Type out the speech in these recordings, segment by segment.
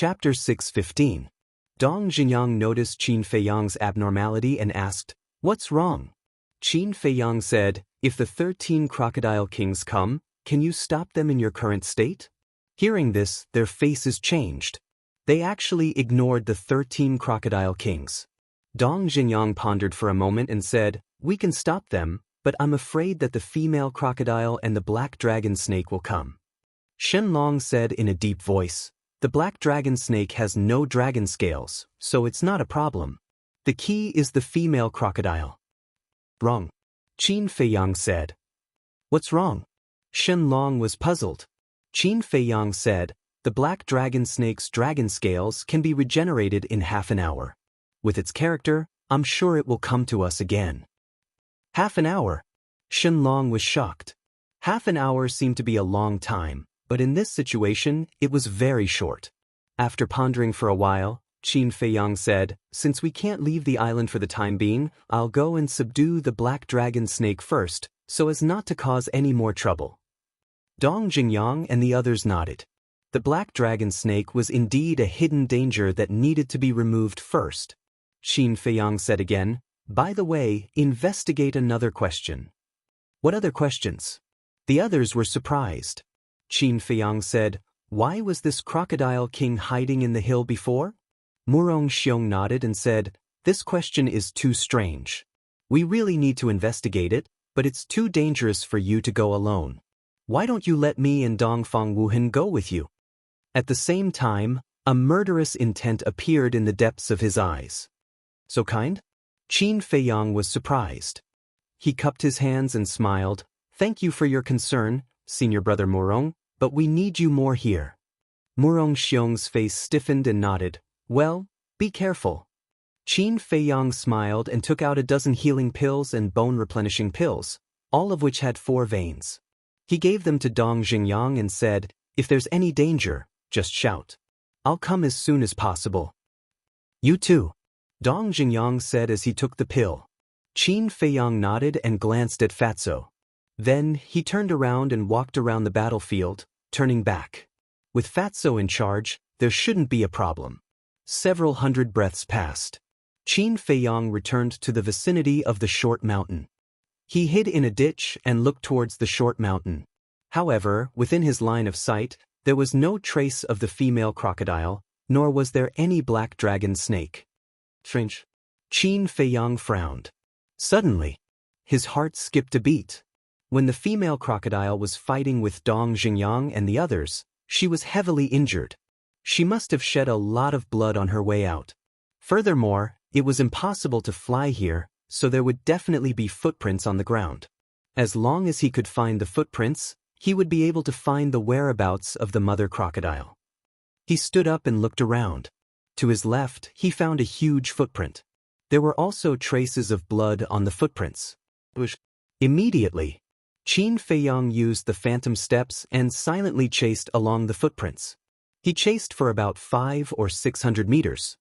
Chapter 6:15. Dong Jinyang noticed Qin Feiyang's abnormality and asked, "What's wrong?" Qin Feiyang said, "If the 13 crocodile kings come, can you stop them in your current state?" Hearing this, their faces changed. They actually ignored the 13 crocodile kings. Dong Jinyang pondered for a moment and said, "We can stop them, but I'm afraid that the female crocodile and the black dragon snake will come." Shen Long said in a deep voice, "The black dragon snake has no dragon scales, so it's not a problem. The key is the female crocodile." "Wrong," Qin Feiyang said. "What's wrong?" Shen Long was puzzled. Qin Feiyang said, "The black dragon snake's dragon scales can be regenerated in half an hour. With its character, I'm sure it will come to us again." Half an hour? Shen Long was shocked. Half an hour seemed to be a long time, but in this situation, it was very short. After pondering for a while, Qin Feiyang said, "Since we can't leave the island for the time being, I'll go and subdue the black dragon snake first, so as not to cause any more trouble." Dong Jinyang and the others nodded. The black dragon snake was indeed a hidden danger that needed to be removed first. Qin Feiyang said again, "By the way, investigate another question." "What other questions?" The others were surprised. Qin Feiyang said, "Why was this crocodile king hiding in the hill before?" Murong Xiong nodded and said, "This question is too strange. We really need to investigate it, but it's too dangerous for you to go alone. Why don't you let me and Dongfang Wuhan go with you?" At the same time, a murderous intent appeared in the depths of his eyes. "So kind?" Qin Feiyang was surprised. He cupped his hands and smiled. "Thank you for your concern, senior brother Murong, but we need you more here." Murong Xiong's face stiffened and nodded. "Well, be careful." Qin Feiyang smiled and took out a dozen healing pills and bone-replenishing pills, all of which had 4 veins. He gave them to Dong Jinyang and said, "If there's any danger, just shout. I'll come as soon as possible." "You too," Dong Jinyang said as he took the pill. Qin Feiyang nodded and glanced at Fatso. Then, he turned around and walked around the battlefield, turning back. With Fatso in charge, there shouldn't be a problem. Several hundred breaths passed. Qin Feiyang returned to the vicinity of the short mountain. He hid in a ditch and looked towards the short mountain. However, within his line of sight, there was no trace of the female crocodile, nor was there any black dragon snake. Strange. Qin Feiyang frowned. Suddenly, his heart skipped a beat. When the female crocodile was fighting with Dong Jinyang and the others, she was heavily injured. She must have shed a lot of blood on her way out. Furthermore, it was impossible to fly here, so there would definitely be footprints on the ground. As long as he could find the footprints, he would be able to find the whereabouts of the mother crocodile. He stood up and looked around. To his left, he found a huge footprint. There were also traces of blood on the footprints. Immediately, Qin Feiyang used the phantom steps and silently chased along the footprints. He chased for about 500 or 600 meters.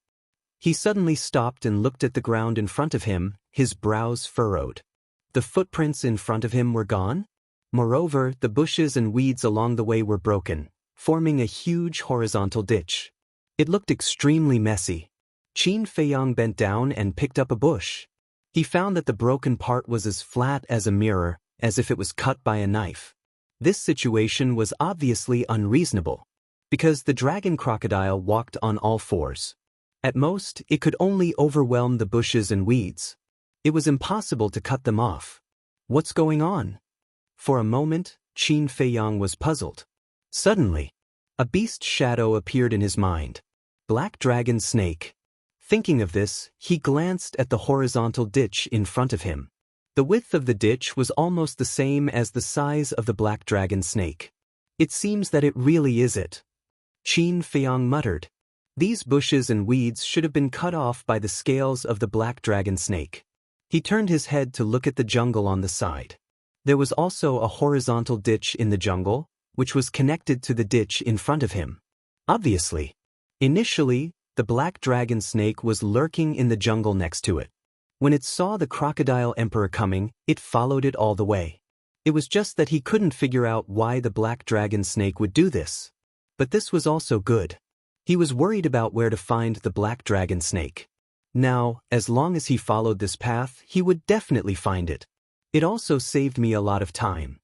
He suddenly stopped and looked at the ground in front of him, his brows furrowed. The footprints in front of him were gone? Moreover, the bushes and weeds along the way were broken, forming a huge horizontal ditch. It looked extremely messy. Qin Feiyang bent down and picked up a bush. He found that the broken part was as flat as a mirror, as if it was cut by a knife. This situation was obviously unreasonable, because the dragon crocodile walked on all 4s. At most, it could only overwhelm the bushes and weeds. It was impossible to cut them off. What's going on? For a moment, Qin Feiyang was puzzled. Suddenly, a beast shadow appeared in his mind. Black dragon snake. Thinking of this, he glanced at the horizontal ditch in front of him. The width of the ditch was almost the same as the size of the black dragon snake. It seems that it really is it. Qin Feiyang muttered. These bushes and weeds should have been cut off by the scales of the black dragon snake. He turned his head to look at the jungle on the side. There was also a horizontal ditch in the jungle, which was connected to the ditch in front of him. Obviously, initially, the black dragon snake was lurking in the jungle next to it. When it saw the crocodile emperor coming, it followed it all the way. It was just that he couldn't figure out why the black dragon snake would do this. But this was also good. He was worried about where to find the black dragon snake. Now, as long as he followed this path, he would definitely find it. It also saved me a lot of time.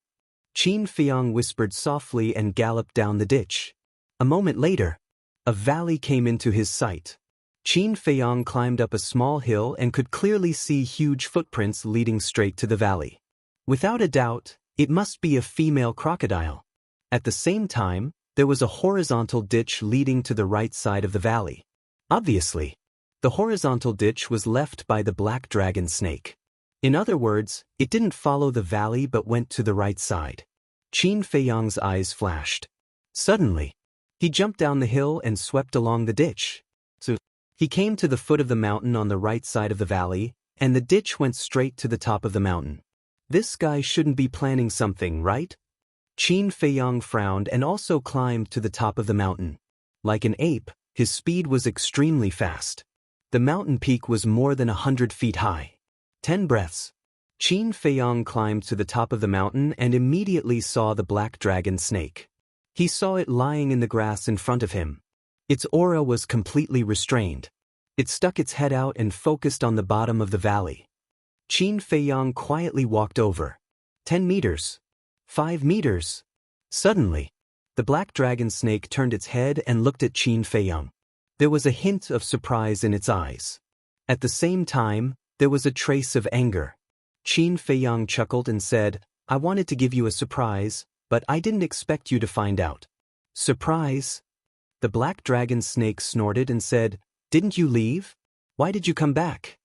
Qin Feiyang whispered softly and galloped down the ditch. A moment later, a valley came into his sight. Qin Feiyang climbed up a small hill and could clearly see huge footprints leading straight to the valley. Without a doubt, it must be a female crocodile. At the same time, there was a horizontal ditch leading to the right side of the valley. Obviously, the horizontal ditch was left by the black dragon snake. In other words, it didn't follow the valley but went to the right side. Qin Feiyang's eyes flashed. Suddenly, he jumped down the hill and swept along the ditch. So, he came to the foot of the mountain on the right side of the valley, and the ditch went straight to the top of the mountain. This guy shouldn't be planning something, right? Qin Feiyang frowned and also climbed to the top of the mountain. Like an ape, his speed was extremely fast. The mountain peak was more than 100 feet high. 10 breaths. Qin Feiyang climbed to the top of the mountain and immediately saw the black dragon snake. He saw it lying in the grass in front of him. Its aura was completely restrained. It stuck its head out and focused on the bottom of the valley. Qin Feiyang quietly walked over. 10 meters. 5 meters. Suddenly, the black dragon snake turned its head and looked at Qin Feiyang. There was a hint of surprise in its eyes. At the same time, there was a trace of anger. Qin Feiyang chuckled and said, "I wanted to give you a surprise, but I didn't expect you to find out." Surprise? The black dragon snake snorted and said, "Didn't you leave? Why did you come back?"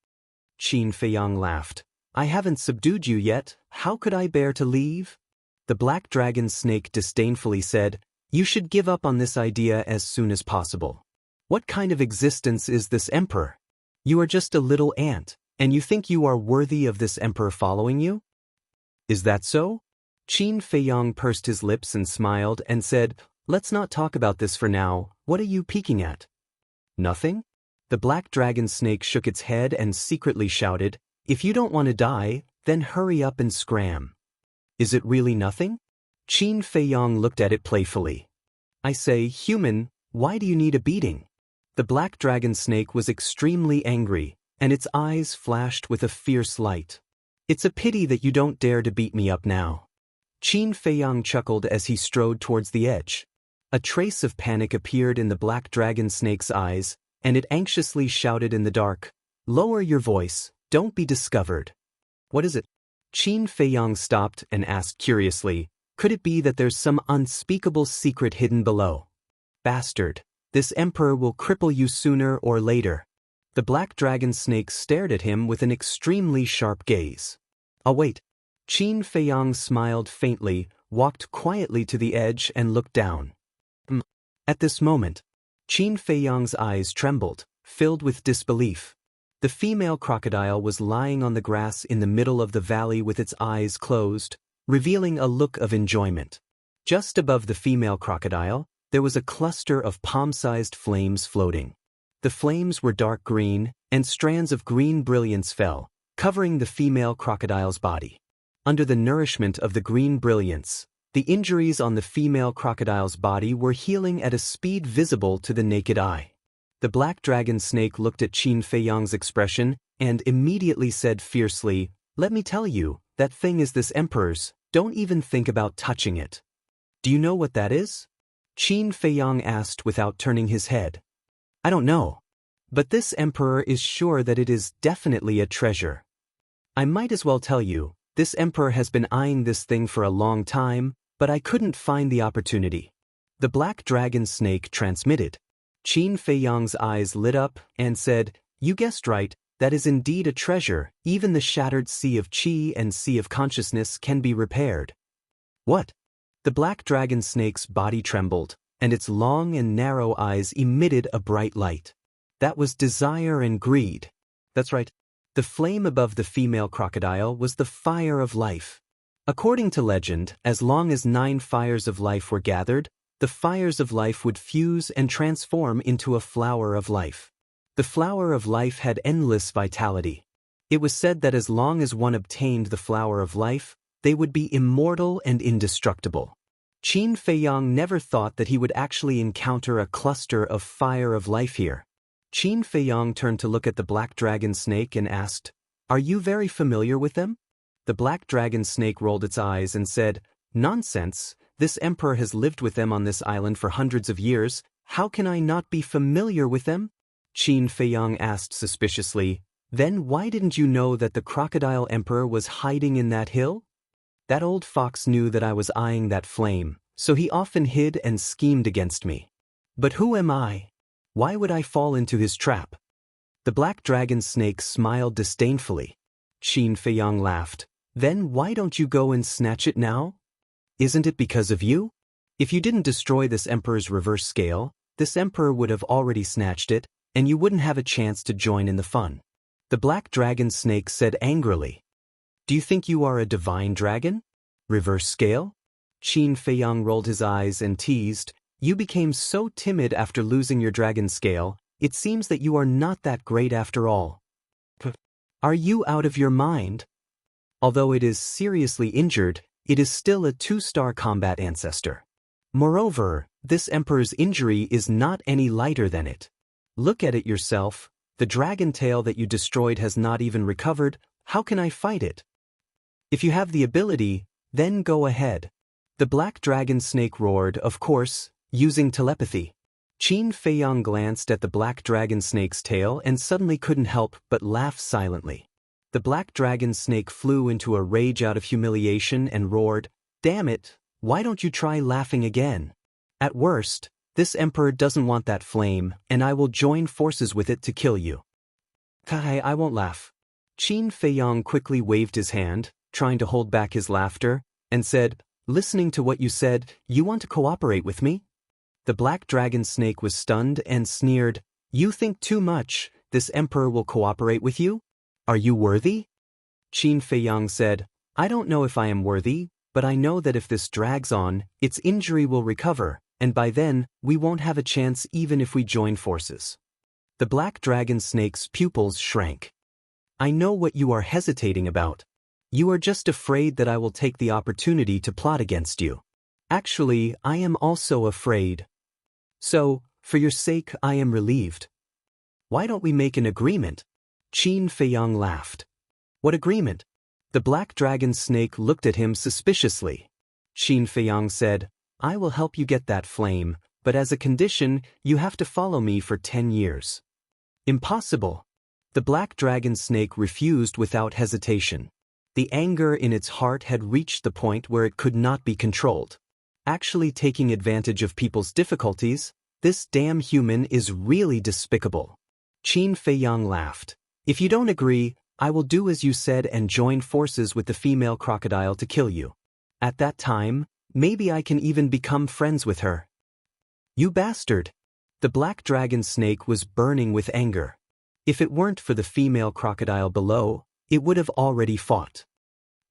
Qin Feiyang laughed. "I haven't subdued you yet, how could I bear to leave?" The black dragon snake disdainfully said, "You should give up on this idea as soon as possible. What kind of existence is this emperor? You are just a little ant, and you think you are worthy of this emperor following you? Is that so?" Qin Feiyang pursed his lips and smiled and said, "Let's not talk about this for now. What are you peeking at?" "Nothing?" The black dragon snake shook its head and secretly shouted, "If you don't want to die, then hurry up and scram." "Is it really nothing?" Qin Feiyang looked at it playfully. "I say, human, why do you need a beating?" The black dragon snake was extremely angry, and its eyes flashed with a fierce light. "It's a pity that you don't dare to beat me up now." Qin Feiyang chuckled as he strode towards the edge. A trace of panic appeared in the black dragon snake's eyes, and it anxiously shouted in the dark, "Lower your voice, don't be discovered." "What is it?" Qin Feiyang stopped and asked curiously, "Could it be that there's some unspeakable secret hidden below?" "Bastard, this emperor will cripple you sooner or later." The black dragon snake stared at him with an extremely sharp gaze. "Oh wait." Qin Feiyang smiled faintly, walked quietly to the edge and looked down. At this moment, Qin Feiyang's eyes trembled, filled with disbelief. The female crocodile was lying on the grass in the middle of the valley with its eyes closed, revealing a look of enjoyment. Just above the female crocodile, there was a cluster of palm-sized flames floating. The flames were dark green, and strands of green brilliance fell, covering the female crocodile's body. Under the nourishment of the green brilliance, the injuries on the female crocodile's body were healing at a speed visible to the naked eye. The black dragon snake looked at Qin Feiyang's expression and immediately said fiercely, "Let me tell you, that thing is this emperor's, don't even think about touching it." "Do you know what that is?" Qin Feiyang asked without turning his head. "I don't know. But this emperor is sure that it is definitely a treasure. I might as well tell you, this emperor has been eyeing this thing for a long time, but I couldn't find the opportunity." The black dragon snake transmitted. Qin Feiyang's eyes lit up and said, "You guessed right, that is indeed a treasure. Even the shattered sea of qi and sea of consciousness can be repaired." "What?" The black dragon snake's body trembled, and its long and narrow eyes emitted a bright light. "That was desire and greed." "That's right." The flame above the female crocodile was the fire of life. According to legend, as long as 9 fires of life were gathered, the fires of life would fuse and transform into a flower of life. The flower of life had endless vitality. It was said that as long as one obtained the flower of life, they would be immortal and indestructible. Qin Feiyang never thought that he would actually encounter a cluster of fire of life here. Qin Feiyang turned to look at the black dragon snake and asked, "Are you very familiar with them?" The black dragon snake rolled its eyes and said, "Nonsense, this emperor has lived with them on this island for hundreds of years. How can I not be familiar with them?" Qin Feiyang asked suspiciously, "Then why didn't you know that the crocodile emperor was hiding in that hill?" "That old fox knew that I was eyeing that flame, so he often hid and schemed against me. But who am I? Why would I fall into his trap?" The black dragon snake smiled disdainfully. Qin Feiyang laughed. "Then why don't you go and snatch it now? Isn't it because of you? If you didn't destroy this emperor's reverse scale, this emperor would have already snatched it, and you wouldn't have a chance to join in the fun." The black dragon snake said angrily, "Do you think you are a divine dragon? Reverse scale?" Qin Feiyang rolled his eyes and teased, "You became so timid after losing your dragon scale, it seems that you are not that great after all. Are you out of your mind? Although it is seriously injured, it is still a 2-star combat ancestor. Moreover, this emperor's injury is not any lighter than it. Look at it yourself, the dragon tail that you destroyed has not even recovered. How can I fight it? If you have the ability, then go ahead." The black dragon snake roared, of course, using telepathy. Qin Feiyang glanced at the black dragon snake's tail and suddenly couldn't help but laugh silently. The black dragon snake flew into a rage out of humiliation and roared, "Damn it, why don't you try laughing again? At worst, this emperor doesn't want that flame, and I will join forces with it to kill you." I won't laugh." Qin Feiyang quickly waved his hand, trying to hold back his laughter, and said, "Listening to what you said, you want to cooperate with me?" The black dragon snake was stunned and sneered, "You think too much. This emperor will cooperate with you? Are you worthy?" Qin Feiyang said, "I don't know if I am worthy, but I know that if this drags on, its injury will recover, and by then, we won't have a chance even if we join forces." The black dragon snake's pupils shrank. "I know what you are hesitating about. You are just afraid that I will take the opportunity to plot against you. Actually, I am also afraid. So, for your sake, I am relieved. Why don't we make an agreement?" Qin Feiyang laughed. "What agreement?" The black dragon snake looked at him suspiciously. Qin Feiyang said, "I will help you get that flame, but as a condition, you have to follow me for 10 years. "Impossible." The black dragon snake refused without hesitation. The anger in its heart had reached the point where it could not be controlled. Actually taking advantage of people's difficulties, this damn human is really despicable. Qin Feiyang laughed. "If you don't agree, I will do as you said and join forces with the female crocodile to kill you. At that time, maybe I can even become friends with her." "You bastard!" The black dragon snake was burning with anger. If it weren't for the female crocodile below, it would have already fought.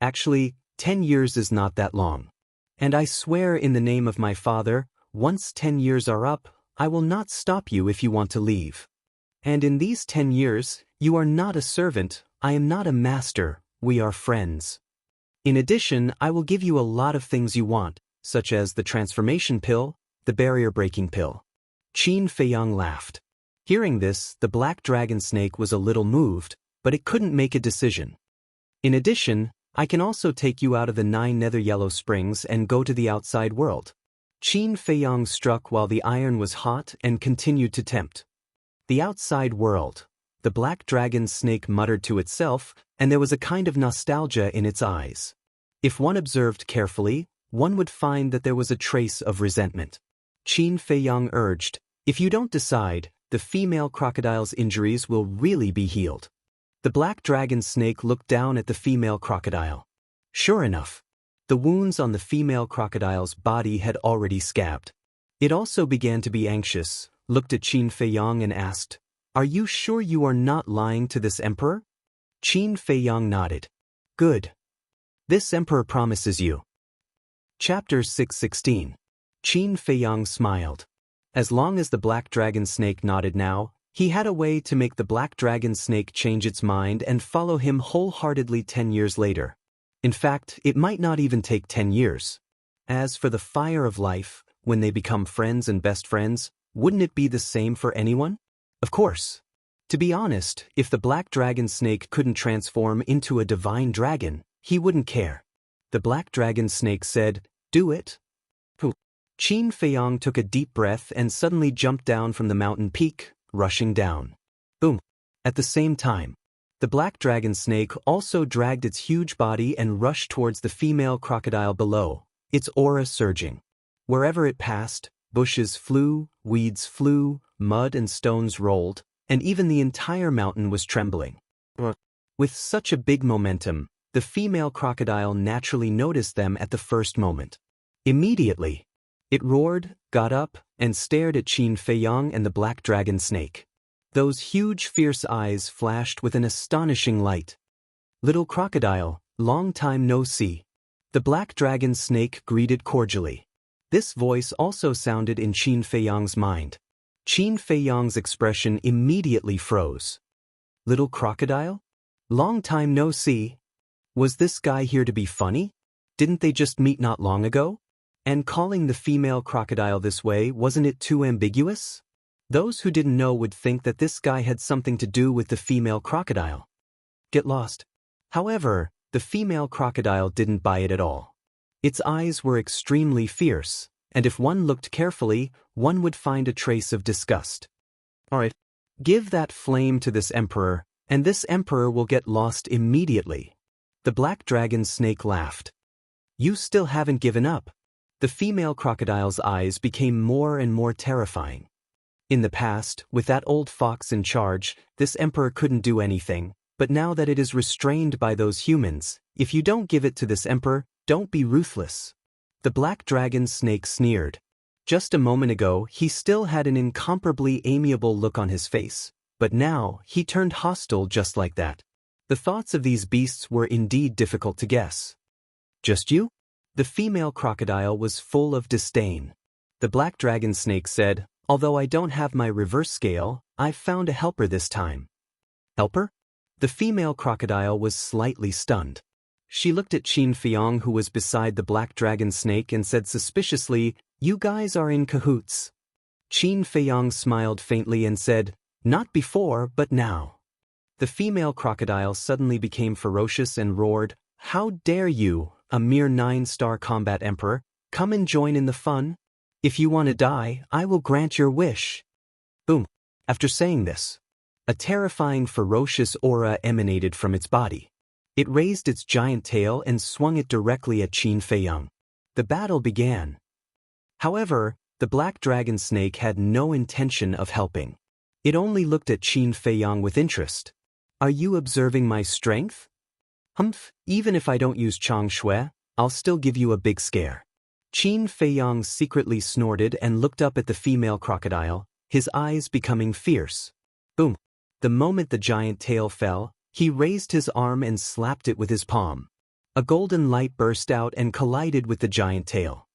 Actually, 10 years is not that long. And I swear in the name of my father, once 10 years are up, I will not stop you if you want to leave. And in these 10 years, you are not a servant, I am not a master, we are friends. In addition, I will give you a lot of things you want, such as the transformation pill, the barrier-breaking pill. Qin Feiyang laughed. Hearing this, the black dragon snake was a little moved, but it couldn't make a decision. "In addition, I can also take you out of the 9 nether yellow springs and go to the outside world." Qin Feiyang struck while the iron was hot and continued to tempt. "The outside world," the black dragon snake muttered to itself, and there was a kind of nostalgia in its eyes. If one observed carefully, one would find that there was a trace of resentment. Qin Feiyang urged, "If you don't decide, the female crocodile's injuries will really be healed." The black dragon snake looked down at the female crocodile. Sure enough, the wounds on the female crocodile's body had already scabbed. It also began to be anxious, looked at Qin Feiyang and asked, "Are you sure you are not lying to this emperor?" Qin Feiyang nodded. "Good. This emperor promises you." Chapter 616. Qin Feiyang smiled. As long as the black dragon snake nodded now, he had a way to make the black dragon snake change its mind and follow him wholeheartedly 10 years later. In fact, it might not even take 10 years. As for the fire of life, when they become friends and best friends, wouldn't it be the same for anyone? Of course. To be honest, if the black dragon snake couldn't transform into a divine dragon, he wouldn't care. The black dragon snake said, "Do it." Qin Feiyang took a deep breath and suddenly jumped down from the mountain peak, rushing down. Boom. At the same time, the black dragon snake also dragged its huge body and rushed towards the female crocodile below, its aura surging. Wherever it passed, bushes flew, weeds flew, mud and stones rolled, and even the entire mountain was trembling. With such a big momentum, the female crocodile naturally noticed them at the first moment. Immediately, it roared, got up, and stared at Qin Feiyang and the black dragon snake. Those huge fierce eyes flashed with an astonishing light. "Little crocodile, long time no see." The black dragon snake greeted cordially. This voice also sounded in Qin Feiyang's mind. Qin Feiyang's expression immediately froze. "Little crocodile? Long time no see? Was this guy here to be funny? Didn't they just meet not long ago? And calling the female crocodile this way, wasn't it too ambiguous? Those who didn't know would think that this guy had something to do with the female crocodile. Get lost." However, the female crocodile didn't buy it at all. Its eyes were extremely fierce, and if one looked carefully, one would find a trace of disgust. "Alright, give that flame to this emperor, and this emperor will get lost immediately." The black dragon snake laughed. "You still haven't given up." The female crocodile's eyes became more and more terrifying. In the past, with that old fox in charge, this emperor couldn't do anything, but now that it is restrained by those humans, if you don't give it to this emperor, don't be ruthless. The black dragon snake sneered. Just a moment ago, he still had an incomparably amiable look on his face, but now he turned hostile just like that. The thoughts of these beasts were indeed difficult to guess. "Just you?" The female crocodile was full of disdain. The black dragon snake said, "Although I don't have my reverse scale, I've found a helper this time." "Helper?" The female crocodile was slightly stunned. She looked at Qin Feiyang, who was beside the black dragon snake, and said suspiciously, "You guys are in cahoots." Qin Feiyang smiled faintly and said, "Not before, but now." The female crocodile suddenly became ferocious and roared, "How dare you, a mere 9-star combat emperor, come and join in the fun? If you want to die, I will grant your wish." Boom. After saying this, a terrifying ferocious aura emanated from its body. It raised its giant tail and swung it directly at Qin Feiyang. The battle began. However, the black dragon snake had no intention of helping. It only looked at Qin Feiyang with interest. "Are you observing my strength? Humph, even if I don't use Chang Shui, I'll still give you a big scare." Qin Feiyang secretly snorted and looked up at the female crocodile, his eyes becoming fierce. Boom. The moment the giant tail fell, he raised his arm and slapped it with his palm. A golden light burst out and collided with the giant tail.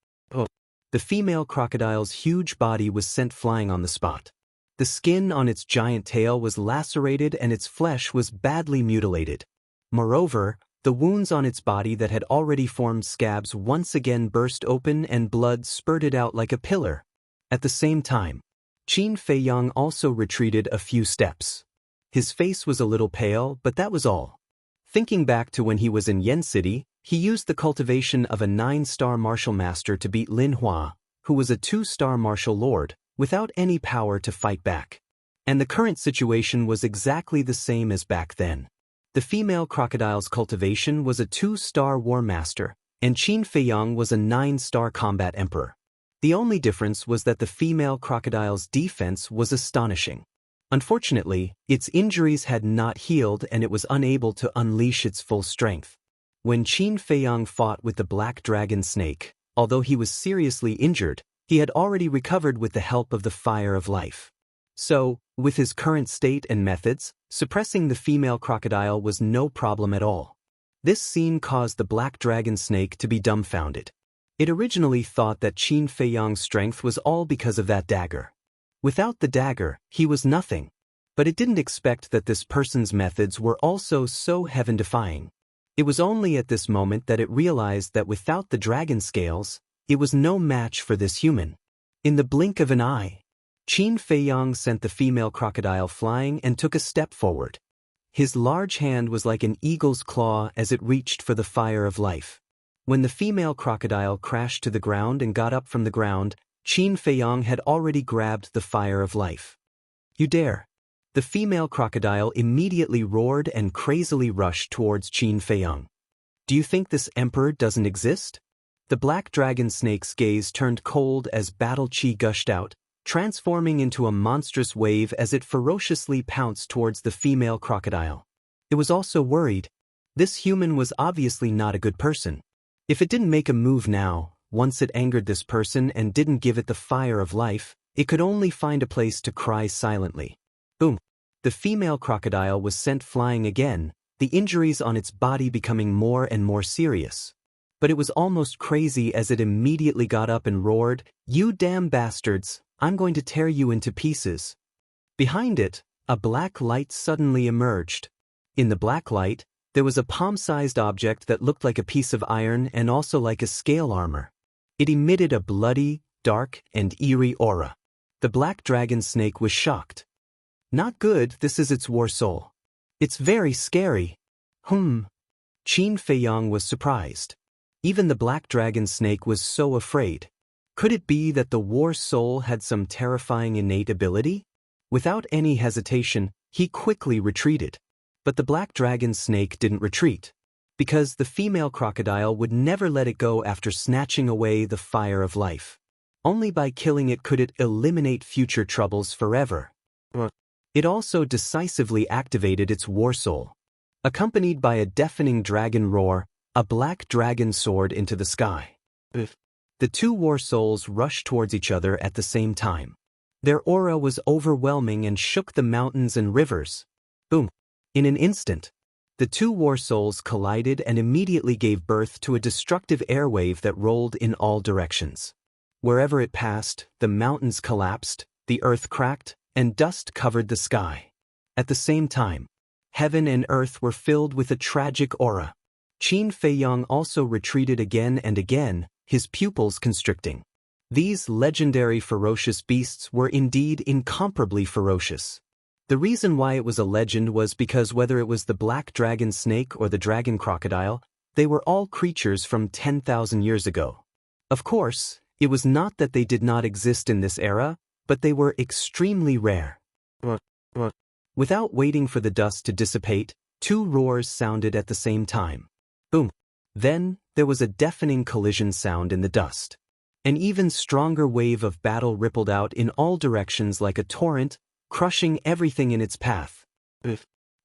The female crocodile's huge body was sent flying on the spot. The skin on its giant tail was lacerated and its flesh was badly mutilated. Moreover, the wounds on its body that had already formed scabs once again burst open and blood spurted out like a pillar. At the same time, Qin Feiyang also retreated a few steps. His face was a little pale, but that was all. Thinking back to when he was in Yen City, he used the cultivation of a 9-star martial master to beat Lin Hua, who was a 2-star martial lord, without any power to fight back. And the current situation was exactly the same as back then. The female crocodile's cultivation was a 2-star war master, and Qin Feiyang was a 9-star combat emperor. The only difference was that the female crocodile's defense was astonishing. Unfortunately, its injuries had not healed and it was unable to unleash its full strength. When Qin Feiyang fought with the black dragon snake, although he was seriously injured, he had already recovered with the help of the fire of life. So, with his current state and methods, suppressing the female crocodile was no problem at all. This scene caused the black dragon snake to be dumbfounded. It originally thought that Qin Feiyang's strength was all because of that dagger. Without the dagger, he was nothing. But it didn't expect that this person's methods were also so heaven-defying. It was only at this moment that it realized that without the dragon scales, it was no match for this human. In the blink of an eye, Qin Feiyang sent the female crocodile flying and took a step forward. His large hand was like an eagle's claw as it reached for the fire of life. When the female crocodile crashed to the ground and got up from the ground, Qin Feiyang had already grabbed the fire of life. "You dare!" The female crocodile immediately roared and crazily rushed towards Qin Feiyang. "Do you think this emperor doesn't exist?" The black dragon snake's gaze turned cold as battle qi gushed out, transforming into a monstrous wave as it ferociously pounced towards the female crocodile. It was also worried. This human was obviously not a good person. If it didn't make a move now, once it angered this person and didn't give it the fire of life, it could only find a place to cry silently. Boom! The female crocodile was sent flying again, the injuries on its body becoming more and more serious. But it was almost crazy as it immediately got up and roared, "You damn bastards, I'm going to tear you into pieces." Behind it, a black light suddenly emerged. In the black light, there was a palm-sized object that looked like a piece of iron and also like a scale armor. It emitted a bloody, dark, and eerie aura. The black dragon snake was shocked. "Not good, this is its war soul. It's very scary." Qin Feiyang was surprised. Even the black dragon snake was so afraid. Could it be that the war soul had some terrifying innate ability? Without any hesitation, he quickly retreated. But the black dragon snake didn't retreat, because the female crocodile would never let it go after snatching away the fire of life. Only by killing it could it eliminate future troubles forever. It also decisively activated its war soul. Accompanied by a deafening dragon roar, a black dragon soared into the sky. The two war souls rushed towards each other at the same time. Their aura was overwhelming and shook the mountains and rivers. Boom! In an instant, the two war souls collided and immediately gave birth to a destructive airwave that rolled in all directions. Wherever it passed, the mountains collapsed, the earth cracked, and dust covered the sky. At the same time, heaven and earth were filled with a tragic aura. Qin Feiyang also retreated again and again, his pupils constricting. These legendary ferocious beasts were indeed incomparably ferocious. The reason why it was a legend was because whether it was the black dragon snake or the dragon crocodile, they were all creatures from 10,000 years ago. Of course, it was not that they did not exist in this era, but they were extremely rare. Without waiting for the dust to dissipate, two roars sounded at the same time. Boom! Then, there was a deafening collision sound in the dust. An even stronger wave of battle rippled out in all directions like a torrent, crushing everything in its path.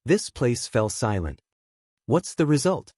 This place fell silent. What's the result?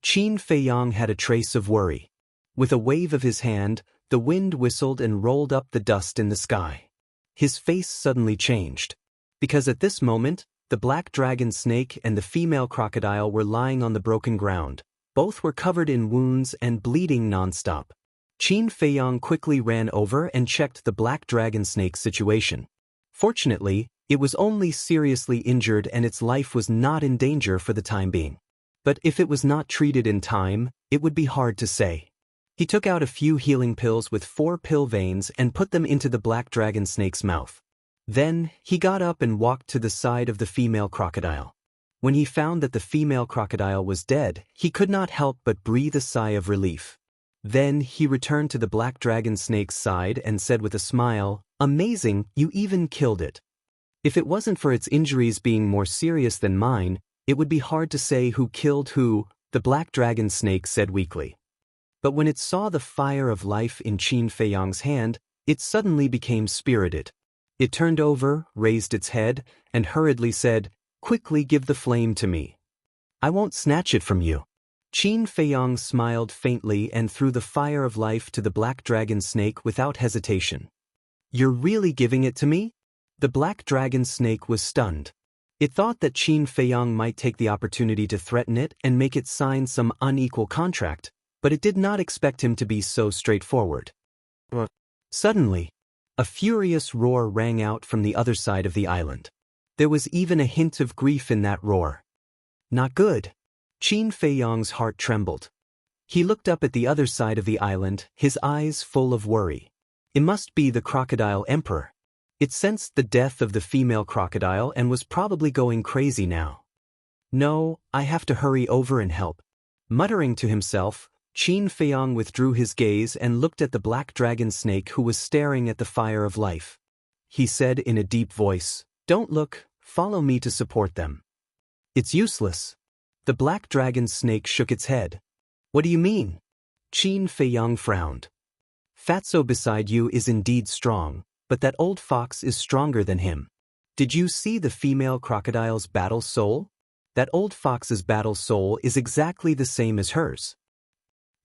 Qin Feiyang had a trace of worry. With a wave of his hand, the wind whistled and rolled up the dust in the sky. His face suddenly changed. Because at this moment, the black dragon snake and the female crocodile were lying on the broken ground. Both were covered in wounds and bleeding nonstop. Qin Feiyang quickly ran over and checked the black dragon snake's situation. Fortunately, it was only seriously injured and its life was not in danger for the time being. But if it was not treated in time, it would be hard to say. He took out a few healing pills with 4 pill veins and put them into the black dragon snake's mouth. Then, he got up and walked to the side of the female crocodile. When he found that the female crocodile was dead, he could not help but breathe a sigh of relief. Then he returned to the black dragon snake's side and said with a smile, "Amazing, you even killed it." If it wasn't for its injuries being more serious than mine, it would be hard to say who killed who, the black dragon snake said weakly. But when it saw the fire of life in Qin Feiyang's hand, it suddenly became spirited. It turned over, raised its head, and hurriedly said, "Quickly give the flame to me. I won't snatch it from you." Qin Feiyang smiled faintly and threw the fire of life to the black dragon snake without hesitation. "You're really giving it to me?" The black dragon snake was stunned. It thought that Qin Feiyang might take the opportunity to threaten it and make it sign some unequal contract, but it did not expect him to be so straightforward. Suddenly, a furious roar rang out from the other side of the island. There was even a hint of grief in that roar. Not good. Qin Feiyang's heart trembled. He looked up at the other side of the island, his eyes full of worry. It must be the crocodile emperor. It sensed the death of the female crocodile and was probably going crazy now. No, I have to hurry over and help. Muttering to himself, Qin Feiyang withdrew his gaze and looked at the black dragon snake who was staring at the fire of life. He said in a deep voice, "Don't look, follow me to support them." "It's useless." The black dragon snake shook its head. "What do you mean?" Qin Feiyang frowned. "Fatso beside you is indeed strong, but that old fox is stronger than him. Did you see the female crocodile's battle soul? That old fox's battle soul is exactly the same as hers.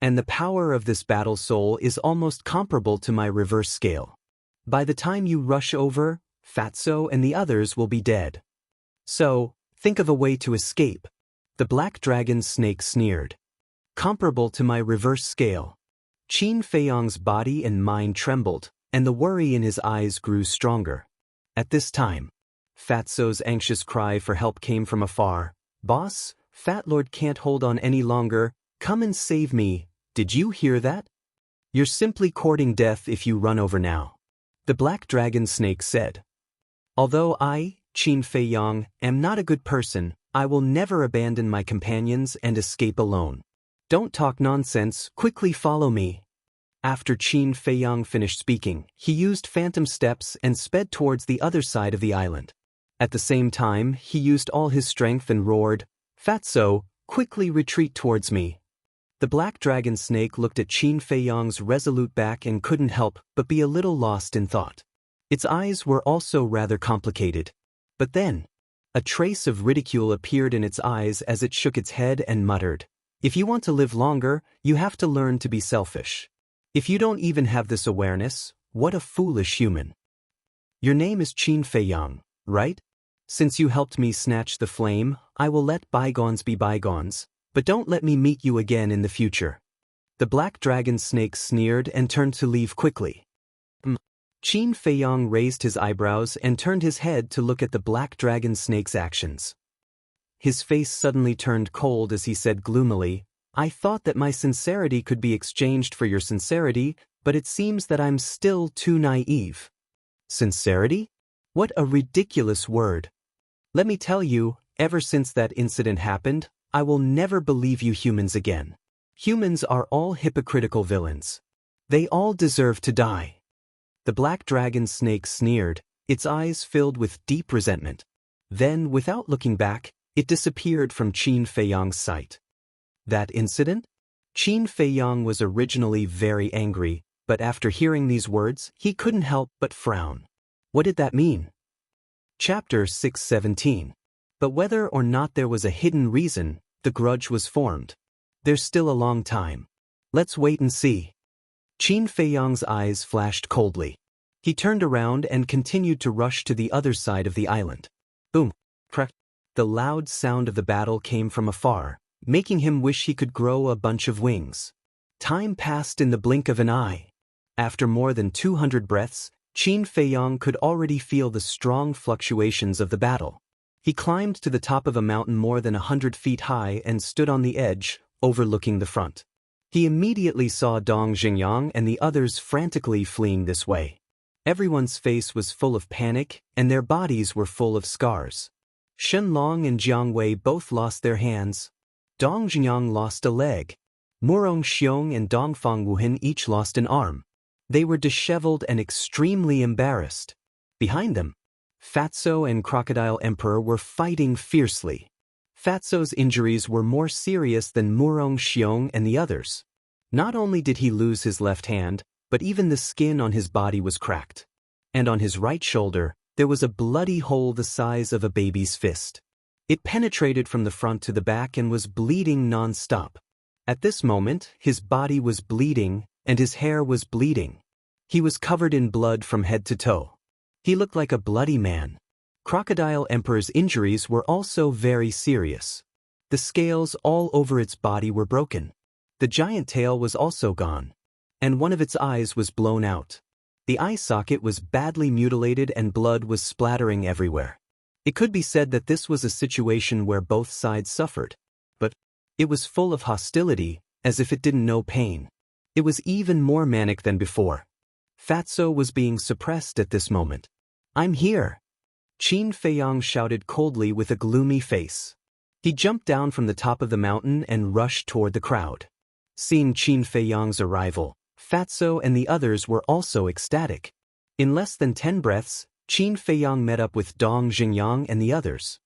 And the power of this battle soul is almost comparable to my reverse scale. By the time you rush over, Fatso and the others will be dead. So, think of a way to escape." The black dragon snake sneered. "Comparable to my reverse scale." Qin Feiyang's body and mind trembled, and the worry in his eyes grew stronger. At this time, Fatso's anxious cry for help came from afar. "Boss, Fat Lord can't hold on any longer, come and save me. Did you hear that? You're simply courting death if you run over now." The black dragon snake said. "Although I, Qin Feiyang, am not a good person, I will never abandon my companions and escape alone. Don't talk nonsense, quickly follow me." After Qin Feiyang finished speaking, he used phantom steps and sped towards the other side of the island. At the same time, he used all his strength and roared, "Fatso, quickly retreat towards me." The black dragon snake looked at Qin Feiyang's resolute back and couldn't help but be a little lost in thought. Its eyes were also rather complicated. But then, a trace of ridicule appeared in its eyes as it shook its head and muttered, "If you want to live longer, you have to learn to be selfish. If you don't even have this awareness, what a foolish human. Your name is Qin Feiyang, right? Since you helped me snatch the flame, I will let bygones be bygones, but don't let me meet you again in the future." The black dragon snake sneered and turned to leave quickly. Qin Feiyang raised his eyebrows and turned his head to look at the black dragon snake's actions. His face suddenly turned cold as he said gloomily, "I thought that my sincerity could be exchanged for your sincerity, but it seems that I'm still too naive." Sincerity? What a ridiculous word. Let me tell you, ever since that incident happened, I will never believe you humans again. Humans are all hypocritical villains. They all deserve to die. The black dragon snake sneered, its eyes filled with deep resentment. Then, without looking back, it disappeared from Qin Feiyang's sight. That incident? Qin Feiyang was originally very angry, but after hearing these words, he couldn't help but frown. What did that mean? Chapter 617. But whether or not there was a hidden reason, the grudge was formed. There's still a long time. Let's wait and see. Qin Feiyang's eyes flashed coldly. He turned around and continued to rush to the other side of the island. Boom! Crack! The loud sound of the battle came from afar, making him wish he could grow a bunch of wings. Time passed in the blink of an eye. After more than 200 breaths, Qin Feiyang could already feel the strong fluctuations of the battle. He climbed to the top of a mountain more than 100 feet high and stood on the edge, overlooking the front. He immediately saw Dong Xingyang and the others frantically fleeing this way. Everyone's face was full of panic, and their bodies were full of scars. Shen Long and Jiang Wei both lost their hands. Dong Xingyang lost a leg. Murong Xiong and Dongfang Wuhan each lost an arm. They were disheveled and extremely embarrassed. Behind them, Fatso and Crocodile Emperor were fighting fiercely. Fatso's injuries were more serious than Murong Xiong and the others. Not only did he lose his left hand, but even the skin on his body was cracked. And on his right shoulder, there was a bloody hole the size of a baby's fist. It penetrated from the front to the back and was bleeding non-stop. At this moment, his body was bleeding, and his hair was bleeding. He was covered in blood from head to toe. He looked like a bloody man. Crocodile Emperor's injuries were also very serious. The scales all over its body were broken. The giant tail was also gone. And one of its eyes was blown out. The eye socket was badly mutilated and blood was splattering everywhere. It could be said that this was a situation where both sides suffered. But it was full of hostility, as if it didn't know pain. It was even more manic than before. Fatso was being suppressed at this moment. "I'm here!" Qin Feiyang shouted coldly with a gloomy face. He jumped down from the top of the mountain and rushed toward the crowd. Seeing Qin Feiyang's arrival, Fatso and the others were also ecstatic. In less than 10 breaths, Qin Feiyang met up with Dong Xingyang and the others.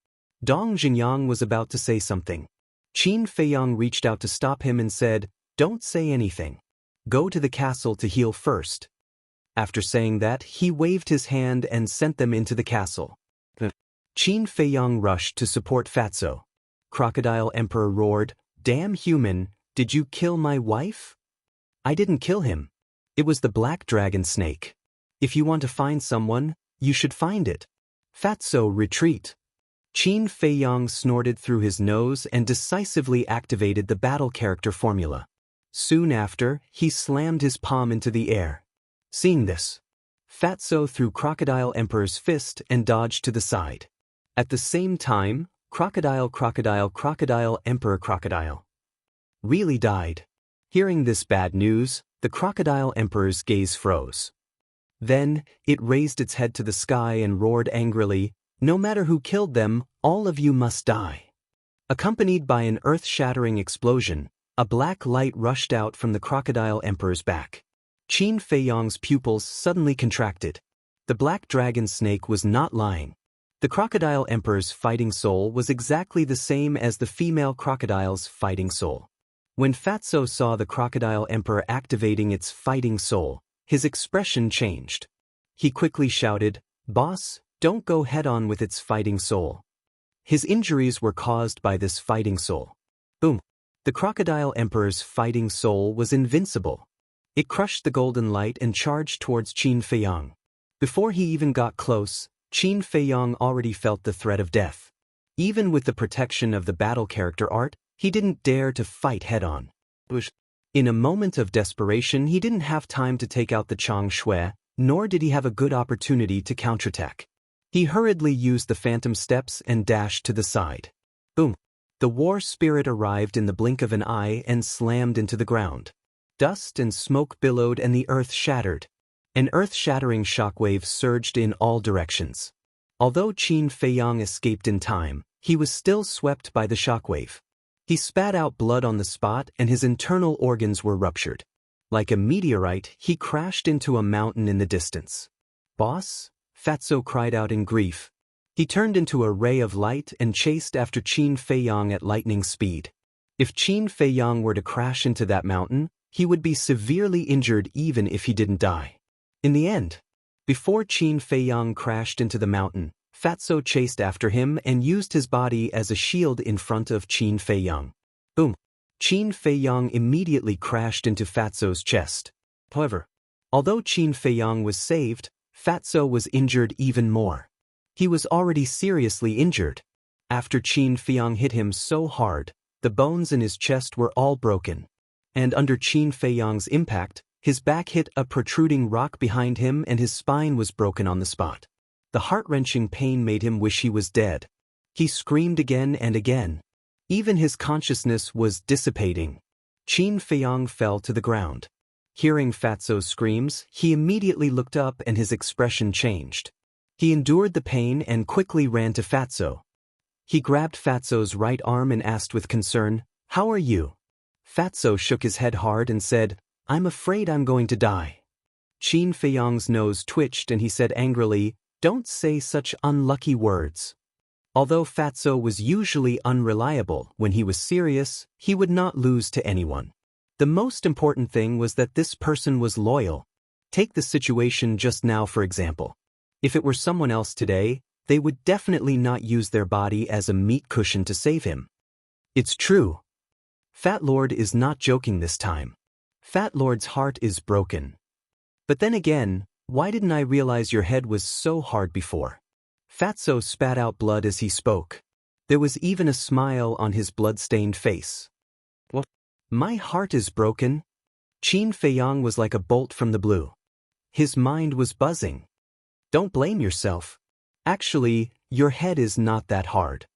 Dong Xingyang was about to say something. Qin Feiyang reached out to stop him and said, "Don't say anything. Go to the castle to heal first." After saying that, he waved his hand and sent them into the castle. Qin Feiyang rushed to support Fatso. Crocodile Emperor roared, "Damn human, did you kill my wife?" "I didn't kill him. It was the black dragon snake. If you want to find someone, you should find it." Fatso, retreat. Qin Feiyang snorted through his nose and decisively activated the battle character formula. Soon after, he slammed his palm into the air. Seeing this, Fatso threw Crocodile Emperor's fist and dodged to the side. At the same time, Crocodile Emperor Crocodile really died. Hearing this bad news, the Crocodile Emperor's gaze froze. Then, it raised its head to the sky and roared angrily, "No matter who killed them, all of you must die." Accompanied by an earth-shattering explosion, a black light rushed out from the Crocodile Emperor's back. Qin Feiyang's pupils suddenly contracted. The black dragon snake was not lying. The Crocodile Emperor's fighting soul was exactly the same as the female crocodile's fighting soul. When Fatso saw the Crocodile Emperor activating its fighting soul, his expression changed. He quickly shouted, "Boss, don't go head-on with its fighting soul." His injuries were caused by this fighting soul. Boom! The Crocodile Emperor's fighting soul was invincible. It crushed the golden light and charged towards Qin Feiyang. Before he even got close, Qin Feiyang already felt the threat of death. Even with the protection of the battle character art, he didn't dare to fight head-on. In a moment of desperation, he didn't have time to take out the Chang Shui, nor did he have a good opportunity to counterattack. He hurriedly used the phantom steps and dashed to the side. Boom! The war spirit arrived in the blink of an eye and slammed into the ground. Dust and smoke billowed and the earth shattered. An earth-shattering shockwave surged in all directions. Although Qin Feiyang escaped in time, he was still swept by the shockwave. He spat out blood on the spot and his internal organs were ruptured. Like a meteorite, he crashed into a mountain in the distance. "Boss?" Fatso cried out in grief. He turned into a ray of light and chased after Qin Feiyang at lightning speed. If Qin Feiyang were to crash into that mountain, he would be severely injured even if he didn't die. In the end, before Qin Feiyang crashed into the mountain, Fatso chased after him and used his body as a shield in front of Qin Feiyang. Boom! Qin Feiyang immediately crashed into Fatso's chest. However, although Qin Feiyang was saved, Fatso was injured even more. He was already seriously injured. After Qin Feiyang hit him so hard, the bones in his chest were all broken. And under Qin Feiyang's impact, his back hit a protruding rock behind him and his spine was broken on the spot. The heart-wrenching pain made him wish he was dead. He screamed again and again. Even his consciousness was dissipating. Qin Feiyang fell to the ground. Hearing Fatso's screams, he immediately looked up and his expression changed. He endured the pain and quickly ran to Fatso. He grabbed Fatso's right arm and asked with concern, "How are you?" Fatso shook his head hard and said, "I'm afraid I'm going to die." Qin Feiyang's nose twitched and he said angrily, "Don't say such unlucky words." Although Fatso was usually unreliable, when he was serious, he would not lose to anyone. The most important thing was that this person was loyal. Take the situation just now for example. If it were someone else today, they would definitely not use their body as a meat cushion to save him. It's true. Fat Lord is not joking this time. Fat Lord's heart is broken. But then again, why didn't I realize your head was so hard before? Fatso spat out blood as he spoke. There was even a smile on his blood-stained face. "What? My heart is broken?" Qin Feiyang was like a bolt from the blue. His mind was buzzing. "Don't blame yourself. Actually, your head is not that hard.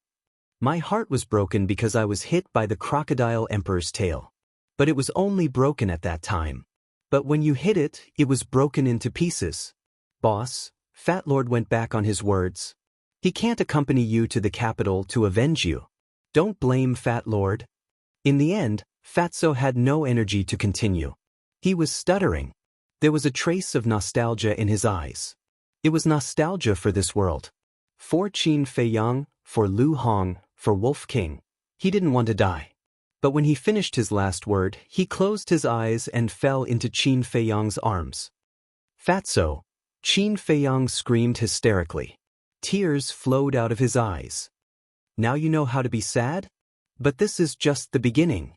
My heart was broken because I was hit by the Crocodile Emperor's tail. but it was only broken at that time. But when you hit it, it was broken into pieces. Boss, Fat Lord went back on his words. He can't accompany you to the capital to avenge you. Don't blame Fat Lord. In the end, Fatso had no energy to continue. He was stuttering. There was a trace of nostalgia in his eyes. It was nostalgia for this world. For Qin Feiyang, for Lu Hong, for Wolf King. He didn't want to die. But when he finished his last word, he closed his eyes and fell into Qin Feiyang's arms. Fatso! Qin Feiyang screamed hysterically. Tears flowed out of his eyes. Now you know how to be sad? But this is just the beginning.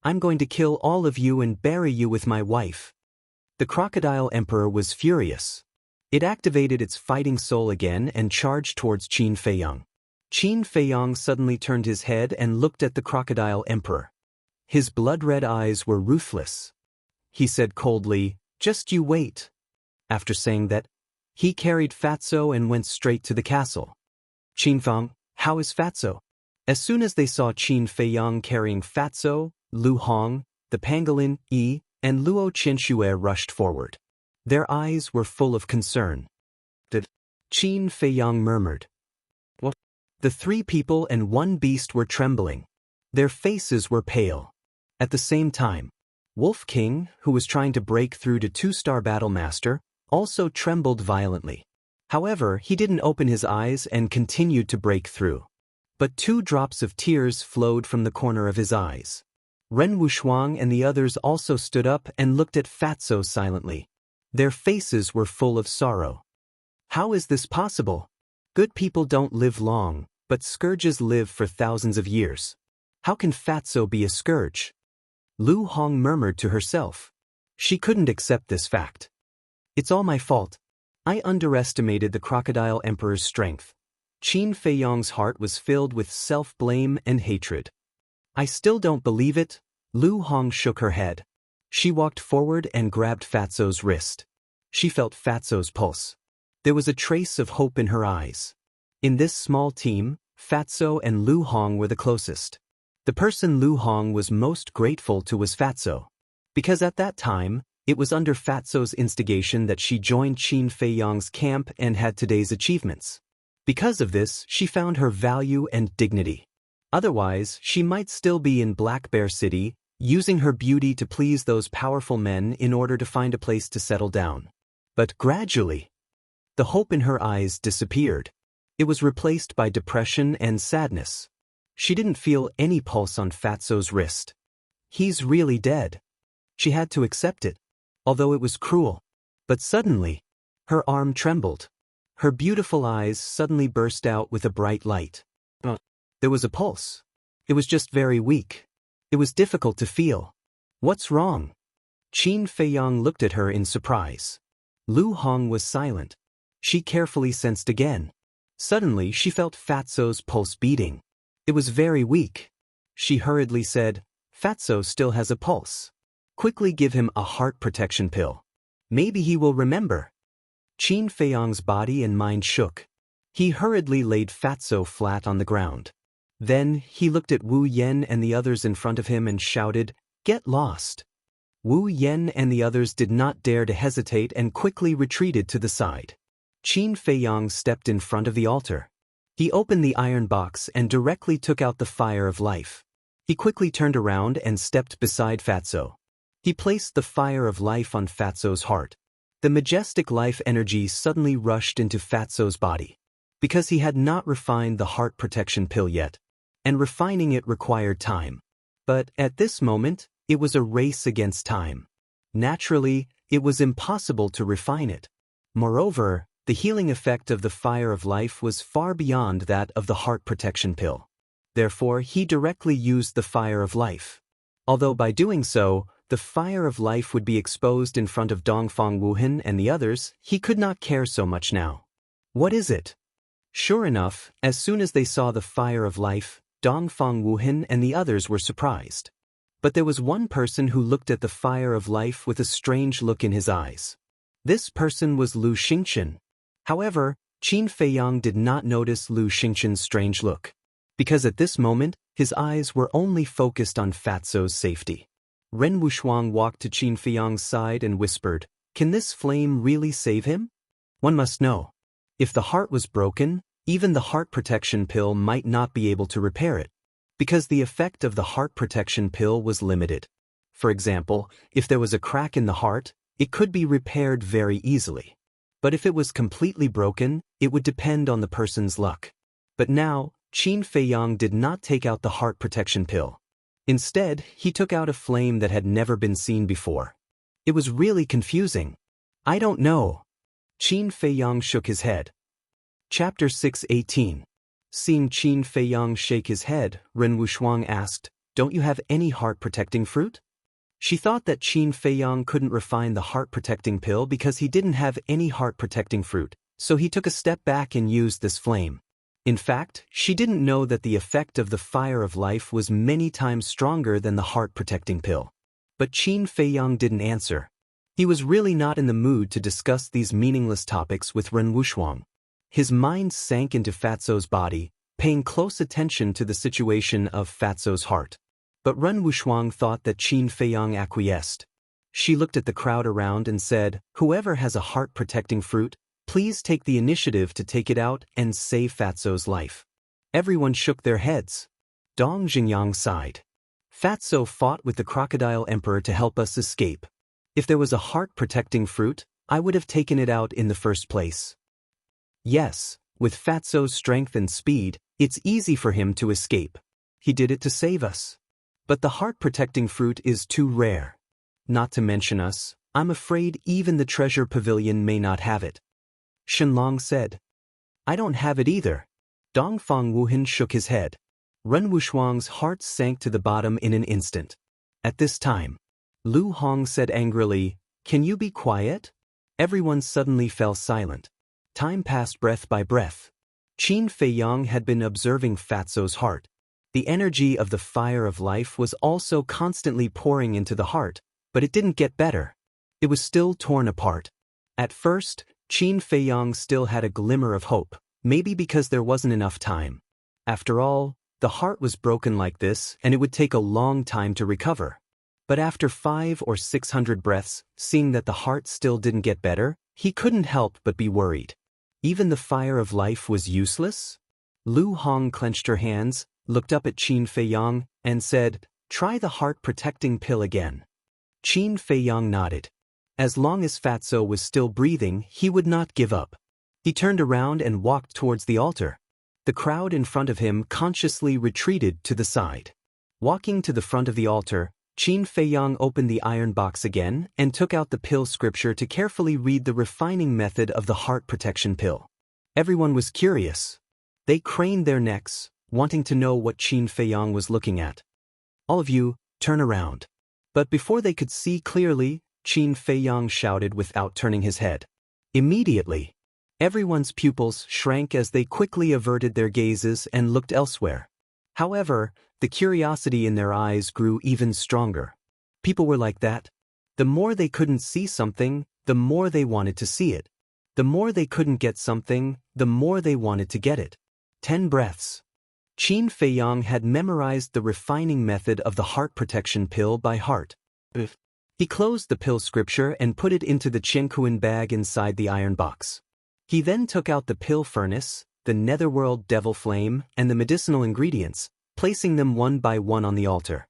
I'm going to kill all of you and bury you with my wife. The Crocodile Emperor was furious. It activated its fighting soul again and charged towards Qin Feiyang. Qin Feiyang suddenly turned his head and looked at the Crocodile Emperor. His blood-red eyes were ruthless. He said coldly, "Just you wait." After saying that, he carried Fatso and went straight to the castle. "Qin Feiyang, how is Fatso?" As soon as they saw Qin Feiyang carrying Fatso, Lu Hong, the pangolin, and Luo Qianxue rushed forward. Their eyes were full of concern. Qin Feiyang murmured. "What?" The three people and one beast were trembling. Their faces were pale. At the same time, Wolf King, who was trying to break through to two-star Battlemaster, also trembled violently. However, he didn't open his eyes and continued to break through. But 2 drops of tears flowed from the corner of his eyes. Ren Wushuang and the others also stood up and looked at Fatso silently. Their faces were full of sorrow. How is this possible? Good people don't live long, but scourges live for thousands of years. How can Fatso be a scourge? Lu Hong murmured to herself. She couldn't accept this fact. It's all my fault. I underestimated the Crocodile Emperor's strength. Qin Feiyang's heart was filled with self-blame and hatred. I still don't believe it. Lu Hong shook her head. She walked forward and grabbed Fatso's wrist. She felt Fatso's pulse. There was a trace of hope in her eyes. In this small team, Fatso and Lu Hong were the closest. The person Lu Hong was most grateful to was Fatso. Because at that time, it was under Fatso's instigation that she joined Qin Feiyang's camp and had today's achievements. Because of this, she found her value and dignity. Otherwise, she might still be in Black Bear City, using her beauty to please those powerful men in order to find a place to settle down. But gradually, the hope in her eyes disappeared. It was replaced by depression and sadness. She didn't feel any pulse on Fatso's wrist. He's really dead. She had to accept it, although it was cruel. But suddenly, her arm trembled. Her beautiful eyes suddenly burst out with a bright light. There was a pulse. It was just very weak. It was difficult to feel. What's wrong? Qin Feiyang looked at her in surprise. Lu Hong was silent. She carefully sensed again. Suddenly, she felt Fatso's pulse beating. It was very weak. She hurriedly said, Fatso still has a pulse. Quickly give him a heart protection pill. Maybe he will remember. Qin Feiyang's body and mind shook. He hurriedly laid Fatso flat on the ground. Then, he looked at Wu Yen and the others in front of him and shouted, Get lost! Wu Yen and the others did not dare to hesitate and quickly retreated to the side. Qin Feiyang stepped in front of the altar. He opened the iron box and directly took out the fire of life. He quickly turned around and stepped beside Fatso. He placed the fire of life on Fatso's heart. The majestic life energy suddenly rushed into Fatso's body. Because he had not refined the heart protection pill yet, and refining it required time. But at this moment, it was a race against time. Naturally, it was impossible to refine it. Moreover, the healing effect of the fire of life was far beyond that of the heart protection pill. Therefore, he directly used the fire of life. Although by doing so, the fire of life would be exposed in front of Dongfang Wuhan and the others, he could not care so much now. What is it? Sure enough, as soon as they saw the fire of life, Dongfang Wuhan and the others were surprised. But there was one person who looked at the fire of life with a strange look in his eyes. This person was Lu Xingchen. However, Qin Feiyang did not notice Lu Xingchen's strange look. Because at this moment, his eyes were only focused on Fatso's safety. Ren Wushuang walked to Qin Feiyang's side and whispered, "Can this flame really save him? One must know. If the heart was broken, even the heart protection pill might not be able to repair it, because the effect of the heart protection pill was limited. For example, if there was a crack in the heart, it could be repaired very easily. But if it was completely broken, it would depend on the person's luck." But now, Qin Feiyang did not take out the heart protection pill. Instead, he took out a flame that had never been seen before. It was really confusing. "I don't know." Qin Feiyang shook his head. Chapter 6:18. Seeing Qin Feiyang shake his head, Ren Wushuang asked, "Don't you have any heart-protecting fruit?" She thought that Qin Feiyang couldn't refine the heart-protecting pill because he didn't have any heart-protecting fruit, so he took a step back and used this flame. In fact, she didn't know that the effect of the fire of life was many times stronger than the heart-protecting pill. But Qin Feiyang didn't answer. He was really not in the mood to discuss these meaningless topics with Ren Wushuang. His mind sank into Fatso's body, paying close attention to the situation of Fatso's heart. But Ren Wushuang thought that Qin Feiyang acquiesced. She looked at the crowd around and said, "Whoever has a heart-protecting fruit, please take the initiative to take it out and save Fatso's life." Everyone shook their heads. Dong Xingyang sighed. "Fatso fought with the crocodile emperor to help us escape. If there was a heart-protecting fruit, I would have taken it out in the first place. Yes, with Fatso's strength and speed, it's easy for him to escape. He did it to save us. But the heart-protecting fruit is too rare. Not to mention us, I'm afraid even the treasure pavilion may not have it." Shenlong said. "I don't have it either." Dongfang Wuhan shook his head. Ren Wushuang's heart sank to the bottom in an instant. At this time, Lu Hong said angrily, "Can you be quiet?" Everyone suddenly fell silent. Time passed breath by breath. Qin Feiyang had been observing Fatso's heart. The energy of the fire of life was also constantly pouring into the heart, but it didn't get better. It was still torn apart. At first, Qin Feiyang still had a glimmer of hope, maybe because there wasn't enough time. After all, the heart was broken like this, and it would take a long time to recover. But after 500 or 600 breaths, seeing that the heart still didn't get better, he couldn't help but be worried. Even the fire of life was useless? Lu Hong clenched her hands, looked up at Qin Feiyang, and said, "Try the heart-protecting pill again." Qin Feiyang nodded. As long as Fatso was still breathing, he would not give up. He turned around and walked towards the altar. The crowd in front of him consciously retreated to the side. Walking to the front of the altar, Qin Feiyang opened the iron box again and took out the pill scripture to carefully read the refining method of the heart protection pill. Everyone was curious. They craned their necks, wanting to know what Qin Feiyang was looking at. "All of you, turn around." But before they could see clearly, Qin Feiyang shouted without turning his head. Immediately, everyone's pupils shrank as they quickly averted their gazes and looked elsewhere. However, the curiosity in their eyes grew even stronger. People were like that. The more they couldn't see something, the more they wanted to see it. The more they couldn't get something, the more they wanted to get it. 10 breaths. Qin Feiyang had memorized the refining method of the heart protection pill by heart. He closed the pill scripture and put it into the Qiankuan bag inside the iron box. He then took out the pill furnace, the netherworld devil flame, and the medicinal ingredients, placing them one by one on the altar.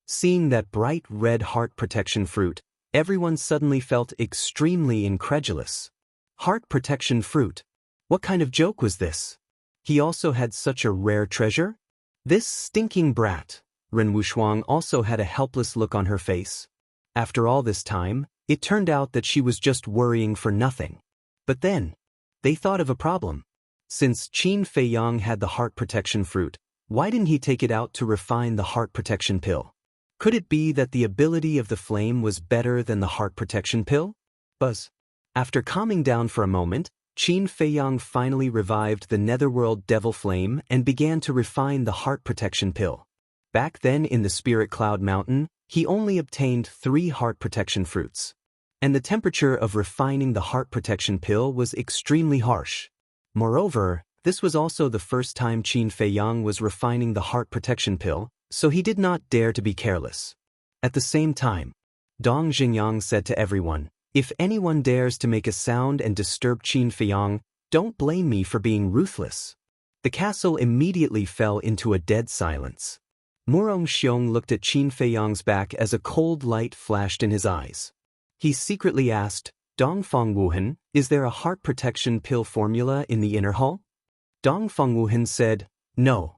Seeing that bright red heart protection fruit, everyone suddenly felt extremely incredulous. Heart protection fruit? What kind of joke was this? He also had such a rare treasure? This stinking brat. Ren Wushuang also had a helpless look on her face. After all this time, it turned out that she was just worrying for nothing. But then, they thought of a problem. Since Qin Feiyang had the heart protection fruit, why didn't he take it out to refine the heart protection pill? Could it be that the ability of the flame was better than the heart protection pill? Buzz. After calming down for a moment, Qin Feiyang finally revived the netherworld devil flame and began to refine the heart protection pill. Back then in the Spirit Cloud Mountain, he only obtained 3 heart protection fruits. And the temperature of refining the heart protection pill was extremely harsh. Moreover, this was also the first time Qin Feiyang was refining the heart protection pill, so he did not dare to be careless. At the same time, Dong Xingyang said to everyone, "If anyone dares to make a sound and disturb Qin Feiyang, don't blame me for being ruthless." The castle immediately fell into a dead silence. Murong Xiong looked at Qin Feiyang's back as a cold light flashed in his eyes. He secretly asked, "Dongfang Wuhan, is there a heart protection pill formula in the inner hall?" Dongfang Wuhan said, "No."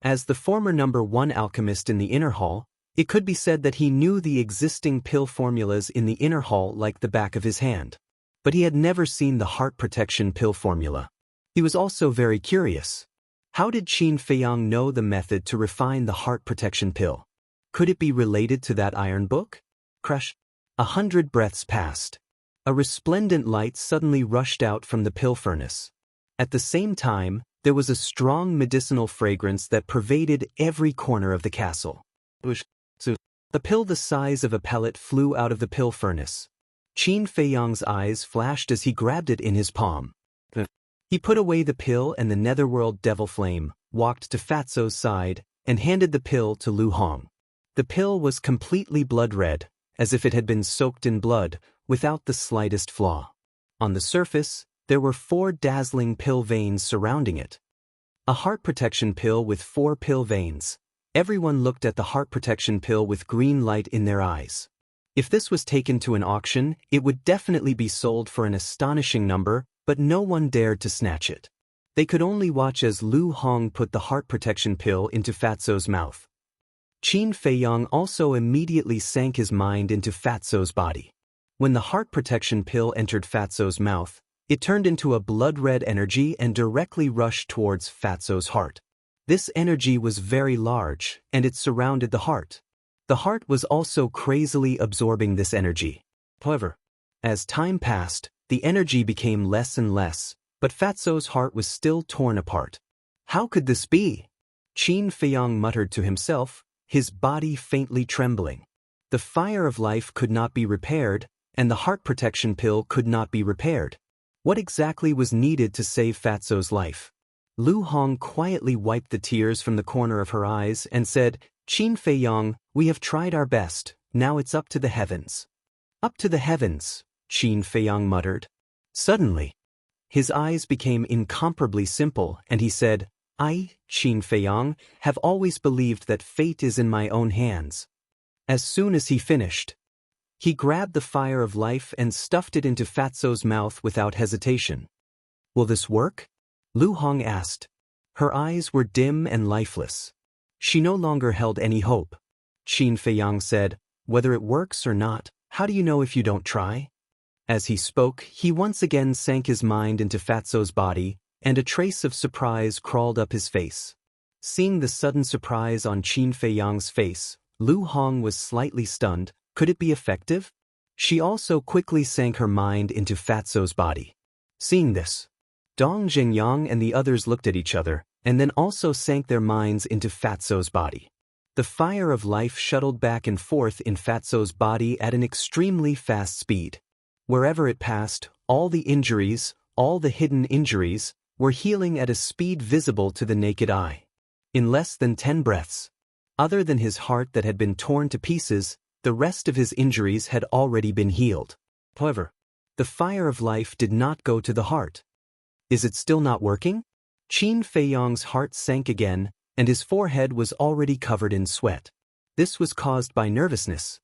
As the former #1 alchemist in the inner hall, it could be said that he knew the existing pill formulas in the inner hall like the back of his hand. But he had never seen the heart protection pill formula. He was also very curious. How did Qin Feiyang know the method to refine the heart protection pill? Could it be related to that iron book? Crush. 100 breaths passed. A resplendent light suddenly rushed out from the pill furnace. At the same time, there was a strong medicinal fragrance that pervaded every corner of the castle. The pill the size of a pellet flew out of the pill furnace. Qin Feiyang's eyes flashed as he grabbed it in his palm. He put away the pill and the netherworld devil flame, walked to Fatso's side, and handed the pill to Lu Hong. The pill was completely blood red, as if it had been soaked in blood, without the slightest flaw. On the surface, there were 4 dazzling pill veins surrounding it. A heart protection pill with 4 pill veins. Everyone looked at the heart protection pill with green light in their eyes. If this was taken to an auction, it would definitely be sold for an astonishing number, but no one dared to snatch it. They could only watch as Lu Hong put the heart protection pill into Fatso's mouth. Qin Feiyang also immediately sank his mind into Fatso's body. When the heart protection pill entered Fatso's mouth, it turned into a blood-red energy and directly rushed towards Fatso's heart. This energy was very large, and it surrounded the heart. The heart was also crazily absorbing this energy. However, as time passed, the energy became less and less, but Fatso's heart was still torn apart. How could this be? Qin Feiyang muttered to himself, his body faintly trembling. The fire of life could not be repaired, and the heart protection pill could not be repaired. What exactly was needed to save Fatso's life? Lu Hong quietly wiped the tears from the corner of her eyes and said, "Qin Feiyang, we have tried our best, now it's up to the heavens." "Up to the heavens," Qin Feiyang muttered. Suddenly, his eyes became incomparably simple, and he said, "I, Qin Feiyang, have always believed that fate is in my own hands." As soon as he finished, he grabbed the fire of life and stuffed it into Fatso's mouth without hesitation. "Will this work?" Lu Hong asked. Her eyes were dim and lifeless. She no longer held any hope. Qin Feiyang said, "Whether it works or not, how do you know if you don't try?" As he spoke, he once again sank his mind into Fatso's body, and a trace of surprise crawled up his face. Seeing the sudden surprise on Qin Feiyang's face, Lu Hong was slightly stunned. Could it be effective? She also quickly sank her mind into Fatso's body. Seeing this, Dong Xingyang and the others looked at each other, and then also sank their minds into Fatso's body. The fire of life shuttled back and forth in Fatso's body at an extremely fast speed. Wherever it passed, all the injuries, all the hidden injuries, were healing at a speed visible to the naked eye. In less than 10 breaths, other than his heart that had been torn to pieces, the rest of his injuries had already been healed. However, the fire of life did not go to the heart. Is it still not working? Qin Feiyang's heart sank again, and his forehead was already covered in sweat. This was caused by nervousness.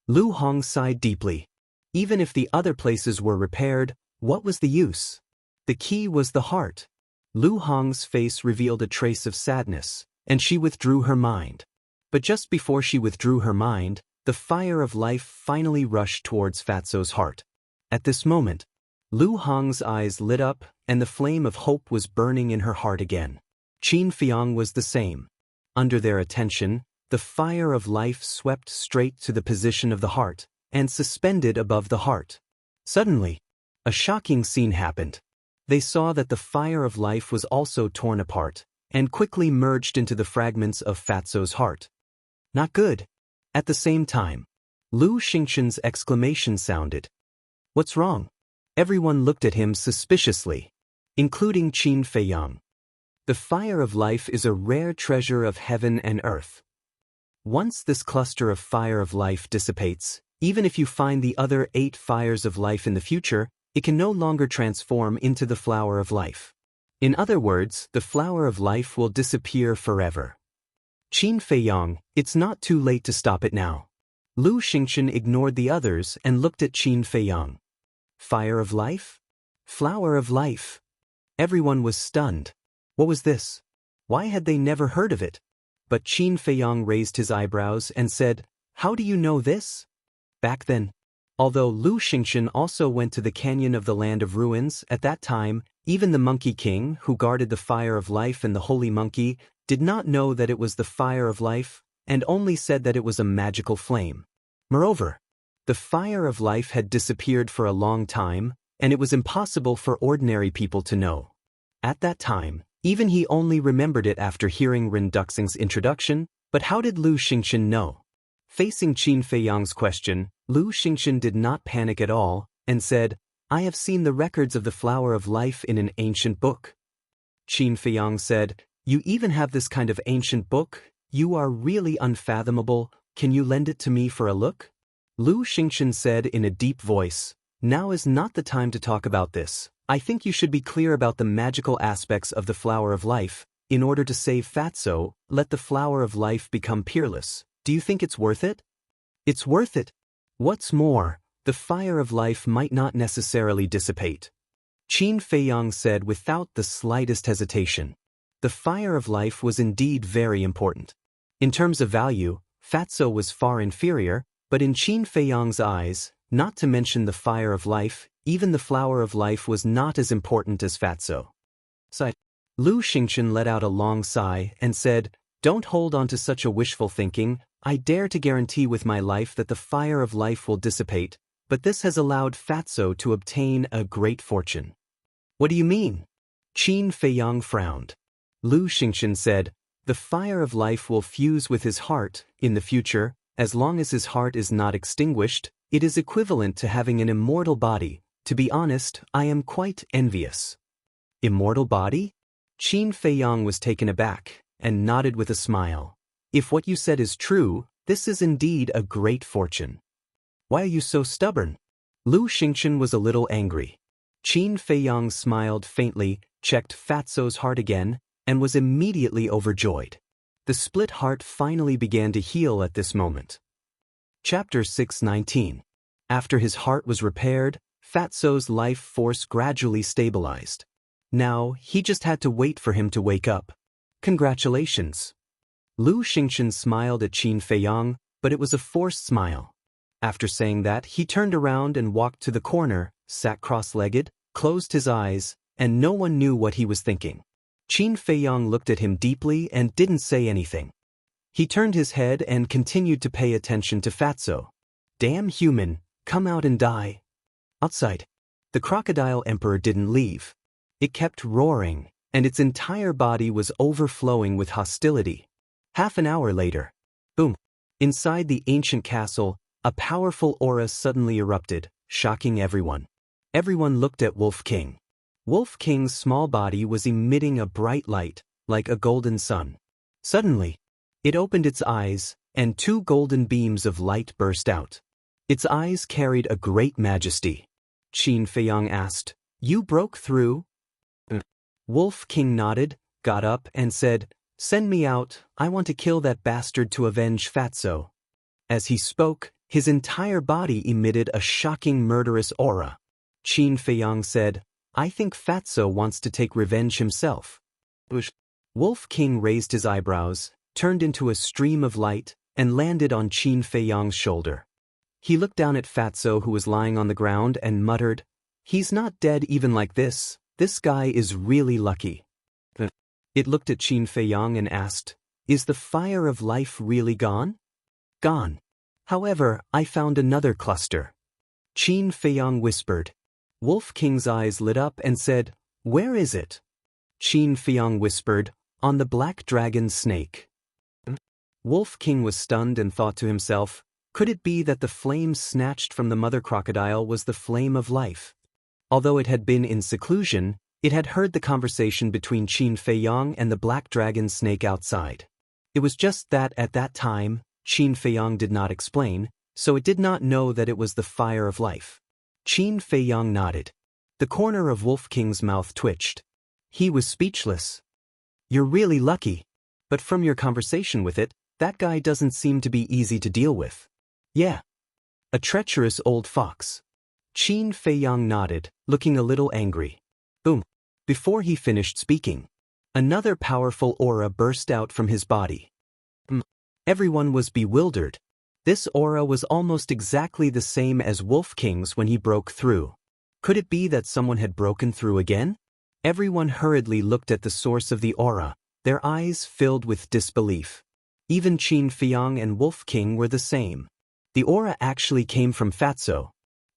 Lu Hong sighed deeply. Even if the other places were repaired, what was the use? The key was the heart. Lu Hong's face revealed a trace of sadness, and she withdrew her mind. But just before she withdrew her mind, the fire of life finally rushed towards Fatso's heart. At this moment, Lu Hong's eyes lit up, and the flame of hope was burning in her heart again. Qin Feiyang was the same. Under their attention, the fire of life swept straight to the position of the heart, and suspended above the heart. Suddenly, a shocking scene happened. They saw that the fire of life was also torn apart, and quickly merged into the fragments of Fatso's heart. Not good. At the same time, Lu Xingqian's exclamation sounded. "What's wrong?" Everyone looked at him suspiciously, including Qin Feiyang. The fire of life is a rare treasure of heaven and earth. Once this cluster of fire of life dissipates, even if you find the other 8 fires of life in the future, it can no longer transform into the flower of life. In other words, the flower of life will disappear forever. Qin Feiyang, it's not too late to stop it now. Lu Xingchen ignored the others and looked at Qin Feiyang. Fire of life? Flower of life. Everyone was stunned. What was this? Why had they never heard of it? But Qin Feiyang raised his eyebrows and said, "How do you know this?" Back then, although Lu Xingchen also went to the canyon of the Land of Ruins, at that time, even the Monkey King, who guarded the fire of life and the Holy Monkey, did not know that it was the fire of life, and only said that it was a magical flame. Moreover, the fire of life had disappeared for a long time, and it was impossible for ordinary people to know. At that time, even he only remembered it after hearing Ren Duxing's introduction, but how did Lu Xingchen know? Facing Qin Feiyang's question, Lu Xingchen did not panic at all, and said, "I have seen the records of the flower of life in an ancient book." Qin Feiyang said, "You even have this kind of ancient book? You are really unfathomable. Can you lend it to me for a look?" Lu Xingchen said in a deep voice, "Now is not the time to talk about this. I think you should be clear about the magical aspects of the flower of life. In order to save Fatso, let the flower of life become peerless. Do you think it's worth it?" "It's worth it. What's more, the fire of life might not necessarily dissipate." Qin Feiyang said without the slightest hesitation. The fire of life was indeed very important. In terms of value, Fatso was far inferior, but in Qin Feiyang's eyes, not to mention the fire of life, even the flower of life was not as important as Fatso. Lu Xingchen let out a long sigh and said, "Don't hold on to such a wishful thinking. I dare to guarantee with my life that the fire of life will dissipate, but this has allowed Fatso to obtain a great fortune." "What do you mean?" Qin Feiyang frowned. Lu Xingchen said, "The fire of life will fuse with his heart. In the future, as long as his heart is not extinguished, it is equivalent to having an immortal body. To be honest, I am quite envious." "Immortal body?" Qin Feiyang was taken aback, and nodded with a smile. "If what you said is true, this is indeed a great fortune." "Why are you so stubborn?" Lu Xingchen was a little angry. Qin Feiyang smiled faintly, checked Fatso's heart again, and was immediately overjoyed. The split heart finally began to heal at this moment. Chapter 619. After his heart was repaired, Fatso's life force gradually stabilized. Now, he just had to wait for him to wake up. "Congratulations." Lu Xingchen smiled at Qin Feiyang, but it was a forced smile. After saying that, he turned around and walked to the corner, sat cross-legged, closed his eyes, and no one knew what he was thinking. Qin Feiyang looked at him deeply and didn't say anything. He turned his head and continued to pay attention to Fatso. "Damn human, come out and die." Outside, the crocodile emperor didn't leave. It kept roaring, and its entire body was overflowing with hostility. Half an hour later, boom! Inside the ancient castle, a powerful aura suddenly erupted, shocking everyone. Everyone looked at Wolf King. Wolf King's small body was emitting a bright light, like a golden sun. Suddenly, it opened its eyes, and 2 golden beams of light burst out. Its eyes carried a great majesty. Qin Feiyang asked, "You broke through?" Wolf King nodded, got up, and said, "Send me out, I want to kill that bastard to avenge Fatso." As he spoke, his entire body emitted a shocking murderous aura. Qin Feiyang said, "I think Fatso wants to take revenge himself." Wolf King raised his eyebrows, turned into a stream of light, and landed on Qin Feiyang's shoulder. He looked down at Fatso, who was lying on the ground, and muttered, "He's not dead even like this. This guy is really lucky." It looked at Qin Feiyang and asked, "Is the fire of life really gone?" "Gone. However, I found another cluster." Qin Feiyang whispered. Wolf King's eyes lit up and said, "Where is it?" Qin Feiyang whispered, "On the black dragon's snake." Wolf King was stunned and thought to himself, could it be that the flame snatched from the mother crocodile was the flame of life? Although it had been in seclusion, it had heard the conversation between Qin Feiyang and the black dragon snake outside. It was just that at that time, Qin Feiyang did not explain, so it did not know that it was the fire of life. Qin Feiyang nodded. The corner of Wolf King's mouth twitched. He was speechless. You're really lucky. But from your conversation with it, that guy doesn't seem to be easy to deal with. Yeah. A treacherous old fox. Qin Feiyang nodded, looking a little angry. Boom. Before he finished speaking, another powerful aura burst out from his body. Everyone was bewildered. This aura was almost exactly the same as Wolf King's when he broke through. Could it be that someone had broken through again? Everyone hurriedly looked at the source of the aura, their eyes filled with disbelief. Even Qin Feiyang and Wolf King were the same. The aura actually came from Fatso.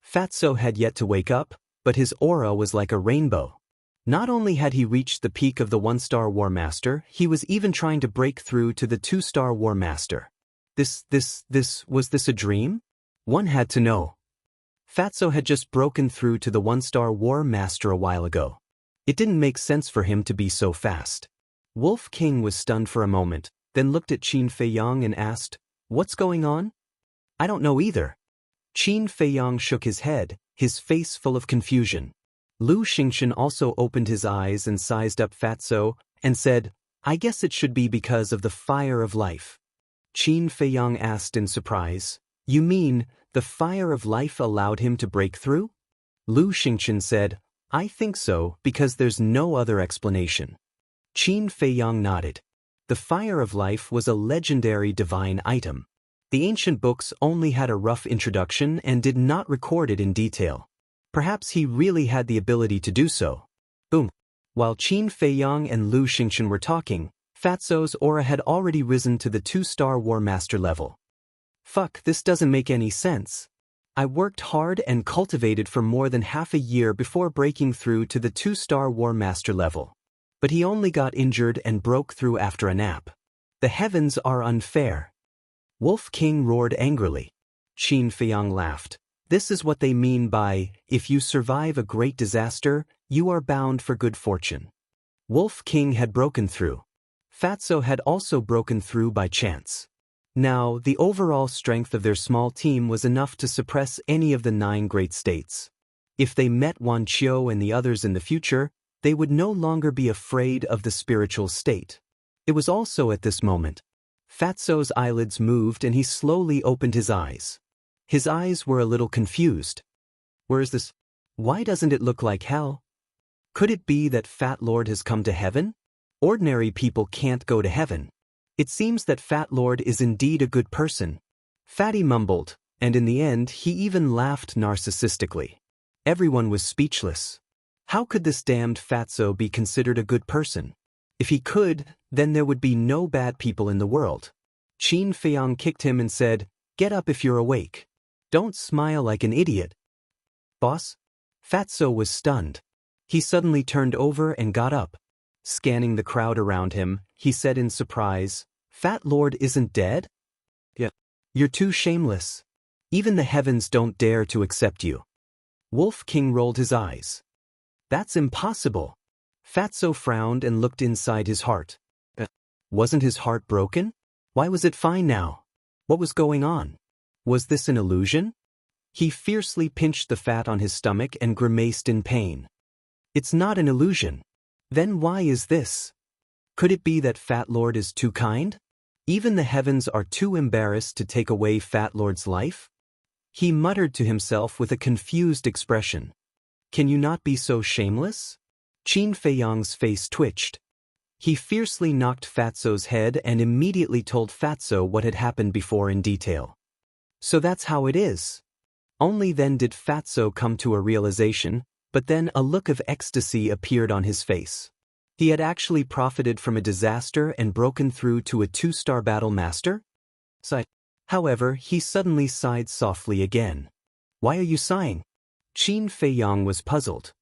Fatso had yet to wake up, but his aura was like a rainbow. Not only had he reached the peak of the 1-star War Master, he was even trying to break through to the 2-star War Master. Was this a dream? One had to know. Fatso had just broken through to the 1-star War Master a while ago. It didn't make sense for him to be so fast. Wolf King was stunned for a moment, then looked at Qin Feiyang and asked, "What's going on?" "I don't know either." Qin Feiyang shook his head, his face full of confusion. Lu Xingchen also opened his eyes and sized up Fatso, and said, "I guess it should be because of the fire of life." Qin Feiyang asked in surprise, "You mean, the fire of life allowed him to break through?" Lu Xingchen said, "I think so, because there's no other explanation." Qin Feiyang nodded. The fire of life was a legendary divine item. The ancient books only had a rough introduction and did not record it in detail. Perhaps he really had the ability to do so. Boom. While Qin Feiyang and Lu Xingchen were talking, Fatso's aura had already risen to the 2-star War Master level. Fuck, this doesn't make any sense. I worked hard and cultivated for more than half a year before breaking through to the 2-star War Master level. But he only got injured and broke through after a nap. The heavens are unfair. Wolf King roared angrily. Qin Feiyang laughed. This is what they mean by, if you survive a great disaster, you are bound for good fortune. Wolf King had broken through. Fatso had also broken through by chance. Now, the overall strength of their small team was enough to suppress any of the 9 great states. If they met Wan Qiu and the others in the future, they would no longer be afraid of the spiritual state. It was also at this moment. Fatso's eyelids moved and he slowly opened his eyes. His eyes were a little confused. Where is this? Why doesn't it look like hell? Could it be that Fat Lord has come to heaven? Ordinary people can't go to heaven. It seems that Fat Lord is indeed a good person. Fatty mumbled, and in the end he even laughed narcissistically. Everyone was speechless. How could this damned Fatso be considered a good person? If he could, then there would be no bad people in the world. Qin Feiyang kicked him and said, "Get up if you're awake. Don't smile like an idiot." "Boss?" Fatso was stunned. He suddenly turned over and got up. Scanning the crowd around him, he said in surprise, "Fat Lord isn't dead?" "Yeah. You're too shameless. Even the heavens don't dare to accept you." Wolf King rolled his eyes. "That's impossible." Fatso frowned and looked inside his heart. Wasn't his heart broken? Why was it fine now? What was going on? Was this an illusion? He fiercely pinched the fat on his stomach and grimaced in pain. It's not an illusion. Then why is this? Could it be that Fat Lord is too kind? Even the heavens are too embarrassed to take away Fat Lord's life? He muttered to himself with a confused expression. Can you not be so shameless? Qin Feiyang's face twitched. He fiercely knocked Fatso's head and immediately told Fatso what had happened before in detail. So that's how it is. Only then did Fatso come to a realization, but then a look of ecstasy appeared on his face. He had actually profited from a disaster and broken through to a 2-star battle master? However, he suddenly sighed softly again. Why are you sighing? Qin Feiyang was puzzled.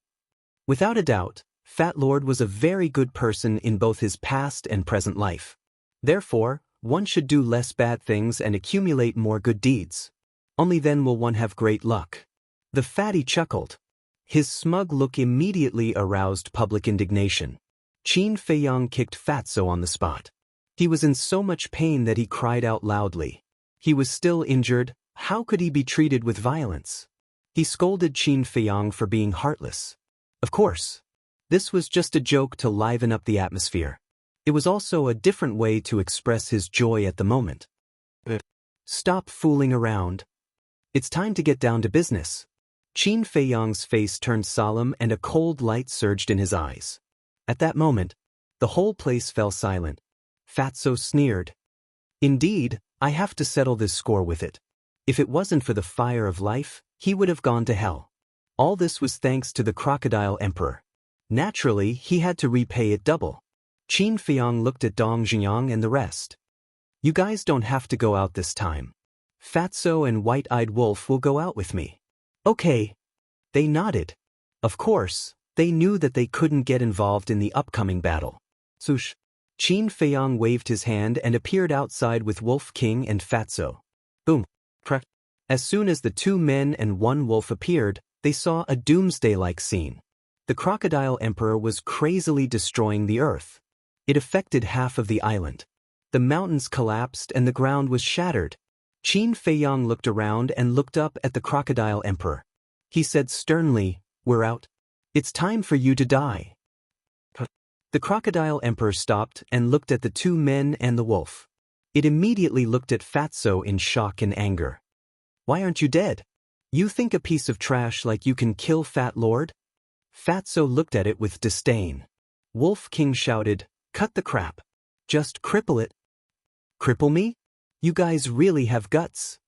Without a doubt, Fat Lord was a very good person in both his past and present life. Therefore, one should do less bad things and accumulate more good deeds. Only then will one have great luck. The fatty chuckled. His smug look immediately aroused public indignation. Qin Feiyang kicked Fatso on the spot. He was in so much pain that he cried out loudly. He was still injured. How could he be treated with violence? He scolded Qin Feiyang for being heartless. Of course. This was just a joke to liven up the atmosphere. It was also a different way to express his joy at the moment. Stop fooling around. It's time to get down to business. Qin Feiyang's face turned solemn and a cold light surged in his eyes. At that moment, the whole place fell silent. Fatso sneered. Indeed, I have to settle this score with it. If it wasn't for the fire of life, he would have gone to hell. All this was thanks to the Crocodile Emperor. Naturally, he had to repay it double. Qin Feiyang looked at Dong Jinyang and the rest. You guys don't have to go out this time. Fatso and White-Eyed Wolf will go out with me. Okay. They nodded. Of course, they knew that they couldn't get involved in the upcoming battle. Sush. Qin Feiyang waved his hand and appeared outside with Wolf King and Fatso. Boom. Crack. As soon as the 2 men and 1 wolf appeared, they saw a doomsday-like scene. The Crocodile Emperor was crazily destroying the earth. It affected half of the island. The mountains collapsed and the ground was shattered. Qin Feiyang looked around and looked up at the Crocodile Emperor. He said sternly, "We're out. It's time for you to die." The Crocodile Emperor stopped and looked at the 2 men and the wolf. It immediately looked at Fatso in shock and anger. Why aren't you dead? You think a piece of trash like you can kill Fat Lord? Fatso looked at it with disdain. Wolf King shouted, "Cut the crap. Just cripple it." Cripple me? You guys really have guts.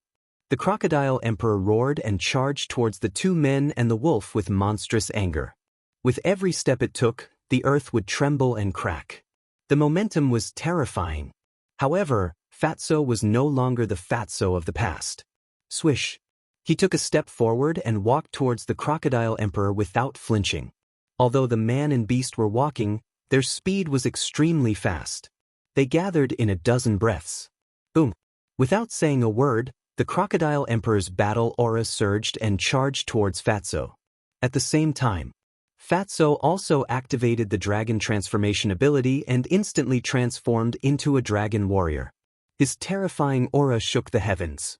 The Crocodile Emperor roared and charged towards the 2 men and the wolf with monstrous anger. With every step it took, the earth would tremble and crack. The momentum was terrifying. However, Fatso was no longer the Fatso of the past. Swish. He took a step forward and walked towards the Crocodile Emperor without flinching. Although the man and beast were walking, their speed was extremely fast. They gathered in a dozen breaths. Boom. Without saying a word, the Crocodile Emperor's battle aura surged and charged towards Fatso. At the same time, Fatso also activated the dragon transformation ability and instantly transformed into a dragon warrior. His terrifying aura shook the heavens.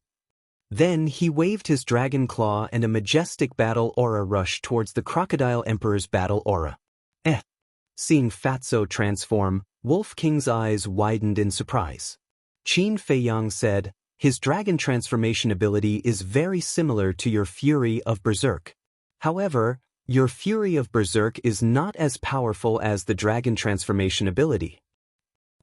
Then he waved his dragon claw and a majestic battle aura rushed towards the Crocodile Emperor's battle aura. Seeing Fatso transform, Wolf King's eyes widened in surprise. Qin Feiyang said, "His dragon transformation ability is very similar to your Fury of Berserk. However, your Fury of Berserk is not as powerful as the dragon transformation ability."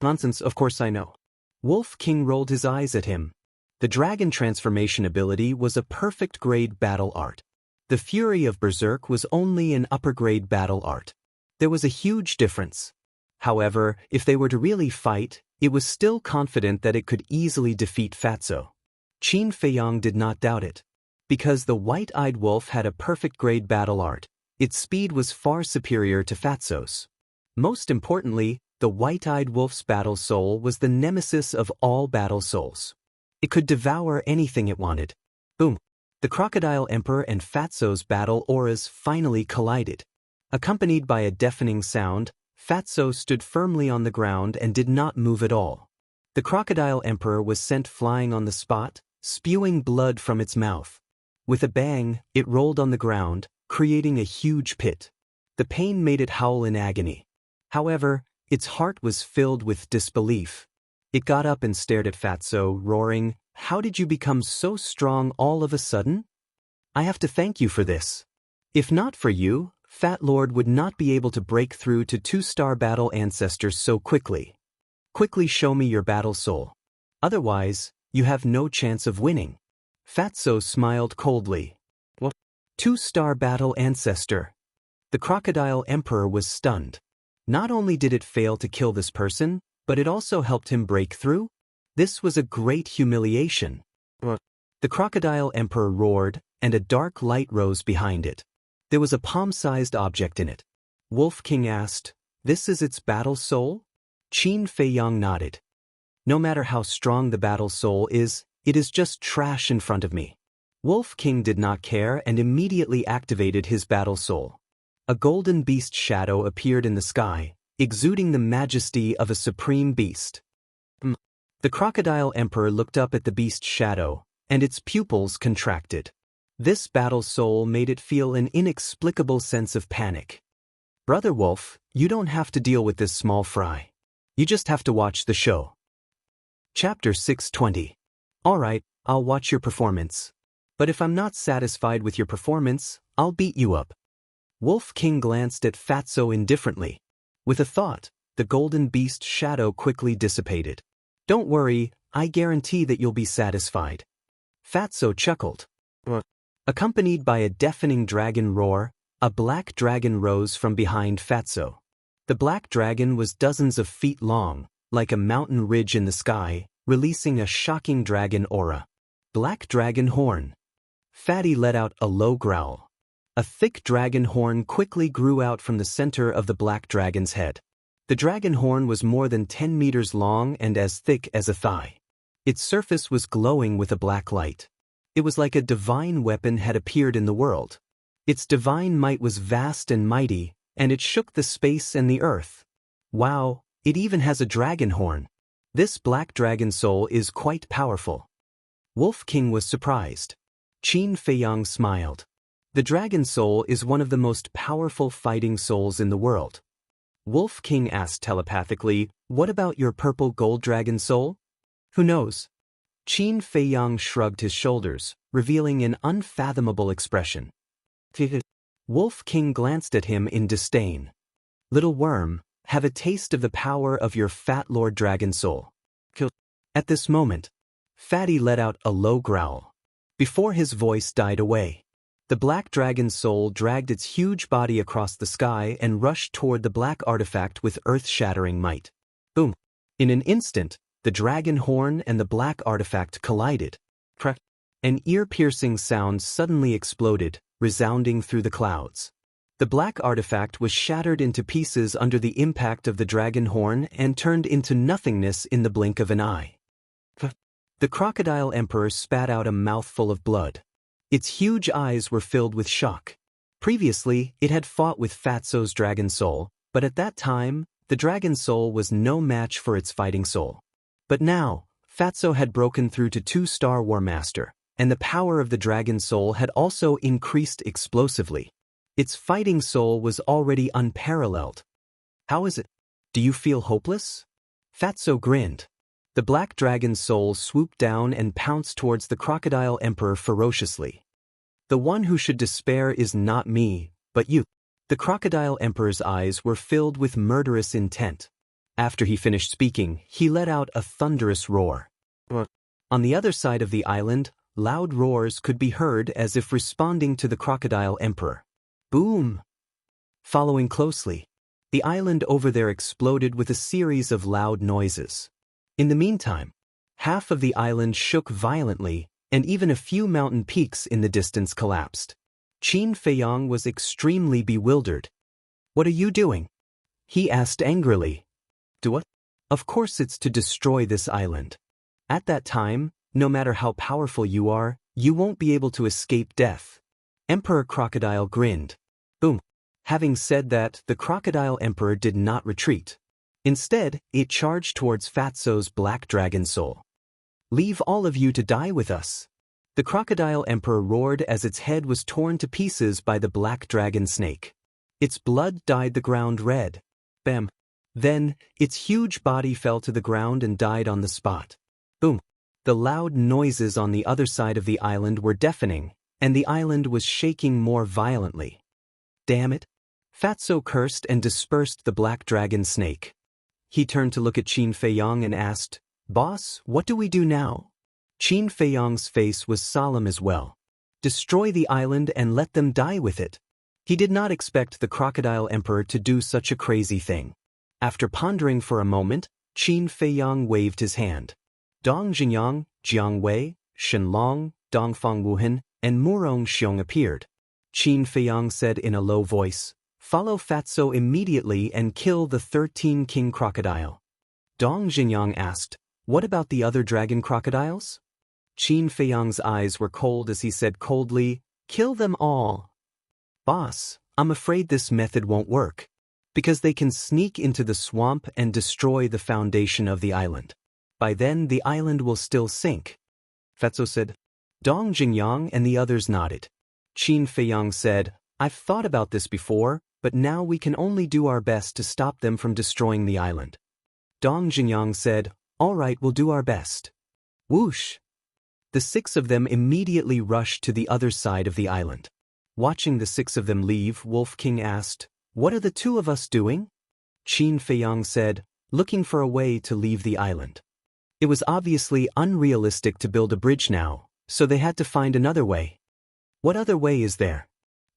Nonsense, of course I know. Wolf King rolled his eyes at him. The dragon transformation ability was a perfect grade battle art. The Fury of Berserk was only an upper grade battle art. There was a huge difference. However, if they were to really fight, it was still confident that it could easily defeat Fatso. Qin Feiyang did not doubt it. Because the White-Eyed Wolf had a perfect grade battle art, its speed was far superior to Fatso's. Most importantly, the White-Eyed Wolf's battle soul was the nemesis of all battle souls. It could devour anything it wanted. Boom. The Crocodile Emperor and Fatso's battle auras finally collided. Accompanied by a deafening sound, Fatso stood firmly on the ground and did not move at all. The Crocodile Emperor was sent flying on the spot, spewing blood from its mouth. With a bang, it rolled on the ground, creating a huge pit. The pain made it howl in agony. However, its heart was filled with disbelief. It got up and stared at Fatso, roaring, "How did you become so strong all of a sudden? I have to thank you for this. If not for you, Fat Lord would not be able to break through to 2-star battle ancestors so quickly. Quickly show me your battle soul. Otherwise, you have no chance of winning." Fatso smiled coldly. "What? 2-star battle ancestor?" The Crocodile Emperor was stunned. Not only did it fail to kill this person, but it also helped him break through? This was a great humiliation. What? The Crocodile Emperor roared, and a dark light rose behind it. There was a palm-sized object in it. Wolf King asked, "This is its battle soul?" Qin Feiyang nodded. "No matter how strong the battle soul is, it is just trash in front of me." Wolf King did not care and immediately activated his battle soul. A golden beast shadow appeared in the sky, exuding the majesty of a supreme beast. The crocodile emperor looked up at the beast's shadow, and its pupils contracted. This battle soul made it feel an inexplicable sense of panic. Brother Wolf, you don't have to deal with this small fry. You just have to watch the show. Chapter 620. Alright, I'll watch your performance. But if I'm not satisfied with your performance, I'll beat you up. Wolf King glanced at Fatso indifferently. With a thought, the golden beast's shadow quickly dissipated. Don't worry, I guarantee that you'll be satisfied. Fatso chuckled. Accompanied by a deafening dragon roar, a black dragon rose from behind Fatso. The black dragon was dozens of feet long, like a mountain ridge in the sky, releasing a shocking dragon aura. Black dragon horn. Fatty let out a low growl. A thick dragon horn quickly grew out from the center of the black dragon's head. The dragon horn was more than 10 meters long and as thick as a thigh. Its surface was glowing with a black light. It was like a divine weapon had appeared in the world. Its divine might was vast and mighty, and it shook the space and the earth. Wow, it even has a dragon horn. This black dragon soul is quite powerful. Wolf King was surprised. Qin Feiyang smiled. The dragon soul is one of the most powerful fighting souls in the world. Wolf King asked telepathically, what about your purple gold dragon soul? Who knows? Qin Feiyang shrugged his shoulders, revealing an unfathomable expression. Wolf King glanced at him in disdain. Little worm, have a taste of the power of your fat Lord Dragon Soul. At this moment, Fatty let out a low growl. Before his voice died away, the black dragon soul dragged its huge body across the sky and rushed toward the black artifact with earth-shattering might. Boom! In an instant, the dragon horn and the black artifact collided. Crack! An ear-piercing sound suddenly exploded, resounding through the clouds. The black artifact was shattered into pieces under the impact of the dragon horn and turned into nothingness in the blink of an eye. The crocodile emperor spat out a mouthful of blood. Its huge eyes were filled with shock. Previously, it had fought with Fatso's dragon soul, but at that time, the dragon soul was no match for its fighting soul. But now, Fatso had broken through to 2-star War Master, and the power of the dragon soul had also increased explosively. Its fighting soul was already unparalleled. How is it? Do you feel hopeless? Fatso grinned. The black dragon soul swooped down and pounced towards the crocodile emperor ferociously. The one who should despair is not me, but you. The crocodile emperor's eyes were filled with murderous intent. After he finished speaking, he let out a thunderous roar. On the other side of the island, loud roars could be heard as if responding to the crocodile emperor. Boom! Following closely, the island over there exploded with a series of loud noises. In the meantime, half of the island shook violently, and even a few mountain peaks in the distance collapsed. Qin Feiyang was extremely bewildered. What are you doing? He asked angrily. Do what? Of course it's to destroy this island. At that time, no matter how powerful you are, you won't be able to escape death. Emperor Crocodile grinned. Boom. Having said that, the Crocodile Emperor did not retreat. Instead, it charged towards Fatso's black dragon soul. Leave all of you to die with us. The Crocodile Emperor roared as its head was torn to pieces by the black dragon snake. Its blood dyed the ground red. Bam. Then, its huge body fell to the ground and died on the spot. Boom. The loud noises on the other side of the island were deafening, and the island was shaking more violently. Damn it. Fatso cursed and dispersed the black dragon snake. He turned to look at Qin Feiyang and asked, Boss, what do we do now? Qin Feiyang's face was solemn as well. Destroy the island and let them die with it. He did not expect the Crocodile Emperor to do such a crazy thing. After pondering for a moment, Qin Feiyang waved his hand. Dong Jinyang, Jiang Wei, Shen Long, Dongfang Wuhan, and Murong Xiong appeared. Qin Feiyang said in a low voice, Follow Fatso immediately and kill the 13 king crocodile. Dong Jinyang asked, What about the other dragon crocodiles? Qin Feiyang's eyes were cold as he said coldly, Kill them all. Boss, I'm afraid this method won't work, because they can sneak into the swamp and destroy the foundation of the island. By then the island will still sink. Fatso said. Dong Jingyang and the others nodded. Qin Feiyang said, I've thought about this before, but now we can only do our best to stop them from destroying the island. Dong Jingyang said, all right, we'll do our best. Whoosh! The 6 of them immediately rushed to the other side of the island. Watching the 6 of them leave, Wolf King asked, what are the 2 of us doing? Qin Feiyang said, looking for a way to leave the island. It was obviously unrealistic to build a bridge now, so they had to find another way. What other way is there?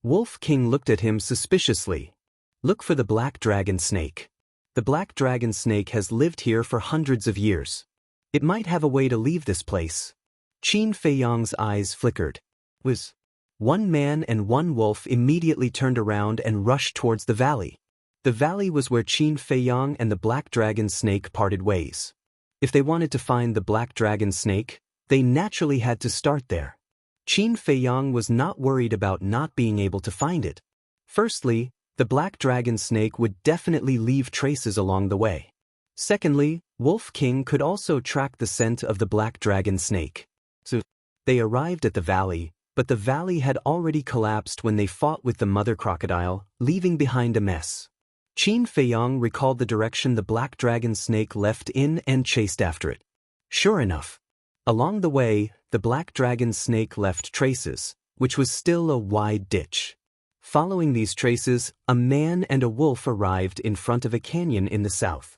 Wolf King looked at him suspiciously. Look for the black dragon snake. The black dragon snake has lived here for hundreds of years. It might have a way to leave this place. Qin Feiyang's eyes flickered. Was 1 man and 1 wolf immediately turned around and rushed towards the valley. The valley was where Qin Feiyang and the black dragon snake parted ways. If they wanted to find the black dragon snake, they naturally had to start there. Qin Feiyang was not worried about not being able to find it. Firstly, the black dragon snake would definitely leave traces along the way. Secondly, Wolf King could also track the scent of the black dragon snake. So, they arrived at the valley, but the valley had already collapsed when they fought with the mother crocodile, leaving behind a mess. Qin Feiyang recalled the direction the black dragon snake left in and chased after it. Sure enough, along the way, the black dragon snake left traces, which was still a wide ditch. Following these traces, a man and a wolf arrived in front of a canyon in the south.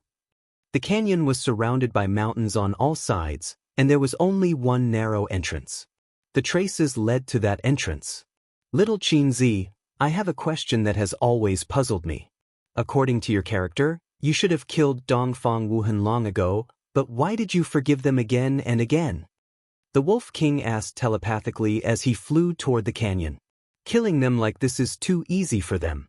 The canyon was surrounded by mountains on all sides, and there was only one narrow entrance. The traces led to that entrance. Little Qin Zi, I have a question that has always puzzled me. According to your character, you should have killed Dongfang Wuhan long ago, but why did you forgive them again and again? The Wolf King asked telepathically as he flew toward the canyon. Killing them like this is too easy for them.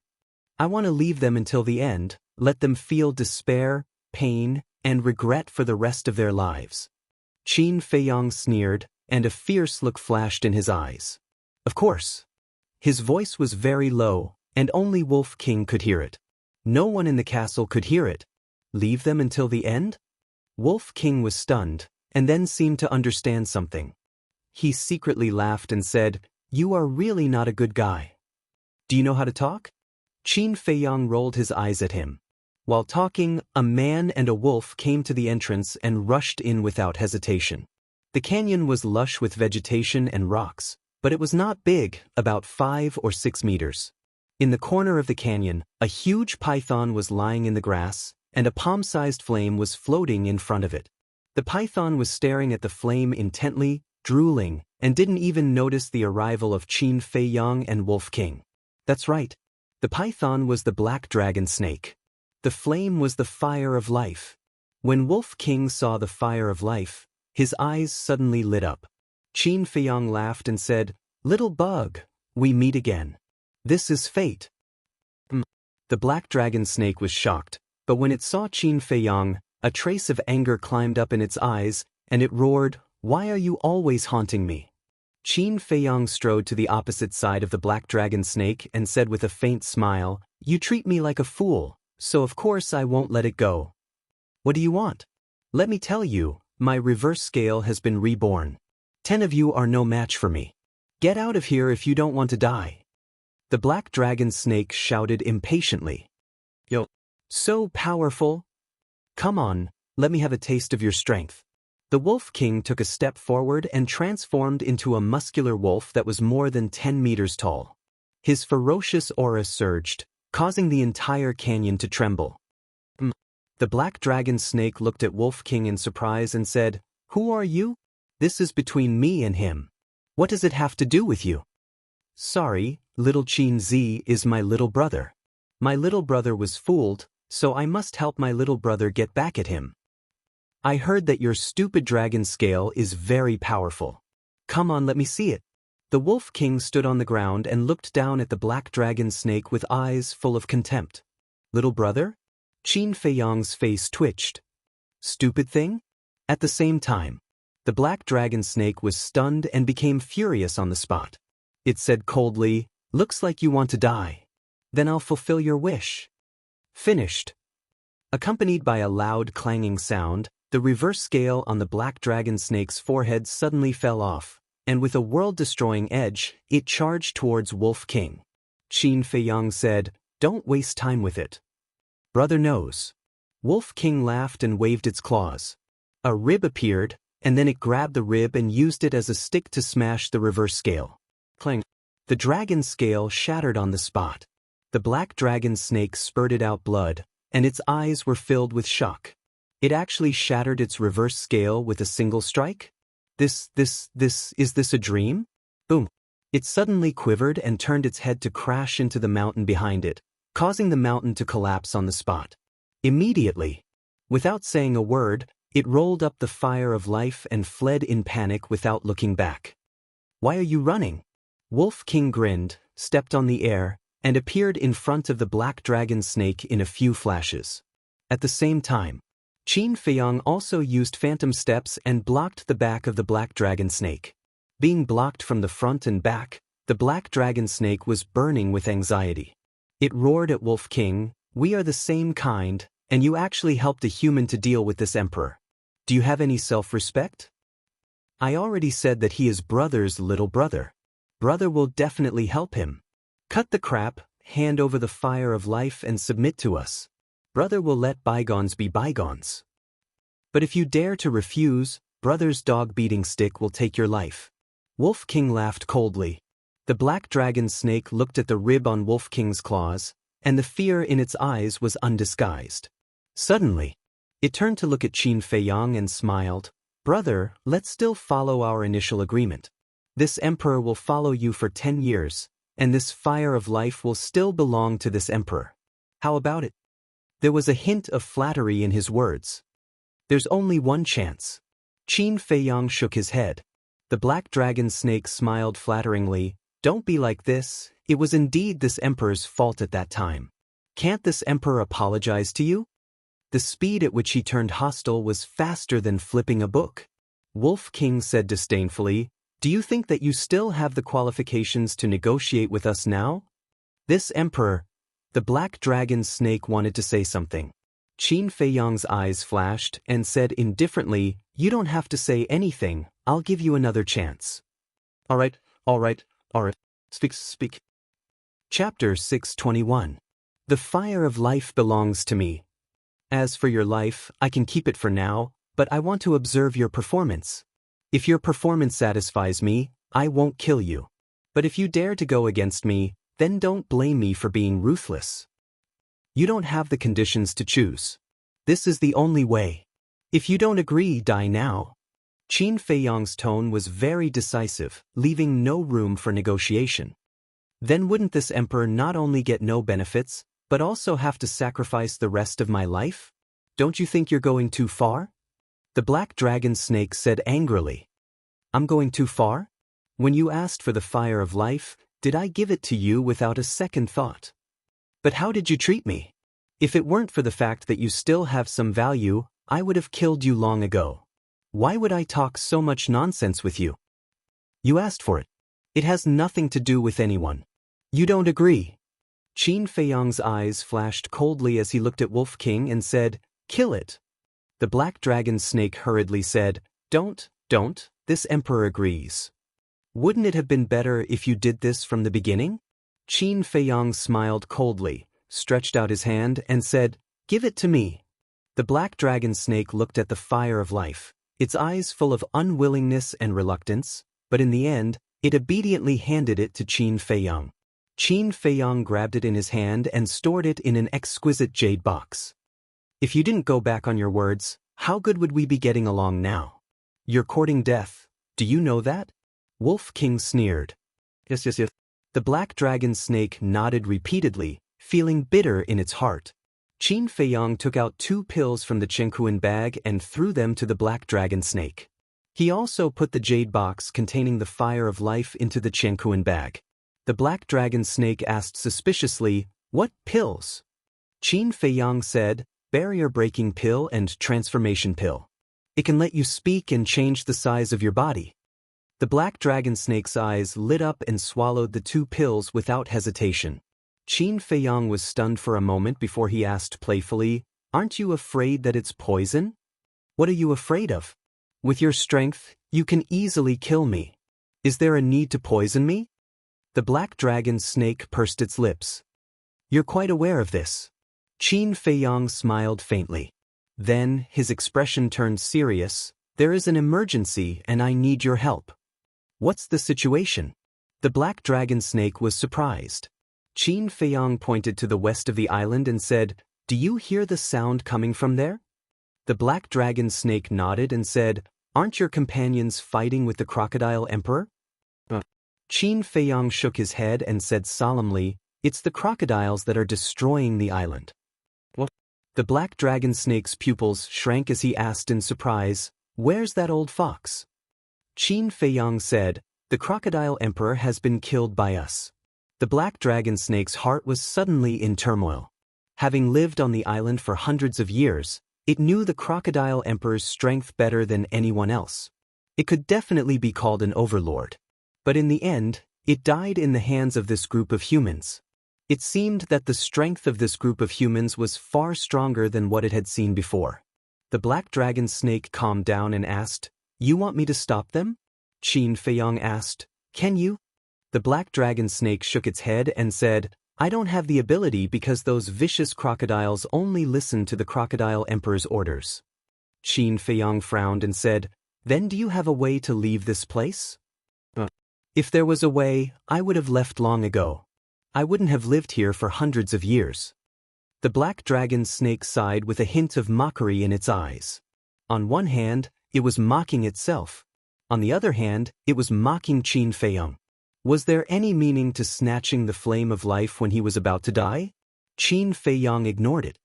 I want to leave them until the end, let them feel despair, pain, and regret for the rest of their lives. Qin Feiyang sneered, and a fierce look flashed in his eyes. Of course. His voice was very low, and only Wolf King could hear it. No one in the castle could hear it. Leave them until the end? Wolf King was stunned, and then seemed to understand something. He secretly laughed and said, You are really not a good guy. Do you know how to talk? Qin Feiyang rolled his eyes at him. While talking, a man and a wolf came to the entrance and rushed in without hesitation. The canyon was lush with vegetation and rocks, but it was not big, about 5 or 6 meters. In the corner of the canyon, a huge python was lying in the grass, and a palm-sized flame was floating in front of it. The python was staring at the flame intently, drooling, and didn't even notice the arrival of Qin Feiyang and Wolf King. That's right. The python was the black dragon snake. The flame was the fire of life. When Wolf King saw the fire of life, his eyes suddenly lit up. Qin Feiyang laughed and said, Little bug, we meet again. This is fate. The black dragon snake was shocked, but when it saw Qin Feiyang, a trace of anger climbed up in its eyes, and it roared, Why are you always haunting me? Qin Feiyang strode to the opposite side of the black dragon snake and said with a faint smile, You treat me like a fool, so of course I won't let it go. What do you want? Let me tell you, my reverse scale has been reborn. 10 of you are no match for me. Get out of here if you don't want to die. The black dragon snake shouted impatiently. Yo, so powerful. Come on, let me have a taste of your strength. The Wolf King took a step forward and transformed into a muscular wolf that was more than 10 meters tall. His ferocious aura surged, causing the entire canyon to tremble. The black dragon snake looked at Wolf King in surprise and said, Who are you? This is between me and him. What does it have to do with you? Sorry, little Qin Zi is my little brother. My little brother was fooled, so I must help my little brother get back at him. I heard that your stupid dragon scale is very powerful. Come on, let me see it. The Wolf King stood on the ground and looked down at the black dragon snake with eyes full of contempt. Little brother? Qin Feiyang's face twitched. Stupid thing? At the same time, the black dragon snake was stunned and became furious on the spot. It said coldly, Looks like you want to die. Then I'll fulfill your wish. Finished. Accompanied by a loud clanging sound, The reverse scale on the black dragon snake's forehead suddenly fell off, and with a world-destroying edge, it charged towards Wolf King. Qin Feiyang said, "Don't waste time with it. Brother knows." Wolf King laughed and waved its claws. A rib appeared, and then it grabbed the rib and used it as a stick to smash the reverse scale. Clang! The dragon's scale shattered on the spot. The black dragon snake spurted out blood, and its eyes were filled with shock. It actually shattered its reverse scale with a single strike? Is this a dream? Boom! It suddenly quivered and turned its head to crash into the mountain behind it, causing the mountain to collapse on the spot. Immediately, without saying a word, it rolled up the fire of life and fled in panic without looking back. "Why are you running?" Wolf King grinned, stepped on the air, and appeared in front of the black dragon snake in a few flashes. At the same time, Qin Feiyang also used phantom steps and blocked the back of the black dragon snake. Being blocked from the front and back, the black dragon snake was burning with anxiety. It roared at Wolf King, "We are the same kind, and you actually helped a human to deal with this emperor. Do you have any self-respect? I already said that he is brother's little brother. Brother will definitely help him. Cut the crap, hand over the fire of life and submit to us. Brother will let bygones be bygones. But if you dare to refuse, brother's dog-beating stick will take your life." Wolf King laughed coldly. The black dragon snake looked at the rib on Wolf King's claws, and the fear in its eyes was undisguised. Suddenly, it turned to look at Qin Feiyang and smiled. "Brother, let's still follow our initial agreement. This emperor will follow you for 10 years, and this fire of life will still belong to this emperor. How about it?" There was a hint of flattery in his words. "There's only one chance." Qin Feiyang shook his head. The black dragon snake smiled flatteringly. "Don't be like this. It was indeed this emperor's fault at that time. Can't this emperor apologize to you?" The speed at which he turned hostile was faster than flipping a book. Wolf King said disdainfully, "Do you think that you still have the qualifications to negotiate with us now? This emperor—" The black dragon snake wanted to say something. Qin Feiyang's eyes flashed and said indifferently, "You don't have to say anything, I'll give you another chance." All right. Speak. Chapter 621. The fire of life belongs to me. As for your life, I can keep it for now, but I want to observe your performance. If your performance satisfies me, I won't kill you. But if you dare to go against me, then don't blame me for being ruthless. You don't have the conditions to choose. This is the only way. If you don't agree, die now. Qin Feiyang's tone was very decisive, leaving no room for negotiation. Then wouldn't this emperor not only get no benefits, but also have to sacrifice the rest of my life? Don't you think you're going too far? The black dragon snake said angrily. I'm going too far? When you asked for the fire of life, did I give it to you without a second thought? But how did you treat me? If it weren't for the fact that you still have some value, I would have killed you long ago. Why would I talk so much nonsense with you? You asked for it. It has nothing to do with anyone. You don't agree. Qin Feiyang's eyes flashed coldly as he looked at Wolf King and said, "Kill it." The black dragon snake hurriedly said, Don't, this emperor agrees. Wouldn't it have been better if you did this from the beginning?" Qin Feiyang smiled coldly, stretched out his hand, and said, "Give it to me." The black dragon snake looked at the fire of life, its eyes full of unwillingness and reluctance, but in the end, it obediently handed it to Qin Feiyang. Qin Feiyang grabbed it in his hand and stored it in an exquisite jade box. "If you didn't go back on your words, how good would we be getting along now? You're courting death, do you know that?" Wolf King sneered. Yes. The black dragon snake nodded repeatedly, feeling bitter in its heart. Qin Feiyang took out 2 pills from the Chenkuan bag and threw them to the black dragon snake. He also put the jade box containing the fire of life into the Chenkuan bag. The black dragon snake asked suspiciously, "What pills?" Qin Feiyang said, "Barrier-breaking pill and transformation pill. It can let you speak and change the size of your body." The black dragon snake's eyes lit up and swallowed the 2 pills without hesitation. Qin Feiyang was stunned for a moment before he asked playfully, "Aren't you afraid that it's poison?" What are you afraid of? With your strength, you can easily kill me. Is there a need to poison me? The black dragon snake pursed its lips. You're quite aware of this. Qin Feiyang smiled faintly. Then, his expression turned serious. There is an emergency and I need your help. What's the situation? The black dragon snake was surprised. Qin Feiyang pointed to the west of the island and said, Do you hear the sound coming from there? The black dragon snake nodded and said, Aren't your companions fighting with the crocodile emperor? Qin Feiyang shook his head and said solemnly, It's the crocodiles that are destroying the island. What? The black dragon snake's pupils shrank as he asked in surprise, Where's that old fox? Qin Feiyang said, The crocodile emperor has been killed by us. The black dragon snake's heart was suddenly in turmoil. Having lived on the island for hundreds of years, it knew the crocodile emperor's strength better than anyone else. It could definitely be called an overlord. But in the end, it died in the hands of this group of humans. It seemed that the strength of this group of humans was far stronger than what it had seen before. The black dragon snake calmed down and asked, You want me to stop them? Qin Feiyang asked, Can you? The black dragon snake shook its head and said, I don't have the ability because those vicious crocodiles only listen to the crocodile emperor's orders. Qin Feiyang frowned and said, Then do you have a way to leave this place? If there was a way, I would have left long ago. I wouldn't have lived here for hundreds of years. The black dragon snake sighed with a hint of mockery in its eyes. On one hand, it was mocking itself. On the other hand, it was mocking Qin Feiyang. Was there any meaning to snatching the flame of life when he was about to die? Qin Feiyang ignored it.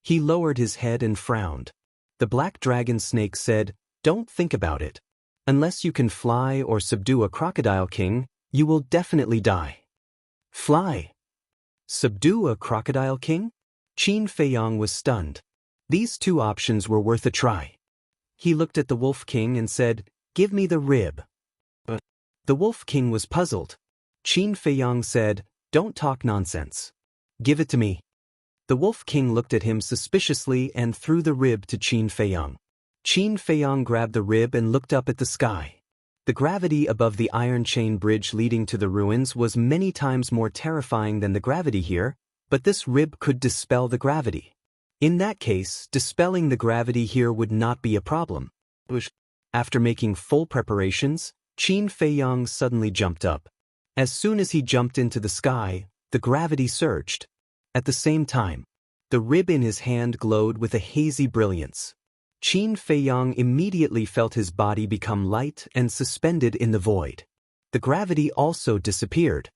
He lowered his head and frowned. The black dragon snake said, Don't think about it. Unless you can fly or subdue a crocodile king, you will definitely die. Fly. Subdue a crocodile king? Qin Feiyang was stunned. These two options were worth a try. He looked at the wolf king and said, Give me the rib. The wolf king was puzzled. Qin Feiyang said, Don't talk nonsense. Give it to me. The wolf king looked at him suspiciously and threw the rib to Qin Feiyang. Qin Feiyang grabbed the rib and looked up at the sky. The gravity above the iron chain bridge leading to the ruins was many times more terrifying than the gravity here, but this rib could dispel the gravity. In that case, dispelling the gravity here would not be a problem. After making full preparations, Qin Feiyang suddenly jumped up. As soon as he jumped into the sky, the gravity surged. At the same time, the rib in his hand glowed with a hazy brilliance. Qin Feiyang immediately felt his body become light and suspended in the void. The gravity also disappeared.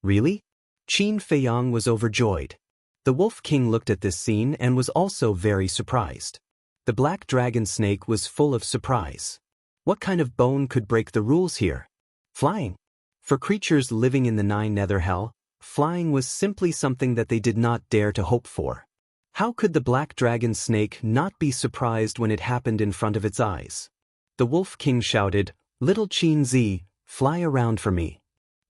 Really? Qin Feiyang was overjoyed. The Wolf King looked at this scene and was also very surprised. The black dragon snake was full of surprise. What kind of bone could break the rules here? Flying. For creatures living in the Nine Nether Hell, flying was simply something that they did not dare to hope for. How could the black dragon snake not be surprised when it happened in front of its eyes? The Wolf King shouted, Little Qin Zi, fly around for me.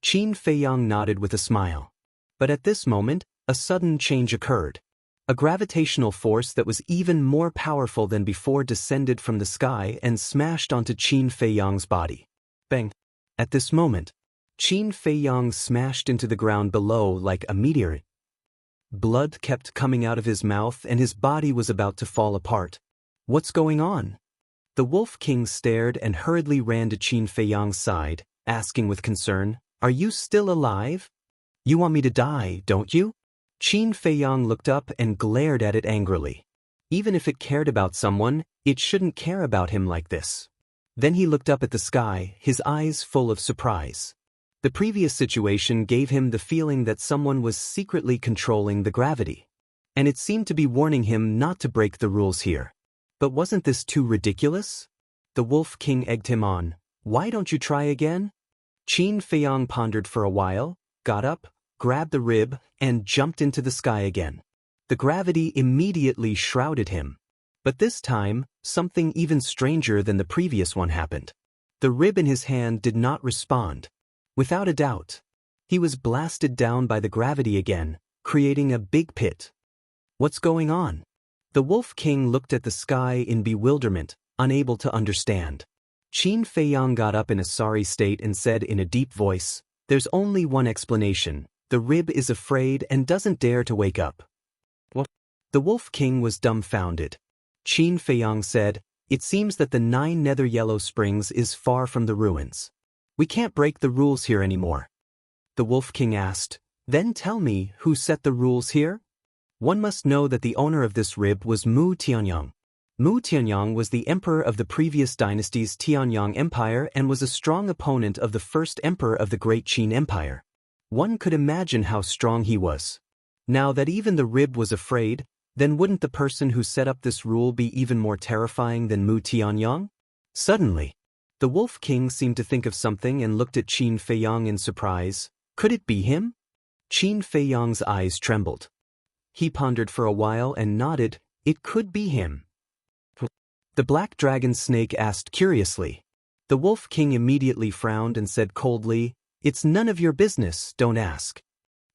Qin Feiyang nodded with a smile. But at this moment, a sudden change occurred. A gravitational force that was even more powerful than before descended from the sky and smashed onto Qin Feiyang's body. Bang! At this moment, Qin Feiyang smashed into the ground below like a meteor. Blood kept coming out of his mouth and his body was about to fall apart. What's going on? The Wolf King stared and hurriedly ran to Qin Feiyang's side, asking with concern, Are you still alive? You want me to die, don't you? Qin Feiyang looked up and glared at it angrily. Even if it cared about someone, it shouldn't care about him like this. Then he looked up at the sky, his eyes full of surprise. The previous situation gave him the feeling that someone was secretly controlling the gravity. And it seemed to be warning him not to break the rules here. But wasn't this too ridiculous? The Wolf King egged him on. Why don't you try again? Qin Feiyang pondered for a while, got up, grabbed the rib, and jumped into the sky again. The gravity immediately shrouded him. But this time, something even stranger than the previous one happened. The rib in his hand did not respond. Without a doubt, he was blasted down by the gravity again, creating a big pit. What's going on? The Wolf King looked at the sky in bewilderment, unable to understand. Qin Feiyang got up in a sorry state and said in a deep voice, "There's only one explanation. The rib is afraid and doesn't dare to wake up." What? The Wolf King was dumbfounded. Qin Feiyang said, "It seems that the 9 Nether Yellow Springs is far from the ruins. We can't break the rules here anymore." The Wolf King asked, "Then tell me who set the rules here?" One must know that the owner of this rib was Mu Tianyang. Mu Tianyang was the emperor of the previous dynasty's Tianyang Empire and was a strong opponent of the first emperor of the Great Qin Empire. One could imagine how strong he was. Now that even the rib was afraid, then wouldn't the person who set up this rule be even more terrifying than Mu Tianyang? Suddenly, the Wolf King seemed to think of something and looked at Qin Feiyang in surprise. Could it be him? Qin Feiyang's eyes trembled. He pondered for a while and nodded. It could be him. The black dragon snake asked curiously. The Wolf King immediately frowned and said coldly, "It's none of your business, don't ask."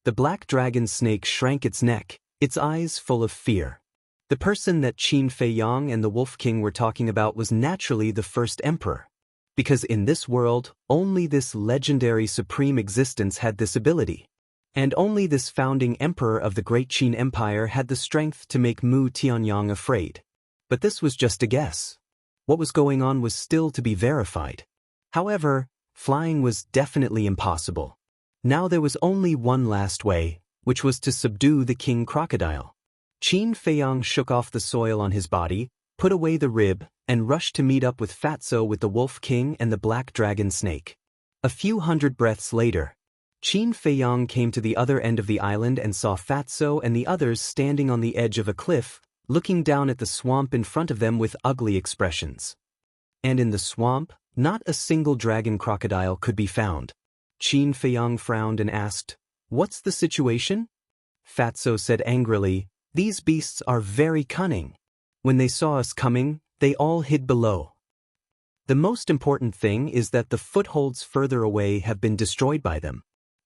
The black dragon snake shrank its neck, its eyes full of fear. The person that Qin Feiyang and the Wolf King were talking about was naturally the first emperor. Because in this world, only this legendary supreme existence had this ability. And only this founding emperor of the Great Qin Empire had the strength to make Mu Tianyang afraid. But this was just a guess. What was going on was still to be verified. However, flying was definitely impossible. Now there was only one last way, which was to subdue the king crocodile. Qin Feiyang shook off the soil on his body, put away the rib, and rushed to meet up with Fatso with the Wolf King and the black dragon snake. A few hundred breaths later, Qin Feiyang came to the other end of the island and saw Fatso and the others standing on the edge of a cliff, looking down at the swamp in front of them with ugly expressions. And in the swamp, not a single dragon crocodile could be found. Qin Feiyang frowned and asked, "What's the situation?" Fatso said angrily, "These beasts are very cunning. When they saw us coming, they all hid below. The most important thing is that the footholds further away have been destroyed by them.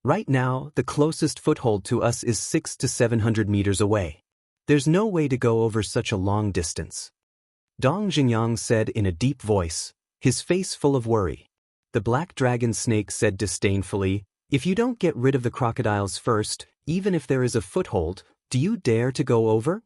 Right now, the closest foothold to us is 600 to 700 meters away. There's no way to go over such a long distance." Dong Jinyang said in a deep voice, his face full of worry. The black dragon snake said disdainfully, "If you don't get rid of the crocodiles first, even if there is a foothold, do you dare to go over?"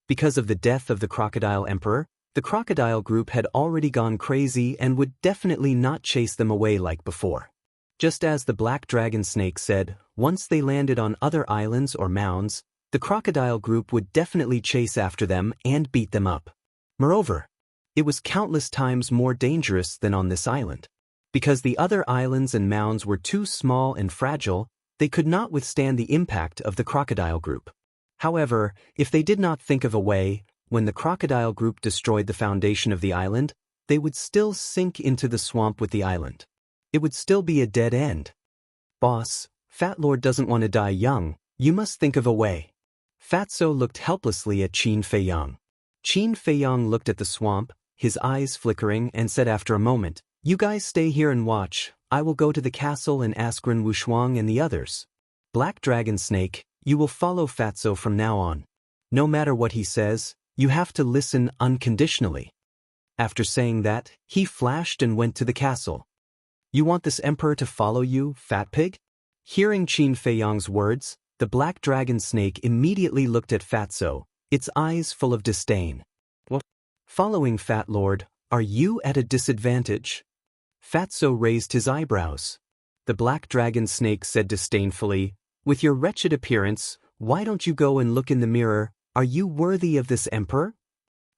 Because of the death of the crocodile emperor, the crocodile group had already gone crazy and would definitely not chase them away like before. Just as the black dragon snake said, once they landed on other islands or mounds, the crocodile group would definitely chase after them and beat them up. Moreover, it was countless times more dangerous than on this island. Because the other islands and mounds were too small and fragile, they could not withstand the impact of the crocodile group. However, if they did not think of a way, when the crocodile group destroyed the foundation of the island, they would still sink into the swamp with the island. It would still be a dead end. "Boss, Fat Lord doesn't want to die young, you must think of a way." Fatso looked helplessly at Qin Feiyang. Qin Feiyang looked at the swamp, his eyes flickering, and said after a moment, "You guys stay here and watch, I will go to the castle and ask Ren Wushuang and the others. Black Dragon Snake, you will follow Fatso from now on. No matter what he says, you have to listen unconditionally." After saying that, he flashed and went to the castle. "You want this emperor to follow you, fat pig?" Hearing Qin Feiyang's words, the black dragon snake immediately looked at Fatso, its eyes full of disdain. "What? Following Fat Lord, are you at a disadvantage?" Fatso raised his eyebrows. The black dragon snake said disdainfully, "With your wretched appearance, why don't you go and look in the mirror? Are you worthy of this emperor?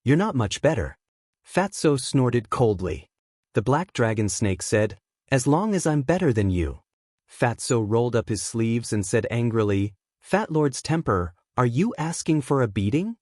You're not much better." Fatso snorted coldly. The black dragon snake said, "As long as I'm better than you." Fatso rolled up his sleeves and said angrily, "Fat Lord's temper, are you asking for a beating?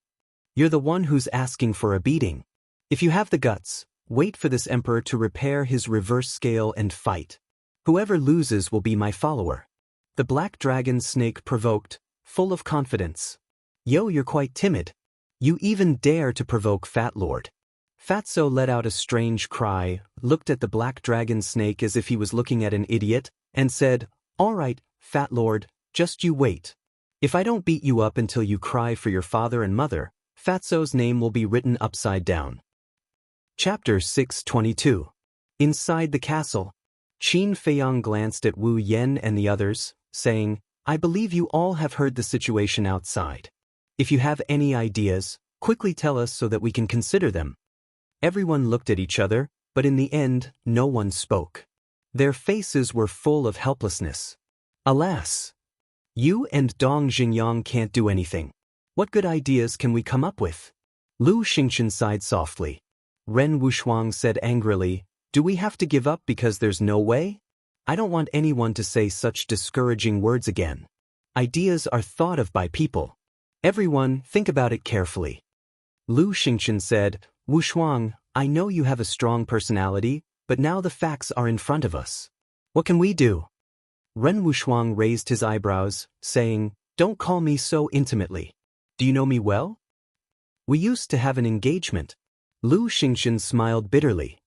You're the one who's asking for a beating. If you have the guts, wait for this emperor to repair his reverse scale and fight. Whoever loses will be my follower." The black dragon snake provoked, full of confidence. "Yo, you're quite timid. You even dare to provoke Fat Lord." Fatso let out a strange cry, looked at the black dragon snake as if he was looking at an idiot, and said, "All right, Fat Lord, just you wait. If I don't beat you up until you cry for your father and mother, Fatso's name will be written upside down. Chapter 622. Inside the castle. Qin Feiyang glanced at Wu Yen and the others, saying, I believe you all have heard the situation outside. If you have any ideas, quickly tell us so that we can consider them. Everyone looked at each other, but in the end, no one spoke. Their faces were full of helplessness. Alas! You and Dong Xingyang can't do anything. What good ideas can we come up with? Lu Xingchen sighed softly. Ren Wushuang said angrily, Do we have to give up because there's no way? I don't want anyone to say such discouraging words again. Ideas are thought of by people. Everyone, think about it carefully. Lu Xingchen said, Wushuang, I know you have a strong personality, but now the facts are in front of us. What can we do? Ren Wushuang raised his eyebrows, saying, Don't call me so intimately. Do you know me well? We used to have an engagement. Lu Xingchen smiled bitterly.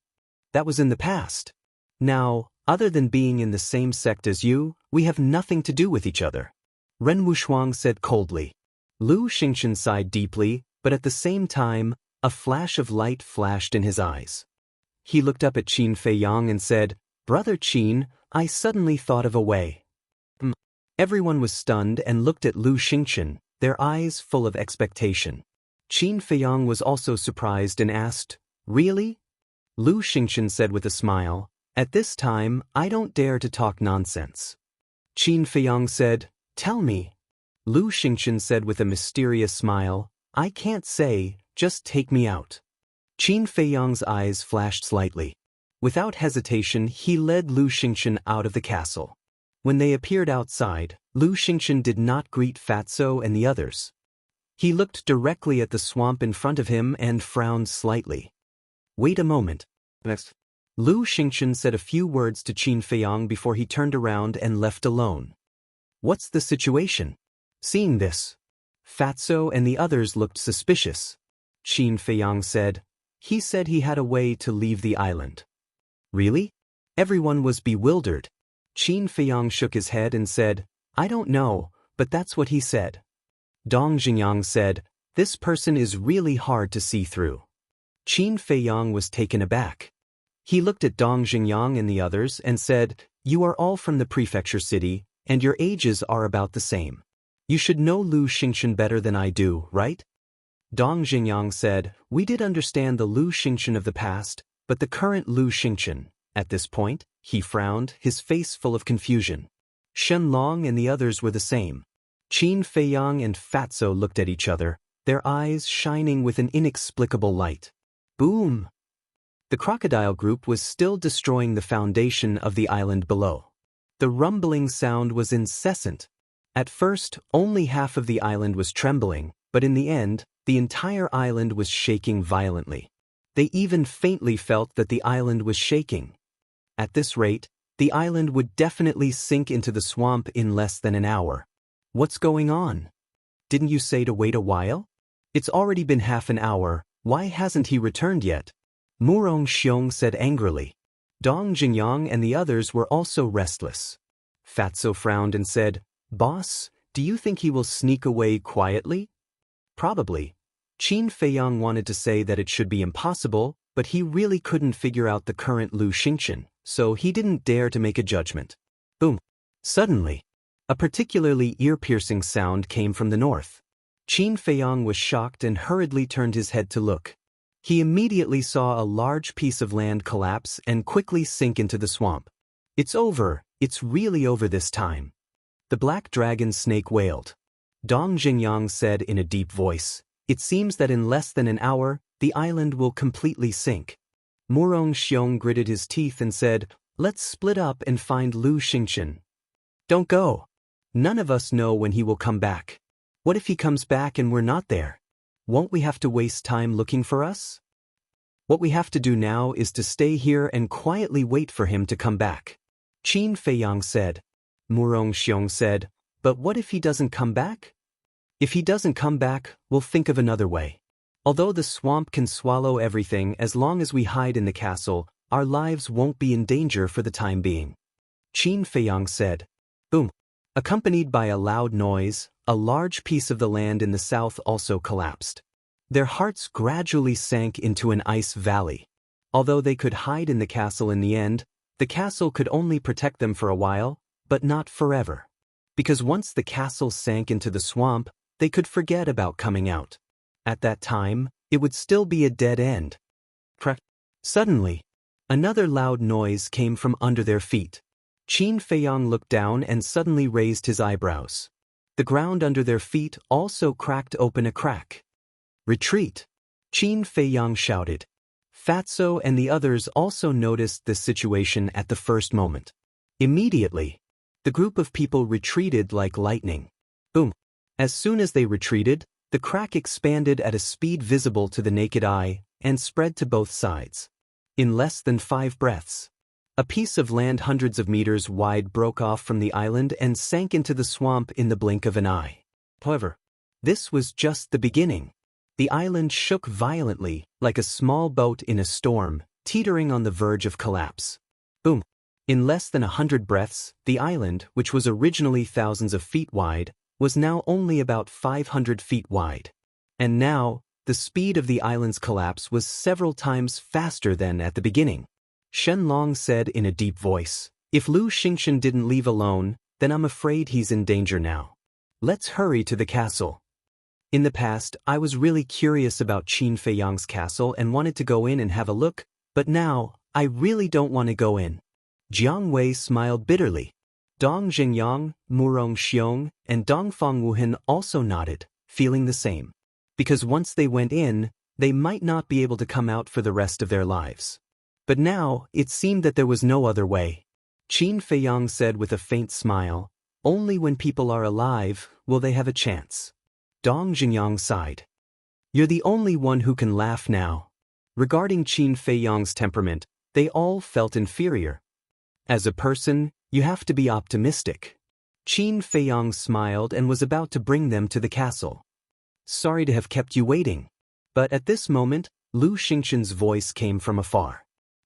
That was in the past. Now, other than being in the same sect as you, we have nothing to do with each other. Ren Wushuang said coldly. Lu Xingchen sighed deeply, but at the same time, a flash of light flashed in his eyes. He looked up at Qin Feiyang and said, Brother Qin, I suddenly thought of a way. Everyone was stunned and looked at Lu Xingchen, their eyes full of expectation. Qin Feiyang was also surprised and asked, Really? Lu Xingchen said with a smile, At this time, I don't dare to talk nonsense. Qin Feiyang said, Tell me. Lu Xingchen said with a mysterious smile, I can't say, just take me out. Qin Feiyang's eyes flashed slightly. Without hesitation, he led Lu Xingchen out of the castle. When they appeared outside, Lu Xingchen did not greet Fatso and the others. He looked directly at the swamp in front of him and frowned slightly. Wait a moment. Next. Lu Xingchen said a few words to Qin Feiyang before he turned around and left alone. What's the situation? Seeing this, Fatso and the others looked suspicious. Qin Feiyang said, He said he had a way to leave the island. Really? Everyone was bewildered. Qin Feiyang shook his head and said, I don't know, but that's what he said. Dong Xingyang said, This person is really hard to see through. Qin Feiyang was taken aback. He looked at Dong Xingyang and the others and said, You are all from the prefecture city, and your ages are about the same. You should know Lu Xingchen better than I do, right? Dong Xingyang said, We did understand the Lu Xingchen of the past, but the current Lu Xingchen. At this point, he frowned, his face full of confusion. Shen Long and the others were the same. Qin Feiyang and Fatso looked at each other, their eyes shining with an inexplicable light. Boom! The crocodile group was still destroying the foundation of the island below. The rumbling sound was incessant. At first, only half of the island was trembling, but in the end, the entire island was shaking violently. They even faintly felt that the island was shaking. At this rate, the island would definitely sink into the swamp in less than an hour. What's going on? Didn't you say to wait a while? It's already been half an hour, why hasn't he returned yet? Murong Xiong said angrily. Dong Xingyang and the others were also restless. Fatso frowned and said, Boss, do you think he will sneak away quietly? Probably. Qin Feiyang wanted to say that it should be impossible, but he really couldn't figure out the current Lu Xingchen, so he didn't dare to make a judgment. Boom! Suddenly, a particularly ear-piercing sound came from the north. Qin Feiyang was shocked and hurriedly turned his head to look. He immediately saw a large piece of land collapse and quickly sink into the swamp. It's over, it's really over this time. The black dragon snake wailed. Dong Xingyang said in a deep voice, It seems that in less than an hour, the island will completely sink. Murong Xiong gritted his teeth and said, Let's split up and find Lu Xingchen. Don't go. None of us know when he will come back. What if he comes back and we're not there? Won't we have to waste time looking for us? What we have to do now is to stay here and quietly wait for him to come back. Qin Feiyang said. Murong Xiong said, But what if he doesn't come back? If he doesn't come back, we'll think of another way. Although the swamp can swallow everything, as long as we hide in the castle, our lives won't be in danger for the time being. Qin Feiyang said. Boom! Accompanied by a loud noise, a large piece of the land in the south also collapsed. Their hearts gradually sank into an ice valley. Although they could hide in the castle in the end, the castle could only protect them for a while, but not forever. Because once the castle sank into the swamp, they could forget about coming out. At that time, it would still be a dead end. Suddenly, another loud noise came from under their feet. Qin Feiyang looked down and suddenly raised his eyebrows. The ground under their feet also cracked open a crack. "Retreat!" Qin Feiyang shouted. Fatso and the others also noticed this situation at the first moment. Immediately, the group of people retreated like lightning. Boom! As soon as they retreated, the crack expanded at a speed visible to the naked eye and spread to both sides. In less than 5 breaths, a piece of land hundreds of meters wide broke off from the island and sank into the swamp in the blink of an eye. However, this was just the beginning. The island shook violently, like a small boat in a storm, teetering on the verge of collapse. Boom! In less than 100 breaths, the island, which was originally thousands of feet wide, was now only about 500 feet wide. And now, the speed of the island's collapse was several times faster than at the beginning. Shenlong said in a deep voice, "If Lu Xingchen didn't leave alone, then I'm afraid he's in danger now. Let's hurry to the castle." In the past, I was really curious about Qin Feiyang's castle and wanted to go in and have a look, but now, I really don't want to go in. Jiang Wei smiled bitterly. Dong Jingyang, Murong Xiong, and Dongfang Wuhan also nodded, feeling the same. Because once they went in, they might not be able to come out for the rest of their lives. But now, it seemed that there was no other way. Qin Feiyang said with a faint smile, "Only when people are alive will they have a chance." Dong Jingyang sighed. "You're the only one who can laugh now." Regarding Qin Feiyang's temperament, they all felt inferior. As a person, you have to be optimistic. Qin Feiyang smiled and was about to bring them to the castle. "Sorry to have kept you waiting." But at this moment, Lu Xingchen's voice came from afar.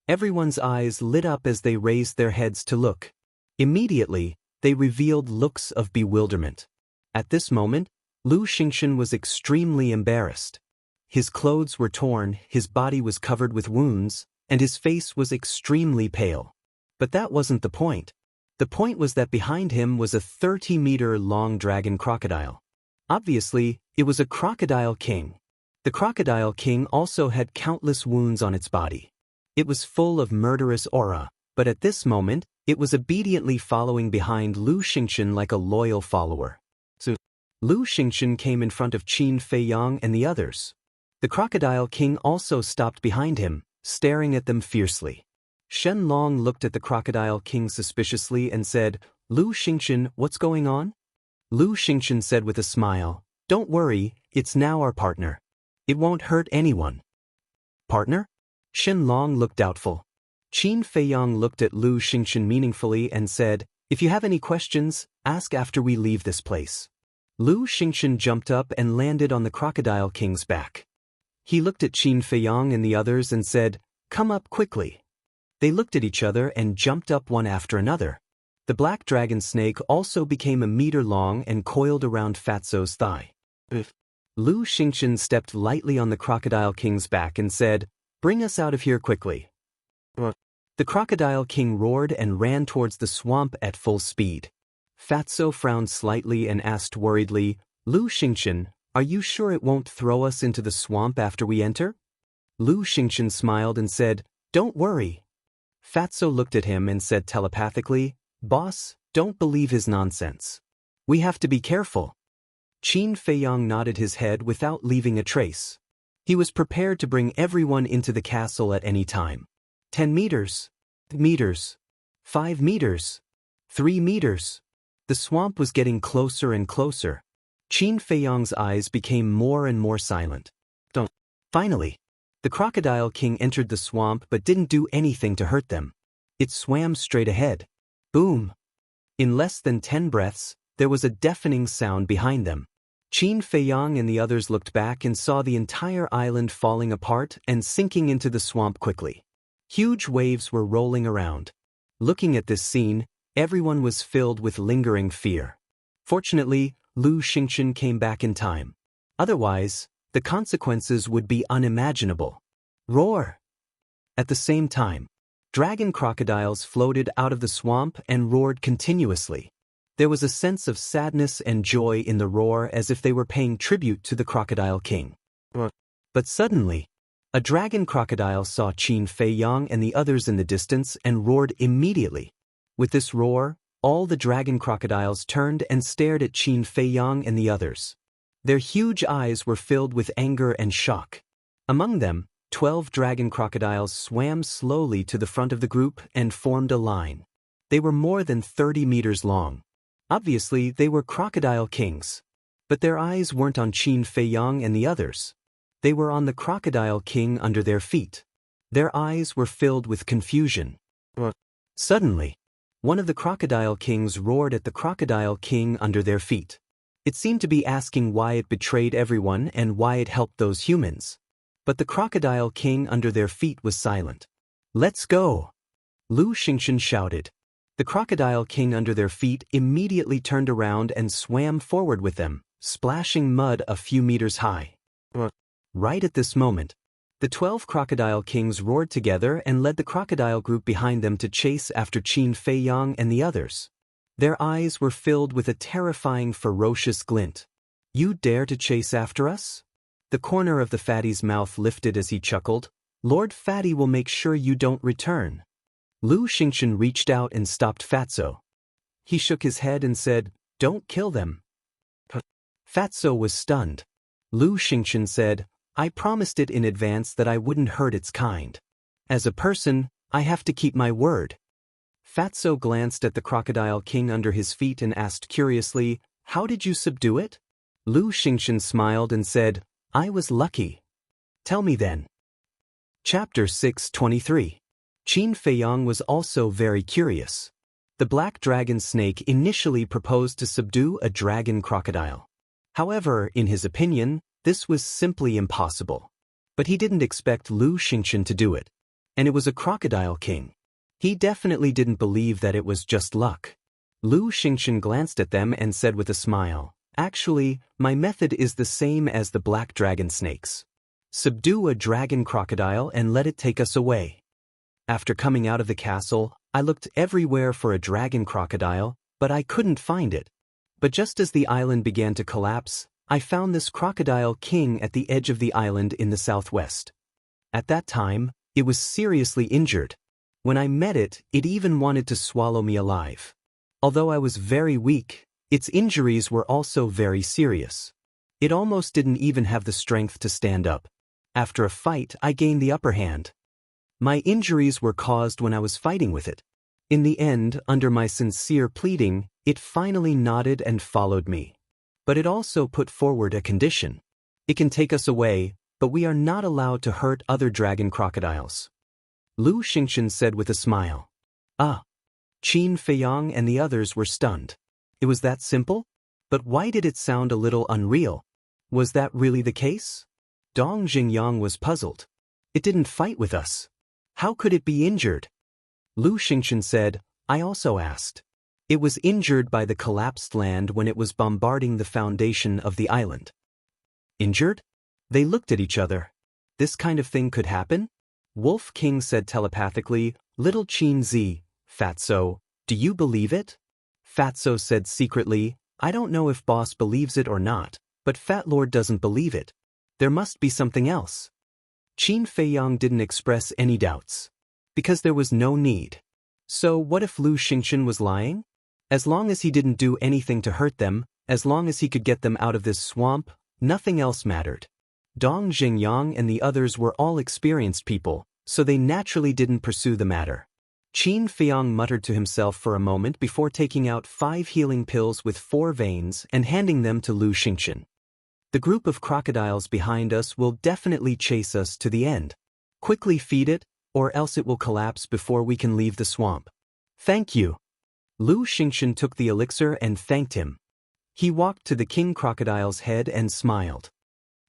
Everyone's eyes lit up as they raised their heads to look. Immediately, they revealed looks of bewilderment. At this moment, Lu Xingchen was extremely embarrassed. His clothes were torn, his body was covered with wounds, and his face was extremely pale. But that wasn't the point. The point was that behind him was a 30-meter-long dragon crocodile. Obviously, it was a crocodile king. The crocodile king also had countless wounds on its body. It was full of murderous aura, but at this moment, it was obediently following behind Lu Xingchen like a loyal follower. So, Lu Xingchen came in front of Qin Feiyang and the others. The crocodile king also stopped behind him, staring at them fiercely. Shenlong looked at the crocodile king suspiciously and said, "Lu Xingchen, what's going on?" Lu Xingchen said with a smile, "Don't worry, it's now our partner. It won't hurt anyone." "Partner?" Shenlong looked doubtful. Qin Feiyang looked at Lu Xingchen meaningfully and said, "If you have any questions, ask after we leave this place." Lu Xingchen jumped up and landed on the crocodile king's back. He looked at Qin Feiyang and the others and said, "Come up quickly." They looked at each other and jumped up one after another. The black dragon snake also became a meter long and coiled around Fatso's thigh. Lu Xingchen stepped lightly on the crocodile king's back and said, "Bring us out of here quickly." The crocodile king roared and ran towards the swamp at full speed. Fatso frowned slightly and asked worriedly, "Lu Xingchen, are you sure it won't throw us into the swamp after we enter?" Lu Xingchen smiled and said, "Don't worry." Fatso looked at him and said telepathically, "Boss, don't believe his nonsense. We have to be careful." Qin Feiyang nodded his head without leaving a trace. He was prepared to bring everyone into the castle at any time. 10 meters. 5 meters. 3 meters. The swamp was getting closer and closer. Qin Feiyang's eyes became more and more silent. Finally, the crocodile king entered the swamp but didn't do anything to hurt them. It swam straight ahead. Boom! In less than 10 breaths, there was a deafening sound behind them. Qin Feiyang and the others looked back and saw the entire island falling apart and sinking into the swamp quickly. Huge waves were rolling around. Looking at this scene, everyone was filled with lingering fear. Fortunately, Lu Xingchen came back in time. Otherwise, The consequences would be unimaginable. Roar! At the same time, dragon crocodiles floated out of the swamp and roared continuously. There was a sense of sadness and joy in the roar, as if they were paying tribute to the Crocodile King. But suddenly, a dragon crocodile saw Qin Fei Yang and the others in the distance and roared immediately. With this roar, all the dragon crocodiles turned and stared at Qin Fei Yang and the others. Their huge eyes were filled with anger and shock. Among them, 12 dragon crocodiles swam slowly to the front of the group and formed a line. They were more than 30 meters long. Obviously, they were crocodile kings. But their eyes weren't on Qin Fei Yang and the others. They were on the Crocodile King under their feet. Their eyes were filled with confusion. Suddenly, one of the Crocodile Kings roared at the Crocodile King under their feet. It seemed to be asking why it betrayed everyone and why it helped those humans. But the Crocodile King under their feet was silent. "Let's go!" Lu Xingchen shouted. The Crocodile King under their feet immediately turned around and swam forward with them, splashing mud a few meters high. Right at this moment, the 12 Crocodile Kings roared together and led the crocodile group behind them to chase after Qin Fei Yang and the others. Their eyes were filled with a terrifying, ferocious glint. "You dare to chase after us?" The corner of the fatty's mouth lifted as he chuckled. "Lord Fatty will make sure you don't return." Lu Xingchen reached out and stopped Fatso. He shook his head and said, "Don't kill them." Fatso was stunned. Lu Xingchen said, "I promised it in advance that I wouldn't hurt its kind. As a person, I have to keep my word." Fatso glanced at the Crocodile King under his feet and asked curiously, "How did you subdue it?" Lu Xingchen smiled and said, "I was lucky." "Tell me then." Chapter 623. Qin Fei Yang was also very curious. The black dragon snake initially proposed to subdue a dragon crocodile. However, in his opinion, this was simply impossible. But he didn't expect Lu Xingchen to do it. And it was a crocodile king. He definitely didn't believe that it was just luck. Lu Xingchen glanced at them and said with a smile, "Actually, my method is the same as the black dragon snakes. Subdue a dragon crocodile and let it take us away." After coming out of the castle, I looked everywhere for a dragon crocodile, but I couldn't find it. But just as the island began to collapse, I found this crocodile king at the edge of the island in the southwest. At that time, it was seriously injured. When I met it, it even wanted to swallow me alive. Although I was very weak, its injuries were also very serious. It almost didn't even have the strength to stand up. After a fight, I gained the upper hand. My injuries were caused when I was fighting with it. In the end, under my sincere pleading, it finally nodded and followed me. But it also put forward a condition. It can take us away, but we are not allowed to hurt other dragon crocodiles. Lu Xingchen said with a smile. Ah. Qin Fei Yang and the others were stunned. It was that simple? But why did it sound a little unreal? Was that really the case? Dong Jingyang was puzzled. It didn't fight with us. How could it be injured? Lu Xingchen said, I also asked. It was injured by the collapsed land when it was bombarding the foundation of the island. Injured? They looked at each other. This kind of thing could happen? Wolf King said telepathically, Little Qin Zi, Fatso, do you believe it? Fatso said secretly, I don't know if boss believes it or not, but Fat Lord doesn't believe it. There must be something else. Qin Fei Yang didn't express any doubts. Because there was no need. So what if Lu Xingchen was lying? As long as he didn't do anything to hurt them, as long as he could get them out of this swamp, nothing else mattered. Dong Jingyang and the others were all experienced people, so they naturally didn't pursue the matter. Qin Fei Yang muttered to himself for a moment before taking out 5 healing pills with 4 veins and handing them to Lu Xingchen. The group of crocodiles behind us will definitely chase us to the end. Quickly feed it, or else it will collapse before we can leave the swamp. Thank you. Lu Xingchen took the elixir and thanked him. He walked to the king crocodile's head and smiled.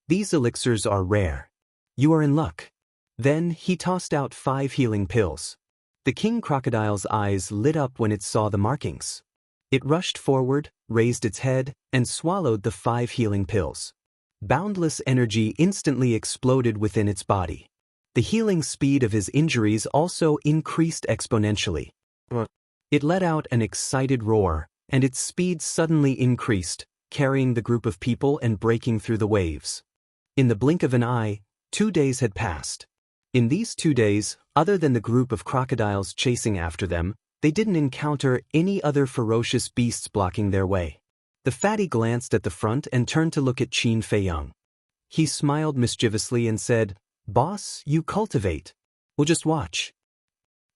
These elixirs are rare. You are in luck. Then he tossed out 5 healing pills. The king crocodile's eyes lit up when it saw the markings. It rushed forward, raised its head, and swallowed the 5 healing pills. Boundless energy instantly exploded within its body. The healing speed of his injuries also increased exponentially. It let out an excited roar, and its speed suddenly increased, carrying the group of people and breaking through the waves. In the blink of an eye, 2 days had passed. In these 2 days, other than the group of crocodiles chasing after them, they didn't encounter any other ferocious beasts blocking their way. The fatty glanced at the front and turned to look at Qin Feiyang. He smiled mischievously and said, "Boss, you cultivate. We'll just watch."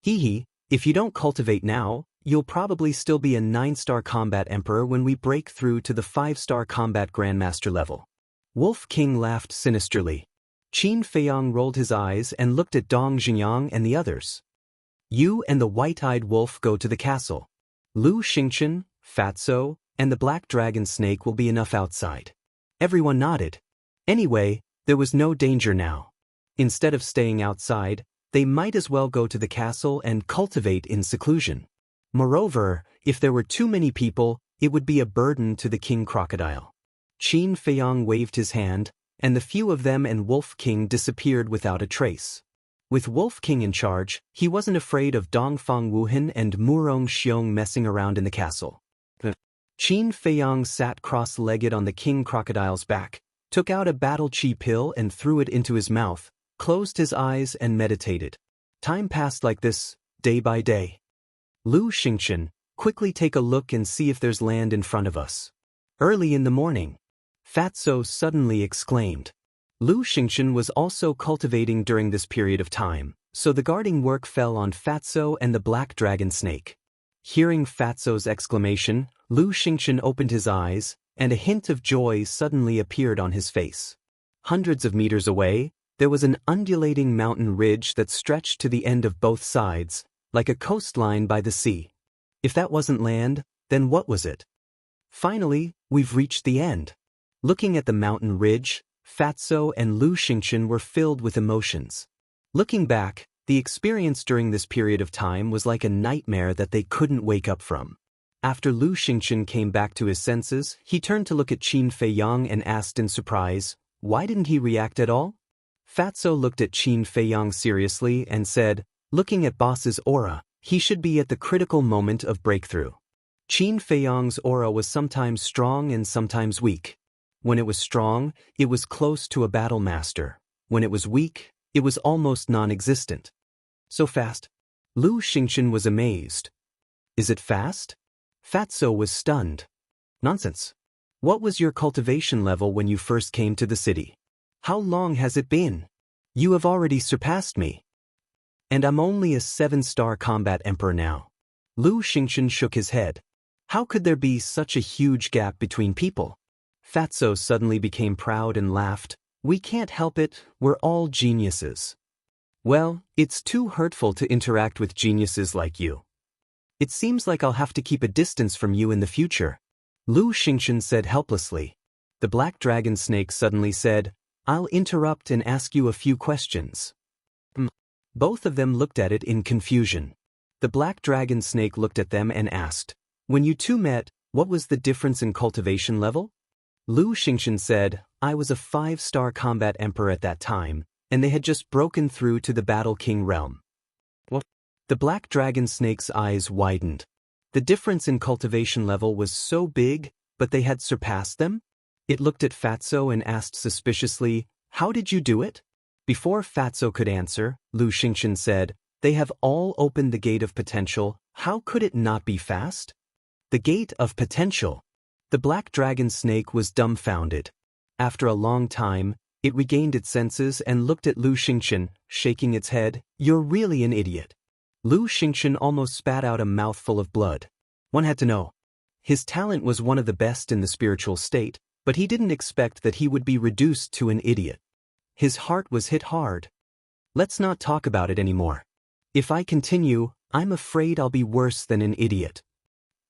Hee, if you don't cultivate now, you'll probably still be a 9-star combat emperor when we break through to the 5-star combat grandmaster level. Wolf King laughed sinisterly. Qin Feiyang rolled his eyes and looked at Dong Xingyang and the others. You and the white-eyed wolf go to the castle. Lu Xingchen, Fatso, and the black dragon snake will be enough outside. Everyone nodded. Anyway, there was no danger now. Instead of staying outside, they might as well go to the castle and cultivate in seclusion. Moreover, if there were too many people, it would be a burden to the king crocodile. Qin Feiyang waved his hand, and the few of them and Wolf King disappeared without a trace. With Wolf King in charge, he wasn't afraid of Dongfang Wuhan and Murong Xiong messing around in the castle. Qin Feiyang sat cross-legged on the king crocodile's back, took out a battle chi pill and threw it into his mouth, closed his eyes and meditated. Time passed like this, day by day. Lu Xingchen, quickly take a look and see if there's land in front of us. Early in the morning, Fatso suddenly exclaimed. Lu Xingchen was also cultivating during this period of time, so the guarding work fell on Fatso and the black dragon snake. Hearing Fatso's exclamation, Lu Xingchen opened his eyes, and a hint of joy suddenly appeared on his face. Hundreds of meters away, there was an undulating mountain ridge that stretched to the end of both sides, like a coastline by the sea. If that wasn't land, then what was it? Finally, we've reached the end. Looking at the mountain ridge, Fatso and Lu Xingchen were filled with emotions. Looking back, the experience during this period of time was like a nightmare that they couldn't wake up from. After Lu Xingchen came back to his senses, he turned to look at Qin Feiyang and asked in surprise, "Why didn't he react at all?" Fatso looked at Qin Feiyang seriously and said, "Looking at boss's aura, he should be at the critical moment of breakthrough." Qin Feiyang's aura was sometimes strong and sometimes weak. When it was strong, it was close to a battle master. When it was weak, it was almost non-existent. So fast? Lu Xingchen was amazed. Is it fast? Fatso was stunned. Nonsense. What was your cultivation level when you first came to the city? How long has it been? You have already surpassed me. And I'm only a 7-star combat emperor now. Lu Xingchen shook his head. How could there be such a huge gap between people? Fatso suddenly became proud and laughed. We can't help it, we're all geniuses. Well, it's too hurtful to interact with geniuses like you. It seems like I'll have to keep a distance from you in the future. Lu Xingchen said helplessly. The black dragon snake suddenly said, I'll interrupt and ask you a few questions. Both of them looked at it in confusion. The black dragon snake looked at them and asked, when you two met, what was the difference in cultivation level? Lu Xingchen said, I was a 5-star combat emperor at that time, and they had just broken through to the Battle King realm. What? The black dragon snake's eyes widened. The difference in cultivation level was so big, but they had surpassed them? It looked at Fatso and asked suspiciously, how did you do it? Before Fatso could answer, Lu Xingchen said, they have all opened the gate of potential, how could it not be fast? The gate of potential. The black dragon snake was dumbfounded. After a long time, it regained its senses and looked at Lu Xingchen, shaking its head, you're really an idiot. Lu Xingchen almost spat out a mouthful of blood. One had to know. His talent was one of the best in the spiritual state, but he didn't expect that he would be reduced to an idiot. His heart was hit hard. Let's not talk about it anymore. If I continue, I'm afraid I'll be worse than an idiot.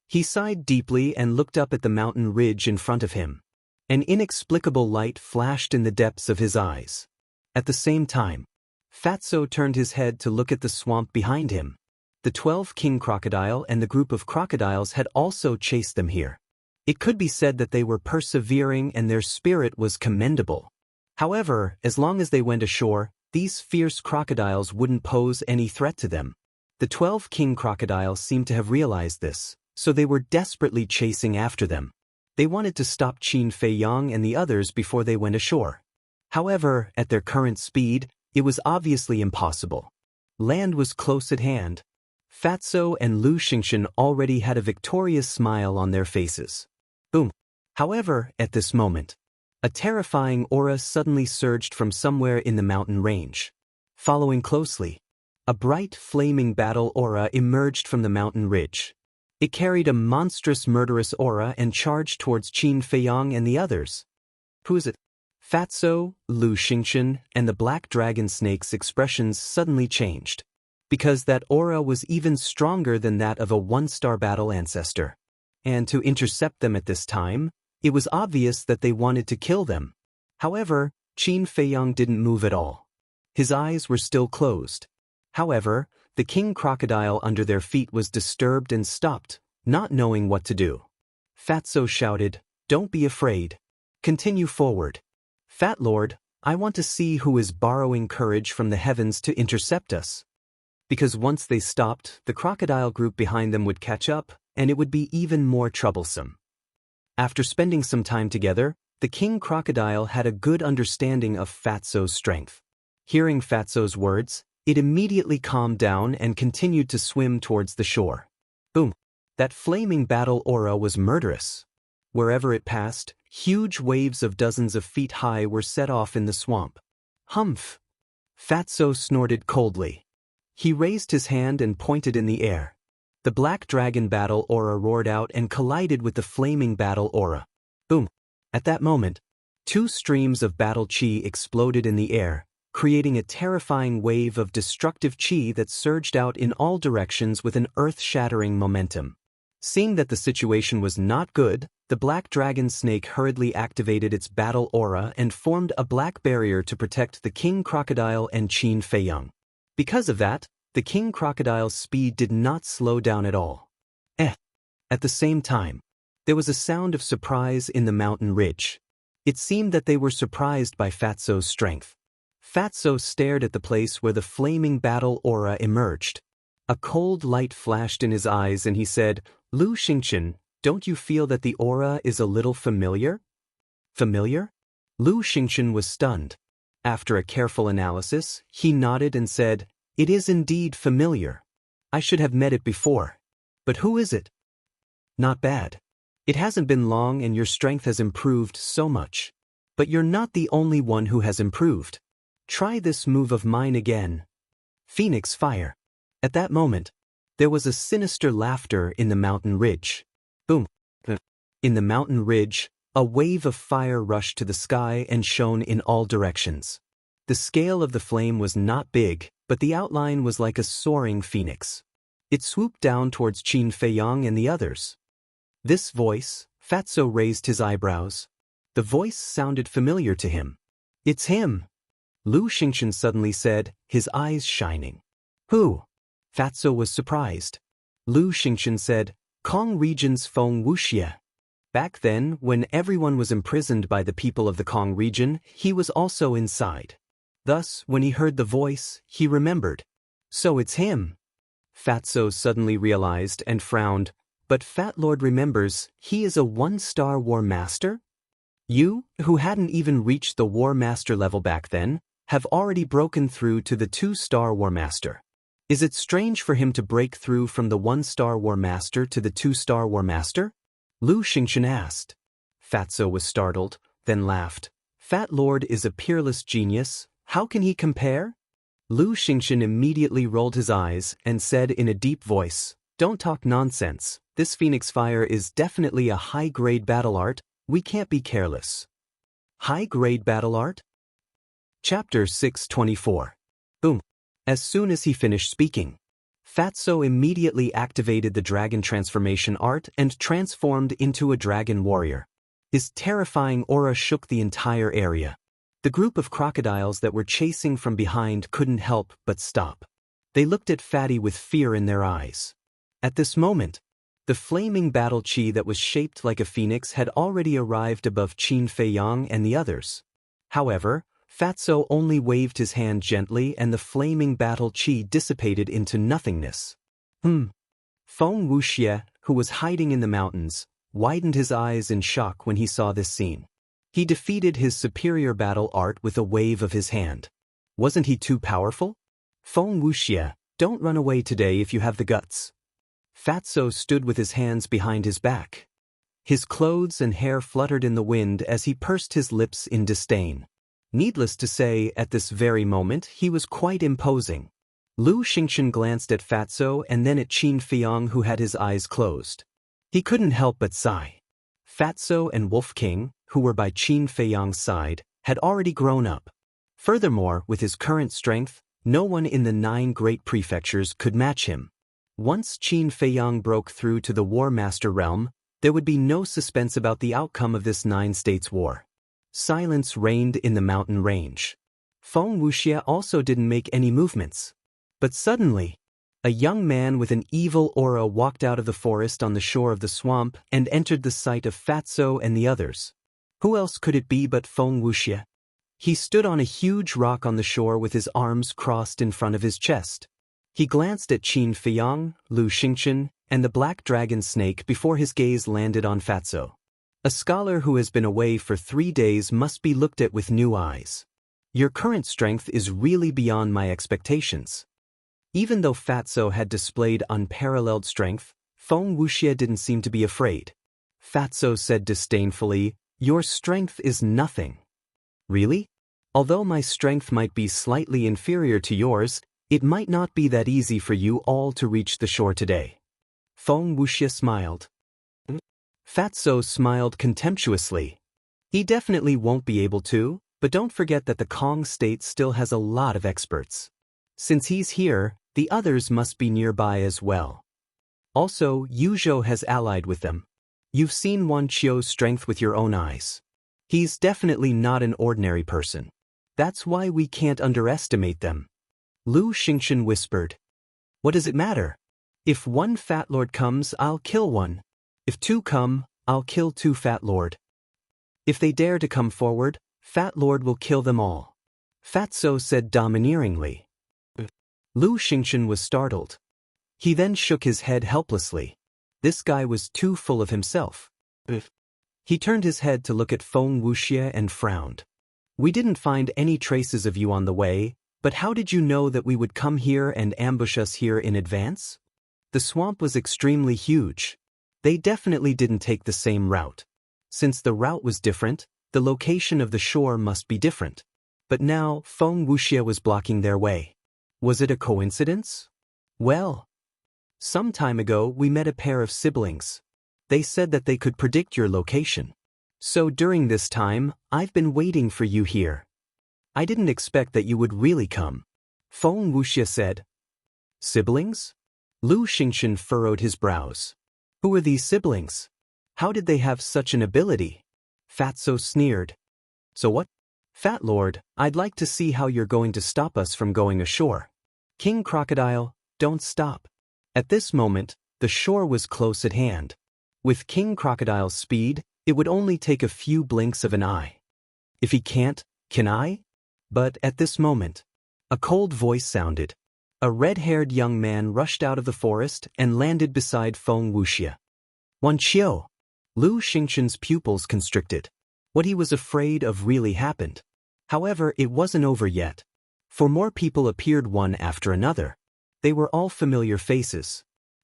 He sighed deeply and looked up at the mountain ridge in front of him. An inexplicable light flashed in the depths of his eyes. At the same time, Fatso turned his head to look at the swamp behind him. The 12 king crocodile and the group of crocodiles had also chased them here. It could be said that they were persevering and their spirit was commendable. However, as long as they went ashore, these fierce crocodiles wouldn't pose any threat to them. The 12 king crocodiles seemed to have realized this, so they were desperately chasing after them. They wanted to stop Qin Feiyang and the others before they went ashore. However, at their current speed, it was obviously impossible. Land was close at hand. Fatso and Lu Xingchen already had a victorious smile on their faces. Boom. However, at this moment, a terrifying aura suddenly surged from somewhere in the mountain range. Following closely, a bright, flaming battle aura emerged from the mountain ridge. It carried a monstrous, murderous aura and charged towards Qin Feiyang and the others. Who is it? Fatso, Lu Xingchen, and the black dragon snake's expressions suddenly changed, because that aura was even stronger than that of a one-star battle ancestor. And to intercept them at this time, it was obvious that they wanted to kill them. However, Qin Feiyang didn't move at all. His eyes were still closed. However, the king crocodile under their feet was disturbed and stopped, not knowing what to do. Fatso shouted, "Don't be afraid. Continue forward. Fat Lord, I want to see who is borrowing courage from the heavens to intercept us." Because once they stopped, the crocodile group behind them would catch up, and it would be even more troublesome. After spending some time together, the king crocodile had a good understanding of Fatso's strength. Hearing Fatso's words, it immediately calmed down and continued to swim towards the shore. Boom! That flaming battle aura was murderous. Wherever it passed, huge waves of dozens of feet high were set off in the swamp. Humph! Fatso snorted coldly. He raised his hand and pointed in the air. The black dragon battle aura roared out and collided with the flaming battle aura. Boom! At that moment, two streams of battle chi exploded in the air, creating a terrifying wave of destructive chi that surged out in all directions with an earth-shattering momentum. Seeing that the situation was not good, the black dragon snake hurriedly activated its battle aura and formed a black barrier to protect the king crocodile and Qin Feiyang. Because of that, the king crocodile's speed did not slow down at all. At the same time, there was a sound of surprise in the mountain ridge. It seemed that they were surprised by Fatso's strength. Fatso stared at the place where the flaming battle aura emerged. A cold light flashed in his eyes and he said, "Lu Xingchen, don't you feel that the aura is a little familiar?" Familiar? Lu Xingchen was stunned. After a careful analysis, he nodded and said, "It is indeed familiar. I should have met it before. But who is it?" "Not bad. It hasn't been long and your strength has improved so much. But you're not the only one who has improved. Try this move of mine again. Phoenix Fire." At that moment, there was a sinister laughter in the mountain ridge. Boom! In the mountain ridge, a wave of fire rushed to the sky and shone in all directions. The scale of the flame was not big, but the outline was like a soaring phoenix. It swooped down towards Qin Feiyang and the others. This voice, Fatso raised his eyebrows. The voice sounded familiar to him. "It's him!" Lu Xingchen suddenly said, his eyes shining. "Who?" Fatso was surprised. Lu Xingchen said, "Kong region's Feng Wuxie." Back then, when everyone was imprisoned by the people of the Kong region, he was also inside. Thus, when he heard the voice, he remembered. So it's him. Fatso suddenly realized and frowned, but Fat Lord remembers, he is a one-star War Master? You, who hadn't even reached the War Master level back then, have already broken through to the 2-star War Master. Is it strange for him to break through from the 1-star War Master to the 2-star War Master? Lu Xingchen asked. Fatso was startled, then laughed. Fat Lord is a peerless genius. How can he compare? Lu Xingchen immediately rolled his eyes and said in a deep voice, "Don't talk nonsense. This Phoenix Fire is definitely a high-grade battle art. We can't be careless." High-grade battle art? Chapter 624. Boom. As soon as he finished speaking, Fatso immediately activated the dragon transformation art and transformed into a dragon warrior. His terrifying aura shook the entire area. The group of crocodiles that were chasing from behind couldn't help but stop. They looked at Fatty with fear in their eyes. At this moment, The flaming battle chi that was shaped like a phoenix had already arrived above Qin Feiyang and the others. However, Fatso only waved his hand gently and the flaming battle chi dissipated into nothingness. Feng Wuxie, who was hiding in the mountains, widened his eyes in shock when he saw this scene. He defeated his superior battle art with a wave of his hand. Wasn't he too powerful? Feng Wuxie, don't run away today if you have the guts. Fatso stood with his hands behind his back. His clothes and hair fluttered in the wind as he pursed his lips in disdain. Needless to say, at this very moment, he was quite imposing. Lu Xingchen glanced at Fatso and then at Qin Feiyang, who had his eyes closed. He couldn't help but sigh. Fatso and Wolf King, who were by Qin Feiyang's side, had already grown up. Furthermore, with his current strength, no one in the 9 great prefectures could match him. Once Qin Feiyang broke through to the War Master realm, there would be no suspense about the outcome of this 9-states war. Silence reigned in the mountain range. Feng Wuxie also didn't make any movements. But suddenly, a young man with an evil aura walked out of the forest on the shore of the swamp and entered the sight of Fatso and the others. Who else could it be but Feng Wuxie? He stood on a huge rock on the shore with his arms crossed in front of his chest. He glanced at Qin Feiyang, Lu Xingchen, and the black dragon snake before his gaze landed on Fatso. A scholar who has been away for 3 days must be looked at with new eyes. Your current strength is really beyond my expectations. Even though Fatso had displayed unparalleled strength, Feng Wuxie didn't seem to be afraid. Fatso said disdainfully, "Your strength is nothing." Really? Although my strength might be slightly inferior to yours, it might not be that easy for you all to reach the shore today. Feng Wuxie smiled. Fatso smiled contemptuously. He definitely won't be able to, but don't forget that the Kong state still has a lot of experts. Since he's here, the others must be nearby as well. Also, Yuzhou has allied with them. You've seen Wan Qiu's strength with your own eyes. He's definitely not an ordinary person. That's why we can't underestimate them. Lu Xingchen whispered. What does it matter? If 1 Fat Lord comes, I'll kill 1. If 2 come, I'll kill 2 Fat Lord. If they dare to come forward, Fat Lord will kill them all. Fatso said domineeringly. Lu Xingchen was startled. He then shook his head helplessly. This guy was too full of himself. He turned his head to look at Feng Wuxie and frowned. We didn't find any traces of you on the way, but how did you know that we would come here and ambush us here in advance? The swamp was extremely huge. They definitely didn't take the same route. Since the route was different, the location of the shore must be different. But now, Feng Wuxie was blocking their way. Was it a coincidence? Well, some time ago we met a pair of siblings. They said that they could predict your location. So during this time, I've been waiting for you here. I didn't expect that you would really come. Feng Wuxie said. Siblings? Lu Xingchen furrowed his brows. Who are these siblings? How did they have such an ability? Fatso sneered. So what? Fat Lord, I'd like to see how you're going to stop us from going ashore. King Crocodile, don't stop. At this moment, the shore was close at hand. With King Crocodile's speed, it would only take a few blinks of an eye. If he can't, can I? But at this moment, a cold voice sounded. A red-haired young man rushed out of the forest and landed beside Feng Wuxie. Wan Qiu! Lu Xingchen's pupils constricted. What he was afraid of really happened. However, it wasn't over yet. For more people appeared one after another. They were all familiar faces.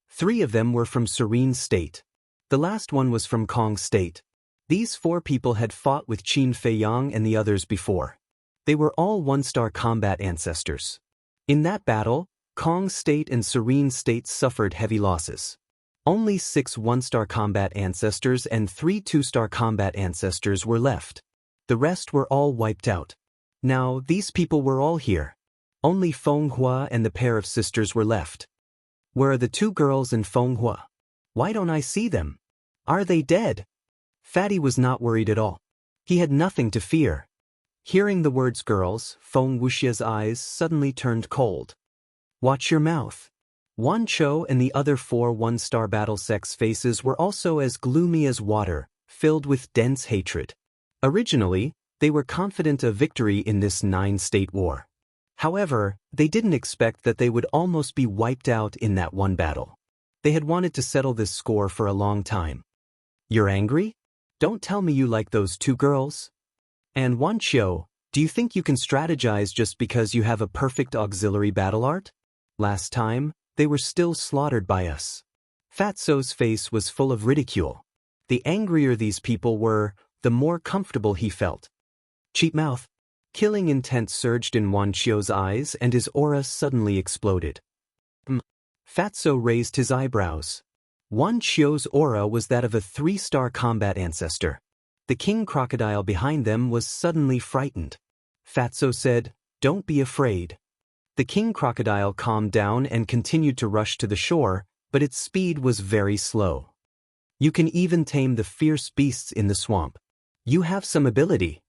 3 of them were from Serene State. The last one was from Kong State. These 4 people had fought with Qin Feiyang and the others before. They were all 1-star combat ancestors. In that battle, Kong State and Serene State suffered heavy losses. Only 6 1-star combat ancestors and 3 2-star combat ancestors were left. The rest were all wiped out. Now, these people were all here. Only Feng Hua and the pair of sisters were left. Where are the 2 girls and Feng Hua? Why don't I see them? Are they dead? Fatty was not worried at all. He had nothing to fear. Hearing the words girls, Feng Wuxie's eyes suddenly turned cold. Watch your mouth. Wan Cho and the other 4 one-star battle sex faces were also as gloomy as water, filled with dense hatred. Originally, they were confident of victory in this 9-state war. However, they didn't expect that they would almost be wiped out in that one battle. They had wanted to settle this score for a long time. You're angry? Don't tell me you like those 2 girls. And Wan Cho, do you think you can strategize just because you have a perfect auxiliary battle art? Last time, they were still slaughtered by us. Fatso's face was full of ridicule. The angrier these people were, the more comfortable he felt. Cheap mouth. Killing intent surged in Wan Cho's eyes and his aura suddenly exploded. Fatso raised his eyebrows. Wan Cho's aura was that of a 3-star combat ancestor. The king crocodile behind them was suddenly frightened. Fatso said, "Don't be afraid." The king crocodile calmed down and continued to rush to the shore, but its speed was very slow. You can even tame the fierce beasts in the swamp. You have some ability.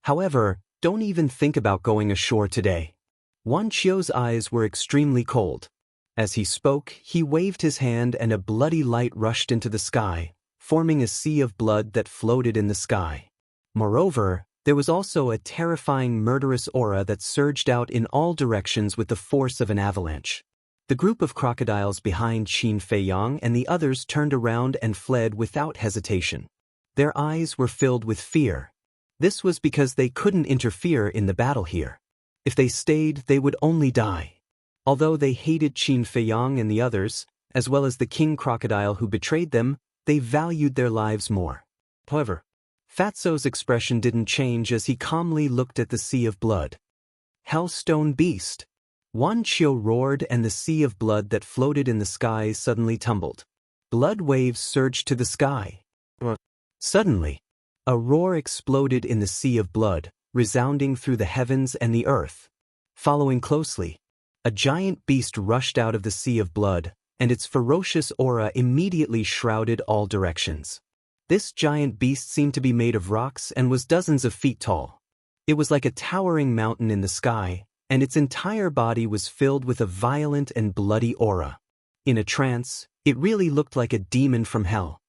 However, don't even think about going ashore today. Wan Cho's eyes were extremely cold. As he spoke, he waved his hand and a bloody light rushed into the sky, forming a sea of blood that floated in the sky. Moreover, there was also a terrifying murderous aura that surged out in all directions with the force of an avalanche. The group of crocodiles behind Qin Feiyang and the others turned around and fled without hesitation. Their eyes were filled with fear. This was because they couldn't interfere in the battle here. If they stayed, they would only die. Although they hated Qin Feiyang and the others, as well as the king crocodile who betrayed them, they valued their lives more. However, Fatso's expression didn't change as he calmly looked at the sea of blood. Hellstone Beast! Wan Cho roared and the sea of blood that floated in the sky suddenly tumbled. Blood waves surged to the sky. Suddenly, a roar exploded in the sea of blood, resounding through the heavens and the earth. Following closely, a giant beast rushed out of the sea of blood, and its ferocious aura immediately shrouded all directions. This giant beast seemed to be made of rocks and was dozens of feet tall. It was like a towering mountain in the sky, and its entire body was filled with a violent and bloody aura. In a trance, it really looked like a demon from hell.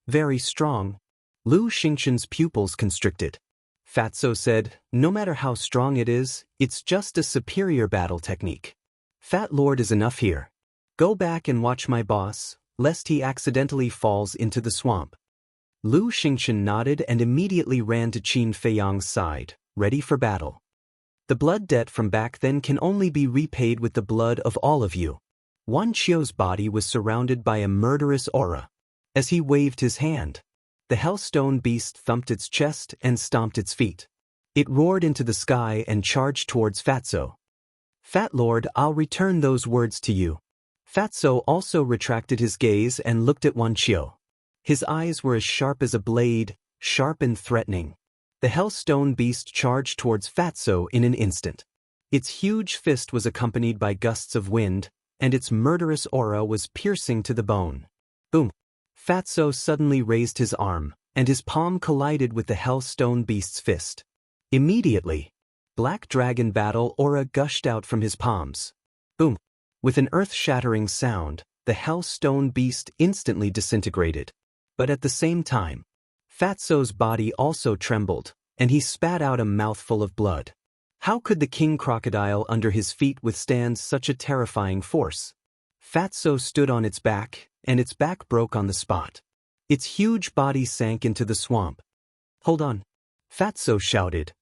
Very strong. Lu Xingqian's pupils constricted. Fatso said, "No matter how strong it is, it's just a superior battle technique. Fat Lord is enough here. Go back and watch my boss, lest he accidentally falls into the swamp." Lu Xingqian nodded and immediately ran to Qin Feiyang's side, ready for battle. The blood debt from back then can only be repaid with the blood of all of you. Wan Cho's body was surrounded by a murderous aura. As he waved his hand, the Hellstone Beast thumped its chest and stomped its feet. It roared into the sky and charged towards Fatso. "Fat Lord, I'll return those words to you." Fatso also retracted his gaze and looked at Wan Cho. His eyes were as sharp as a blade, sharp and threatening. The Hellstone Beast charged towards Fatso in an instant. Its huge fist was accompanied by gusts of wind, and its murderous aura was piercing to the bone. Boom! Fatso suddenly raised his arm, and his palm collided with the Hellstone Beast's fist. Immediately, Black Dragon Battle aura gushed out from his palms. Boom! With an earth-shattering sound, the Hellstone Beast instantly disintegrated. But at the same time, Fatso's body also trembled, and he spat out a mouthful of blood. How could the king crocodile under his feet withstand such a terrifying force? Fatso stood on its back, and its back broke on the spot. Its huge body sank into the swamp. "Hold on!" Fatso shouted.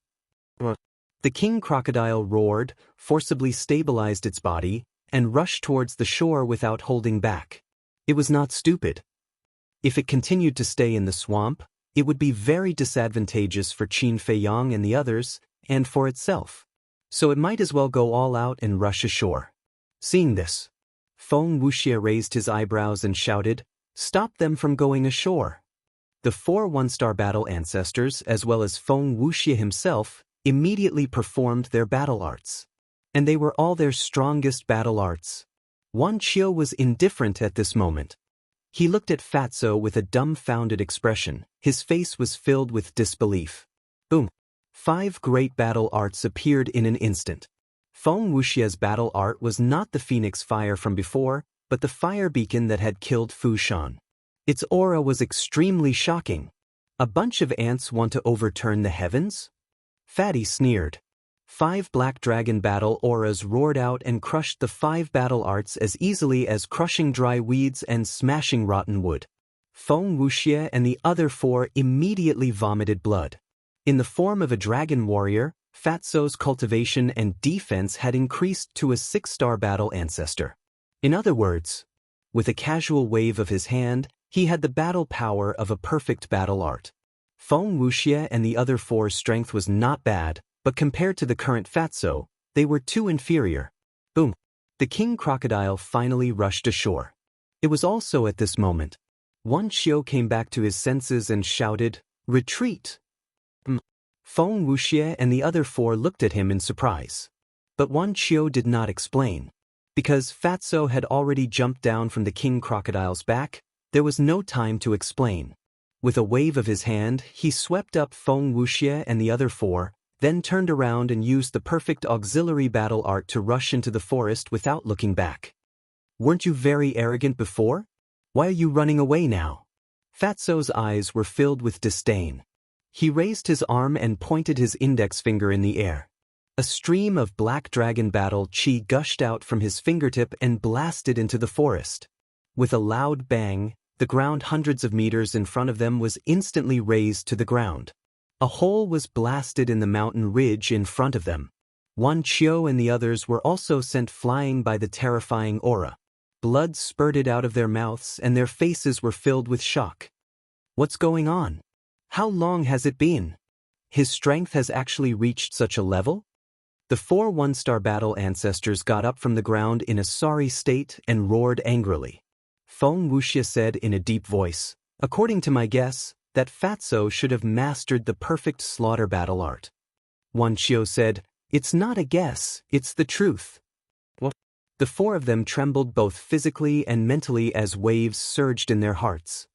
The king crocodile roared, forcibly stabilized its body, and rushed towards the shore without holding back. It was not stupid. If it continued to stay in the swamp, it would be very disadvantageous for Qin Feiyang and the others, and for itself. So it might as well go all out and rush ashore. Seeing this, Feng Wuxie raised his eyebrows and shouted, "Stop them from going ashore." The 4 one-star battle ancestors, as well as Feng Wuxie himself, immediately performed their battle arts. And they were all their strongest battle arts. Wan Cho was indifferent at this moment. He looked at Fatso with a dumbfounded expression. His face was filled with disbelief. Boom! 5 great battle arts appeared in an instant. Feng Wuxia's battle art was not the phoenix fire from before, but the fire beacon that had killed Fu Shan. Its aura was extremely shocking. A bunch of ants want to overturn the heavens? Fatty sneered. 5 black dragon battle auras roared out and crushed the 5 battle arts as easily as crushing dry weeds and smashing rotten wood. Feng Wuxia and the other 4 immediately vomited blood. In the form of a dragon warrior, Fatso's cultivation and defense had increased to a 6-star battle ancestor. In other words, with a casual wave of his hand, he had the battle power of a perfect battle art. Feng Wuxia and the other 4's strength was not bad, but compared to the current Fatso, they were too inferior. Boom! The king crocodile finally rushed ashore. It was also at this moment. Wan Qiu came back to his senses and shouted, "Retreat!" Feng Wuxia and the other 4 looked at him in surprise. But Wan Qiu did not explain. Because Fatso had already jumped down from the king crocodile's back, there was no time to explain. With a wave of his hand, he swept up Feng Wuxia and the other 4, then turned around and used the perfect auxiliary battle art to rush into the forest without looking back. "Weren't you very arrogant before? Why are you running away now?" Fatso's eyes were filled with disdain. He raised his arm and pointed his index finger in the air. A stream of black dragon battle chi gushed out from his fingertip and blasted into the forest. With a loud bang, the ground hundreds of meters in front of them was instantly razed to the ground. A hole was blasted in the mountain ridge in front of them. Wan Qiu and the others were also sent flying by the terrifying aura. Blood spurted out of their mouths and their faces were filled with shock. What's going on? How long has it been? His strength has actually reached such a level? The 4 1-star battle ancestors got up from the ground in a sorry state and roared angrily. Feng Wuxia said in a deep voice, "According to my guess, that Fatso should have mastered the perfect slaughter battle art." Wan Qiu said, "It's not a guess, it's the truth." What? The 4 of them trembled both physically and mentally as waves surged in their hearts.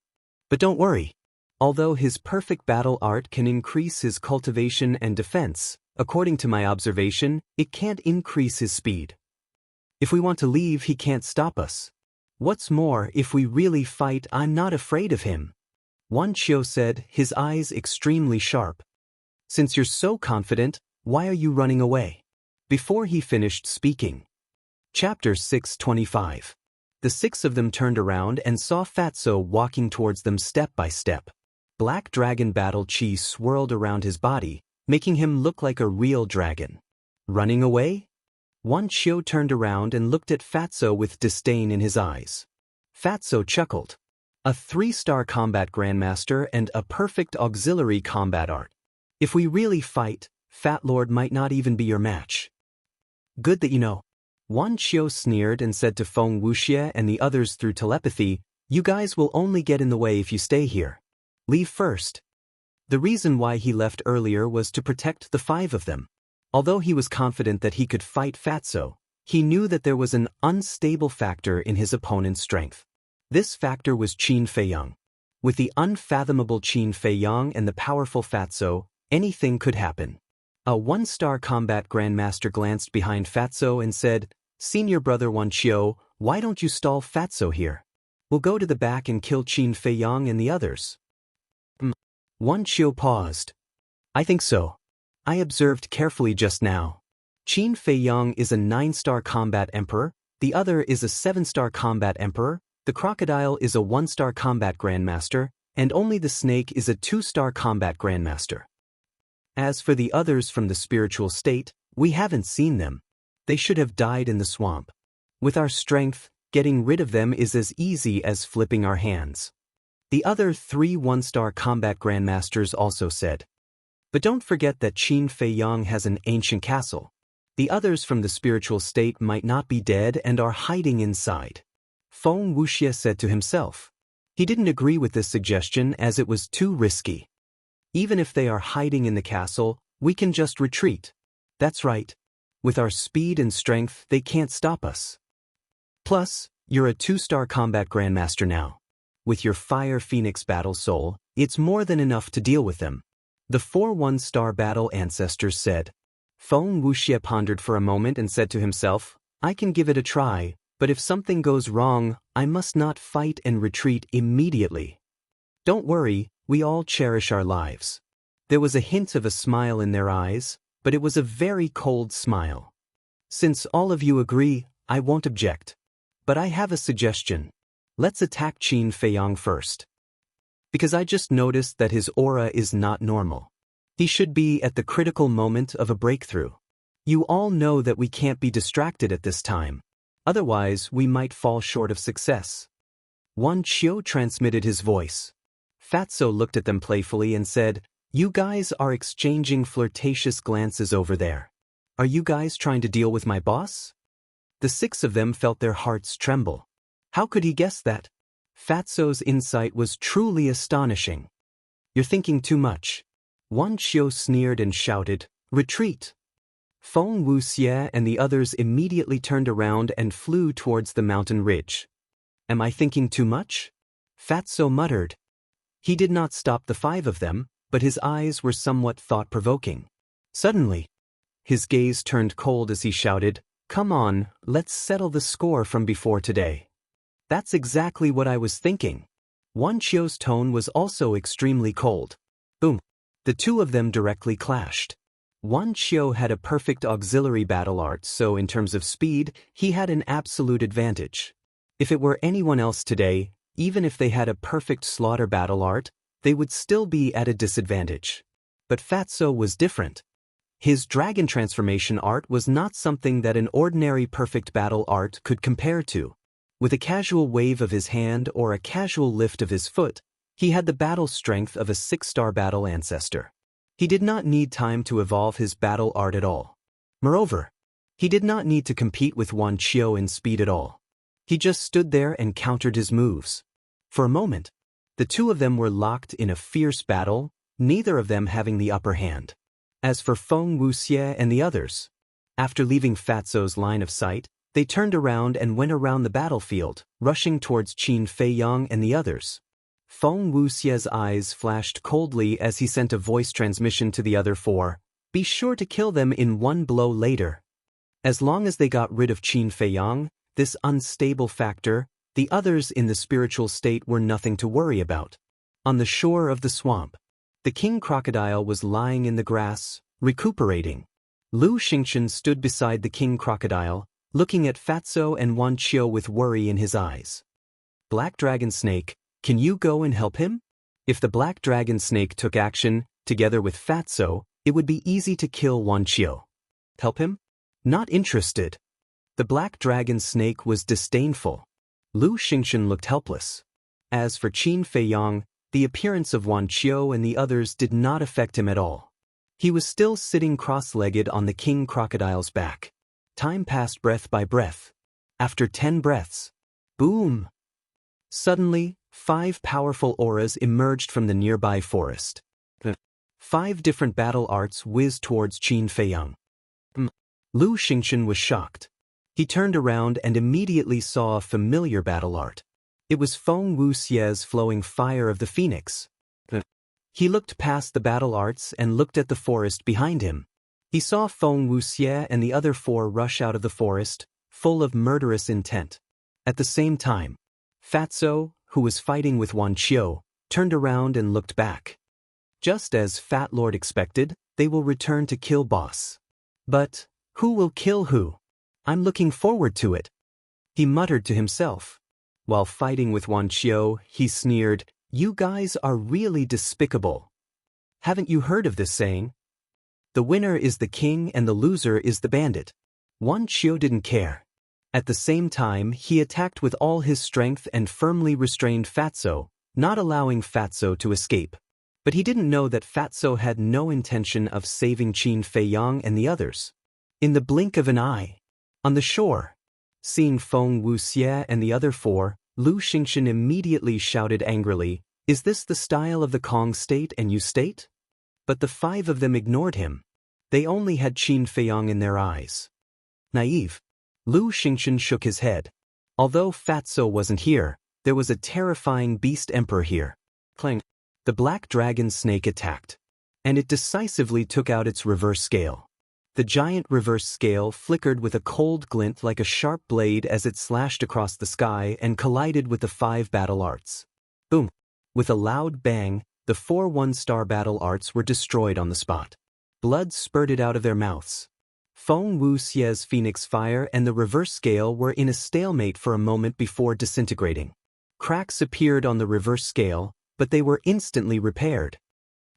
But don't worry. Although his perfect battle art can increase his cultivation and defense, according to my observation, it can't increase his speed. If we want to leave, he can't stop us. What's more, if we really fight, I'm not afraid of him. Wan Qiu said, his eyes extremely sharp. Since you're so confident, why are you running away? Before he finished speaking. Chapter 625. The 6 of them turned around and saw Fatso walking towards them step by step. Black dragon battle chi swirled around his body, making him look like a real dragon. Running away? Wan Qiu turned around and looked at Fatso with disdain in his eyes. Fatso chuckled. A 3-star combat grandmaster and a perfect auxiliary combat art. If we really fight, Fat Lord might not even be your match. Good that you know. Wan Qiu sneered and said to Feng Wuxia and the others through telepathy, "You guys will only get in the way if you stay here. Leave first." The reason why he left earlier was to protect the 5 of them. Although he was confident that he could fight Fatso, he knew that there was an unstable factor in his opponent's strength. This factor was Qin Feiyang. With the unfathomable Qin Feiyang and the powerful Fatso, anything could happen. A 1-star combat grandmaster glanced behind Fatso and said, "Senior brother Wan Qiu, why don't you stall Fatso here? We'll go to the back and kill Qin Feiyang and the others." Wan Qiu paused. "I think so. I observed carefully just now. Qin Feiyang is a 9-star combat emperor, the other is a 7-star combat emperor, the crocodile is a 1-star combat grandmaster, and only the snake is a 2-star combat grandmaster. As for the others from the spiritual state, we haven't seen them. They should have died in the swamp. With our strength, getting rid of them is as easy as flipping our hands." The other 3 1-star combat grandmasters also said. But don't forget that Qin Feiyang has an ancient castle. The others from the spiritual state might not be dead and are hiding inside. Feng Wuxia said to himself. He didn't agree with this suggestion as it was too risky. Even if they are hiding in the castle, we can just retreat. That's right. With our speed and strength, they can't stop us. Plus, you're a 2-star combat grandmaster now. With your Fire Phoenix battle soul, it's more than enough to deal with them. The 4 1-star battle ancestors said. Feng Wuxie pondered for a moment and said to himself, I can give it a try, but if something goes wrong, I must not fight and retreat immediately. Don't worry, we all cherish our lives. There was a hint of a smile in their eyes, but it was a very cold smile. Since all of you agree, I won't object. But I have a suggestion. Let's attack Qin Feiyang first. Because I just noticed that his aura is not normal. He should be at the critical moment of a breakthrough. You all know that we can't be distracted at this time. Otherwise, we might fall short of success. Wan Qiu transmitted his voice. Fatso looked at them playfully and said, You guys are exchanging flirtatious glances over there. Are you guys trying to deal with my boss? The 6 of them felt their hearts tremble. How could he guess that? Fatso's insight was truly astonishing. You're thinking too much. Wan Qiu sneered and shouted, Retreat! Feng Wuxie and the others immediately turned around and flew towards the mountain ridge. Am I thinking too much? Fatso muttered. He did not stop the 5 of them, but his eyes were somewhat thought-provoking. Suddenly, his gaze turned cold as he shouted, Come on, let's settle the score from before today. That's exactly what I was thinking. Wan Qiu's tone was also extremely cold. Boom. The 2 of them directly clashed. Wan Qiu had a perfect auxiliary battle art, so in terms of speed, he had an absolute advantage. If it were anyone else today, even if they had a perfect slaughter battle art, they would still be at a disadvantage. But Fatso was different. His dragon transformation art was not something that an ordinary perfect battle art could compare to. With a casual wave of his hand or a casual lift of his foot, he had the battle strength of a 6-star battle ancestor. He did not need time to evolve his battle art at all. Moreover, he did not need to compete with Wan Qiu in speed at all. He just stood there and countered his moves. For a moment, the 2 of them were locked in a fierce battle, neither of them having the upper hand. As for Feng Wuxie and the others, after leaving Fatso's line of sight, they turned around and went around the battlefield, rushing towards Qin Feiyang and the others. Feng Wuxie's eyes flashed coldly as he sent a voice transmission to the other 4. Be sure to kill them in 1 blow later. As long as they got rid of Qin Feiyang, this unstable factor, the others in the spiritual state were nothing to worry about. On the shore of the swamp, the king crocodile was lying in the grass, recuperating. Lu Xingchen stood beside the king crocodile, looking at Fatso and Wan Qiu with worry in his eyes. Black Dragon Snake, can you go and help him? If the Black Dragon Snake took action, together with Fatso, it would be easy to kill Wan Qiu. Help him? Not interested. The Black Dragon Snake was disdainful. Lu Xingchen looked helpless. As for Qin Feiyang, the appearance of Wan Qiu and the others did not affect him at all. He was still sitting cross-legged on the king crocodile's back. Time passed breath by breath. After 10 breaths, boom! Suddenly, 5 powerful auras emerged from the nearby forest. 5 different battle arts whizzed towards Qin Feiyang. Lu Xingchen was shocked. He turned around and immediately saw a familiar battle art. It was Feng Wuxie's flowing fire of the phoenix. He looked past the battle arts and looked at the forest behind him. He saw Feng Wuxie and the other 4 rush out of the forest, full of murderous intent. At the same time, Fatso, who was fighting with Wan Qiu, turned around and looked back. Just as Fat Lord expected, they will return to kill boss. But who will kill who? I'm looking forward to it. He muttered to himself. While fighting with Wan Qiu, he sneered, You guys are really despicable. Haven't you heard of this saying? The winner is the king and the loser is the bandit. Wan Qiu didn't care. At the same time, he attacked with all his strength and firmly restrained Fatso, not allowing Fatso to escape. But he didn't know that Fatso had no intention of saving Qin Feiyang and the others. In the blink of an eye, on the shore, seeing Feng Wuxie and the other 4, Lu Xingchen immediately shouted angrily, Is this the style of the Kong state and you state? But the 5 of them ignored him. They only had Qin Feiyang in their eyes. Naive. Lu Xingchen shook his head. Although Fatso wasn't here, there was a terrifying beast emperor here. Clang. The Black Dragon Snake attacked. And it decisively took out its reverse scale. The giant reverse scale flickered with a cold glint like a sharp blade as it slashed across the sky and collided with the 5 battle arts. Boom! With a loud bang, the 4 one-star battle arts were destroyed on the spot. Blood spurted out of their mouths. Feng Wuxie's Phoenix Fire and the reverse scale were in a stalemate for a moment before disintegrating. Cracks appeared on the reverse scale, but they were instantly repaired.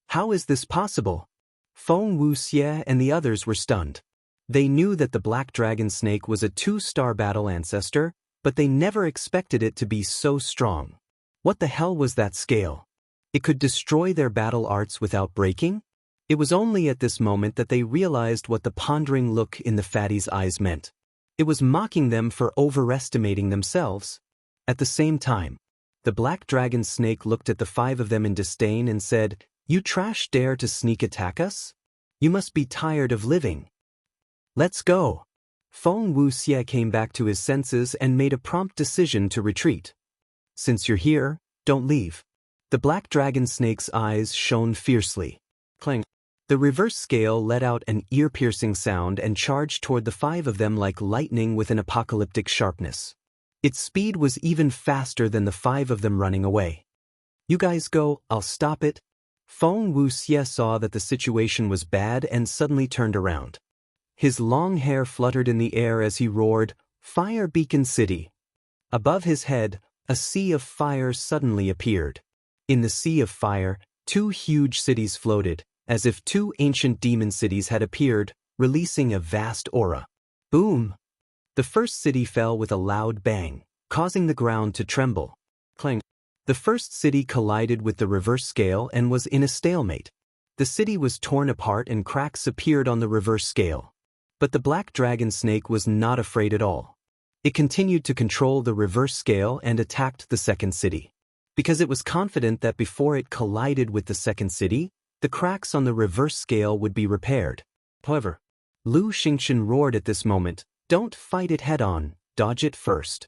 How is this possible? Feng Wuxie and the others were stunned. They knew that the black dragon snake was a 2-star battle ancestor, but they never expected it to be so strong. What the hell was that scale? It could destroy their battle arts without breaking? It was only at this moment that they realized what the pondering look in the fatty's eyes meant. It was mocking them for overestimating themselves. At the same time, the black dragon snake looked at the 5 of them in disdain and said, "You trash dare to sneak attack us? You must be tired of living. Let's go." Feng Wuxie came back to his senses and made a prompt decision to retreat. "Since you're here, don't leave." The black dragon snake's eyes shone fiercely. Clang. The reverse scale let out an ear-piercing sound and charged toward the 5 of them like lightning with an apocalyptic sharpness. Its speed was even faster than the 5 of them running away. "You guys go, I'll stop it." Feng Wuxie saw that the situation was bad and suddenly turned around. His long hair fluttered in the air as he roared, "Fire Beacon City!" Above his head, a sea of fire suddenly appeared. In the sea of fire, 2 huge cities floated, as if 2 ancient demon cities had appeared, releasing a vast aura. Boom! The first city fell with a loud bang, causing the ground to tremble. Clang! The first city collided with the reverse scale and was in a stalemate. The city was torn apart and cracks appeared on the reverse scale. But the black dragon snake was not afraid at all. It continued to control the reverse scale and attacked the second city. Because it was confident that before it collided with the second city, the cracks on the reverse scale would be repaired. However, Lu Xingchen roared at this moment, "Don't fight it head-on, dodge it first."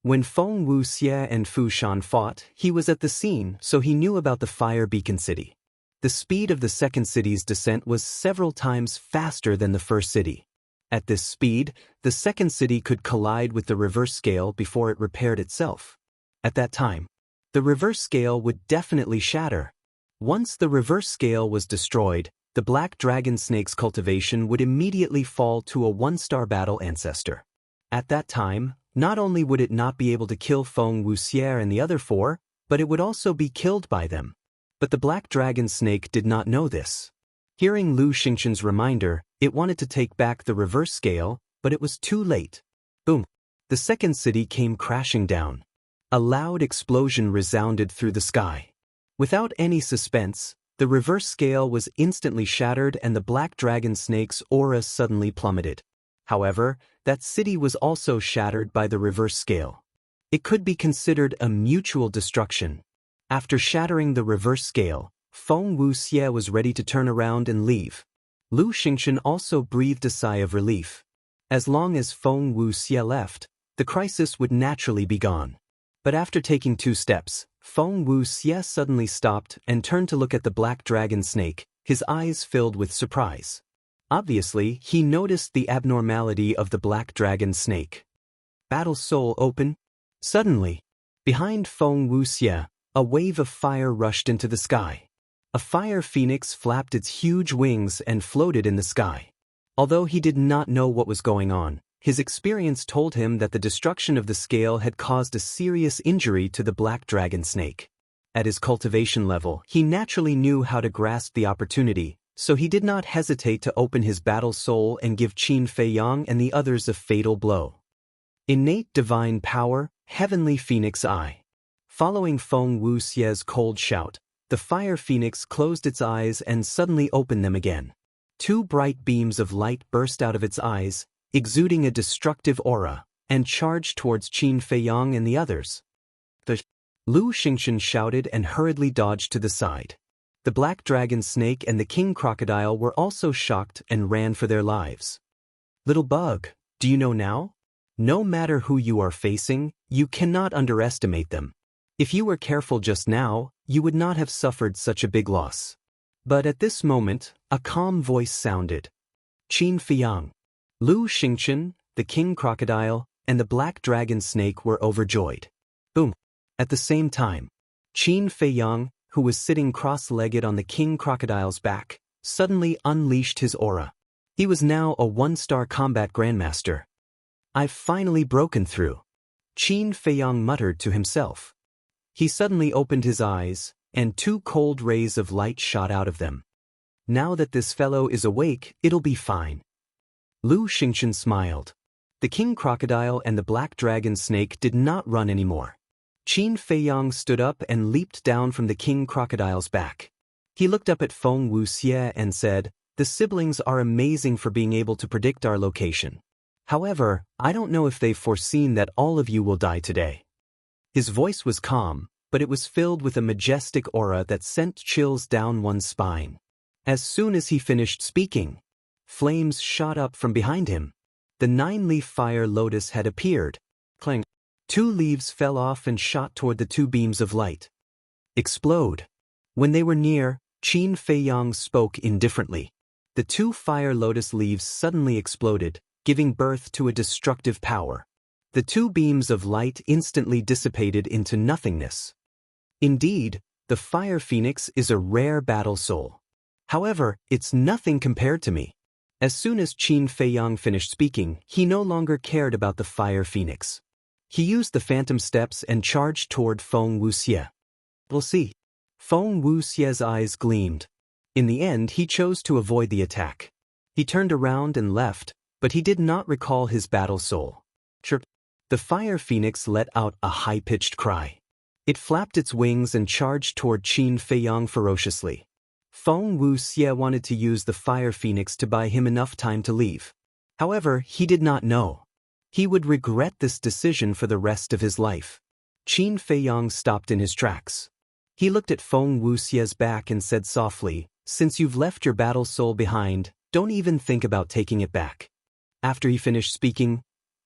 When Feng Wuxie and Fu Shan fought, he was at the scene, so he knew about the Fire Beacon City. The speed of the second city's descent was several times faster than the first city. At this speed, the second city could collide with the reverse scale before it repaired itself. At that time, the reverse scale would definitely shatter. Once the reverse scale was destroyed, the black dragon snake's cultivation would immediately fall to a 1-star battle ancestor. At that time, not only would it not be able to kill Feng Wuxie and the other 4, but it would also be killed by them. But the black dragon snake did not know this. Hearing Lu Xingchen's reminder, it wanted to take back the reverse scale, but it was too late. Boom! The second city came crashing down. A loud explosion resounded through the sky. Without any suspense, the reverse scale was instantly shattered and the black dragon snake's aura suddenly plummeted. However, that city was also shattered by the reverse scale. It could be considered a mutual destruction. After shattering the reverse scale, Feng Wuxie was ready to turn around and leave. Lu Xingchen also breathed a sigh of relief. As long as Feng Wuxie left, the crisis would naturally be gone. But after taking 2 steps, Feng Wuxie suddenly stopped and turned to look at the black dragon snake, his eyes filled with surprise. Obviously, he noticed the abnormality of the black dragon snake. Battle Soul open. Suddenly, behind Feng Wuxie, a wave of fire rushed into the sky. A fire phoenix flapped its huge wings and floated in the sky. Although he did not know what was going on, his experience told him that the destruction of the scale had caused a serious injury to the black dragon snake. At his cultivation level, he naturally knew how to grasp the opportunity, so he did not hesitate to open his battle soul and give Qin Feiyang and the others a fatal blow. Innate divine power, heavenly phoenix eye. Following Feng Wuxie's cold shout, the fire phoenix closed its eyes and suddenly opened them again. 2 bright beams of light burst out of its eyes, exuding a destructive aura, and charged towards Qin Feiyang and the others. Lu Xingchen shouted and hurriedly dodged to the side. The black dragon snake and the king crocodile were also shocked and ran for their lives. "Little bug, do you know now? No matter who you are facing, you cannot underestimate them. If you were careful just now, you would not have suffered such a big loss." But at this moment, a calm voice sounded. Qin Feiyang, Lu Xingchen, the king crocodile, and the black dragon snake were overjoyed. Boom! At the same time, Qin Feiyang, who was sitting cross-legged on the king crocodile's back, suddenly unleashed his aura. He was now a one-star combat grandmaster. I've finally broken through, Qin Feiyang muttered to himself. He suddenly opened his eyes, and two cold rays of light shot out of them. Now that this fellow is awake, it'll be fine. Lu Xingchen smiled. The king crocodile and the black dragon snake did not run anymore. Qin Feiyang stood up and leaped down from the king crocodile's back. He looked up at Feng Wuxie and said, "The siblings are amazing for being able to predict our location. However, I don't know if they've foreseen that all of you will die today." His voice was calm, but it was filled with a majestic aura that sent chills down one's spine. As soon as he finished speaking, flames shot up from behind him. The 9-leaf fire lotus had appeared. Clang! 2 leaves fell off and shot toward the 2 beams of light. Explode! When they were near, Qin Feiyang spoke indifferently. The 2 fire lotus leaves suddenly exploded, giving birth to a destructive power. The 2 beams of light instantly dissipated into nothingness. Indeed, the fire phoenix is a rare battle soul. However, it's nothing compared to me. As soon as Qin Feiyang finished speaking, he no longer cared about the fire phoenix. He used the phantom steps and charged toward Feng Wuxie. We'll see. Feng Wuxie's eyes gleamed. In the end, he chose to avoid the attack. He turned around and left, but he did not recall his battle soul. Chirp! The fire phoenix let out a high-pitched cry. It flapped its wings and charged toward Qin Feiyang ferociously. Feng Wuxie wanted to use the fire phoenix to buy him enough time to leave. However, he did not know. He would regret this decision for the rest of his life. Qin Feiyang stopped in his tracks. He looked at Feng Wuxie's back and said softly, "Since you've left your battle soul behind, don't even think about taking it back." After he finished speaking,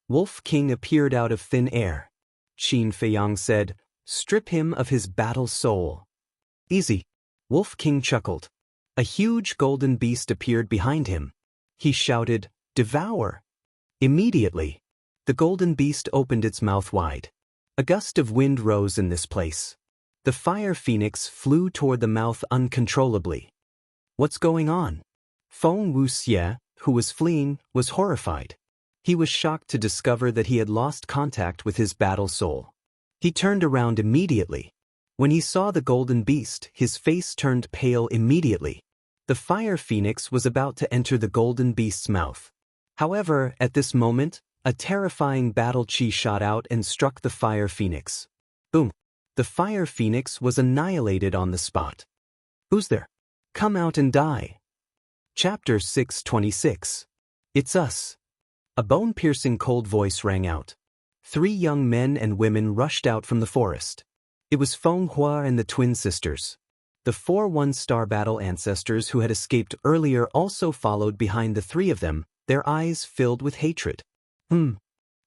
Wolf King appeared out of thin air. Qin Feiyang said, "Strip him of his battle soul." "Easy." Wolf King chuckled. A huge golden beast appeared behind him. He shouted, "Devour!" Immediately, the golden beast opened its mouth wide. A gust of wind rose in this place. The fire phoenix flew toward the mouth uncontrollably. "What's going on?" Feng Wuxie, who was fleeing, was horrified. He was shocked to discover that he had lost contact with his battle soul. He turned around immediately. When he saw the golden beast, his face turned pale immediately. The fire phoenix was about to enter the golden beast's mouth. However, at this moment, a terrifying battle chi shot out and struck the fire phoenix. Boom! The fire phoenix was annihilated on the spot. "Who's there? Come out and die." Chapter 626. It's us. A bone-piercing cold voice rang out. 3 young men and women rushed out from the forest. It was Feng Hua and the twin sisters. The 4 one-star battle ancestors who had escaped earlier also followed behind the 3 of them, their eyes filled with hatred. Qin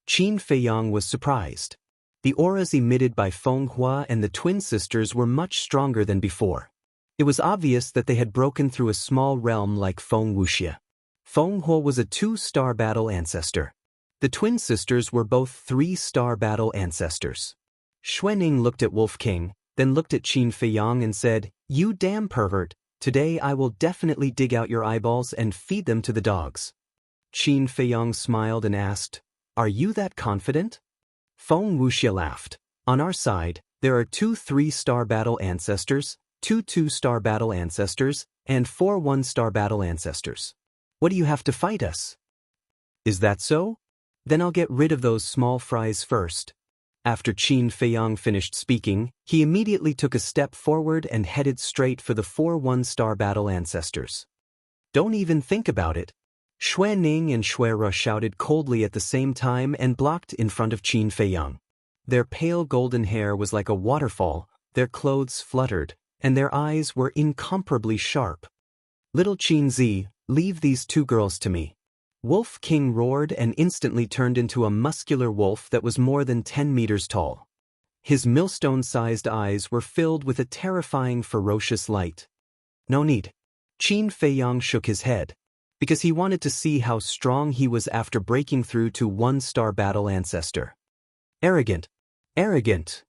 Feiyang was surprised. The auras emitted by Feng Hua and the twin sisters were much stronger than before. It was obvious that they had broken through a small realm like Feng Wuxie. Feng Hua was a 2-star battle ancestor. The twin sisters were both 3-star battle ancestors. Xuening looked at Wolf King, then looked at Qin Feiyang and said, "You damn pervert, today I will definitely dig out your eyeballs and feed them to the dogs." Qin Feiyang smiled and asked, "Are you that confident?" Feng Wuxie laughed. "On our side, there are 2 3-star battle ancestors, 2 2-star battle ancestors, and 4 1-star battle ancestors. What do you have to fight us?" "Is that so? Then I'll get rid of those small fries first." After Qin Feiyang finished speaking, he immediately took a step forward and headed straight for the 4 1-star battle ancestors. "Don't even think about it." Xuening and Xuera shouted coldly at the same time and blocked in front of Qin Feiyang. Their pale golden hair was like a waterfall, their clothes fluttered, and their eyes were incomparably sharp. "Little Qin Zi, leave these 2 girls to me." Wolf King roared and instantly turned into a muscular wolf that was more than 10 meters tall. His millstone-sized eyes were filled with a terrifying ferocious light. "No need." Qin Feiyang shook his head. because he wanted to see how strong he was after breaking through to 1-star battle ancestor. Arrogant. Arrogant.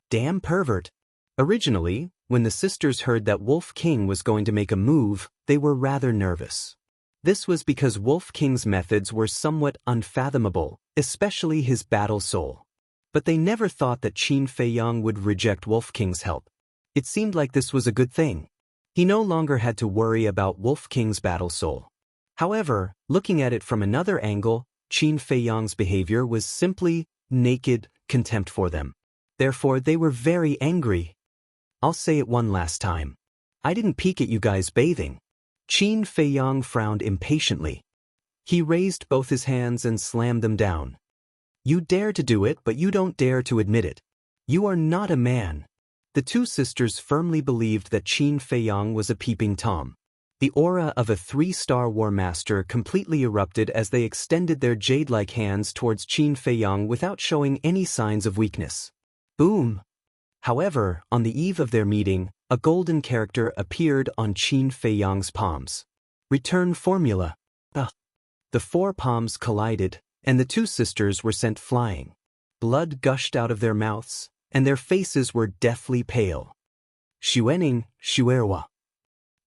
Damn pervert. Originally, when the sisters heard that Wolf King was going to make a move, they were rather nervous. This was because Wolf King's methods were somewhat unfathomable, especially his battle soul. But they never thought that Qin Feiyang would reject Wolf King's help. It seemed like this was a good thing. He no longer had to worry about Wolf King's battle soul. However, looking at it from another angle, Qin Feiyang's behavior was simply naked contempt for them. Therefore, they were very angry. I'll say it one last time. I didn't peek at you guys bathing. Qin Feiyang frowned impatiently. He raised both his hands and slammed them down. You dare to do it, but you don't dare to admit it. You are not a man. The two sisters firmly believed that Qin Feiyang was a peeping Tom. The aura of a 3-star war master completely erupted as they extended their jade-like hands towards Qin Feiyang without showing any signs of weakness. Boom! However, on the eve of their meeting, a golden character appeared on Qin Feiyang's palms. Return formula. The 4 palms collided, and the two sisters were sent flying. Blood gushed out of their mouths, and their faces were deathly pale. Xuening, Xuerhua.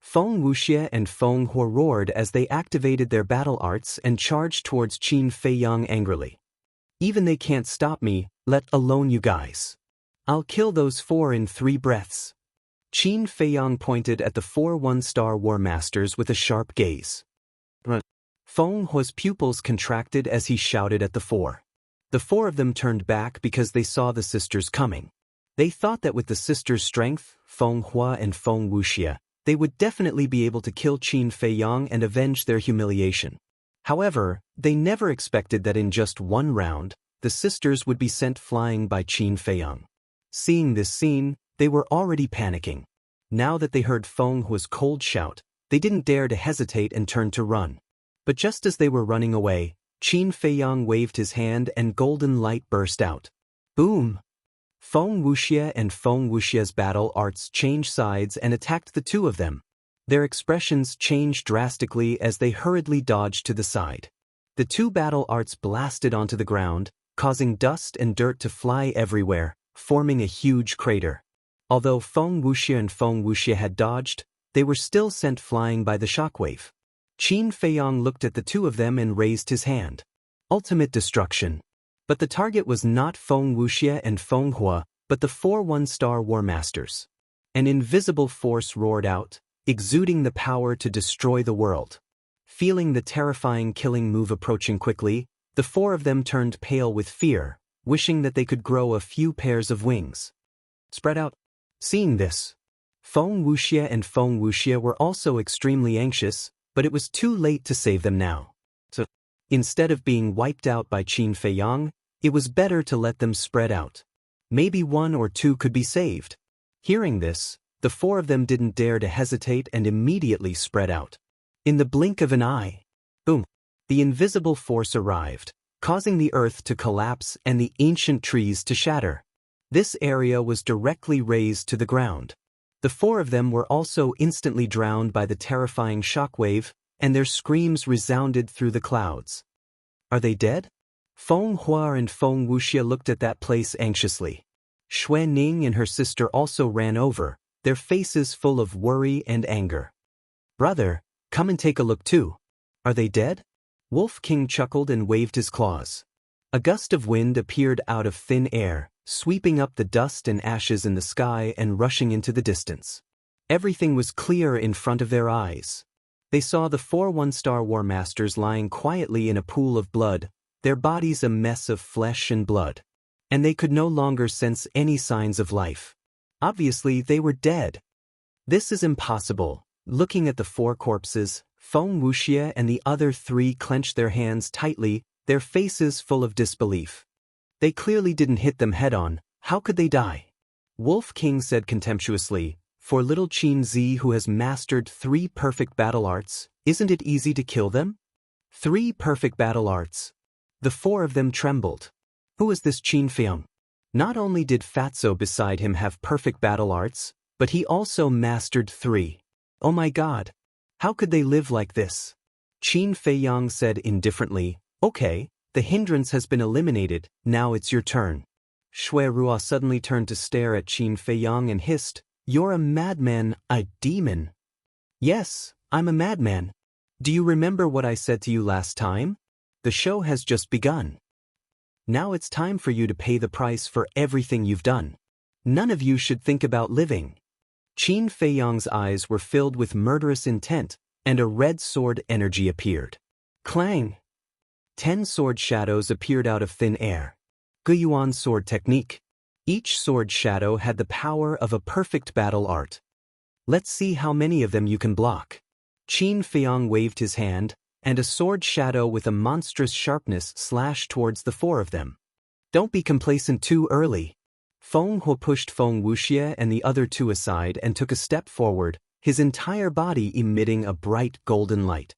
Feng Wuxie and Feng Hua roared as they activated their battle arts and charged towards Qin Feiyang angrily. Even they can't stop me, let alone you guys. I'll kill those 4 in 3 breaths. Qin Feiyang pointed at the 4 1-star war masters with a sharp gaze. Feng Hua's pupils contracted as he shouted at the 4. The 4 of them turned back because they saw the sisters coming. They thought that with the sisters' strength, Feng Hua and Feng Wuxie, they would definitely be able to kill Qin Feiyang and avenge their humiliation. However, they never expected that in just 1 round, the sisters would be sent flying by Qin Feiyang. Seeing this scene, they were already panicking. Now that they heard Feng Hua's cold shout, they didn't dare to hesitate and turned to run. But just as they were running away, Qin Feiyang waved his hand and golden light burst out. Boom! Feng Wuxie and Feng Wuxie's battle arts changed sides and attacked the 2 of them. Their expressions changed drastically as they hurriedly dodged to the side. The 2 battle arts blasted onto the ground, causing dust and dirt to fly everywhere, forming a huge crater. Although Feng Wuxie and Feng Wuxie had dodged, they were still sent flying by the shockwave. Qin Feiyang looked at the 2 of them and raised his hand. Ultimate destruction. But the target was not Feng Wuxie and Feng Hua, but the 4 1-star war masters. An invisible force roared out, exuding the power to destroy the world. Feeling the terrifying killing move approaching quickly, the 4 of them turned pale with fear, wishing that they could grow a few pairs of wings. Spread out. Seeing this, Feng Wuxie and Feng Wuxie were also extremely anxious, but it was too late to save them now. So, instead of being wiped out by Qin Feiyang, it was better to let them spread out. Maybe 1 or 2 could be saved. Hearing this, the 4 of them didn't dare to hesitate and immediately spread out. In the blink of an eye, boom, the invisible force arrived, causing the earth to collapse and the ancient trees to shatter. This area was directly razed to the ground. The 4 of them were also instantly drowned by the terrifying shockwave, and their screams resounded through the clouds. Are they dead? Feng Hua and Feng Wuxie looked at that place anxiously. Xue Ning and her sister also ran over, their faces full of worry and anger. Brother, come and take a look too. Are they dead? Wolf King chuckled and waved his claws. A gust of wind appeared out of thin air, sweeping up the dust and ashes in the sky and rushing into the distance. Everything was clear in front of their eyes. They saw the 4 1-star war masters lying quietly in a pool of blood, their bodies a mess of flesh and blood. And they could no longer sense any signs of life. Obviously, they were dead. This is impossible. Looking at the 4 corpses, Feng Wuxie and the other 3 clenched their hands tightly, their faces full of disbelief. They clearly didn't hit them head-on. How could they die? Wolf King said contemptuously, for little Qin Zi who has mastered 3 perfect battle arts, isn't it easy to kill them? 3 perfect battle arts. The 4 of them trembled. Who is this Qin Feiyang? Not only did Fatso beside him have perfect battle arts, but he also mastered 3. Oh my god! How could they live like this? Qin Feiyang said indifferently, "Okay, the hindrance has been eliminated, now it's your turn." Shui Ruo suddenly turned to stare at Qin Feiyang and hissed, "You're a madman, a demon." "Yes, I'm a madman. Do you remember what I said to you last time? The show has just begun. Now it's time for you to pay the price for everything you've done. None of you should think about living." Qin Feiyang's eyes were filled with murderous intent, and a red sword energy appeared. Clang! 10 sword shadows appeared out of thin air. Guyuan sword technique. Each sword shadow had the power of a perfect battle art. "Let's see how many of them you can block." Qin Feiyang waved his hand, and a sword shadow with a monstrous sharpness slashed towards the 4 of them. "Don't be complacent too early." Feng Huo pushed Feng Wuxie and the other 2 aside and took a step forward, his entire body emitting a bright golden light.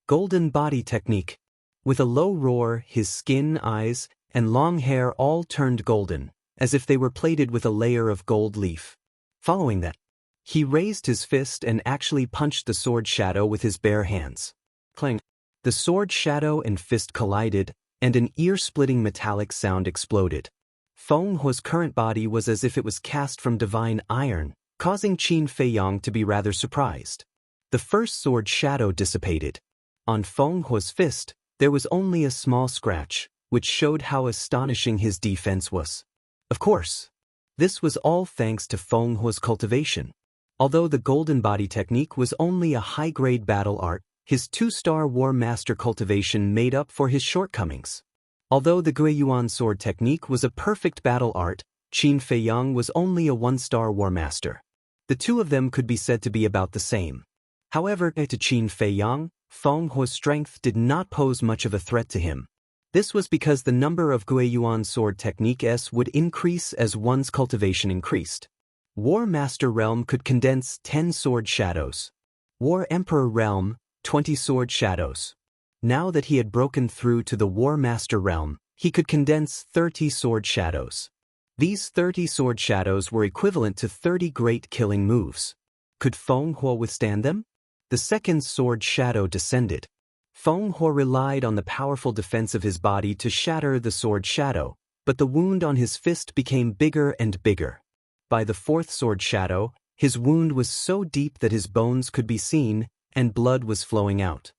Golden body technique. With a low roar, his skin, eyes, and long hair all turned golden, as if they were plated with a layer of gold leaf. Following that, he raised his fist and actually punched the sword shadow with his bare hands. Clang! The sword shadow and fist collided, and an ear-splitting metallic sound exploded. Feng Huo's current body was as if it was cast from divine iron, causing Qin Feiyang to be rather surprised. The first sword shadow dissipated. On Feng Huo's fist, there was only a small scratch, which showed how astonishing his defense was. Of course, this was all thanks to Feng Huo's cultivation. Although the golden body technique was only a high-grade battle art, his 2-star War Master cultivation made up for his shortcomings. Although the Guiyuan sword technique was a perfect battle art, Qin Feiyang was only a 1-star War Master. The 2 of them could be said to be about the same. However, to Qin Feiyang, Feng Huo's strength did not pose much of a threat to him. This was because the number of Guiyuan sword techniques would increase as one's cultivation increased. War Master Realm could condense 10 sword shadows. War Emperor Realm, 20 sword shadows. Now that he had broken through to the War Master Realm, he could condense 30 sword shadows. These 30 sword shadows were equivalent to 30 great killing moves. Could Feng Huo withstand them? The second sword shadow descended. Feng Huo relied on the powerful defense of his body to shatter the sword shadow, but the wound on his fist became bigger and bigger. By the 4th sword shadow, his wound was so deep that his bones could be seen, and blood was flowing out.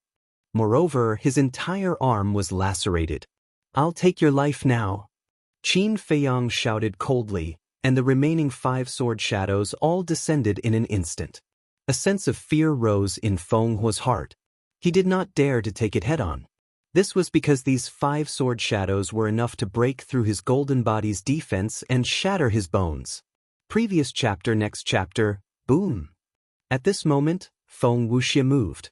Moreover, his entire arm was lacerated. "I'll take your life now." Qin Feiyang shouted coldly, and the remaining 5 sword shadows all descended in an instant. A sense of fear rose in Feng Huo's heart. He did not dare to take it head-on. This was because these 5 sword shadows were enough to break through his golden body's defense and shatter his bones. Previous chapter, next chapter, boom. At this moment, Feng Wuxie moved.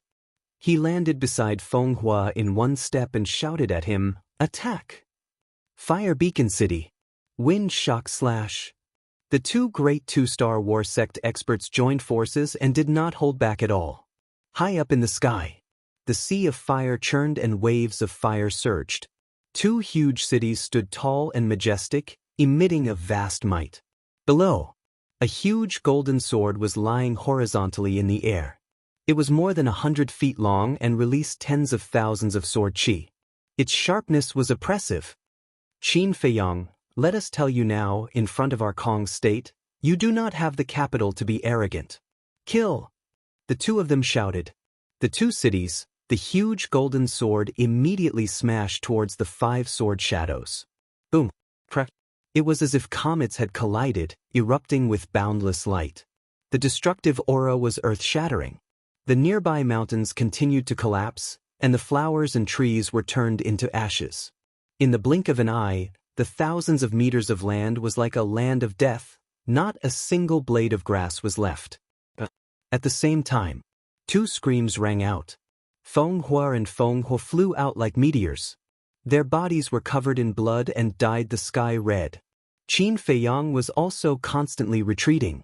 He landed beside Feng Huo in 1 step and shouted at him, "Attack! Fire Beacon City! Wind Shock Slash!" The 2 great 2-star war sect experts joined forces and did not hold back at all. High up in the sky, the sea of fire churned and waves of fire surged. 2 huge cities stood tall and majestic, emitting a vast might. Below, a huge golden sword was lying horizontally in the air. It was more than 100 feet long and released tens of thousands of sword qi. Its sharpness was oppressive. "Qin Feiyang, let us tell you now, in front of our Kong state, you do not have the capital to be arrogant. Kill!" The 2 of them shouted. The 2 cities, the huge golden sword immediately smashed towards the 5 sword shadows. Boom! Crack! It was as if comets had collided, erupting with boundless light. The destructive aura was earth-shattering. The nearby mountains continued to collapse, and the flowers and trees were turned into ashes. In the blink of an eye, the thousands of meters of land was like a land of death. Not a single blade of grass was left. At the same time, 2 screams rang out. Feng Huo and Feng Huo flew out like meteors. Their bodies were covered in blood and dyed the sky red. Qin Feiyang was also constantly retreating.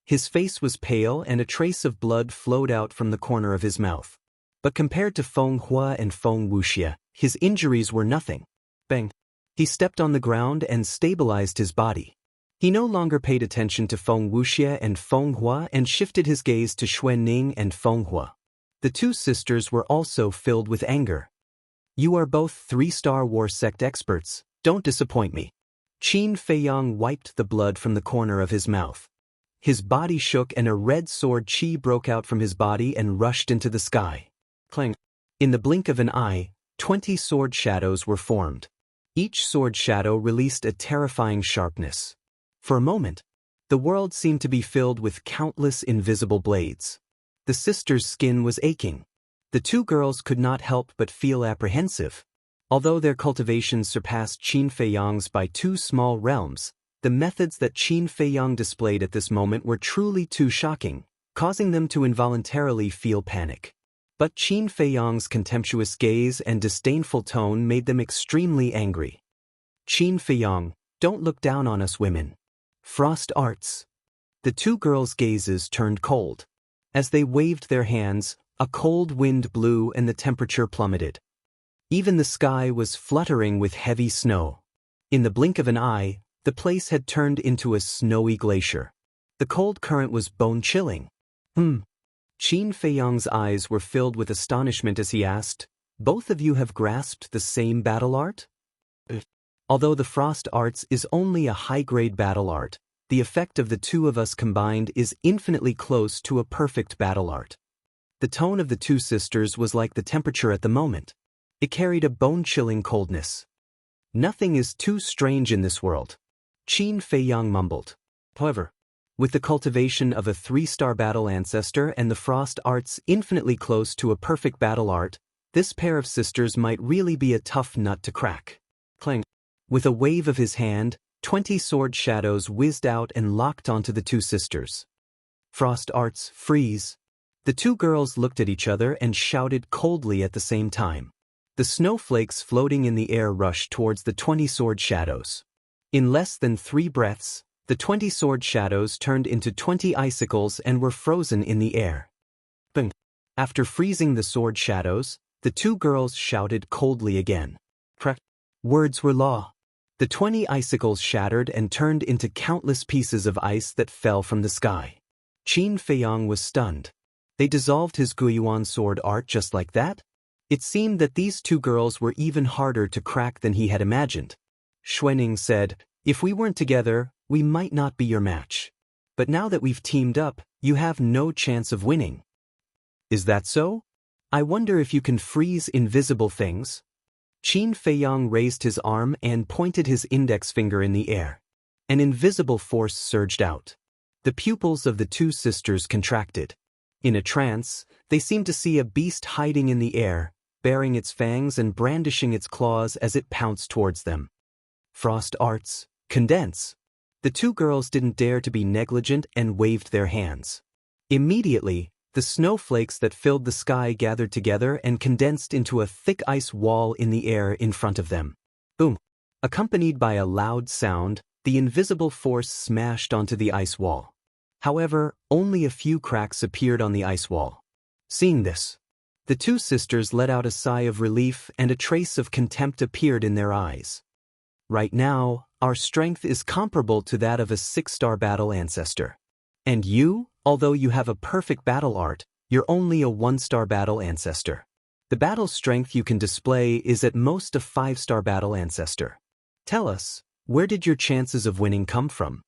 His face was pale and a trace of blood flowed out from the corner of his mouth. But compared to Feng Huo and Feng Wuxie, his injuries were nothing. Bang! He stepped on the ground and stabilized his body. He no longer paid attention to Feng Wuxie and Feng Huo and shifted his gaze to Xue Ning and Feng Huo. The two sisters were also filled with anger. You are both 3-star war sect experts, don't disappoint me. Qin Feiyang wiped the blood from the corner of his mouth. His body shook and a red sword chi broke out from his body and rushed into the sky. Clang. In the blink of an eye, 20 sword shadows were formed. Each sword shadow released a terrifying sharpness. For a moment, the world seemed to be filled with countless invisible blades. The sisters' skin was aching. The two girls could not help but feel apprehensive. Although their cultivation surpassed Qin Feiyang's by 2 small realms, the methods that Qin Feiyang displayed at this moment were truly too shocking, causing them to involuntarily feel panic. But Qin Feiyang's contemptuous gaze and disdainful tone made them extremely angry. Qin Feiyang, don't look down on us women. Frost arts. The two girls' gazes turned cold. As they waved their hands, a cold wind blew and the temperature plummeted. Even the sky was fluttering with heavy snow. In the blink of an eye, the place had turned into a snowy glacier. The cold current was bone-chilling. Qin Feiyang's eyes were filled with astonishment as he asked, "Both of you have grasped the same battle art?" Although the frost arts is only a high-grade battle art, the effect of the two of us combined is infinitely close to a perfect battle art. The tone of the two sisters was like the temperature at the moment. It carried a bone-chilling coldness. Nothing is too strange in this world, Qin Feiyang mumbled. However, with the cultivation of a 3-star battle ancestor and the frost arts infinitely close to a perfect battle art, this pair of sisters might really be a tough nut to crack. Clang. With a wave of his hand, 20 sword shadows whizzed out and locked onto the two sisters. Frost arts, freeze. The two girls looked at each other and shouted coldly at the same time. The snowflakes floating in the air rushed towards the 20 sword shadows. In less than 3 breaths, the 20 sword shadows turned into 20 icicles and were frozen in the air. Bang! After freezing the sword shadows, the two girls shouted coldly again. Crack! Words were law. The 20 icicles shattered and turned into countless pieces of ice that fell from the sky. Qin Feiyang was stunned. They dissolved his Guiyuan sword art just like that? It seemed that these two girls were even harder to crack than he had imagined. Xuening said, "If we weren't together, we might not be your match. But now that we've teamed up, you have no chance of winning." Is that so? I wonder if you can freeze invisible things? Qin Feiyang raised his arm and pointed his index finger in the air. An invisible force surged out. The pupils of the two sisters contracted. In a trance, they seemed to see a beast hiding in the air, baring its fangs and brandishing its claws as it pounced towards them. Frost arts, condense. The two girls didn't dare to be negligent and waved their hands. Immediately, the snowflakes that filled the sky gathered together and condensed into a thick ice wall in the air in front of them. Boom! Accompanied by a loud sound, the invisible force smashed onto the ice wall. However, only a few cracks appeared on the ice wall. Seeing this, the two sisters let out a sigh of relief and a trace of contempt appeared in their eyes. Right now, our strength is comparable to that of a 6-star battle ancestor. And you, although you have a perfect battle art, you're only a 1-star battle ancestor. The battle strength you can display is at most a 5-star battle ancestor. Tell us, where did your chances of winning come from?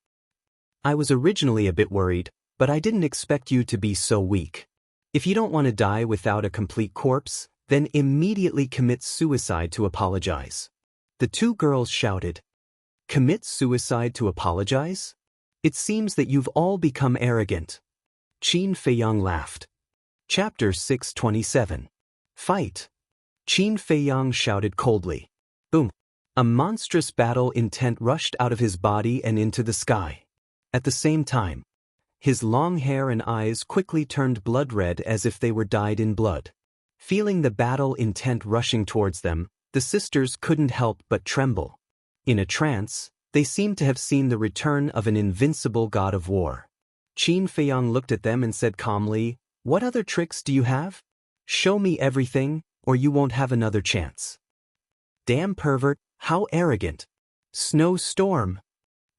I was originally a bit worried, but I didn't expect you to be so weak. If you don't want to die without a complete corpse, then immediately commit suicide to apologize. The two girls shouted. Commit suicide to apologize? It seems that you've all become arrogant. Qin Feiyang laughed. Chapter 627. Fight. Qin Feiyang shouted coldly. Boom. A monstrous battle intent rushed out of his body and into the sky. At the same time, his long hair and eyes quickly turned blood red as if they were dyed in blood. Feeling the battle intent rushing towards them, the sisters couldn't help but tremble. In a trance, they seemed to have seen the return of an invincible god of war. Qin Feiyang looked at them and said calmly, "What other tricks do you have? Show me everything, or you won't have another chance." Damn pervert, how arrogant. Snowstorm.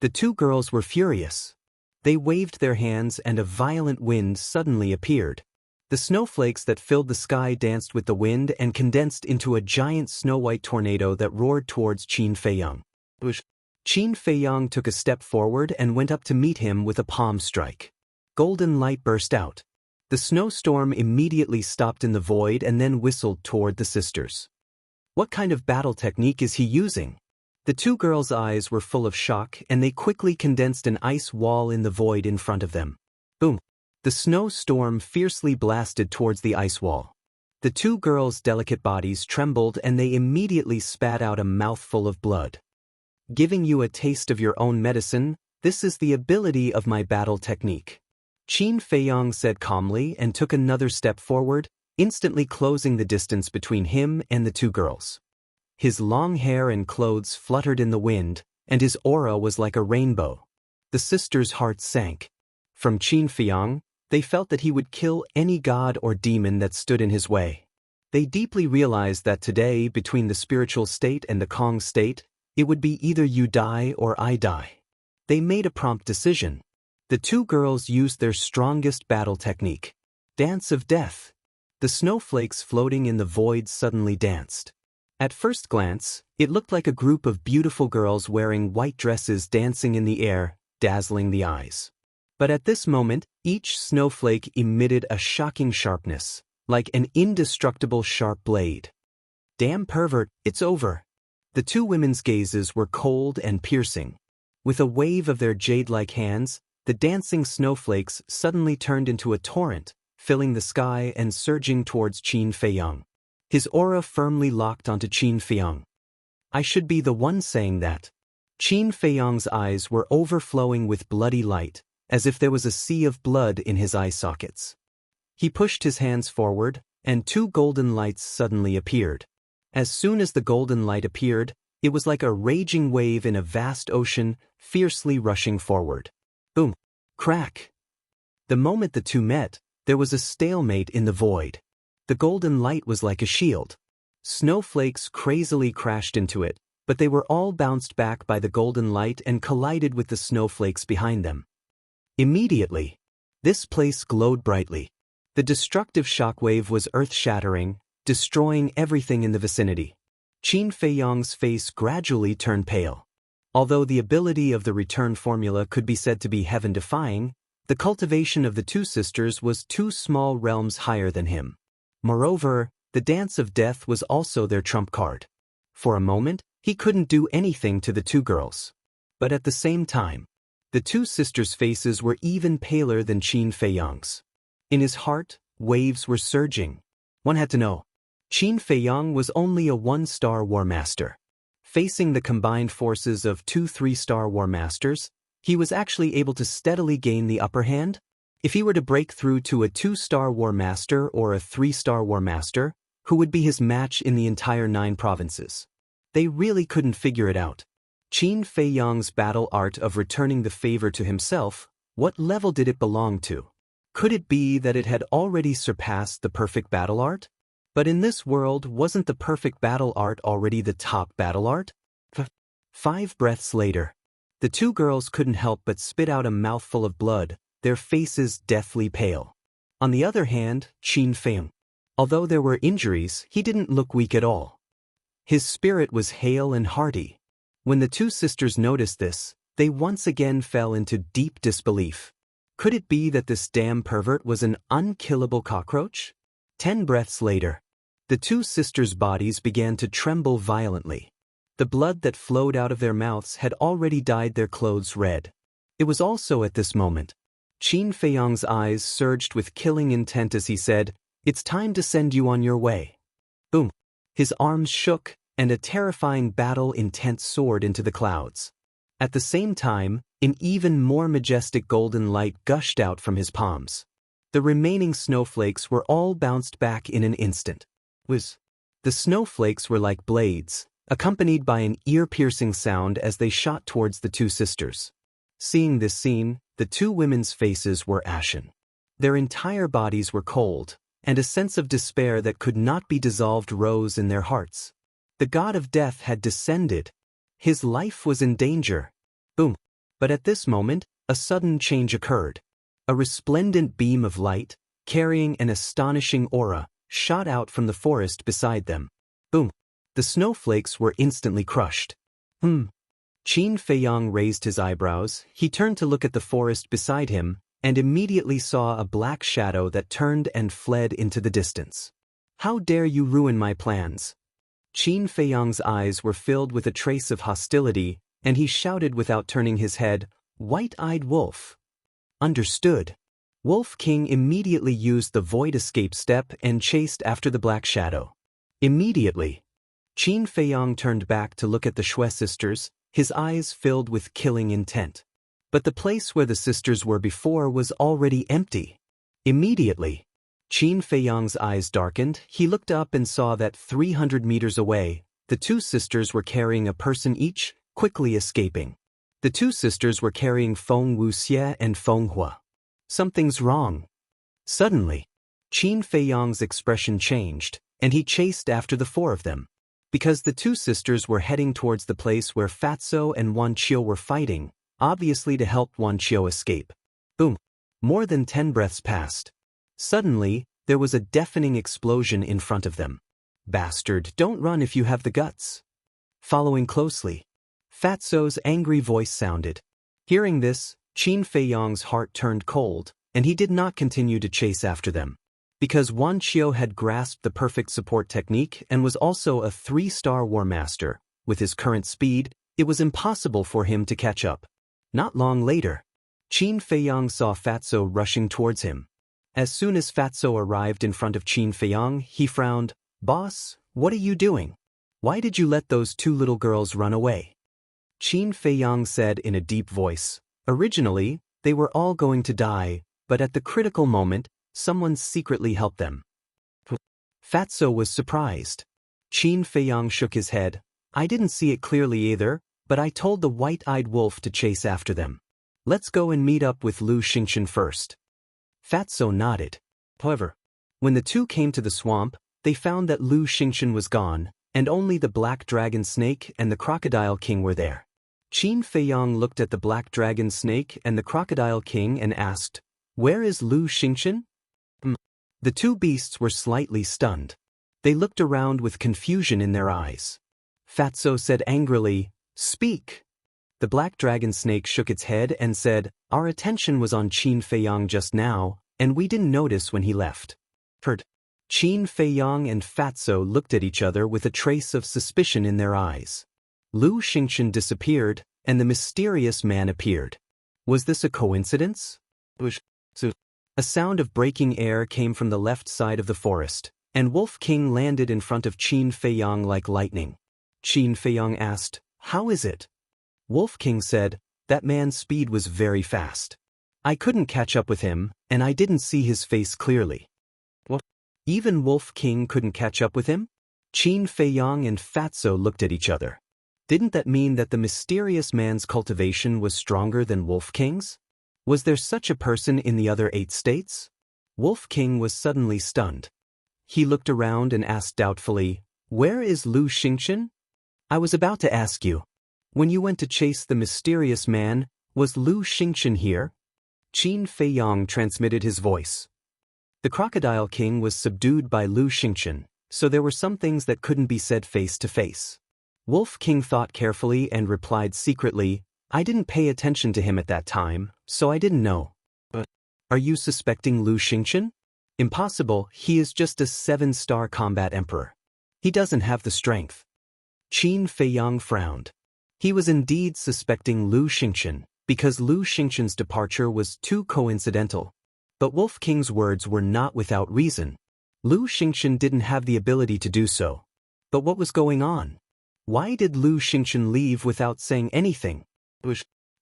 The two girls were furious. They waved their hands and a violent wind suddenly appeared. The The snowflakes that filled the sky danced with the wind and condensed into a giant snow-white tornado that roared towards Qin Feiyang. Qin Feiyang took a step forward and went up to meet him with a palm strike. Golden light burst out. The snowstorm immediately stopped in the void and then whistled toward the sisters. What kind of battle technique is he using? The two girls' eyes were full of shock and they quickly condensed an ice wall in the void in front of them. Boom! The snowstorm fiercely blasted towards the ice wall. The two girls' delicate bodies trembled and they immediately spat out a mouthful of blood. Giving you a taste of your own medicine, this is the ability of my battle technique. Qin Feiyang said calmly and took another step forward, instantly closing the distance between him and the two girls. His long hair and clothes fluttered in the wind, and his aura was like a rainbow. The sisters' hearts sank. From Qin Feiyang, they felt that he would kill any god or demon that stood in his way. They deeply realized that today, between the spiritual state and the Kong state, it would be either you die or I die. They made a prompt decision. The two girls used their strongest battle technique. Dance of Death. The snowflakes floating in the void suddenly danced. At first glance, it looked like a group of beautiful girls wearing white dresses dancing in the air, dazzling the eyes. But at this moment, each snowflake emitted a shocking sharpness, like an indestructible sharp blade. Damn pervert, it's over. The two women's gazes were cold and piercing. With a wave of their jade-like hands, the dancing snowflakes suddenly turned into a torrent, filling the sky and surging towards Qin Feiyang. His aura firmly locked onto Qin Feiyang. I should be the one saying that. Qin Feiyang's eyes were overflowing with bloody light, as if there was a sea of blood in his eye sockets. He pushed his hands forward, and two golden lights suddenly appeared. As soon as the golden light appeared, it was like a raging wave in a vast ocean, fiercely rushing forward. Boom! Crack! The moment the two met, there was a stalemate in the void. The golden light was like a shield. Snowflakes crazily crashed into it, but they were all bounced back by the golden light and collided with the snowflakes behind them. Immediately, this place glowed brightly. The destructive shockwave was earth-shattering, destroying everything in the vicinity. Qin Feiyang's face gradually turned pale. Although the ability of the return formula could be said to be heaven-defying, the cultivation of the two sisters was two small realms higher than him. Moreover, the Dance of Death was also their trump card. For a moment, he couldn't do anything to the two girls. But at the same time, the two sisters' faces were even paler than Qin Feiyang's. In his heart, waves were surging. One had to know. Qin Feiyang was only a one-star war master. Facing the combined forces of two three-star war masters, he was actually able to steadily gain the upper hand. If he were to break through to a two-star war master or a three-star war master, who would be his match in the entire 9 provinces? They really couldn't figure it out. Qin Feiyang's battle art of returning the favor to himself, what level did it belong to? Could it be that it had already surpassed the perfect battle art? But in this world, wasn't the perfect battle art already the top battle art? 5 breaths later, the two girls couldn't help but spit out a mouthful of blood, their faces deathly pale. On the other hand, Qin Feiyang. Although there were injuries, he didn't look weak at all. His spirit was hale and hearty. When the two sisters noticed this, they once again fell into deep disbelief. Could it be that this damn pervert was an unkillable cockroach? 10 breaths later, the two sisters' bodies began to tremble violently. The blood that flowed out of their mouths had already dyed their clothes red. It was also at this moment. Qin Feiyang's eyes surged with killing intent as he said, "It's time to send you on your way." Boom! His arms shook, and a terrifying battle intent soared into the clouds. At the same time, an even more majestic golden light gushed out from his palms. The remaining snowflakes were all bounced back in an instant. The snowflakes were like blades, accompanied by an ear-piercing sound as they shot towards the two sisters. Seeing this scene, the two women's faces were ashen. Their entire bodies were cold, and a sense of despair that could not be dissolved rose in their hearts. The god of death had descended. His life was in danger. Boom! But at this moment, a sudden change occurred. A resplendent beam of light, carrying an astonishing aura, shot out from the forest beside them. Boom! The snowflakes were instantly crushed. Qin Feiyang raised his eyebrows. He turned to look at the forest beside him, and immediately saw a black shadow that turned and fled into the distance. How dare you ruin my plans? Qin Feiyang's eyes were filled with a trace of hostility, and he shouted without turning his head, "White-eyed wolf!" Understood. Wolf King immediately used the void escape step and chased after the black shadow. Immediately, Qin Feiyang turned back to look at the Shui sisters, his eyes filled with killing intent. But the place where the sisters were before was already empty. Immediately, Qin Feiyang's eyes darkened. He looked up and saw that 300 meters away, the two sisters were carrying a person each, quickly escaping. The two sisters were carrying Feng Wuxie and Feng Hua. Something's wrong. Suddenly, Qin Feiyang's expression changed, and he chased after the four of them. Because the two sisters were heading towards the place where Fatso and Wan Qiu were fighting, obviously to help Wan Qiu escape. Boom! More than 10 breaths passed. Suddenly, there was a deafening explosion in front of them. Bastard, don't run if you have the guts. Following closely, Fatso's angry voice sounded. Hearing this, Qin Feiyang's heart turned cold, and he did not continue to chase after them. Because Wan Qiu had grasped the perfect support technique and was also a 3-star war master, with his current speed, it was impossible for him to catch up. Not long later, Qin Feiyang saw Fatso rushing towards him. As soon as Fatso arrived in front of Qin Feiyang, he frowned. "Boss, what are you doing? Why did you let those two little girls run away?" Qin Feiyang said in a deep voice. Originally, they were all going to die, but at the critical moment, someone secretly helped them. Fatso was surprised. Qin Feiyang shook his head. "I didn't see it clearly either, but I told the white-eyed wolf to chase after them. Let's go and meet up with Lu Xingchen first." Fatso nodded. However, when the two came to the swamp, they found that Lu Xingchen was gone, and only the black dragon snake and the crocodile king were there. Qin Feiyang looked at the black dragon snake and the crocodile king and asked, "Where is Lu Xingchen?" The two beasts were slightly stunned. They looked around with confusion in their eyes. Fatso said angrily, "Speak." The black dragon snake shook its head and said, "Our attention was on Qin Feiyang just now, and we didn't notice when he left." Qin Feiyang and Fatso looked at each other with a trace of suspicion in their eyes. Lu Xingchen disappeared, and the mysterious man appeared. Was this a coincidence? A sound of breaking air came from the left side of the forest, and Wolf King landed in front of Qin Feiyang like lightning. Qin Feiyang asked, "How is it?" Wolf King said, "That man's speed was very fast. I couldn't catch up with him, and I didn't see his face clearly." What? Even Wolf King couldn't catch up with him? Qin Feiyang and Fatso looked at each other. Didn't that mean that the mysterious man's cultivation was stronger than Wolf King's? Was there such a person in the other 8 states? Wolf King was suddenly stunned. He looked around and asked doubtfully, "Where is Lu Xingchen?" "I was about to ask you. When you went to chase the mysterious man, was Lu Xingchen here?" Qin Feiyang transmitted his voice. The crocodile king was subdued by Lu Xingchen, so there were some things that couldn't be said face to face. Wolf King thought carefully and replied secretly, "I didn't pay attention to him at that time, so I didn't know." "But are you suspecting Lu Xingchen?" "Impossible, he is just a 7-star combat emperor. He doesn't have the strength." Qin Feiyang frowned. He was indeed suspecting Lu Xingchen, because Lu Xingchen's departure was too coincidental. But Wolf King's words were not without reason. Lu Xingchen didn't have the ability to do so. But what was going on? Why did Lu Xingchen leave without saying anything?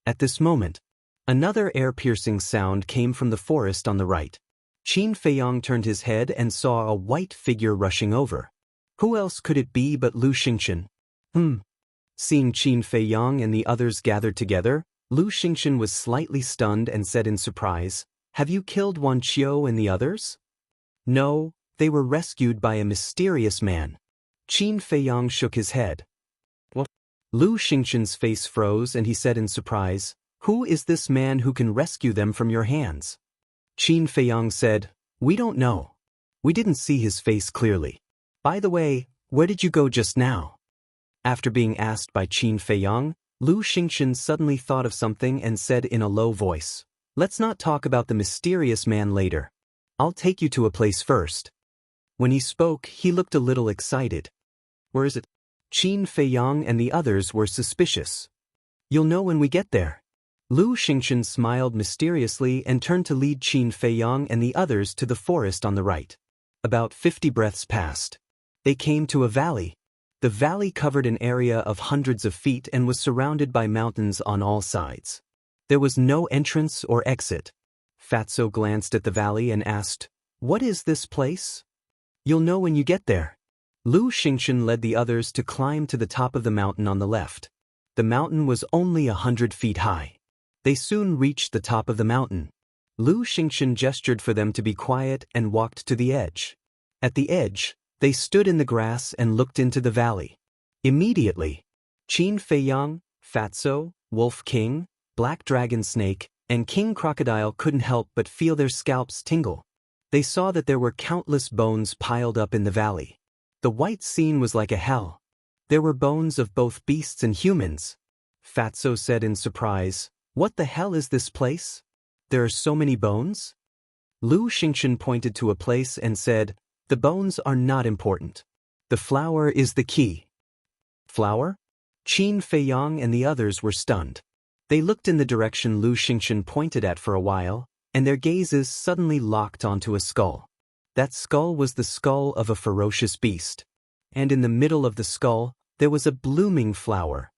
At this moment, another air-piercing sound came from the forest on the right. Qin Feiyang turned his head and saw a white figure rushing over. Who else could it be but Lu Xingchen? Seeing Qin Feiyang and the others gathered together, Lu Xingchen was slightly stunned and said in surprise, "Have you killed Wan Qiu and the others?" "No, they were rescued by a mysterious man." Qin Feiyang shook his head. "What?" Lu Xingchen's face froze and he said in surprise, "Who is this man who can rescue them from your hands?" Qin Feiyang said, We don't know. We didn't see his face clearly. By the way, where did you go just now? After being asked by Qin Feiyang, Lu Xingchen suddenly thought of something and said in a low voice, "Let's not talk about the mysterious man later. I'll take you to a place first." When he spoke, he looked a little excited. "Where is it?" Qin Feiyang and the others were suspicious. "You'll know when we get there." Lu Xingchen smiled mysteriously and turned to lead Qin Feiyang and the others to the forest on the right. About 50 breaths passed. They came to a valley. The valley covered an area of hundreds of feet and was surrounded by mountains on all sides. There was no entrance or exit. Fatso glanced at the valley and asked, "What is this place?" "You'll know when you get there." Lu Xingchen led the others to climb to the top of the mountain on the left. The mountain was only 100 feet high. They soon reached the top of the mountain. Lu Xingchen gestured for them to be quiet and walked to the edge. At the edge, they stood in the grass and looked into the valley. Immediately, Qin Feiyang, Fatso, Wolf King, Black Dragon Snake, and King Crocodile couldn't help but feel their scalps tingle. They saw that there were countless bones piled up in the valley. The white scene was like a hell. There were bones of both beasts and humans. Fatso said in surprise, "What the hell is this place? There are so many bones?" Lu Xingchen pointed to a place and said, "The bones are not important. The flower is the key." Flower? Qin Feiyang and the others were stunned. They looked in the direction Lu Xingchen pointed at for a while, and their gazes suddenly locked onto a skull. That skull was the skull of a ferocious beast. And in the middle of the skull, there was a blooming flower.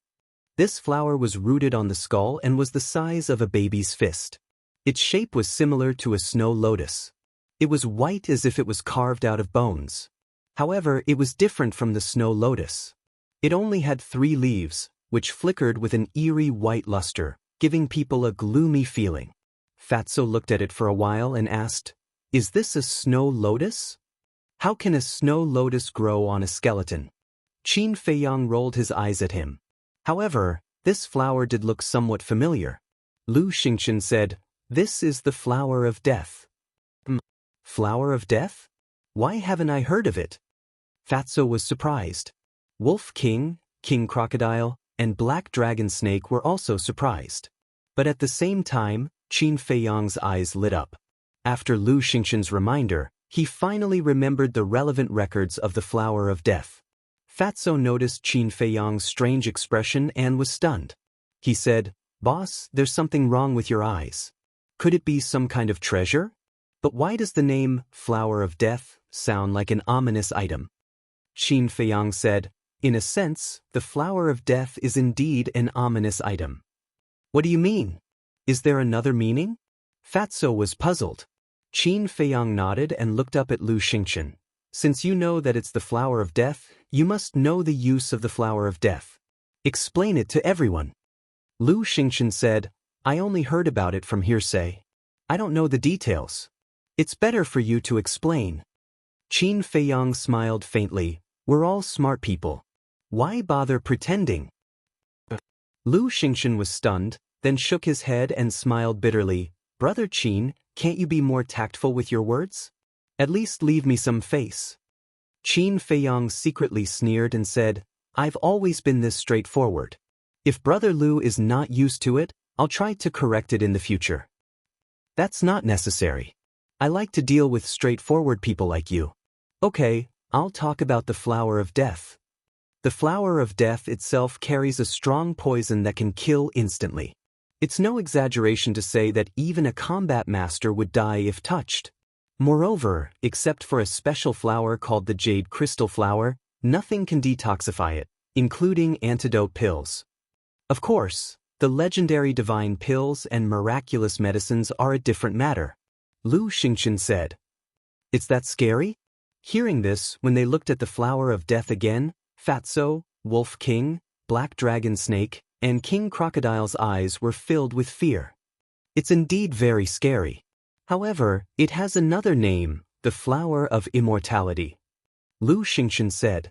This flower was rooted on the skull and was the size of a baby's fist. Its shape was similar to a snow lotus. It was white as if it was carved out of bones. However, it was different from the snow lotus. It only had 3 leaves, which flickered with an eerie white luster, giving people a gloomy feeling. Fatso looked at it for a while and asked, "Is this a snow lotus? How can a snow lotus grow on a skeleton?" Qin Feiyang rolled his eyes at him. However, this flower did look somewhat familiar. Lu Xingchen said, "This is the flower of death." Flower of death? Why haven't I heard of it? Fatso was surprised. Wolf King, King Crocodile, and Black Dragon Snake were also surprised. But at the same time, Qin Feiyang's eyes lit up. After Lu Xingchen's reminder, he finally remembered the relevant records of the flower of death. Fatso noticed Qin Feiyang's strange expression and was stunned. He said, "Boss, there's something wrong with your eyes. Could it be some kind of treasure? But why does the name Flower of Death sound like an ominous item?" Qin Feiyang said, "In a sense, the Flower of Death is indeed an ominous item." "What do you mean? Is there another meaning?" Fatso was puzzled. Qin Feiyang nodded and looked up at Lu Xingchen. "Since you know that it's the Flower of Death, you must know the use of the Flower of Death. Explain it to everyone." Lu Xingchen said, "I only heard about it from hearsay. I don't know the details. It's better for you to explain." Qin Feiyang smiled faintly. "We're all smart people. Why bother pretending?" Lu Xingchen was stunned, then shook his head and smiled bitterly. "Brother Qin, can't you be more tactful with your words? At least leave me some face." Qin Feiyang secretly sneered and said, "I've always been this straightforward. If Brother Lu is not used to it, I'll try to correct it in the future." "That's not necessary. I like to deal with straightforward people like you." "Okay, I'll talk about the Flower of Death. The Flower of Death itself carries a strong poison that can kill instantly. It's no exaggeration to say that even a combat master would die if touched. Moreover, except for a special flower called the Jade Crystal Flower, nothing can detoxify it, including antidote pills. Of course, the legendary divine pills and miraculous medicines are a different matter." Lu Xingchen said. "It's that scary?" Hearing this, when they looked at the Flower of Death again, Fatso, Wolf King, Black Dragon Snake, and King Crocodile's eyes were filled with fear. "It's indeed very scary. However, it has another name, the Flower of Immortality." Lu Xingchen said.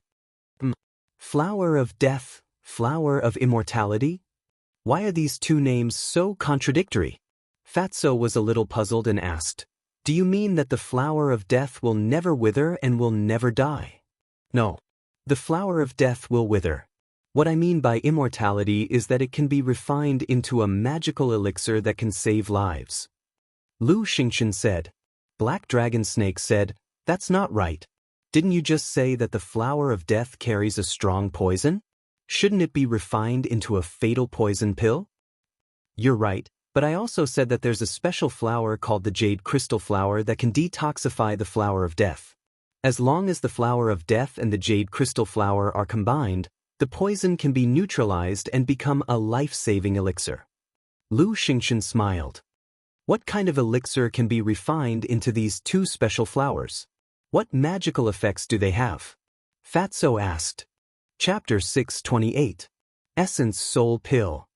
Flower of Death, Flower of Immortality? Why are these two names so contradictory?" Fatso was a little puzzled and asked, Do you mean that the flower of death will never wither and will never die? No. The flower of death will wither. What I mean by immortality is that it can be refined into a magical elixir that can save lives. Lu Xingchen said. Black Dragon Snake said, That's not right. Didn't you just say that the flower of death carries a strong poison? Shouldn't it be refined into a fatal poison pill? You're right, but I also said that there's a special flower called the jade crystal flower that can detoxify the flower of death. As long as the flower of death and the jade crystal flower are combined, the poison can be neutralized and become a life-saving elixir. Lu Xingchen smiled. What kind of elixir can be refined into these two special flowers? What magical effects do they have? Fatso asked. Chapter 628. Essence Soul Pill.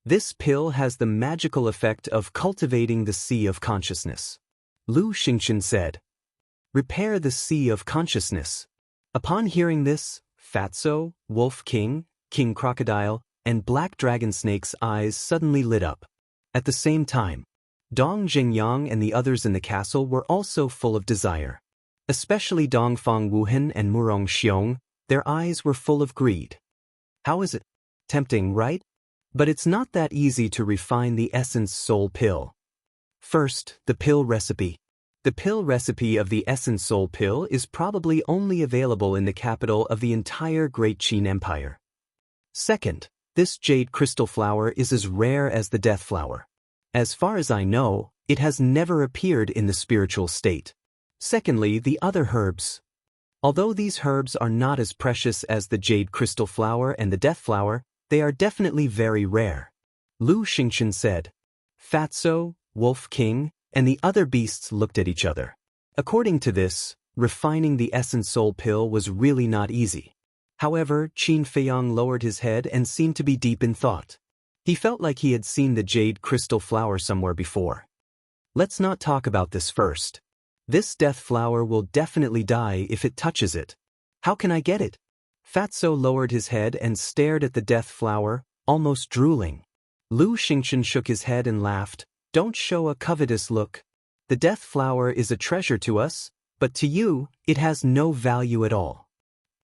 This pill has the magical effect of cultivating the sea of consciousness. Lu Xingchen said. Repair the sea of consciousness. Upon hearing this, Fatso, Wolf King, King Crocodile, and Black Dragon Snake's eyes suddenly lit up. At the same time, Dong Jingyang and the others in the castle were also full of desire. Especially Dongfang Wuhan and Murong Xiong, their eyes were full of greed. How is it? Tempting, right? But it's not that easy to refine the Essence Soul Pill. First, the pill recipe. The pill recipe of the Essence Soul Pill is probably only available in the capital of the entire Great Qin Empire. Second, this jade crystal flower is as rare as the death flower. As far as I know, it has never appeared in the spiritual state. Secondly, the other herbs. Although these herbs are not as precious as the jade crystal flower and the death flower, they are definitely very rare. Lu Xingchen said. Fatso, Wolf King, and the other beasts looked at each other. According to this, refining the Essence Soul Pill was really not easy. However, Qin Feiyang lowered his head and seemed to be deep in thought. He felt like he had seen the jade crystal flower somewhere before. Let's not talk about this first. This death flower will definitely die if it touches it. How can I get it? Fatso lowered his head and stared at the death flower, almost drooling. Lu Xingchen shook his head and laughed. Don't show a covetous look. The death flower is a treasure to us, but to you, it has no value at all.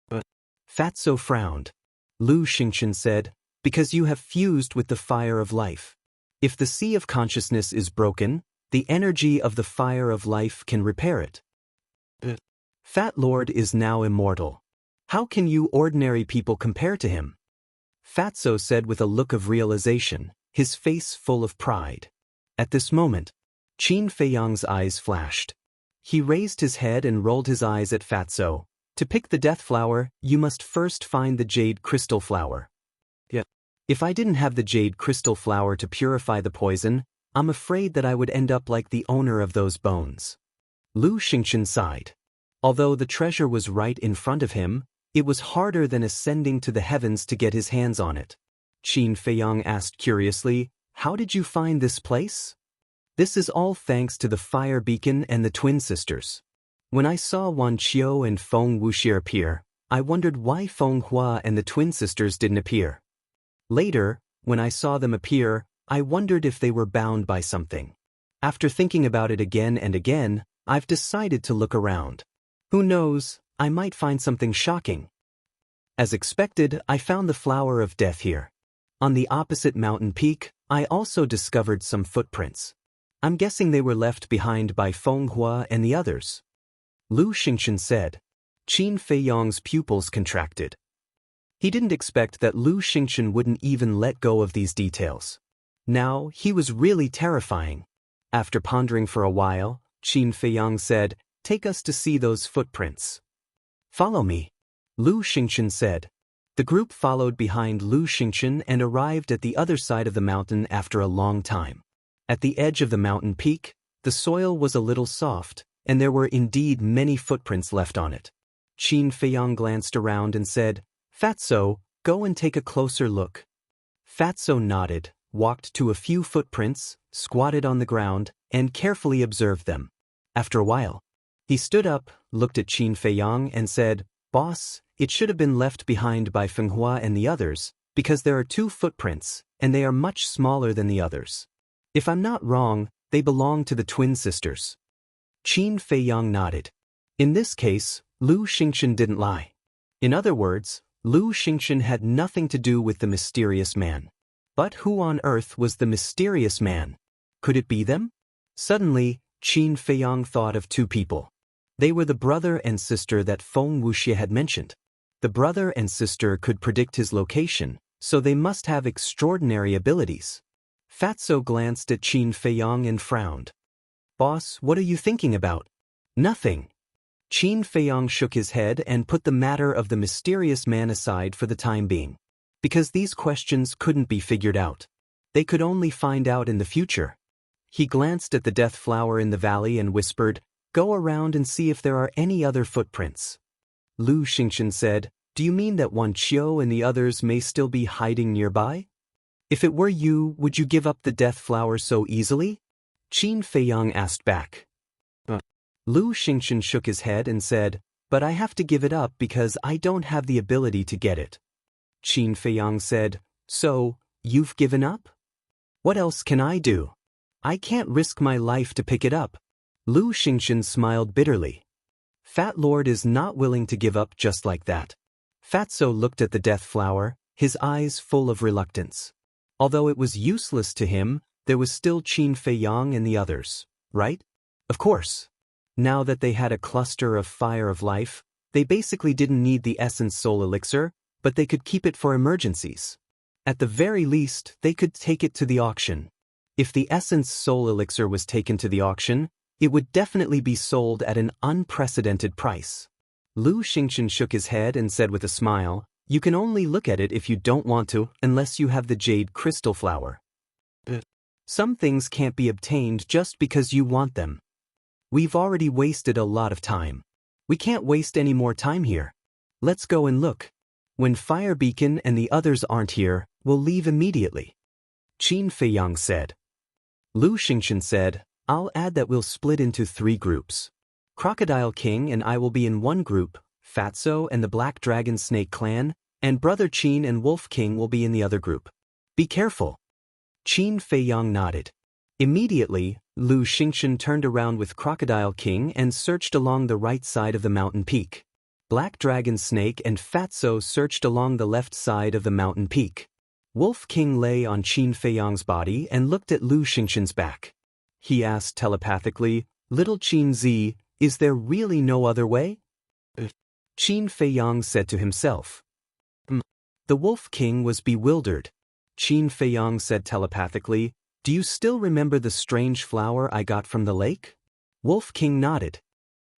But Fatso frowned. Lu Xingchen said, Because you have fused with the fire of life. If the sea of consciousness is broken, the energy of the fire of life can repair it. But Fat Lord is now immortal. How can you ordinary people compare to him? Fatso said with a look of realization, his face full of pride. At this moment, Qin Feiyang's eyes flashed. He raised his head and rolled his eyes at Fatso. To pick the death flower, you must first find the jade crystal flower. Yet, if I didn't have the jade crystal flower to purify the poison, I'm afraid that I would end up like the owner of those bones. Lu Xingchen sighed. Although the treasure was right in front of him, it was harder than ascending to the heavens to get his hands on it. Qin Feiyang asked curiously, How did you find this place? This is all thanks to the fire beacon and the twin sisters. When I saw Wan Qiu and Feng Wuxie appear, I wondered why Feng Hua and the twin sisters didn't appear. Later, when I saw them appear, I wondered if they were bound by something. After thinking about it again and again, I've decided to look around. Who knows, I might find something shocking. As expected, I found the flower of death here. On the opposite mountain peak, I also discovered some footprints. I'm guessing they were left behind by Feng Hua and the others. Lu Xingchen said. Qin Feiyang's pupils contracted. He didn't expect that Lu Xingchen wouldn't even let go of these details. Now, he was really terrifying. After pondering for a while, Qin Feiyang said, Take us to see those footprints. Follow me. Lu Xingchen said. The group followed behind Lu Xingchen and arrived at the other side of the mountain after a long time. At the edge of the mountain peak, the soil was a little soft, and there were indeed many footprints left on it. Qin Feiyang glanced around and said, Fatso, go and take a closer look. Fatso nodded, walked to a few footprints, squatted on the ground, and carefully observed them. After a while, he stood up, looked at Qin Feiyang and said, Boss, it should have been left behind by Feng Hua and the others, because there are 2 footprints, and they are much smaller than the others. If I'm not wrong, they belong to the twin sisters. Qin Feiyang nodded. In this case, Lu Xingchen didn't lie. In other words, Lu Xingchen had nothing to do with the mysterious man. But who on earth was the mysterious man? Could it be them? Suddenly, Qin Feiyang thought of two people. They were the brother and sister that Feng Wuxie had mentioned. The brother and sister could predict his location, so they must have extraordinary abilities. Fatso glanced at Qin Feiyang and frowned. "Boss, what are you thinking about?" "Nothing." Qin Feiyang shook his head and put the matter of the mysterious man aside for the time being. Because these questions couldn't be figured out. They could only find out in the future. He glanced at the death flower in the valley and whispered, "Go around and see if there are any other footprints." Lu Xingchen said, "Do you mean that Wan Qiu and the others may still be hiding nearby? If it were you, would you give up the death flower so easily?" Qin Feiyang asked back. Lu Xingchen shook his head and said, "But I have to give it up because I don't have the ability to get it." Qin Feiyang said, "So, you've given up? What else can I do? I can't risk my life to pick it up." Lu Xingchen smiled bitterly. Fat Lord is not willing to give up just like that. Fatso looked at the death flower, his eyes full of reluctance. Although it was useless to him, there was still Qin Feiyang and the others, right? Of course. Now that they had a cluster of fire of life, they basically didn't need the essence soul elixir, but they could keep it for emergencies. At the very least, they could take it to the auction. If the essence soul elixir was taken to the auction, it would definitely be sold at an unprecedented price. Lu Xingchen shook his head and said with a smile, "You can only look at it if you don't want to, unless you have the jade crystal flower. Some things can't be obtained just because you want them. We've already wasted a lot of time. We can't waste any more time here. Let's go and look. When Fire Beacon and the others aren't here, we'll leave immediately." Qin Feiyang said. Lu Xingchen said, "I'll add that we'll split into 3 groups. Crocodile King and I will be in one group, Fatso and the Black Dragon Snake Clan, and Brother Qin and Wolf King will be in the other group. Be careful." Qin Feiyang nodded. Immediately, Lu Xingchen turned around with Crocodile King and searched along the right side of the mountain peak. Black Dragon Snake and Fatso searched along the left side of the mountain peak. Wolf King lay on Qin Feiyang's body and looked at Lu Xingchen's back. He asked telepathically, "Little Qin Zi, is there really no other way?" Qin Feiyang said to himself. The Wolf King was bewildered. Qin Feiyang said telepathically, "Do you still remember the strange flower I got from the lake?" Wolf King nodded.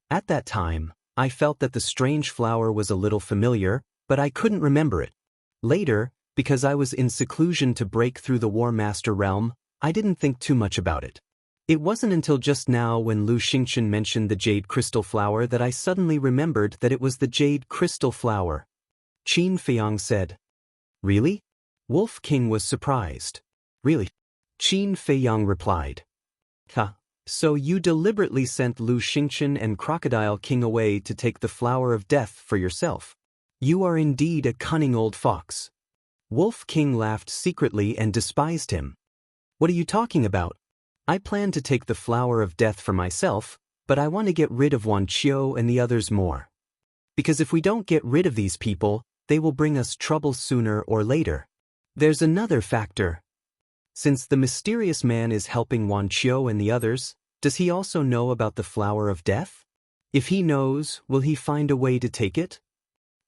"At that time, I felt that the strange flower was a little familiar, but I couldn't remember it. Later, because I was in seclusion to break through the War Master realm, I didn't think too much about it. It wasn't until just now when Lu Xingchen mentioned the jade crystal flower that I suddenly remembered that it was the jade crystal flower." Qin Feiyang said. "Really?" Wolf King was surprised. "Really?" Qin Feiyang replied. "Ha, so you deliberately sent Lu Xingchen and Crocodile King away to take the flower of death for yourself. You are indeed a cunning old fox." Wolf King laughed secretly and despised him. "What are you talking about? I plan to take the flower of death for myself, but I want to get rid of Wan Qiu and the others more. Because if we don't get rid of these people, they will bring us trouble sooner or later. There's another factor. Since the mysterious man is helping Wan Qiu and the others, does he also know about the flower of death? If he knows, will he find a way to take it?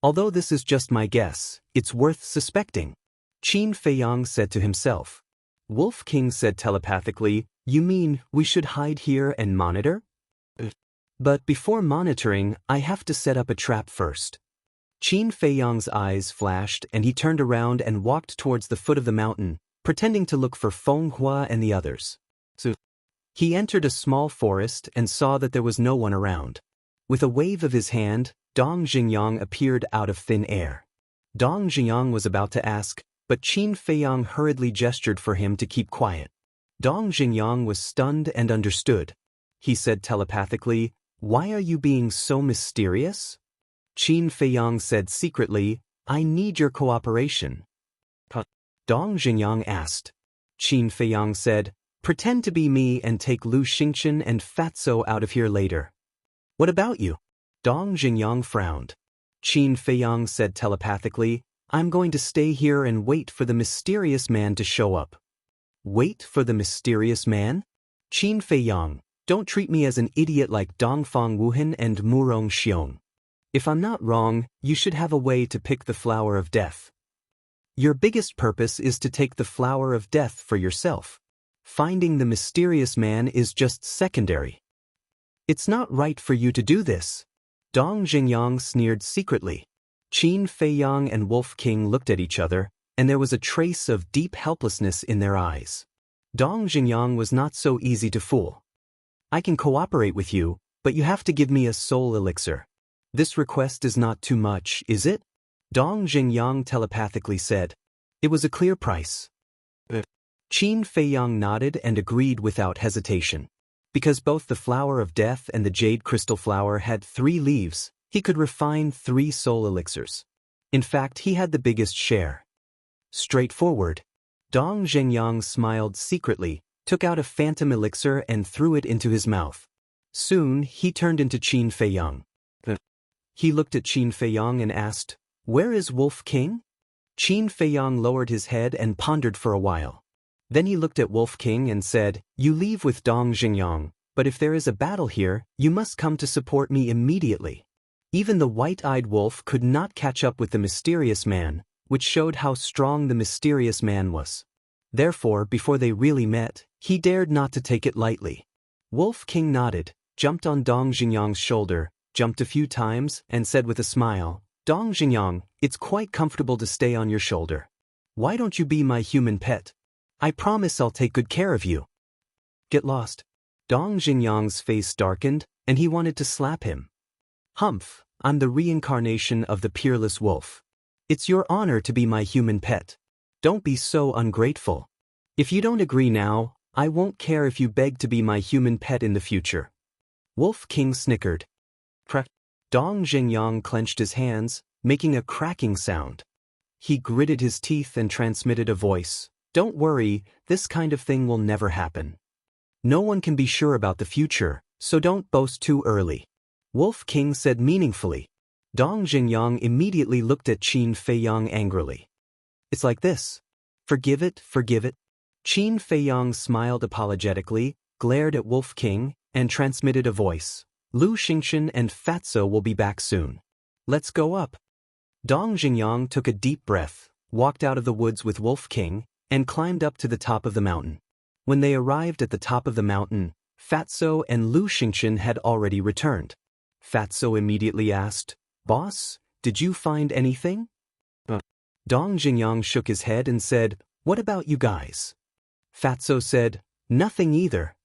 Although this is just my guess, it's worth suspecting." Qin Feiyang said to himself. Wolf King said telepathically, "You mean we should hide here and monitor?" "But before monitoring, I have to set up a trap first." Qin Feiyang's eyes flashed and he turned around and walked towards the foot of the mountain, pretending to look for Feng Hua and the others. He entered a small forest and saw that there was no one around. With a wave of his hand, Dong Xingyang appeared out of thin air. Dong Xingyang was about to ask, but Qin Feiyang hurriedly gestured for him to keep quiet. Dong Xingyang was stunned and understood. He said telepathically, "Why are you being so mysterious?" Qin Feiyang said secretly, "I need your cooperation." Dong Xingyang asked. Qin Feiyang said, Pretend to be me and take Lu Xingqian and Fatso out of here later. What about you? Dong Xingyang frowned. Qin Feiyang said telepathically, I'm going to stay here and wait for the mysterious man to show up. Wait for the mysterious man? Qin Feiyang, don't treat me as an idiot like Dongfang Wuhan and Murong Xiong. If I'm not wrong, you should have a way to pick the flower of death. Your biggest purpose is to take the flower of death for yourself. Finding the mysterious man is just secondary. It's not right for you to do this. Dong Xingyang sneered secretly. Qin Feiyang and Wolf King looked at each other, and there was a trace of deep helplessness in their eyes. Dong Xingyang was not so easy to fool. I can cooperate with you, but you have to give me a soul elixir. This request is not too much, is it? Dong Xingyang telepathically said. It was a clear price. Qin Feiyang nodded and agreed without hesitation. Because both the flower of death and the jade crystal flower had 3 leaves, he could refine 3 soul elixirs. In fact, he had the biggest share. Straightforward. Dong Xingyang smiled secretly, took out a phantom elixir and threw it into his mouth. Soon, he turned into Qin Feiyang. He looked at Qin Feiyang and asked, Where is Wolf King? Qin Feiyang lowered his head and pondered for a while. Then he looked at Wolf King and said, You leave with Dong Xingyang, but if there is a battle here, you must come to support me immediately. Even the white-eyed wolf could not catch up with the mysterious man, which showed how strong the mysterious man was. Therefore, before they really met, he dared not to take it lightly. Wolf King nodded, jumped on Dong Xingyang's shoulder, jumped a few times, and said with a smile, Dong Xingyang, it's quite comfortable to stay on your shoulder. Why don't you be my human pet? I promise I'll take good care of you. Get lost. Dong Xingyang's face darkened, and he wanted to slap him. Humph, I'm the reincarnation of the peerless wolf. It's your honor to be my human pet. Don't be so ungrateful. If you don't agree now, I won't care if you beg to be my human pet in the future. Wolf King snickered. Crack. Dong Xingyang clenched his hands, making a cracking sound. He gritted his teeth and transmitted a voice. Don't worry, this kind of thing will never happen. No one can be sure about the future, so don't boast too early. Wolf King said meaningfully. Dong Xingyang immediately looked at Qin Feiyang angrily. It's like this. Forgive it, forgive it. Qin Feiyang smiled apologetically, glared at Wolf King, and transmitted a voice. Lu Xingqian and Fatso will be back soon. Let's go up. Dong Xingyang took a deep breath, walked out of the woods with Wolf King, and climbed up to the top of the mountain. When they arrived at the top of the mountain, Fatso and Lu Xingqian had already returned. Fatso immediately asked, Boss, did you find anything? Dong Xingyang shook his head and said, What about you guys? Fatso said, Nothing either.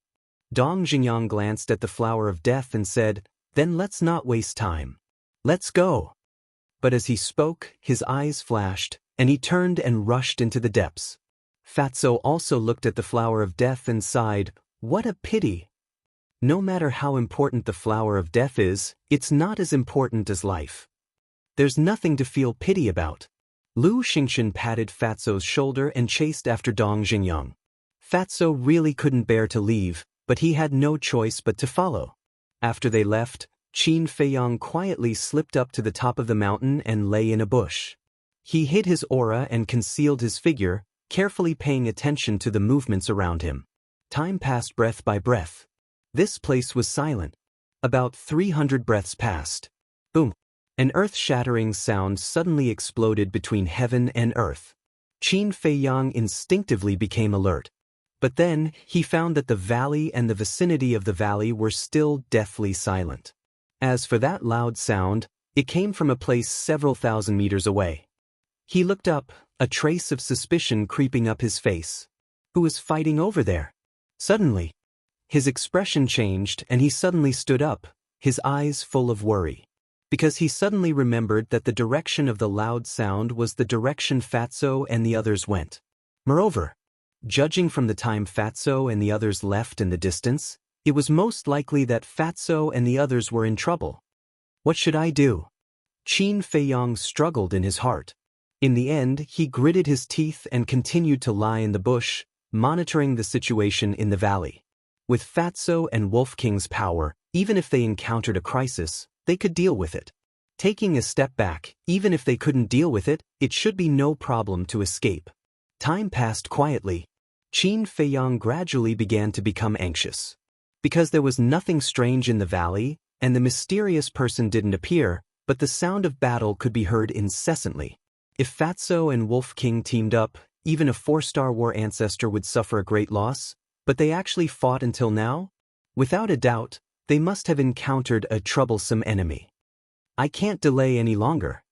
Dong Xingyang glanced at the flower of death and said, Then let's not waste time. Let's go. But as he spoke, his eyes flashed, and he turned and rushed into the depths. Fatso also looked at the flower of death and sighed, What a pity. No matter how important the flower of death is, it's not as important as life. There's nothing to feel pity about. Lu Xingqian patted Fatso's shoulder and chased after Dong Xingyang. Fatso really couldn't bear to leave, but he had no choice but to follow. After they left, Qin Feiyang quietly slipped up to the top of the mountain and lay in a bush. He hid his aura and concealed his figure, carefully paying attention to the movements around him. Time passed breath by breath. This place was silent. About 300 breaths passed. Boom! An earth-shattering sound suddenly exploded between heaven and earth. Qin Feiyang instinctively became alert. But then, he found that the valley and the vicinity of the valley were still deathly silent. As for that loud sound, it came from a place several thousand meters away. He looked up, a trace of suspicion creeping up his face. Who was fighting over there? Suddenly, his expression changed and he suddenly stood up, his eyes full of worry. Because he suddenly remembered that the direction of the loud sound was the direction Fatso and the others went. Moreover, judging from the time Fatso and the others left in the distance, it was most likely that Fatso and the others were in trouble. What should I do? Qin Feiyang struggled in his heart. In the end, he gritted his teeth and continued to lie in the bush, monitoring the situation in the valley. With Fatso and Wolf King's power, even if they encountered a crisis, they could deal with it. Taking a step back, even if they couldn't deal with it, it should be no problem to escape. Time passed quietly. Qin Feiyang gradually began to become anxious. Because there was nothing strange in the valley, and the mysterious person didn't appear, but the sound of battle could be heard incessantly. If Fatso and Wolf King teamed up, even a 4-star war ancestor would suffer a great loss, but they actually fought until now? Without a doubt, they must have encountered a troublesome enemy. I can't delay any longer.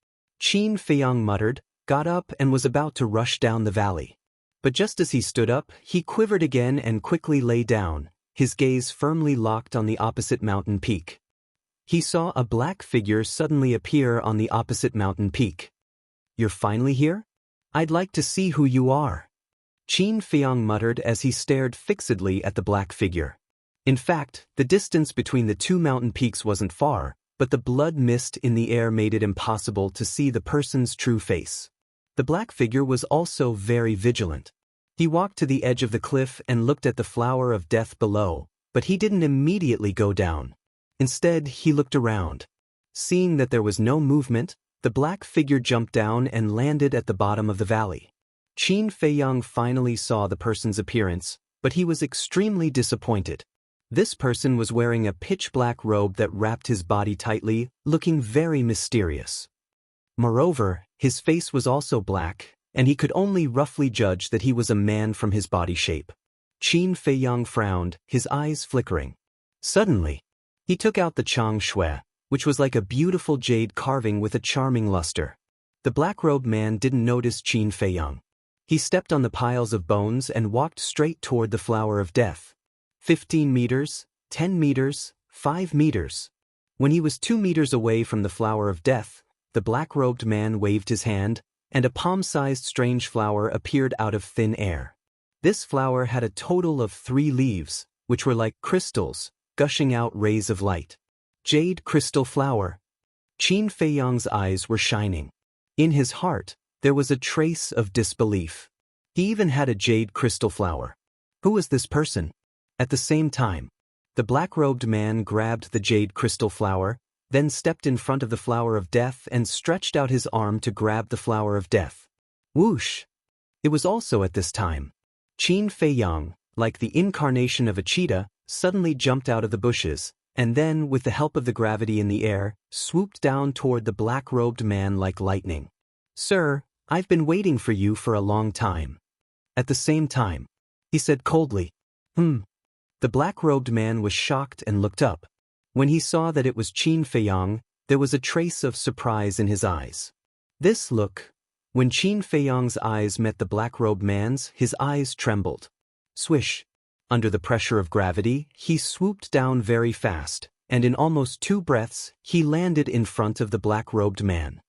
Qin Feiyang muttered, got up and was about to rush down the valley. But just as he stood up, he quivered again and quickly lay down, his gaze firmly locked on the opposite mountain peak. He saw a black figure suddenly appear on the opposite mountain peak. You're finally here? I'd like to see who you are. Qin Feiyang muttered as he stared fixedly at the black figure. In fact, the distance between the two mountain peaks wasn't far, but the blood mist in the air made it impossible to see the person's true face. The black figure was also very vigilant. He walked to the edge of the cliff and looked at the flower of death below, but he didn't immediately go down. Instead, he looked around. Seeing that there was no movement, the black figure jumped down and landed at the bottom of the valley. Qin Feiyang finally saw the person's appearance, but he was extremely disappointed. This person was wearing a pitch-black robe that wrapped his body tightly, looking very mysterious. Moreover, his face was also black, and he could only roughly judge that he was a man from his body shape. Qin Feiyang frowned, his eyes flickering. Suddenly, he took out the Chang Shui, which was like a beautiful jade carving with a charming luster. The black-robed man didn't notice Qin Feiyang. He stepped on the piles of bones and walked straight toward the flower of death. 15 meters, 10 meters, 5 meters. When he was 2 meters away from the flower of death, the black-robed man waved his hand, and a palm-sized strange flower appeared out of thin air. This flower had a total of 3 leaves, which were like crystals, gushing out rays of light. Jade crystal flower. Qin Feiyang's eyes were shining. In his heart, there was a trace of disbelief. He even had a jade crystal flower. Who was this person? At the same time, the black-robed man grabbed the jade crystal flower, then stepped in front of the flower of death and stretched out his arm to grab the flower of death. Whoosh! It was also at this time. Qin Feiyang, like the incarnation of a cheetah, suddenly jumped out of the bushes, and then, with the help of the gravity in the air, swooped down toward the black-robed man like lightning. Sir, I've been waiting for you for a long time. At the same time, he said coldly, The black-robed man was shocked and looked up. When he saw that it was Qin Feiyang, there was a trace of surprise in his eyes. This look, when Qin Feiyang's eyes met the black-robed man's, his eyes trembled. Swish! Under the pressure of gravity, he swooped down very fast, and in almost 2 breaths, he landed in front of the black-robed man.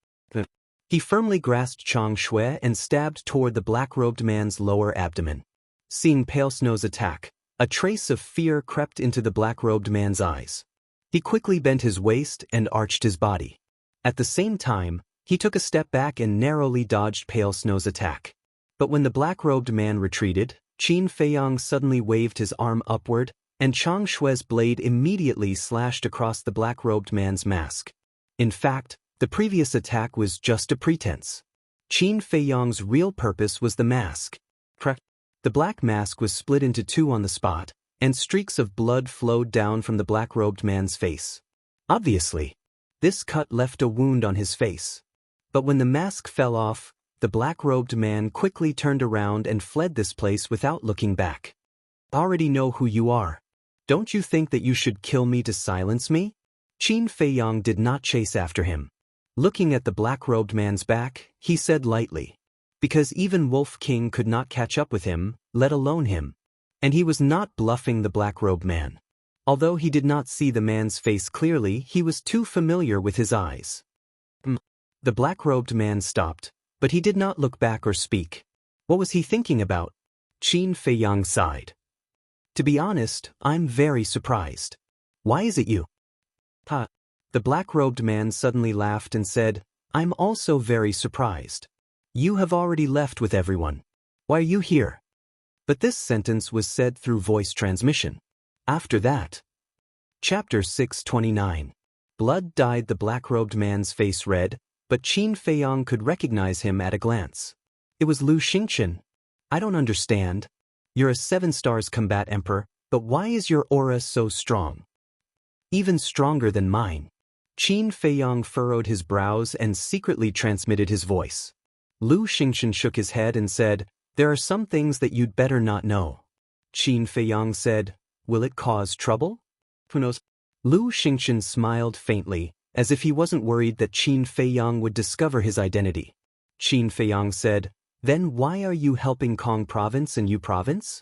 He firmly grasped Chang Shui and stabbed toward the black-robed man's lower abdomen. Seeing Pale Snow's attack, a trace of fear crept into the black-robed man's eyes. He quickly bent his waist and arched his body. At the same time, he took a step back and narrowly dodged Pale Snow's attack. But when the black-robed man retreated, Qin Feiyang suddenly waved his arm upward, and Chang Shui's blade immediately slashed across the black-robed man's mask. In fact, the previous attack was just a pretense. Qin Feiyang's real purpose was the mask. The black mask was split into 2 on the spot, and streaks of blood flowed down from the black-robed man's face. Obviously, this cut left a wound on his face. But when the mask fell off, the black-robed man quickly turned around and fled this place without looking back. I already know who you are. Don't you think that you should kill me to silence me? Qin Feiyang did not chase after him. Looking at the black-robed man's back, he said lightly, because even Wolf King could not catch up with him, let alone him. And he was not bluffing the black-robed man. Although he did not see the man's face clearly, he was too familiar with his eyes. The black-robed man stopped, but he did not look back or speak. What was he thinking about? Qin Feiyang sighed. To be honest, I'm very surprised. Why is it you? The black-robed man suddenly laughed and said, I'm also very surprised. You have already left with everyone. Why are you here? But this sentence was said through voice transmission. After that. Chapter 629. Blood dyed the black-robed man's face red, but Qin Feiyang could recognize him at a glance. It was Lu Xingchen. I don't understand. You're a 7-stars combat emperor, but why is your aura so strong? Even stronger than mine. Qin Feiyang furrowed his brows and secretly transmitted his voice. Lu Xingchen shook his head and said, there are some things that you'd better not know. Qin Feiyang said, will it cause trouble? Who knows? Lu Xingchen smiled faintly, as if he wasn't worried that Qin Feiyang would discover his identity. Qin Feiyang said, then why are you helping Kong Province and Yu Province?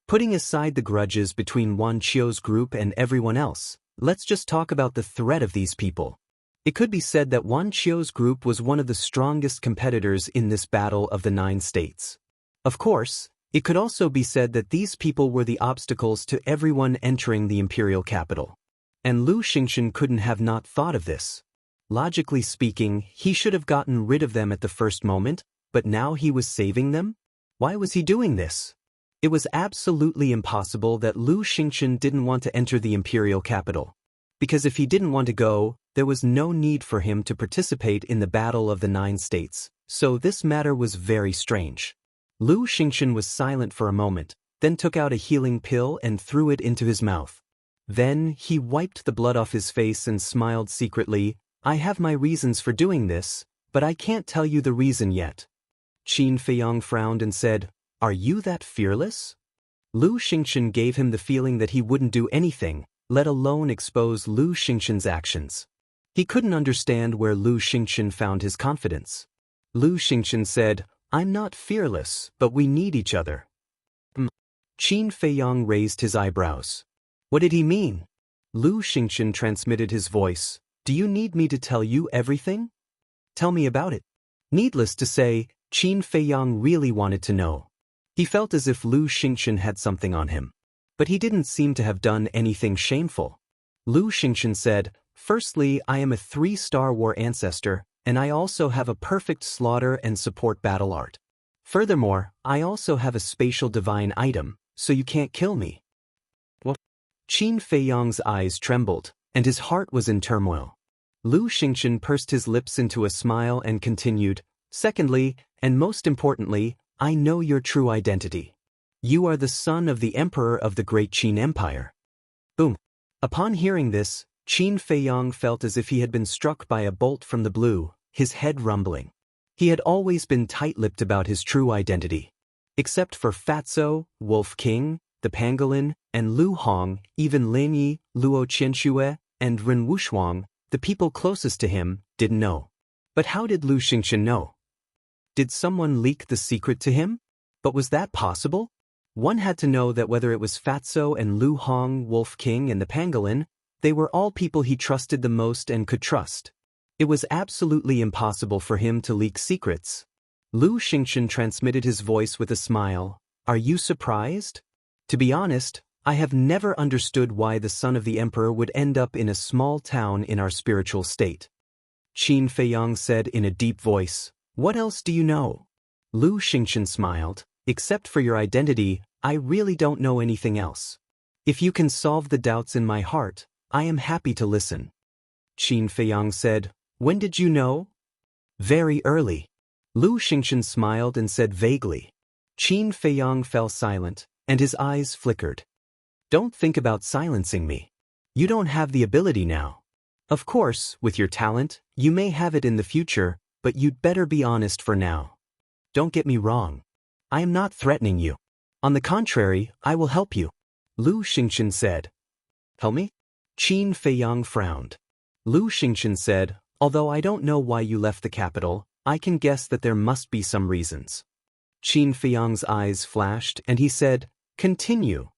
Putting aside the grudges between Wan Qiu's group and everyone else, let's just talk about the threat of these people. It could be said that Wan Qiu's group was one of the strongest competitors in this battle of the 9 states. Of course, it could also be said that these people were the obstacles to everyone entering the imperial capital. And Lu Xingchen couldn't have not thought of this. Logically speaking, he should have gotten rid of them at the first moment, but now he was saving them? Why was he doing this? It was absolutely impossible that Lu Xingchen didn't want to enter the imperial capital. Because if he didn't want to go, there was no need for him to participate in the battle of the 9 states, so this matter was very strange. Lu Xingchen was silent for a moment, then took out a healing pill and threw it into his mouth. Then he wiped the blood off his face and smiled secretly, I have my reasons for doing this, but I can't tell you the reason yet. Qin Feiyang frowned and said, are you that fearless? Lu Xingchen gave him the feeling that he wouldn't do anything, let alone expose Lu Xingchen's actions. He couldn't understand where Lu Xingchen found his confidence. Lu Xingchen said, I'm not fearless, but we need each other. Qin Feiyang raised his eyebrows. What did he mean? Lu Xingchen transmitted his voice, do you need me to tell you everything? Tell me about it. Needless to say, Qin Feiyang really wanted to know. He felt as if Lu Xingchen had something on him. But he didn't seem to have done anything shameful. Lu Xingchen said, firstly, I am a 3-star war ancestor, and I also have a perfect slaughter and support battle art. Furthermore, I also have a spatial divine item, so you can't kill me. What? Qin Feiyang's eyes trembled, and his heart was in turmoil. Lu Xingchen pursed his lips into a smile and continued, secondly, and most importantly, I know your true identity. You are the son of the emperor of the great Qin Empire. Boom. Upon hearing this, Qin Feiyang felt as if he had been struck by a bolt from the blue, his head rumbling. He had always been tight-lipped about his true identity. Except for Fatso, Wolf King, the Pangolin, and Lu Hong, even Lin Yi, Luo Qianxue, and Ren Wushuang, the people closest to him, didn't know. But how did Lu Xingchen know? Did someone leak the secret to him? But was that possible? One had to know that whether it was Fatso and Lu Hong, Wolf King, and the Pangolin, they were all people he trusted the most and could trust. It was absolutely impossible for him to leak secrets. Lu Xingchen transmitted his voice with a smile. Are you surprised? To be honest, I have never understood why the son of the emperor would end up in a small town in our spiritual state. Qin Feiyang said in a deep voice, what else do you know? Lu Xingchen smiled, except for your identity, I really don't know anything else. If you can solve the doubts in my heart, I am happy to listen. Qin Feiyang said, when did you know? Very early. Lu Xingchen smiled and said vaguely. Qin Feiyang fell silent, and his eyes flickered. Don't think about silencing me. You don't have the ability now. Of course, with your talent, you may have it in the future, but you'd better be honest for now. Don't get me wrong. I am not threatening you. On the contrary, I will help you. Lu Xingchen said. Help me? Qin Feiyang frowned. Lu Xingchen said, although I don't know why you left the capital, I can guess that there must be some reasons. Qin Feiyang's eyes flashed and he said, continue.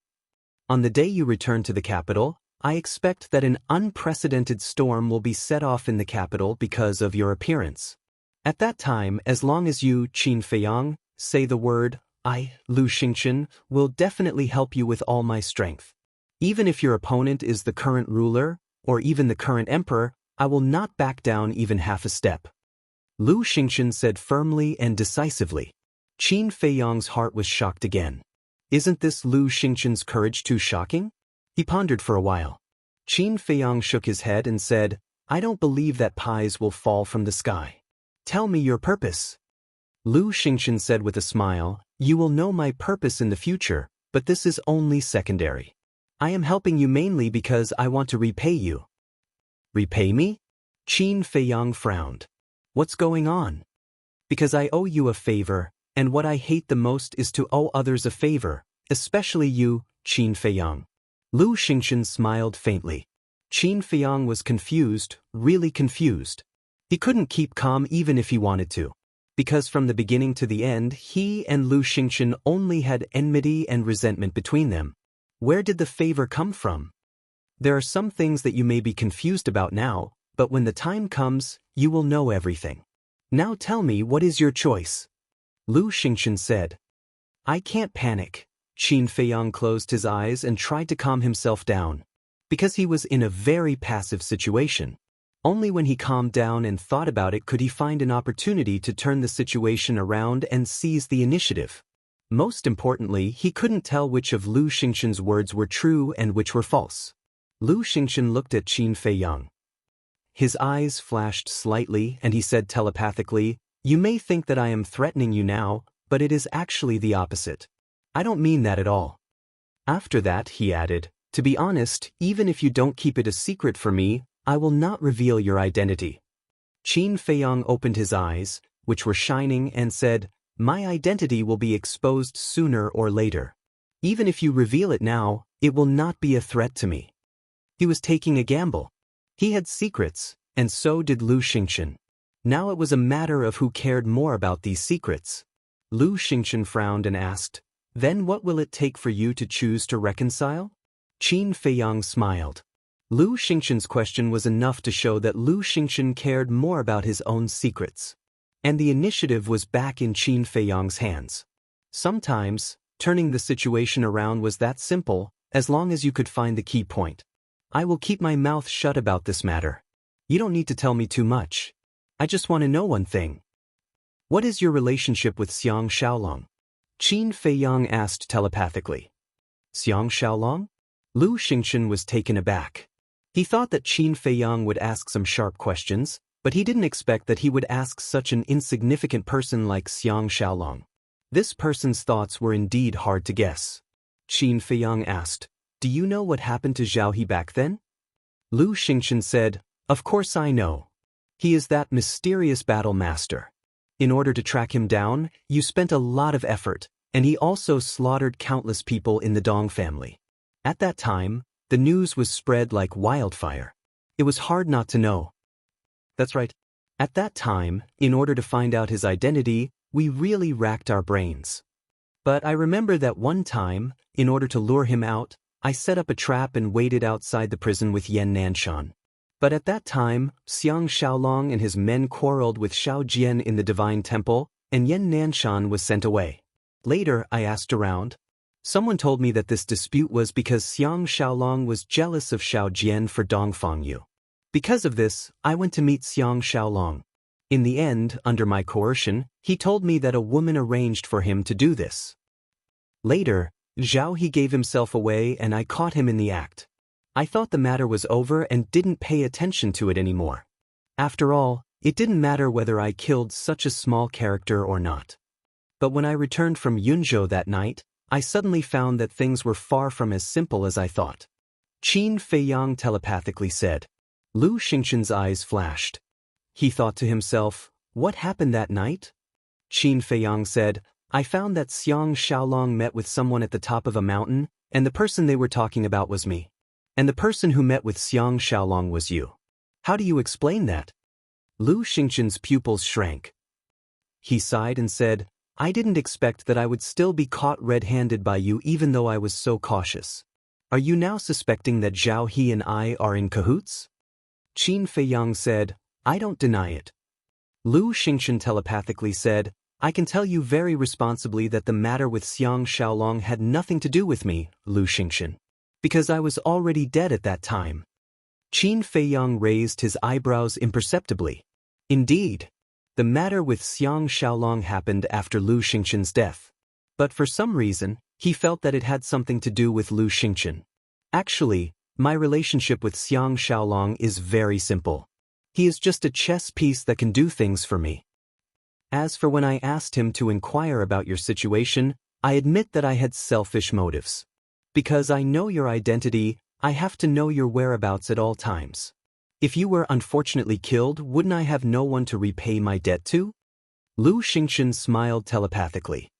On the day you return to the capital, I expect that an unprecedented storm will be set off in the capital because of your appearance. At that time, as long as you, Qin Feiyang, say the word, I, Lu Xingchen, will definitely help you with all my strength. Even if your opponent is the current ruler, or even the current emperor, I will not back down even half a step. Lu Xingchen said firmly and decisively. Qin Feiyang's heart was shocked again. Isn't this Lu Xingqian's courage too shocking? He pondered for a while. Qin Feiyang shook his head and said, I don't believe that pies will fall from the sky. Tell me your purpose. Lu Xingqian said with a smile, You will know my purpose in the future, but this is only secondary. I am helping you mainly because I want to repay you. Repay me? Qin Feiyang frowned. What's going on? Because I owe you a favor, and what I hate the most is to owe others a favor, especially you, Qin Feiyang. Lu Xingqian smiled faintly. Qin Feiyang was confused, really confused. He couldn't keep calm even if he wanted to. Because from the beginning to the end, he and Lu Xingqian only had enmity and resentment between them. Where did the favor come from? There are some things that you may be confused about now, but when the time comes, you will know everything. Now tell me, what is your choice? Lu Xingqian said. I can't panic. Qin Feiyang closed his eyes and tried to calm himself down. Because he was in a very passive situation. Only when he calmed down and thought about it could he find an opportunity to turn the situation around and seize the initiative. Most importantly, he couldn't tell which of Lu Xingqian's words were true and which were false. Lu Xingqian looked at Qin Feiyang. His eyes flashed slightly and he said telepathically, You may think that I am threatening you now, but it is actually the opposite. I don't mean that at all. After that, he added, To be honest, even if you don't keep it a secret for me, I will not reveal your identity. Qin Feiyang opened his eyes, which were shining, and said, My identity will be exposed sooner or later. Even if you reveal it now, it will not be a threat to me. He was taking a gamble. He had secrets, and so did Lu Xingqian. Now it was a matter of who cared more about these secrets. Lu Xingqian frowned and asked, Then what will it take for you to choose to reconcile? Qin Feiyang smiled. Lu Xingqian's question was enough to show that Lu Xingqian cared more about his own secrets. And the initiative was back in Qin Feiyang's hands. Sometimes, turning the situation around was that simple, as long as you could find the key point. I will keep my mouth shut about this matter. You don't need to tell me too much. I just want to know one thing. What is your relationship with Xiang Xiaolong? Qin Feiyang asked telepathically. Xiang Xiaolong? Lu Xingqian was taken aback. He thought that Qin Feiyang would ask some sharp questions, but he didn't expect that he would ask such an insignificant person like Xiang Xiaolong. This person's thoughts were indeed hard to guess. Qin Feiyang asked, Do you know what happened to Zhao He back then? Lu Xingqian said, Of course I know. He is that mysterious battle master. In order to track him down, you spent a lot of effort, and he also slaughtered countless people in the Dong family. At that time, the news was spread like wildfire. It was hard not to know. That's right. At that time, in order to find out his identity, we really racked our brains. But I remember that one time, in order to lure him out, I set up a trap and waited outside the prison with Yan Nanshan. But at that time, Xiang Xiaolong and his men quarreled with Xiao Jian in the Divine Temple, and Yan Nanshan was sent away. Later, I asked around. Someone told me that this dispute was because Xiang Xiaolong was jealous of Xiao Jian for Dongfang Yu. Because of this, I went to meet Xiang Xiaolong. In the end, under my coercion, he told me that a woman arranged for him to do this. Later, Zhao He gave himself away and I caught him in the act. I thought the matter was over and didn't pay attention to it anymore. After all, it didn't matter whether I killed such a small character or not. But when I returned from Yunzhou that night, I suddenly found that things were far from as simple as I thought. Qin Feiyang telepathically said. Lu Xingqian's eyes flashed. He thought to himself, What happened that night? Qin Feiyang said, I found that Xiang Xiaolong met with someone at the top of a mountain, and the person they were talking about was me. And the person who met with Xiang Xiaolong was you. How do you explain that? Lu Xingqian's pupils shrank. He sighed and said, I didn't expect that I would still be caught red-handed by you even though I was so cautious. Are you now suspecting that Zhao He and I are in cahoots? Qin Feiyang said, I don't deny it. Lu Xingqian telepathically said, I can tell you very responsibly that the matter with Xiang Xiaolong had nothing to do with me, Lu Xingqian. Because I was already dead at that time. Qin Feiyang raised his eyebrows imperceptibly. Indeed. The matter with Xiang Xiaolong happened after Lu Xingqian's death. But for some reason, He felt that it had something to do with Lu Xingchen. Actually, my relationship with Xiang Xiaolong is very simple. He is just a chess piece that can do things for me. As for when I asked him to inquire about your situation, I admit that I had selfish motives. Because I know your identity, I have to know your whereabouts at all times. If you were unfortunately killed, wouldn't I have no one to repay my debt to? Lu Xingchen smiled telepathically.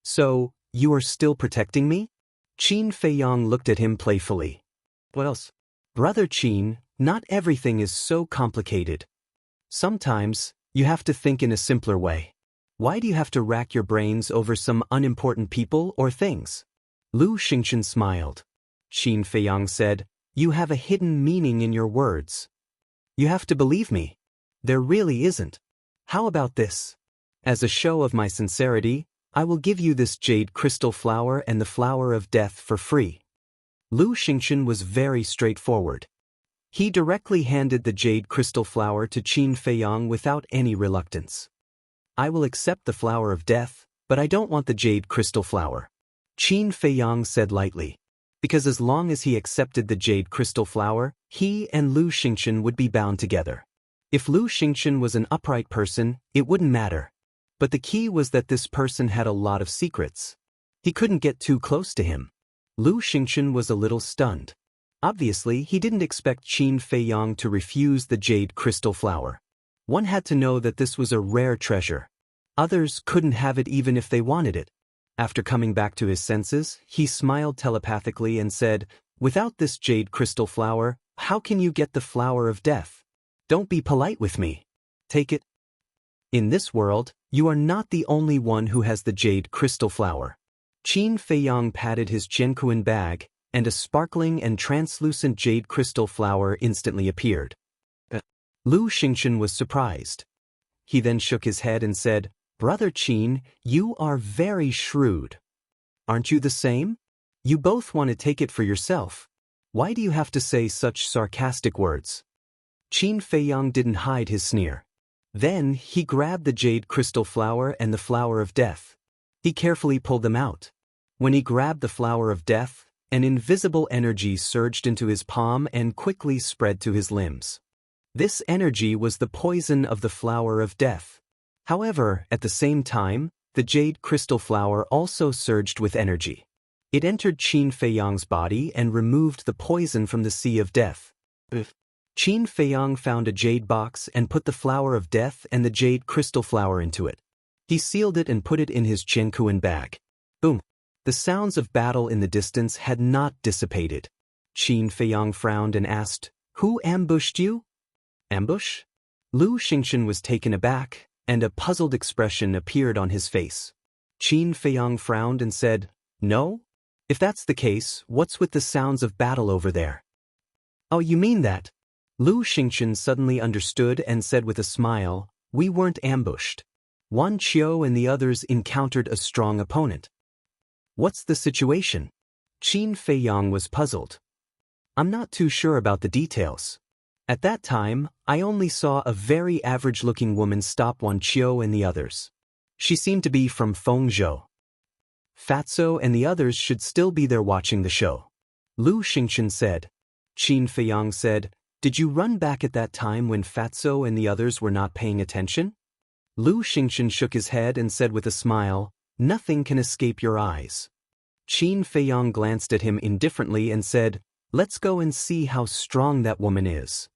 So, you are still protecting me? Qin Feiyang looked at him playfully. What else? Brother Qin, not everything is so complicated. Sometimes, you have to think in a simpler way. Why do you have to rack your brains over some unimportant people or things? Lu Xingchen smiled. Qin Feiyang said, You have a hidden meaning in your words. You have to believe me. There really isn't. How about this? As a show of my sincerity, I will give you this jade crystal flower and the flower of death for free. Lu Xingchen was very straightforward. He directly handed the jade crystal flower to Qin Feiyang without any reluctance. I will accept the flower of death, but I don't want the jade crystal flower. Qin Feiyang said lightly. Because as long as he accepted the jade crystal flower, he and Lu Xingchen would be bound together. If Lu Xingchen was an upright person, it wouldn't matter. But the key was that this person had a lot of secrets. He couldn't get too close to him. Lu Xingchen was a little stunned. Obviously, he didn't expect Qin Feiyang to refuse the jade crystal flower. One had to know that this was a rare treasure. Others couldn't have it even if they wanted it. After coming back to his senses, he smiled telepathically and said, Without this jade crystal flower, how can you get the flower of death? Don't be polite with me. Take it. In this world, you are not the only one who has the jade crystal flower. Qin Feiyang patted his Jianquan bag, and a sparkling and translucent jade crystal flower instantly appeared. Lu Xingchen was surprised. He then shook his head and said, Brother Qin, you are very shrewd. Aren't you the same? You both want to take it for yourself. Why do you have to say such sarcastic words? Qin Feiyang didn't hide his sneer. Then he grabbed the jade crystal flower and the flower of death. He carefully pulled them out. When he grabbed the flower of death, an invisible energy surged into his palm and quickly spread to his limbs. This energy was the poison of the flower of death. However, at the same time, the jade crystal flower also surged with energy. It entered Qin Feiyang's body and removed the poison from the sea of death. Qin Feiyang found a jade box and put the flower of death and the jade crystal flower into it. He sealed it and put it in his Jianquan bag. Boom! The sounds of battle in the distance had not dissipated. Qin Feiyang frowned and asked, Who ambushed you? Ambush? Lu Xingchen was taken aback, and a puzzled expression appeared on his face. Qin Feiyang frowned and said, No? If that's the case, what's with the sounds of battle over there? Oh, you mean that? Lu Xingchen suddenly understood and said with a smile, We weren't ambushed. Wan Qiu and the others encountered a strong opponent. What's the situation? Qin Feiyang was puzzled. I'm not too sure about the details. At that time, I only saw a very average-looking woman stop Wan Qiu and the others. She seemed to be from Fengzhou. Fatso and the others should still be there watching the show. Lu Xingchen said. Qin Feiyang said, Did you run back at that time when Fatso and the others were not paying attention? Lu Xingchen shook his head and said with a smile, Nothing can escape your eyes. Qin Feiyang glanced at him indifferently and said, Let's go and see how strong that woman is.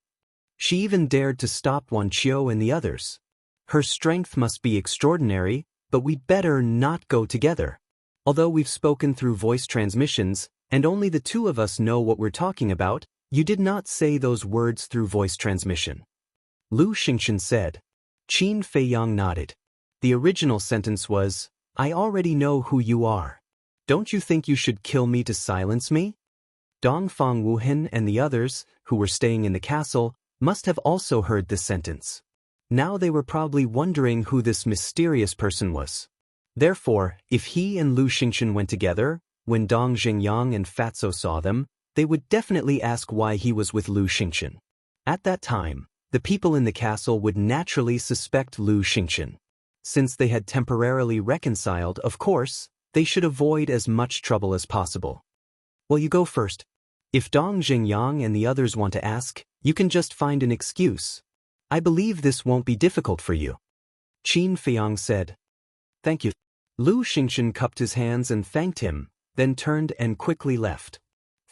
She even dared to stop Wan Qiu and the others. Her strength must be extraordinary, but we'd better not go together. Although we've spoken through voice transmissions, and only the two of us know what we're talking about, you did not say those words through voice transmission. Lu Xingchen said. Qin Feiyang nodded. The original sentence was, I already know who you are. Don't you think you should kill me to silence me? Dongfang Wuhan and the others, who were staying in the castle, must have also heard this sentence. Now they were probably wondering who this mysterious person was. Therefore, if he and Lu Xingchen went together, when Dong Xingyang and Fatso saw them, they would definitely ask why he was with Lu Xingchen. At that time, the people in the castle would naturally suspect Lu Xingchen. Since they had temporarily reconciled, of course, They should avoid as much trouble as possible. Well, you go first. If Dong Jingyang and the others want to ask, you can just find an excuse. I believe this won't be difficult for you. Qin Feiyang said. Thank you. Lu Xingchen cupped his hands and thanked him, then turned and quickly left.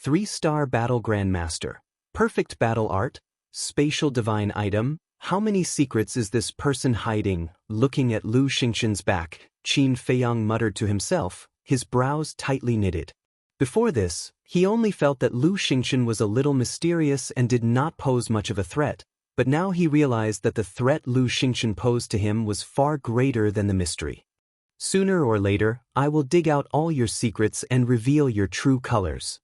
3-star battle grandmaster. Perfect battle art. Spatial divine item. How many secrets is this person hiding? Looking at Lu Xingchen's back, Qin Feiyang muttered to himself, his brows tightly knitted. Before this, he only felt that Lu Xingchen was a little mysterious and did not pose much of a threat, but now he realized that the threat Lu Xingchen posed to him was far greater than the mystery. Sooner or later, I will dig out all your secrets and reveal your true colors.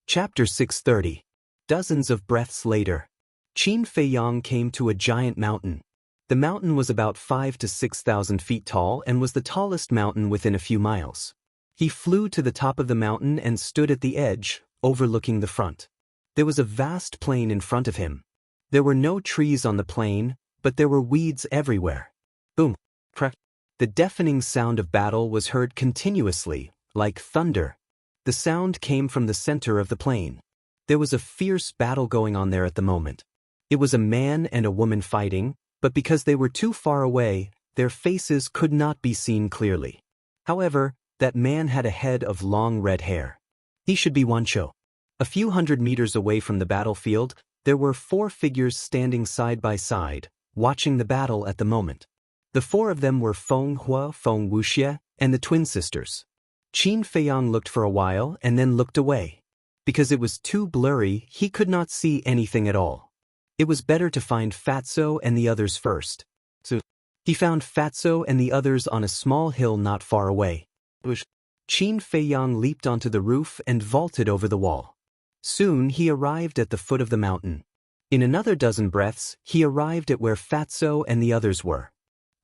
Chapter 630. Dozens of breaths later. Qin Feiyang came to a giant mountain. The mountain was about 5,000 to 6,000 feet tall and was the tallest mountain within a few miles. He flew to the top of the mountain and stood at the edge, overlooking the front. There was a vast plain in front of him. There were no trees on the plain, but there were weeds everywhere. Boom! Crack! The deafening sound of battle was heard continuously, like thunder. The sound came from the center of the plain. There was a fierce battle going on there at the moment. It was a man and a woman fighting, but because they were too far away, their faces could not be seen clearly. However, that man had a head of long red hair. He should be Wancho. A few hundred meters away from the battlefield, there were 4 figures standing side by side, watching the battle at the moment. The 4 of them were Feng Hua, Feng Wuxie, and the twin sisters. Qin Feiyang looked for a while and then looked away. Because it was too blurry, he could not see anything at all. It was better to find Fatso and the others first. So, he found Fatso and the others on a small hill not far away. Qin Feiyang leaped onto the roof and vaulted over the wall. Soon he arrived at the foot of the mountain. In another dozen breaths, he arrived at where Fatso and the others were.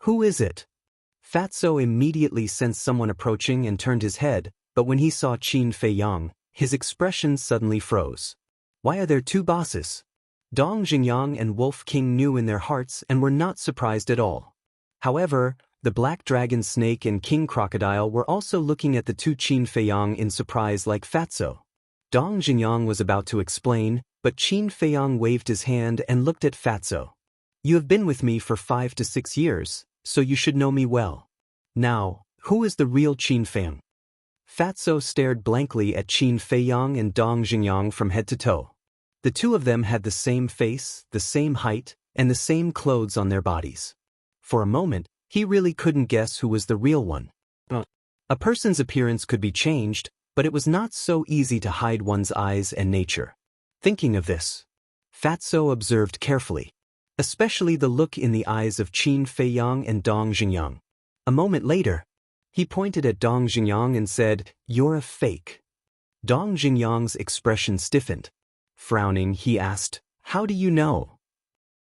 Who is it? Fatso immediately sensed someone approaching and turned his head, but when he saw Qin Feiyang, his expression suddenly froze. Why are there 2 bosses? Dong Jingyang and Wolf King knew in their hearts and were not surprised at all. However, the Black Dragon Snake and King Crocodile were also looking at the 2 Qin Feiyang in surprise like Fatso. Dong Jingyang was about to explain, but Qin Feiyang waved his hand and looked at Fatso. You have been with me for 5 to 6 years, so you should know me well. Now, who is the real Qin Feiyang? Fatso stared blankly at Qin Feiyang and Dong Jingyang from head to toe. The 2 of them had the same face, the same height, and the same clothes on their bodies. For a moment, he really couldn't guess who was the real one. A person's appearance could be changed, but it was not so easy to hide one's eyes and nature. Thinking of this, Fatso observed carefully, especially the look in the eyes of Qin Feiyang and Dong Jingyang. A moment later, he pointed at Dong Jingyang and said, "You're a fake." Dong Jingyang's expression stiffened. Frowning, he asked, "How do you know?"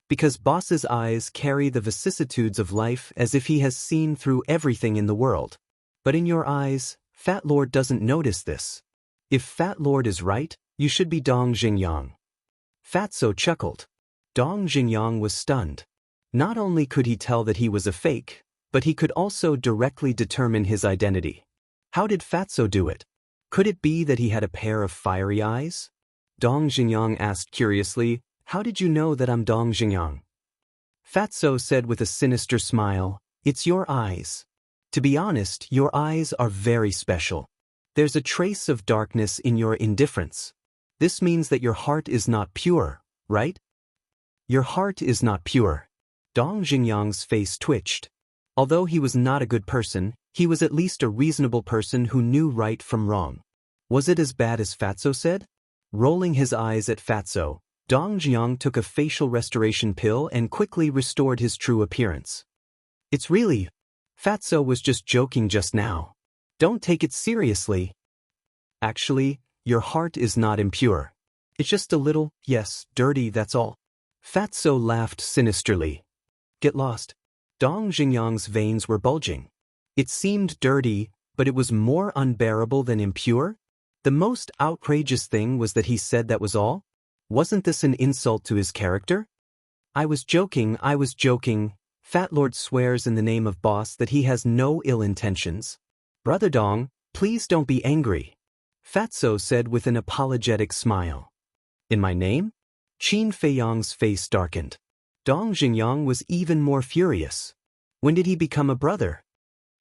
Because Boss's eyes carry the vicissitudes of life as if he has seen through everything in the world. But in your eyes, Fat Lord doesn't notice this. If Fat Lord is right, you should be Dong Jingyang. Fatso chuckled. Dong Jingyang was stunned. Not only could he tell that he was a fake, but he could also directly determine his identity. How did Fatso do it? Could it be that he had a pair of fiery eyes? Dong Jingyang asked curiously, "How did you know that I'm Dong Jingyang?" Fatso said with a sinister smile, "It's your eyes. To be honest, your eyes are very special. There's a trace of darkness in your indifference. This means that your heart is not pure, right?" Your heart is not pure. Dong Jingyang's face twitched. Although he was not a good person, he was at least a reasonable person who knew right from wrong. Was it as bad as Fatso said? Rolling his eyes at Fatso, Dong Jingyang took a facial restoration pill and quickly restored his true appearance. "It's really... Fatso was just joking just now. Don't take it seriously. Actually, your heart is not impure. It's just a little, yes, dirty, that's all." Fatso laughed sinisterly. "Get lost." Dong Jingyang's veins were bulging. It seemed dirty, but it was more unbearable than impure? The most outrageous thing was that he said that was all? Wasn't this an insult to his character? I was joking. Fat Lord swears in the name of Boss that he has no ill intentions. Brother Dong, Please don't be angry, Fatso said with an apologetic smile. In my name? Qin Feiyang's face darkened. Dong Xingyang was even more furious. When did he become a brother?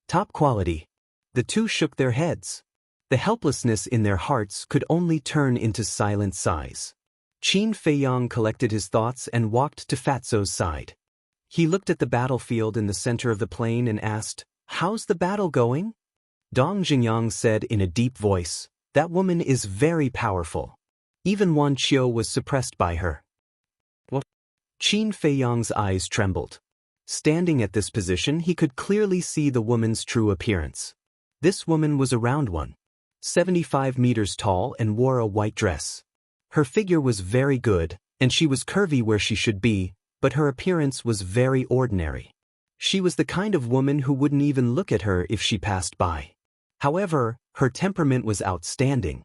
Top quality. The two shook their heads. The helplessness in their hearts could only turn into silent sighs. Qin Feiyang collected his thoughts and walked to Fatso's side. He looked at the battlefield in the center of the plain and asked, "How's the battle going?" Dong Xingyang said in a deep voice, "That woman is very powerful." Even Wan Qiu was suppressed by her. What? Qin Feiyang's eyes trembled. Standing at this position, he could clearly see the woman's true appearance. This woman was around 175 meters tall and wore a white dress. Her figure was very good, and she was curvy where she should be, but her appearance was very ordinary. She was the kind of woman who wouldn't even look at her if she passed by. However, her temperament was outstanding.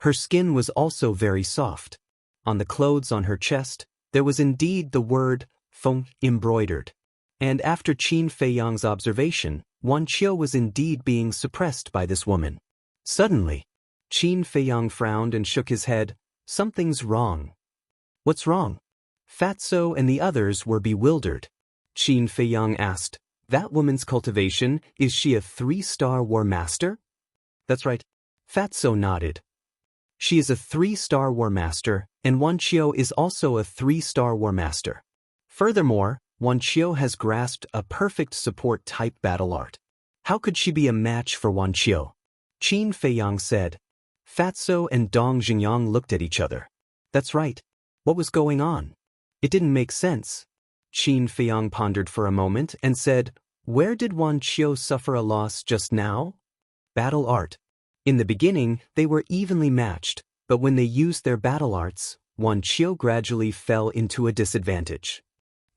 Her skin was also very soft. On the clothes on her chest, there was indeed the word "feng" embroidered. And after Qin Feiyang's observation, Wan Qiu was indeed being suppressed by this woman. Suddenly, Qin Feiyang frowned and shook his head. Something's wrong. What's wrong? Fatso and the others were bewildered. Qin Feiyang asked, "That woman's cultivation, is she a 3-star war master?" "That's right." Fatso nodded. "She is a 3-star war master, and Wan Qiu is also a 3-star war master. Furthermore, Wan Qiu has grasped a perfect support-type battle art. How could she be a match for Wan Qiu?" Qin Feiyang said. Fatso and Dong Xingyang looked at each other. That's right. What was going on? It didn't make sense. Qin Feiyang pondered for a moment and said, "Where did Wan Qiu suffer a loss just now?" Battle art. In the beginning, they were evenly matched, but when they used their battle arts, Wan Qiu gradually fell into a disadvantage.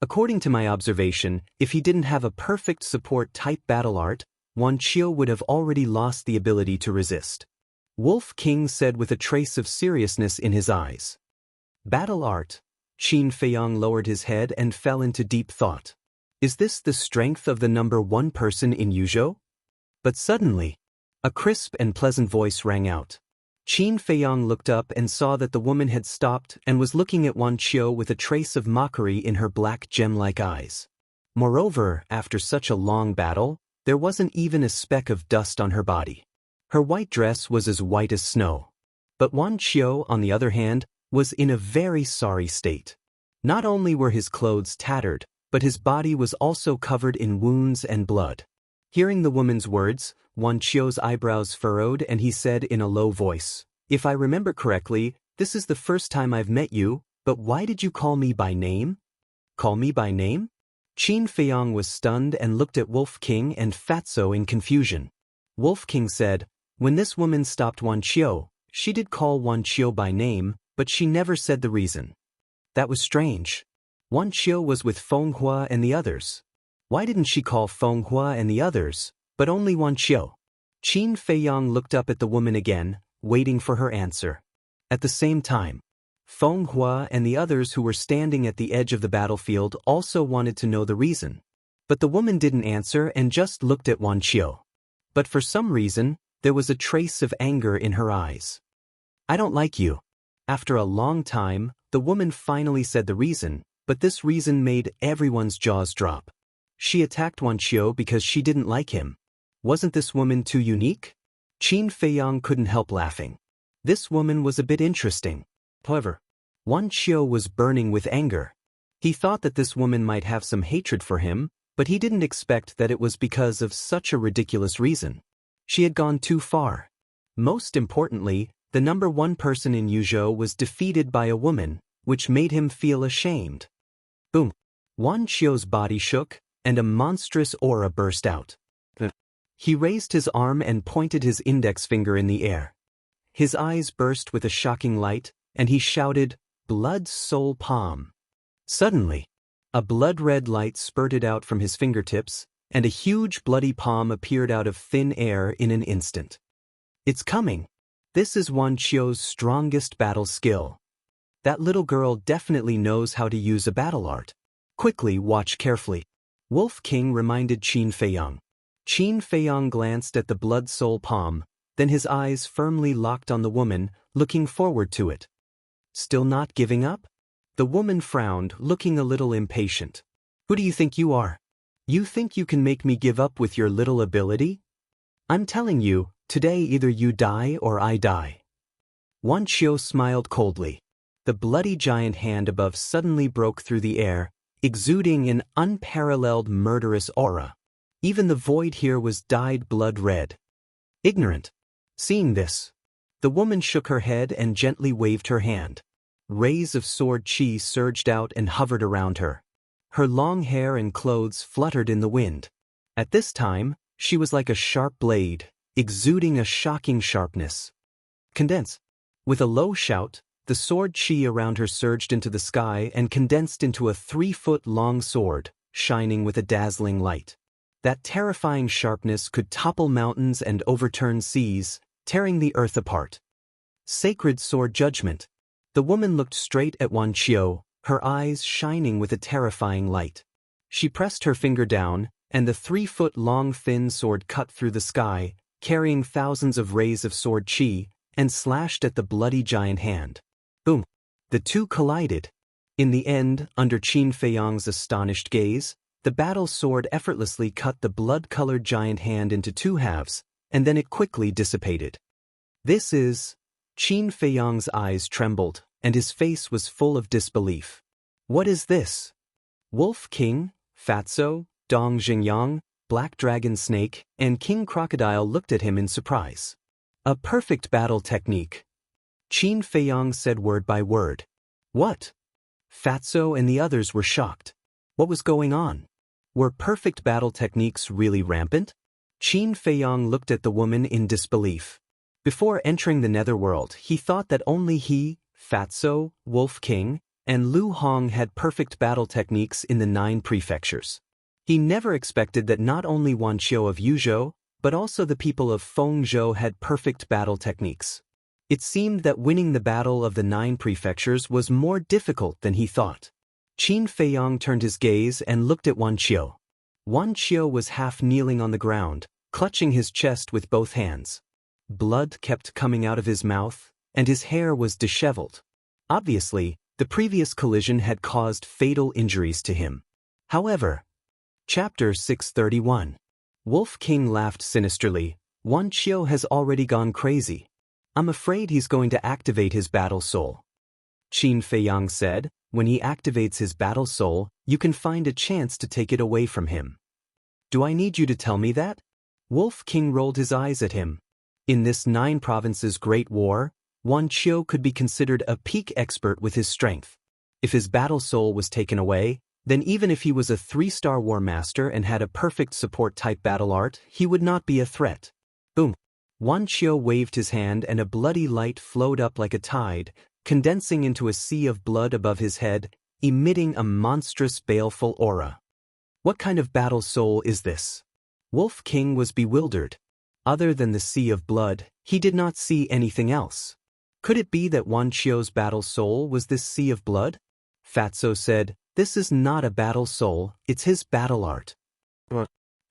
According to my observation, if he didn't have a perfect support-type battle art, Wan Qiu would have already lost the ability to resist. Wolf King said with a trace of seriousness in his eyes. Battle art. Qin Feiyang lowered his head and fell into deep thought. Is this the strength of the number 1 person in Yuzhou? But suddenly, a crisp and pleasant voice rang out. Qin Feiyang looked up and saw that the woman had stopped and was looking at Wan Qiu with a trace of mockery in her black gem-like eyes. Moreover, after such a long battle, there wasn't even a speck of dust on her body. Her white dress was as white as snow. But Wan Qiu, on the other hand, was in a very sorry state. Not only were his clothes tattered, but his body was also covered in wounds and blood. Hearing the woman's words, Wan Qiu's eyebrows furrowed and he said in a low voice, "If I remember correctly, this is the first time I've met you, but why did you call me by name?" "Call me by name?" Qin Feiyang was stunned and looked at Wolf King and Fatso in confusion. Wolf King said, "When this woman stopped Wan Qiu, she did call Wan Qiu by name, but she never said the reason. That was strange. Wan Qiu was with Feng Hua and the others. Why didn't she call Feng Hua and the others, but only Wan Qiu?" Qin Feiyang looked up at the woman again, waiting for her answer. At the same time, Feng Hua and the others who were standing at the edge of the battlefield also wanted to know the reason. But the woman didn't answer and just looked at Wan Qiu. But for some reason, there was a trace of anger in her eyes. "I don't like you." After a long time, the woman finally said the reason, but this reason made everyone's jaws drop. She attacked Wan Qiu because she didn't like him. Wasn't this woman too unique? Qin Feiyang couldn't help laughing. This woman was a bit interesting. However, Wan Qiu was burning with anger. He thought that this woman might have some hatred for him, but he didn't expect that it was because of such a ridiculous reason. She had gone too far. Most importantly, the number 1 person in Yuzhou was defeated by a woman, which made him feel ashamed. Boom! Wan Qiu's body shook, and a monstrous aura burst out. He raised his arm and pointed his index finger in the air. His eyes burst with a shocking light, and he shouted, "Blood Soul Palm." Suddenly, a blood-red light spurted out from his fingertips, and a huge bloody palm appeared out of thin air in an instant. It's coming. This is Wan Qiu's strongest battle skill. That little girl definitely knows how to use a battle art. Quickly watch carefully. Wolf King reminded Qin Feiyang. Qin Feiyang glanced at the blood soul palm, Then his eyes firmly locked on the woman, looking forward to it. Still not giving up? The woman frowned, looking a little impatient. Who do you think you are? You think you can make me give up with your little ability? I'm telling you, today either you die or I die. Wan Qiu smiled coldly. The bloody giant hand above suddenly broke through the air, exuding an unparalleled murderous aura. Even the void here was dyed blood red. Ignorant. Seeing this, the woman shook her head and gently waved her hand. Rays of sword chi surged out and hovered around her. Her long hair and clothes fluttered in the wind. At this time, she was like a sharp blade, exuding a shocking sharpness. Condense. With a low shout, the sword chi around her surged into the sky and condensed into a 3-foot-long sword, shining with a dazzling light. That terrifying sharpness could topple mountains and overturn seas, tearing the earth apart. Sacred sword judgment. The woman looked straight at Wan Qiu, her eyes shining with a terrifying light. She pressed her finger down, and the 3-foot-long thin sword cut through the sky, carrying thousands of rays of sword chi, and slashed at the bloody giant hand. Boom! The two collided. In the end, under Qin Feiyang's astonished gaze, the battle sword effortlessly cut the blood-colored giant hand into 2 halves, and then it quickly dissipated. This is... Qin Feiyang's eyes trembled, and his face was full of disbelief. What is this? Wolf King, Fatso, Dong Xingyang, Black Dragon Snake, and King Crocodile looked at him in surprise. A perfect battle technique. Qin Feiyang said word by word. What? Fatso and the others were shocked. What was going on? Were perfect battle techniques really rampant? Qin Feiyang looked at the woman in disbelief. Before entering the netherworld, he thought that only he, Fatso, Wolf King, and Lu Hong had perfect battle techniques in the 9 prefectures. He never expected that not only Wan Qiu of Yuzhou, but also the people of Fengzhou had perfect battle techniques. It seemed that winning the battle of the 9 prefectures was more difficult than he thought. Qin Feiyang turned his gaze and looked at Wan Qiu. Wan Qiu was half kneeling on the ground, clutching his chest with both hands. Blood kept coming out of his mouth, and his hair was disheveled. Obviously, the previous collision had caused fatal injuries to him. However, Chapter 631. Wolf King laughed sinisterly. Wan Qiu has already gone crazy. I'm afraid he's going to activate his battle soul. Qin Feiyang said, when he activates his battle soul, you can find a chance to take it away from him. Do I need you to tell me that? Wolf King rolled his eyes at him. In this 9 provinces Great War, Wan Qiu could be considered a peak expert with his strength. If his battle soul was taken away, then even if he was a 3-star war master and had a perfect support-type battle art, he would not be a threat. Boom! Wan Qiu waved his hand and a bloody light flowed up like a tide, condensing into a sea of blood above his head, emitting a monstrous baleful aura. What kind of battle soul is this? Wolf King was bewildered. Other than the sea of blood, he did not see anything else. Could it be that Wan Qiu's battle soul was this sea of blood? Fatso said, this is not a battle soul, it's his battle art.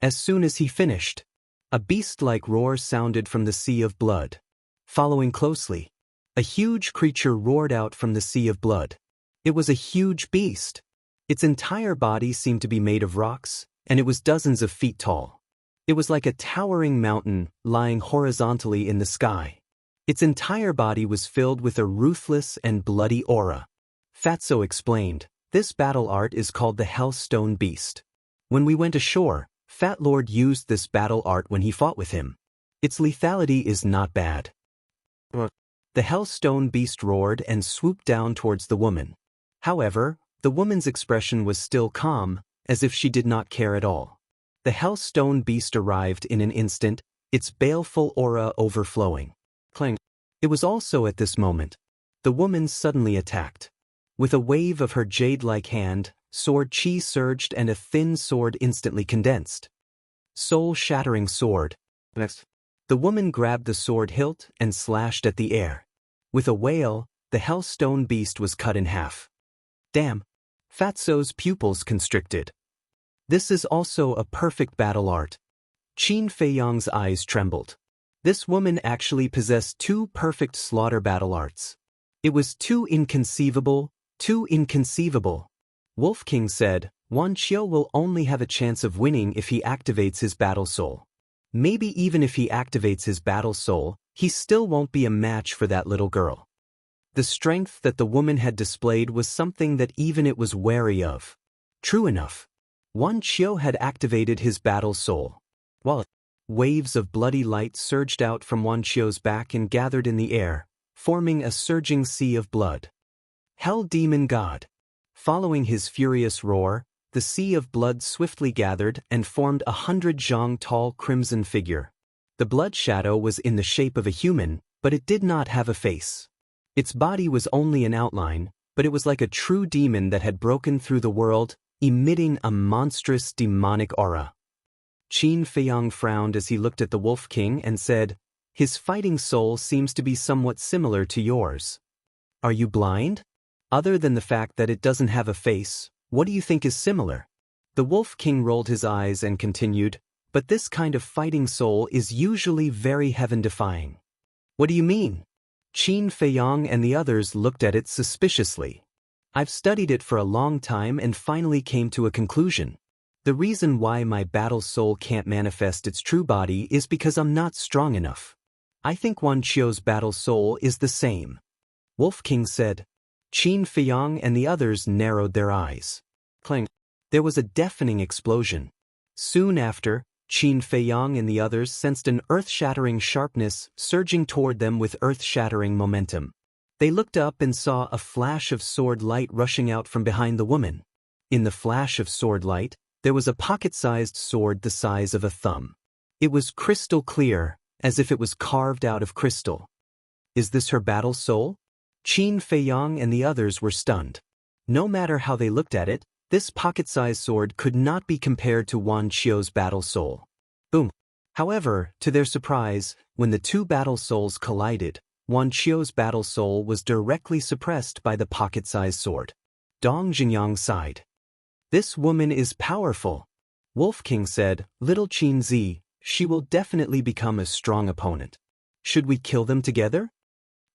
As soon as he finished, a beast-like roar sounded from the sea of blood. Following closely, a huge creature roared out from the sea of blood. It was a huge beast. Its entire body seemed to be made of rocks, and it was dozens of feet tall. It was like a towering mountain lying horizontally in the sky. Its entire body was filled with a ruthless and bloody aura. Fatso explained, this battle art is called the Hellstone Beast. When we went ashore, Fat Lord used this battle art when he fought with him. Its lethality is not bad. The Hellstone Beast roared and swooped down towards the woman. However, the woman's expression was still calm, as if she did not care at all. The Hellstone Beast arrived in an instant, its baleful aura overflowing. Clang. It was also at this moment. The woman suddenly attacked. With a wave of her jade-like hand, sword chi surged and a thin sword instantly condensed. Soul-shattering sword. Next. The woman grabbed the sword hilt and slashed at the air. With a wail, the Hellstone Beast was cut in half. Damn! Fatso's pupils constricted. This is also a perfect battle art. Qin Feiyang's eyes trembled. This woman actually possessed two perfect slaughter battle arts. It was too inconceivable, too inconceivable. Wolf King said, Wan Qiu will only have a chance of winning if he activates his battle soul. Maybe even if he activates his battle soul, he still won't be a match for that little girl. The strength that the woman had displayed was something that even it was wary of. True enough. Wan Qiu had activated his battle soul. While waves of bloody light surged out from Wan Qiu's back and gathered in the air, forming a surging sea of blood. Hell Demon God. Following his furious roar, the sea of blood swiftly gathered and formed 100 zhang tall crimson figure. The blood shadow was in the shape of a human, but it did not have a face. Its body was only an outline, but it was like a true demon that had broken through the world, emitting a monstrous demonic aura. Qin Feiyang frowned as he looked at the Wolf King and said, His fighting soul seems to be somewhat similar to yours. Are you blind? Other than the fact that it doesn't have a face, what do you think is similar? The Wolf King rolled his eyes and continued, But this kind of fighting soul is usually very heaven-defying. What do you mean? Qin Feiyang and the others looked at it suspiciously. I've studied it for a long time and finally came to a conclusion. The reason why my battle soul can't manifest its true body is because I'm not strong enough. I think Wan Qiu's battle soul is the same. Wolf King said. Qin Feiyang and the others narrowed their eyes. Clang. There was a deafening explosion. Soon after, Qin Feiyang and the others sensed an earth-shattering sharpness surging toward them with earth-shattering momentum. They looked up and saw a flash of sword light rushing out from behind the woman. In the flash of sword light, there was a pocket-sized sword the size of a thumb. It was crystal clear, as if it was carved out of crystal. Is this her battle soul? Qin Feiyang and the others were stunned. No matter how they looked at it, this pocket-sized sword could not be compared to Wan Qiu's battle soul. Boom. However, to their surprise, when the two battle souls collided, Wan Qiu's battle soul was directly suppressed by the pocket-sized sword. Dong Jinyang sighed. This woman is powerful. Wolf King said, Little Qin Zi, she will definitely become a strong opponent. Should we kill them together?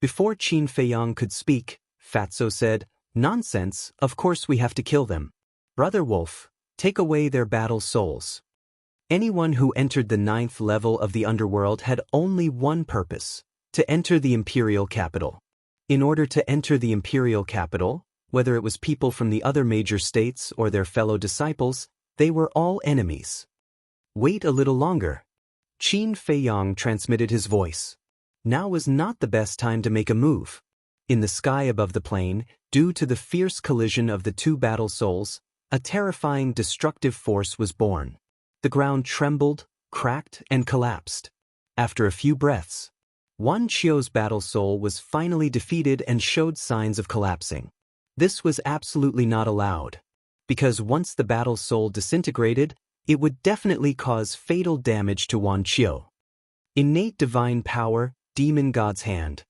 Before Qin Feiyang could speak, Fatso said, Nonsense, of course we have to kill them. Brother Wolf, take away their battle souls. Anyone who entered the 9th level of the underworld had only one purpose, to enter the imperial capital. In order to enter the imperial capital, whether it was people from the other major states or their fellow disciples, they were all enemies. Wait a little longer. Qin Feiyang transmitted his voice. Now was not the best time to make a move. In the sky above the plain, due to the fierce collision of the two battle souls, a terrifying destructive force was born. The ground trembled, cracked, and collapsed. After a few breaths, Wan Qiu's battle soul was finally defeated and showed signs of collapsing. This was absolutely not allowed, because once the battle soul disintegrated, it would definitely cause fatal damage to Wan Qiu. Innate divine power, Demon God's hand.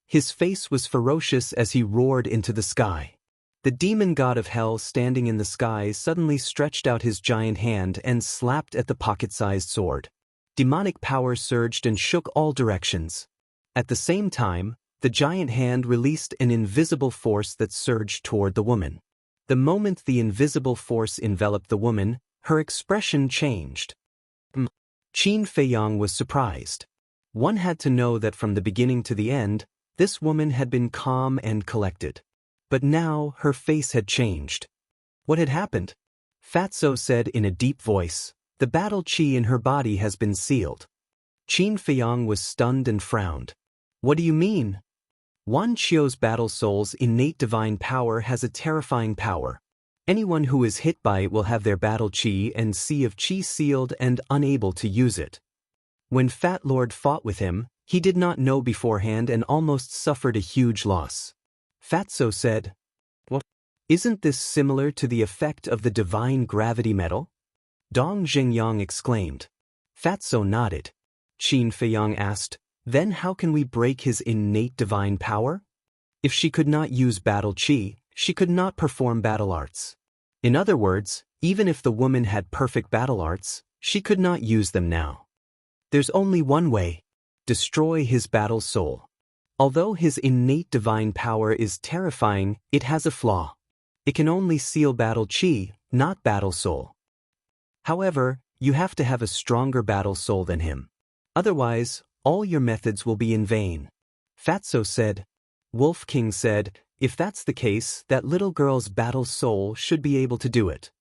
His face was ferocious as he roared into the sky. The demon god of hell standing in the sky suddenly stretched out his giant hand and slapped at the pocket-sized sword. Demonic power surged and shook all directions. At the same time, the giant hand released an invisible force that surged toward the woman. The moment the invisible force enveloped the woman, her expression changed. Qin Feiyang was surprised. One had to know that from the beginning to the end, this woman had been calm and collected. But now her face had changed. What had happened? Fatso said in a deep voice, The battle chi in her body has been sealed. Qin Feiyang was stunned and frowned. What do you mean? Wan Qiu's battle soul's innate divine power has a terrifying power. Anyone who is hit by it will have their battle chi and sea of chi sealed and unable to use it. When Fat Lord fought with him, he did not know beforehand and almost suffered a huge loss. Fatso said, Well, isn't this similar to the effect of the divine gravity metal? Dong Jingyang exclaimed. Fatso nodded. Qin Feiyang asked, Then how can we break his innate divine power? If she could not use battle chi, she could not perform battle arts. In other words, even if the woman had perfect battle arts, she could not use them now. There's only one way. destroy his battle soul. Although his innate divine power is terrifying, it has a flaw. It can only seal battle chi, not battle soul. However, you have to have a stronger battle soul than him. Otherwise, all your methods will be in vain. Fatso said. Wolf King said, if that's the case, that little girl's battle soul should be able to do it.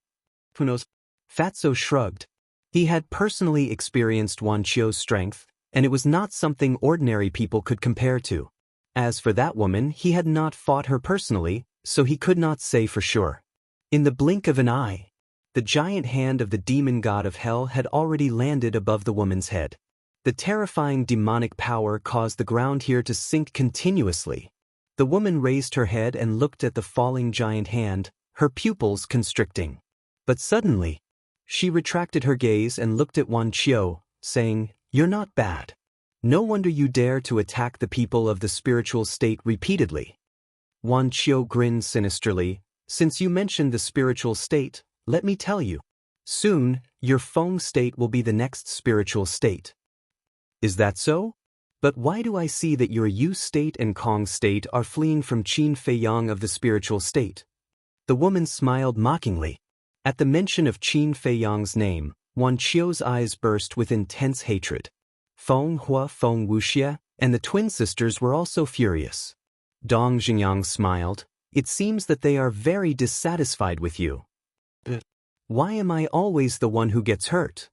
Who knows? Fatso shrugged. He had personally experienced Wan Chio's strength, and it was not something ordinary people could compare to. As for that woman, he had not fought her personally, so he could not say for sure. In the blink of an eye, the giant hand of the demon god of hell had already landed above the woman's head. The terrifying demonic power caused the ground here to sink continuously. The woman raised her head and looked at the falling giant hand, her pupils constricting. But suddenly, she retracted her gaze and looked at Wan Chio, saying, "You're not bad. No wonder you dare to attack the people of the spiritual state repeatedly." Wan Chio grinned sinisterly. "Since you mentioned the spiritual state, let me tell you. Soon, your Feng state will be the next spiritual state." "Is that so? But why do I see that your Yu state and Kong state are fleeing from Qin Feiyang of the spiritual state?" The woman smiled mockingly. At the mention of Qin Feiyang's name, Wan Chio's eyes burst with intense hatred. Feng Hua, Feng Wuxia, and the twin sisters were also furious. Dong Xingyang smiled. "It seems that they are very dissatisfied with you." "Why am I always the one who gets hurt?"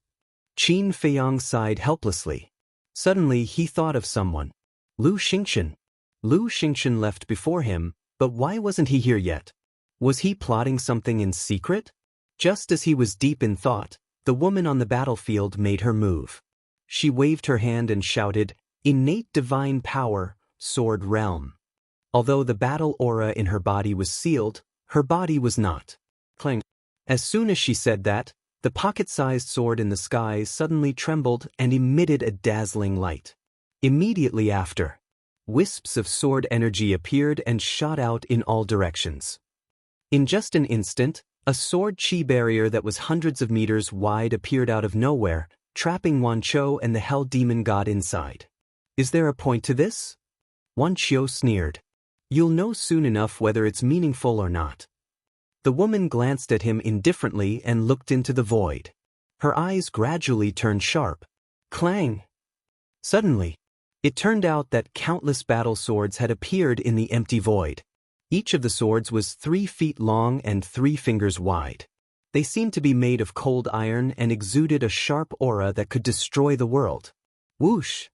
Qin Feiyang sighed helplessly. Suddenly he thought of someone. Lu Xingchen. Lu Xingchen left before him, but why wasn't he here yet? Was he plotting something in secret? Just as he was deep in thought, the woman on the battlefield made her move. She waved her hand and shouted, "Innate divine power, sword realm." Although the battle aura in her body was sealed, her body was not. Clang. As soon as she said that, the pocket-sized sword in the sky suddenly trembled and emitted a dazzling light. Immediately after, wisps of sword energy appeared and shot out in all directions. In just an instant, a sword chi barrier that was hundreds of meters wide appeared out of nowhere, trapping Wan Chio and the hell demon god inside. "Is there a point to this?" Wan Chio sneered. "You'll know soon enough whether it's meaningful or not." The woman glanced at him indifferently and looked into the void. Her eyes gradually turned sharp. Clang! Suddenly, it turned out that countless battle swords had appeared in the empty void. Each of the swords was 3 feet long and 3 fingers wide. They seemed to be made of cold iron and exuded a sharp aura that could destroy the world. Whoosh!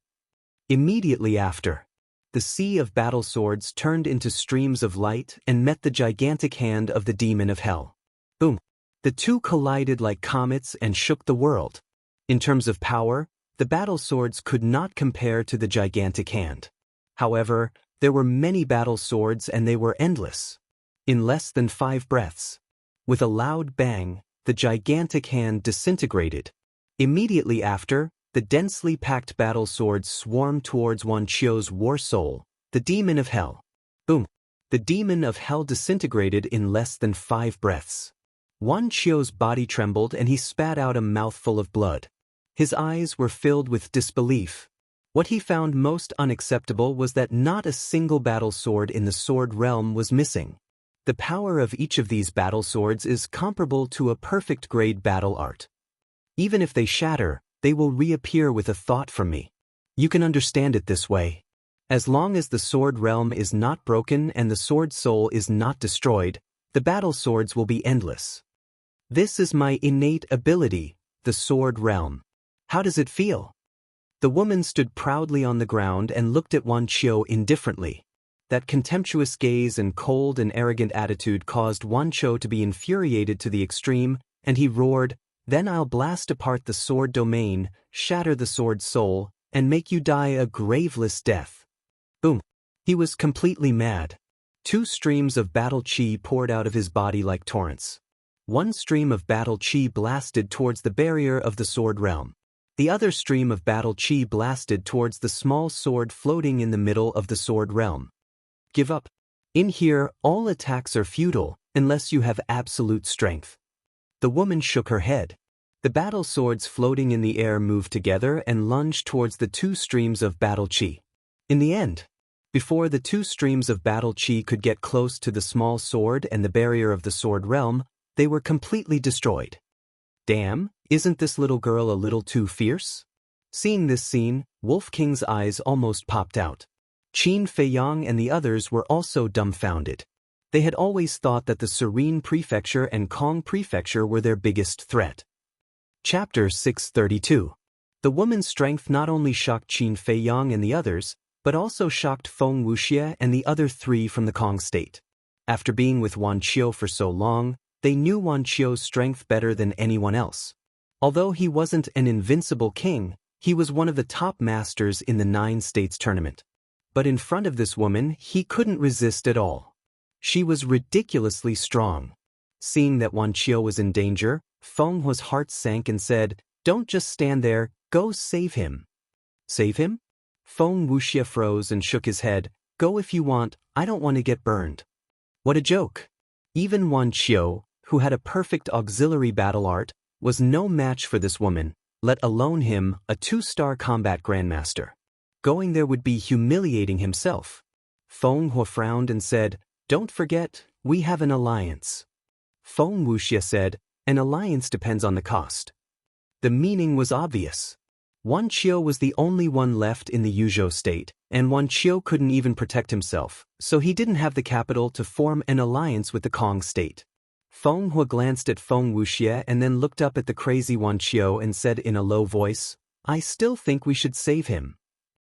Immediately after, the sea of battle swords turned into streams of light and met the gigantic hand of the demon of hell. Boom! The two collided like comets and shook the world. In terms of power, the battle swords could not compare to the gigantic hand. However, there were many battle swords and they were endless. In less than 5 breaths, with a loud bang, the gigantic hand disintegrated. Immediately after, the densely packed battle swords swarmed towards Wan Chio's war soul, the demon of hell. Boom! The demon of hell disintegrated in less than 5 breaths. Wan Chio's body trembled and he spat out a mouthful of blood. His eyes were filled with disbelief. What he found most unacceptable was that not a single battle sword in the sword realm was missing. The power of each of these battle swords is comparable to a perfect grade battle art. Even if they shatter, they will reappear with a thought from me. You can understand it this way. As long as the sword realm is not broken and the sword soul is not destroyed, the battle swords will be endless. This is my innate ability, the sword realm. How does it feel? The woman stood proudly on the ground and looked at Wan Chio indifferently. That contemptuous gaze and cold and arrogant attitude caused Wan Chio to be infuriated to the extreme, and he roared, "Then I'll blast apart the sword domain, shatter the sword soul, and make you die a graveless death." Boom! He was completely mad. 2 streams of battle chi poured out of his body like torrents. One stream of battle chi blasted towards the barrier of the sword realm. The other stream of battle chi blasted towards the small sword floating in the middle of the sword realm. Give up. In here, all attacks are futile, unless you have absolute strength. The woman shook her head. The battle swords floating in the air moved together and lunged towards the two streams of battle chi. In the end, before the two streams of battle chi could get close to the small sword and the barrier of the sword realm, they were completely destroyed. Damn, isn't this little girl a little too fierce? Seeing this scene, Wolf King's eyes almost popped out. Qin Feiyang and the others were also dumbfounded. They had always thought that the Serene Prefecture and Kong Prefecture were their biggest threat. Chapter 632. The woman's strength not only shocked Qin Feiyang and the others, but also shocked Feng Wuxie and the other three from the Kong state. After being with Wan Qiu for so long, they knew Wan Qiu's strength better than anyone else. Although he wasn't an invincible king, he was one of the top masters in the 9 states tournament. But in front of this woman, he couldn't resist at all. She was ridiculously strong. Seeing that Wan Qiu was in danger, Feng Hu's heart sank and said, "Don't just stand there, go save him." Save him? Feng Wuxie froze and shook his head. "Go if you want, I don't want to get burned." What a joke. Even Wan Qiu, who had a perfect auxiliary battle art, was no match for this woman, let alone him, a 2-star combat grandmaster. Going there would be humiliating himself. Feng Hu frowned and said, "Don't forget, we have an alliance." Feng Wuxie said, "An alliance depends on the cost." The meaning was obvious. Wan Qiu was the only one left in the Yuzhou state, and Wan Qiu couldn't even protect himself, so he didn't have the capital to form an alliance with the Kong state. Feng Hu glanced at Feng Wuxie and then looked up at the crazy Wan Qiu and said in a low voice, "I still think we should save him."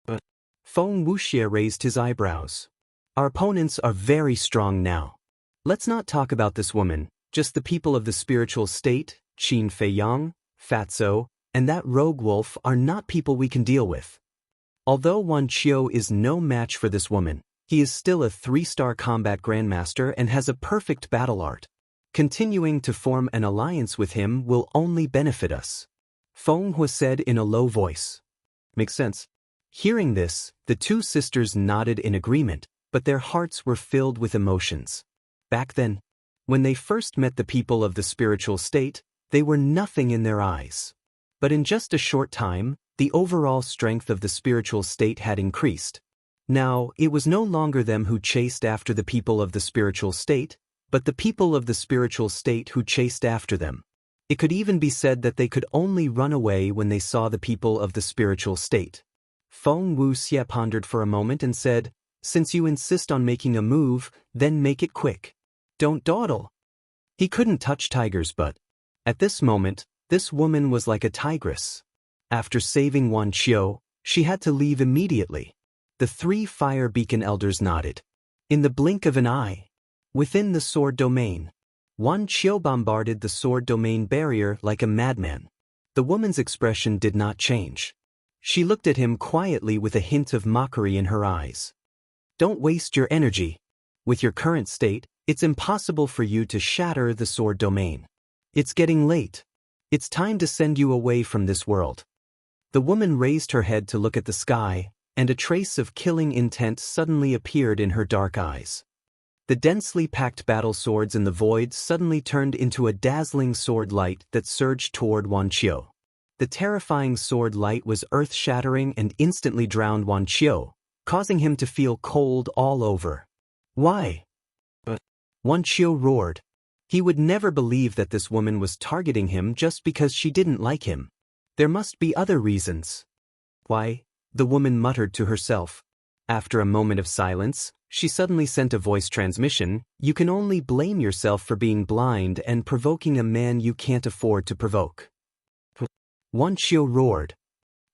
But Feng Wuxie raised his eyebrows. "Our opponents are very strong now. Let's not talk about this woman, just the people of the spiritual state, Qin Feiyang, Fatso, and that rogue wolf are not people we can deal with." Although Wan Qiu is no match for this woman, he is still a 3-star combat grandmaster and has a perfect battle art. Continuing to form an alliance with him will only benefit us. Feng Hu said in a low voice. Makes sense. Hearing this, the two sisters nodded in agreement, but their hearts were filled with emotions. Back then, when they first met the people of the spiritual state, they were nothing in their eyes. But in just a short time, the overall strength of the spiritual state had increased. Now, it was no longer them who chased after the people of the spiritual state, but the people of the spiritual state who chased after them. It could even be said that they could only run away when they saw the people of the spiritual state. Feng Wuxie pondered for a moment and said, "Since you insist on making a move, then make it quick. Don't dawdle." He couldn't touch tigers, but at this moment, this woman was like a tigress. After saving Wan Qiu, she had to leave immediately. The 3 fire beacon elders nodded. In the blink of an eye, within the sword domain, Wan Qiu bombarded the sword domain barrier like a madman. The woman's expression did not change. She looked at him quietly with a hint of mockery in her eyes. "Don't waste your energy. With your current state, it's impossible for you to shatter the sword domain. It's getting late. It's time to send you away from this world." The woman raised her head to look at the sky, and a trace of killing intent suddenly appeared in her dark eyes. The densely packed battle swords in the void suddenly turned into a dazzling sword light that surged toward Wan Qiu. The terrifying sword light was earth-shattering and instantly drowned Wan Qiu, causing him to feel cold all over. "Why?" But Wan Qiu roared. He would never believe that this woman was targeting him just because she didn't like him. There must be other reasons. "Why?" the woman muttered to herself. After a moment of silence, she suddenly sent a voice transmission. "You can only blame yourself for being blind and provoking a man you can't afford to provoke." Wan Qiu roared.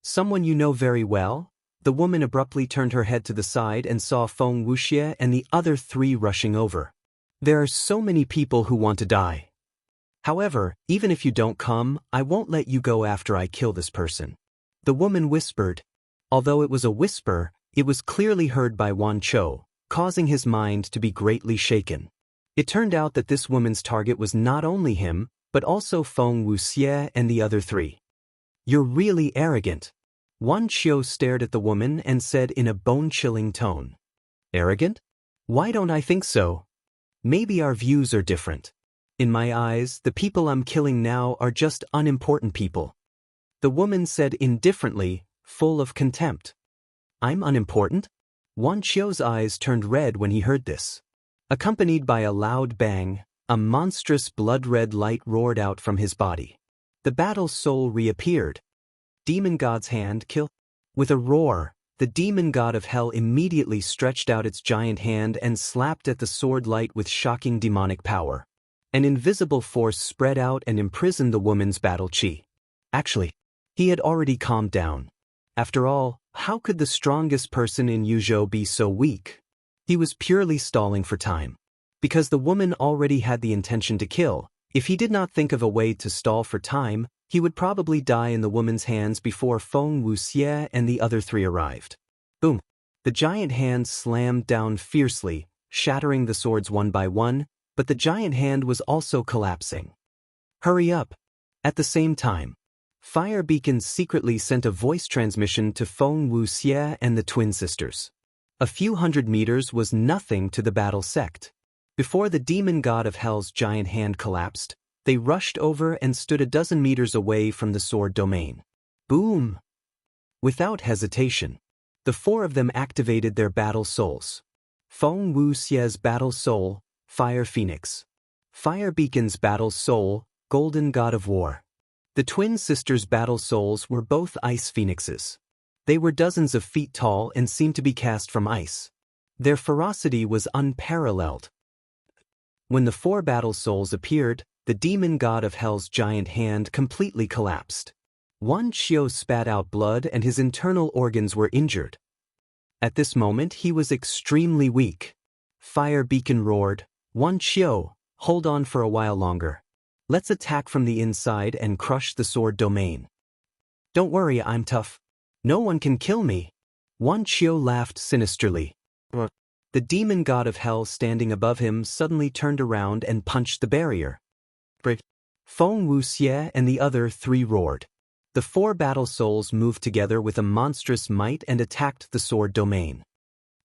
"Someone you know very well?" The woman abruptly turned her head to the side and saw Feng Wuxie and the other 3 rushing over. "There are so many people who want to die. However, even if you don't come, I won't let you go after I kill this person." The woman whispered. Although it was a whisper, it was clearly heard by Wan Qiu, causing his mind to be greatly shaken. It turned out that this woman's target was not only him, but also Feng Wuxie and the other 3. "You're really arrogant." Wan Qiu stared at the woman and said in a bone-chilling tone. "Arrogant? Why don't I think so? Maybe our views are different. In my eyes, the people I'm killing now are just unimportant people. The woman said indifferently, full of contempt. I'm unimportant? Wan Qiu's eyes turned red when he heard this. Accompanied by a loud bang, a monstrous blood-red light roared out from his body. The battle soul reappeared. Demon God's hand kill. With a roar, the demon god of hell immediately stretched out its giant hand and slapped at the sword light with shocking demonic power. An invisible force spread out and imprisoned the woman's battle chi. Actually, he had already calmed down. After all, how could the strongest person in Yuzhou be so weak? He was purely stalling for time. Because the woman already had the intention to kill, if he did not think of a way to stall for time, he would probably die in the woman's hands before Feng Wuxie and the other three arrived. Boom! The giant hand slammed down fiercely, shattering the swords one by one, but the giant hand was also collapsing. Hurry up! At the same time, Fire Beacon secretly sent a voice transmission to Feng Wuxie and the twin sisters. A few hundred meters was nothing to the battle sect. Before the demon god of hell's giant hand collapsed, they rushed over and stood a dozen meters away from the sword domain. Boom! Without hesitation, the four of them activated their battle souls. Feng Wuxie's battle soul, Fire Phoenix. Fire Beacon's battle soul, Golden God of War. The twin sisters' battle souls were both ice phoenixes. They were dozens of feet tall and seemed to be cast from ice. Their ferocity was unparalleled. When the four battle souls appeared, the demon god of hell's giant hand completely collapsed. Wan Qiu spat out blood and his internal organs were injured. At this moment he was extremely weak. Fire Beacon roared, "Wan Qiu, hold on for a while longer. Let's attack from the inside and crush the sword domain." "Don't worry, I'm tough. No one can kill me." Wan Qiu laughed sinisterly. The demon god of hell standing above him suddenly turned around and punched the barrier. Feng Wuxie and the other three roared. The four battle souls moved together with a monstrous might and attacked the sword domain.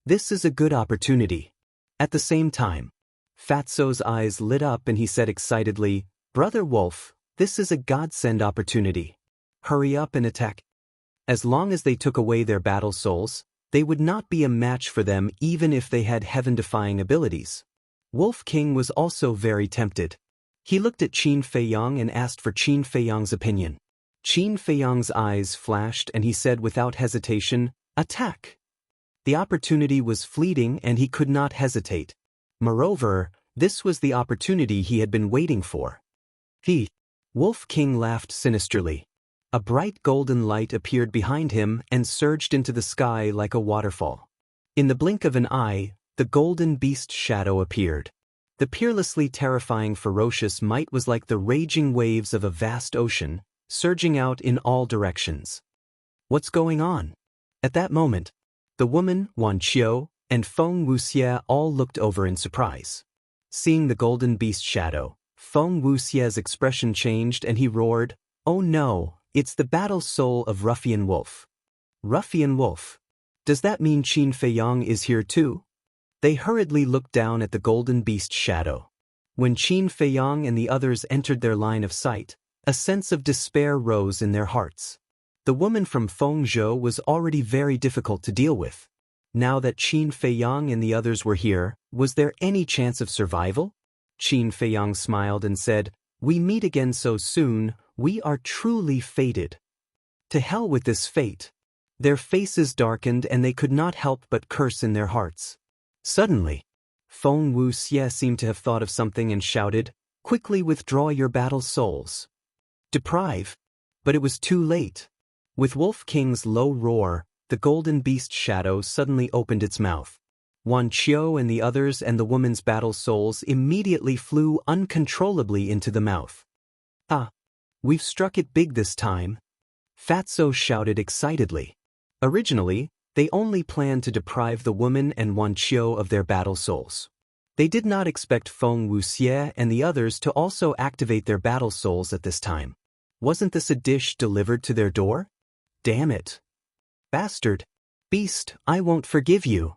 This is a good opportunity. At the same time, Fatso's eyes lit up and he said excitedly, "Brother Wolf, this is a godsend opportunity. Hurry up and attack." As long as they took away their battle souls, they would not be a match for them even if they had heaven-defying abilities. Wolf King was also very tempted. He looked at Qin Feiyang and asked for Qin Feiyang's opinion. Qin Feiyang's eyes flashed and he said without hesitation, "Attack!" The opportunity was fleeting and he could not hesitate. Moreover, this was the opportunity he had been waiting for. Wolf King laughed sinisterly. A bright golden light appeared behind him and surged into the sky like a waterfall. In the blink of an eye, the golden beast shadow appeared. The peerlessly terrifying ferocious might was like the raging waves of a vast ocean, surging out in all directions. What's going on? At that moment, the woman, Wan Qiu, and Feng Wuxie all looked over in surprise. Seeing the golden beast shadow, Feng Wuxie's expression changed and he roared, "Oh no, it's the battle soul of Ruffian Wolf." Ruffian Wolf? Does that mean Qin Feiyang is here too? They hurriedly looked down at the golden beast shadow. When Qin Feiyang and the others entered their line of sight, a sense of despair rose in their hearts. The woman from Fengzhou was already very difficult to deal with. Now that Qin Feiyang and the others were here, was there any chance of survival? Qin Feiyang smiled and said, "We meet again so soon, we are truly fated." To hell with this fate. Their faces darkened and they could not help but curse in their hearts. Suddenly, Feng Wuxie seemed to have thought of something and shouted, "Quickly withdraw your battle souls." Deprive. But it was too late. With Wolf King's low roar, the golden beast shadow suddenly opened its mouth. Wan Qiu and the others and the woman's battle souls immediately flew uncontrollably into the mouth. "Ah! We've struck it big this time," Fatso shouted excitedly. Originally, they only planned to deprive the woman and Wan Qiu of their battle souls. They did not expect Feng Wuxie and the others to also activate their battle souls at this time. Wasn't this a dish delivered to their door? Damn it. Bastard. Beast, I won't forgive you.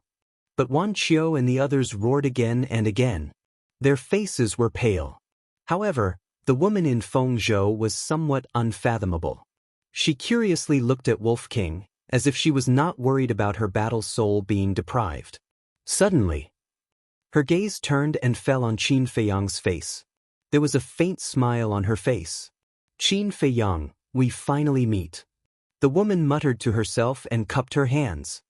But Wan Qiu and the others roared again and again. Their faces were pale. However, the woman in Fengzhou was somewhat unfathomable. She curiously looked at Wolf King, as if she was not worried about her battle soul being deprived. Suddenly, her gaze turned and fell on Qin Feiyang's face. There was a faint smile on her face. "Qin Feiyang, we finally meet." The woman muttered to herself and cupped her hands.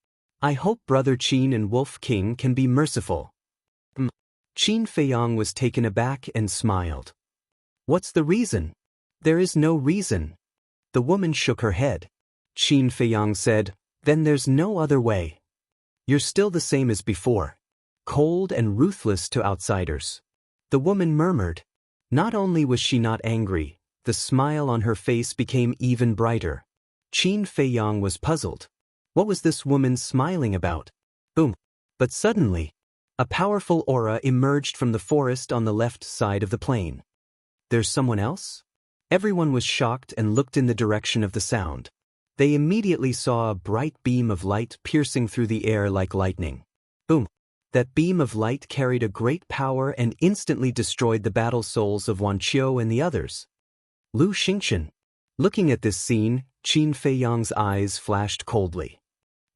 "I hope Brother Qin and Wolf King can be merciful." Qin Feiyang was taken aback and smiled. "What's the reason?" "There is no reason." The woman shook her head. Qin Feiyang said, "Then there's no other way. You're still the same as before. Cold and ruthless to outsiders." The woman murmured. Not only was she not angry, the smile on her face became even brighter. Qin Feiyang was puzzled. What was this woman smiling about? Boom! But suddenly, a powerful aura emerged from the forest on the left side of the plain. "There's someone else?" Everyone was shocked and looked in the direction of the sound. They immediately saw a bright beam of light piercing through the air like lightning. Boom! That beam of light carried a great power and instantly destroyed the battle souls of Wan Qiu and the others. Lu Xingchen. Looking at this scene, Qin Feiyang's eyes flashed coldly.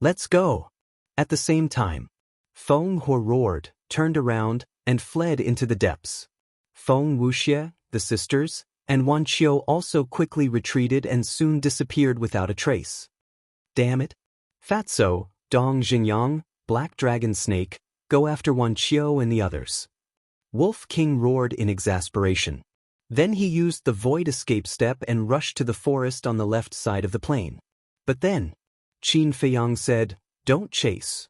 "Let's go." At the same time, Feng He roared, turned around, and fled into the depths. Feng Wuxie, the sisters, and Wan Qiu also quickly retreated and soon disappeared without a trace. "Damn it! Fatso, Dong Xingyang, Black Dragon Snake, go after Wan Qiu and the others." Wolf King roared in exasperation. Then he used the void escape step and rushed to the forest on the left side of the plain. But then, Qin Feiyang said, "Don't chase."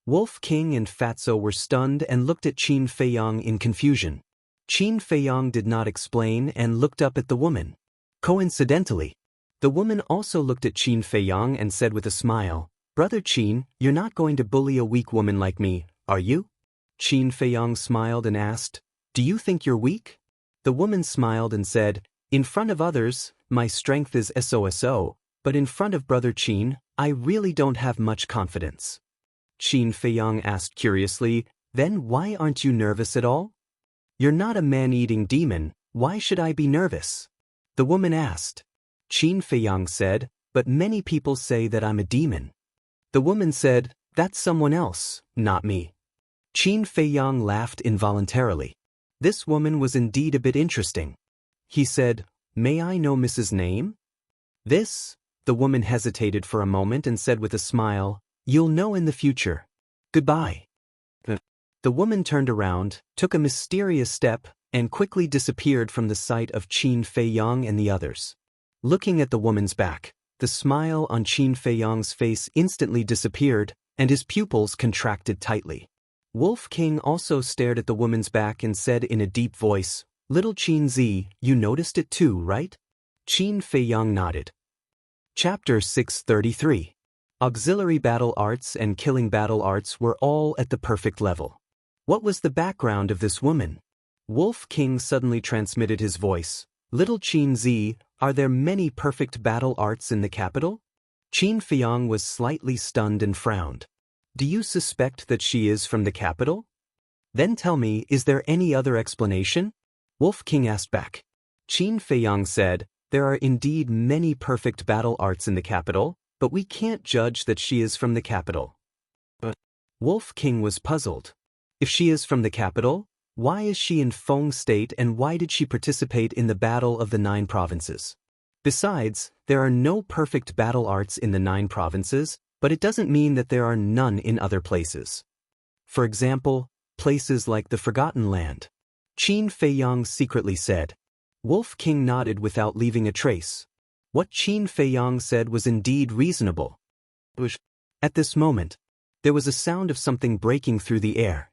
Wolf King and Fatso were stunned and looked at Qin Feiyang in confusion. Qin Feiyang did not explain and looked up at the woman. Coincidentally, the woman also looked at Qin Feiyang and said with a smile, "Brother Qin, you're not going to bully a weak woman like me, are you?" Qin Feiyang smiled and asked, "Do you think you're weak?" The woman smiled and said, "In front of others, my strength is SOSO, but in front of Brother Qin, I really don't have much confidence." Qin Feiyang asked curiously, "Then why aren't you nervous at all?" "You're not a man-eating demon, why should I be nervous?" the woman asked. Qin Feiyang said, "But many people say that I'm a demon." The woman said, "That's someone else, not me." Qin Feiyang laughed involuntarily. This woman was indeed a bit interesting. He said, "May I know Mrs. Name?" "This?" The woman hesitated for a moment and said with a smile, "You'll know in the future. Goodbye." The woman turned around, took a mysterious step, and quickly disappeared from the sight of Qin Feiyang and the others. Looking at the woman's back, the smile on Qin Feiyang's face instantly disappeared, and his pupils contracted tightly. Wolf King also stared at the woman's back and said in a deep voice, "Little Qin Zi, you noticed it too, right?" Qin Feiyang nodded. Chapter 633. Auxiliary battle arts and killing battle arts were all at the perfect level. What was the background of this woman? Wolf King suddenly transmitted his voice. "Little Qin Zi, are there many perfect battle arts in the capital?" Qin Feiyang was slightly stunned and frowned. "Do you suspect that she is from the capital? Then tell me, is there any other explanation?" Wolf King asked back. Qin Feiyang said, "There are indeed many perfect battle arts in the capital, but we can't judge that she is from the capital." But Wolf King was puzzled. If she is from the capital, why is she in Feng State and why did she participate in the Battle of the 9 Provinces? Besides, there are no perfect battle arts in the 9 provinces, but it doesn't mean that there are none in other places. For example, places like the Forgotten Land. Qin Feiyang secretly said. Wolf King nodded without leaving a trace. What Qin Feiyang said was indeed reasonable. At this moment, there was a sound of something breaking through the air.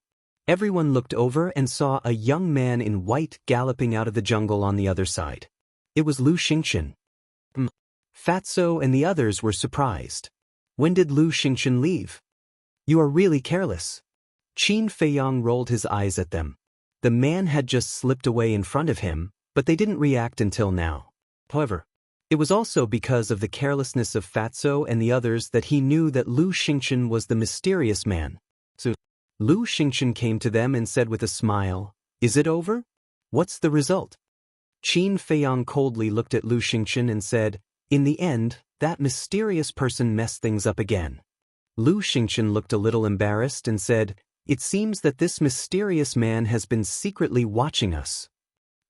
Everyone looked over and saw a young man in white galloping out of the jungle on the other side. It was Lu Xingchen. Fatso and the others were surprised. When did Lu Xingchen leave? You are really careless. Qin Feiyang rolled his eyes at them. The man had just slipped away in front of him, but they didn't react until now. However, it was also because of the carelessness of Fatso and the others that he knew that Lu Xingchen was the mysterious man. So, Lu Xingchen came to them and said with a smile, "Is it over?" What's the result? Qin Feiyang coldly looked at Lu Xingchen and said, in the end, that mysterious person messed things up again. Lu Xingchen looked a little embarrassed and said, it seems that this mysterious man has been secretly watching us.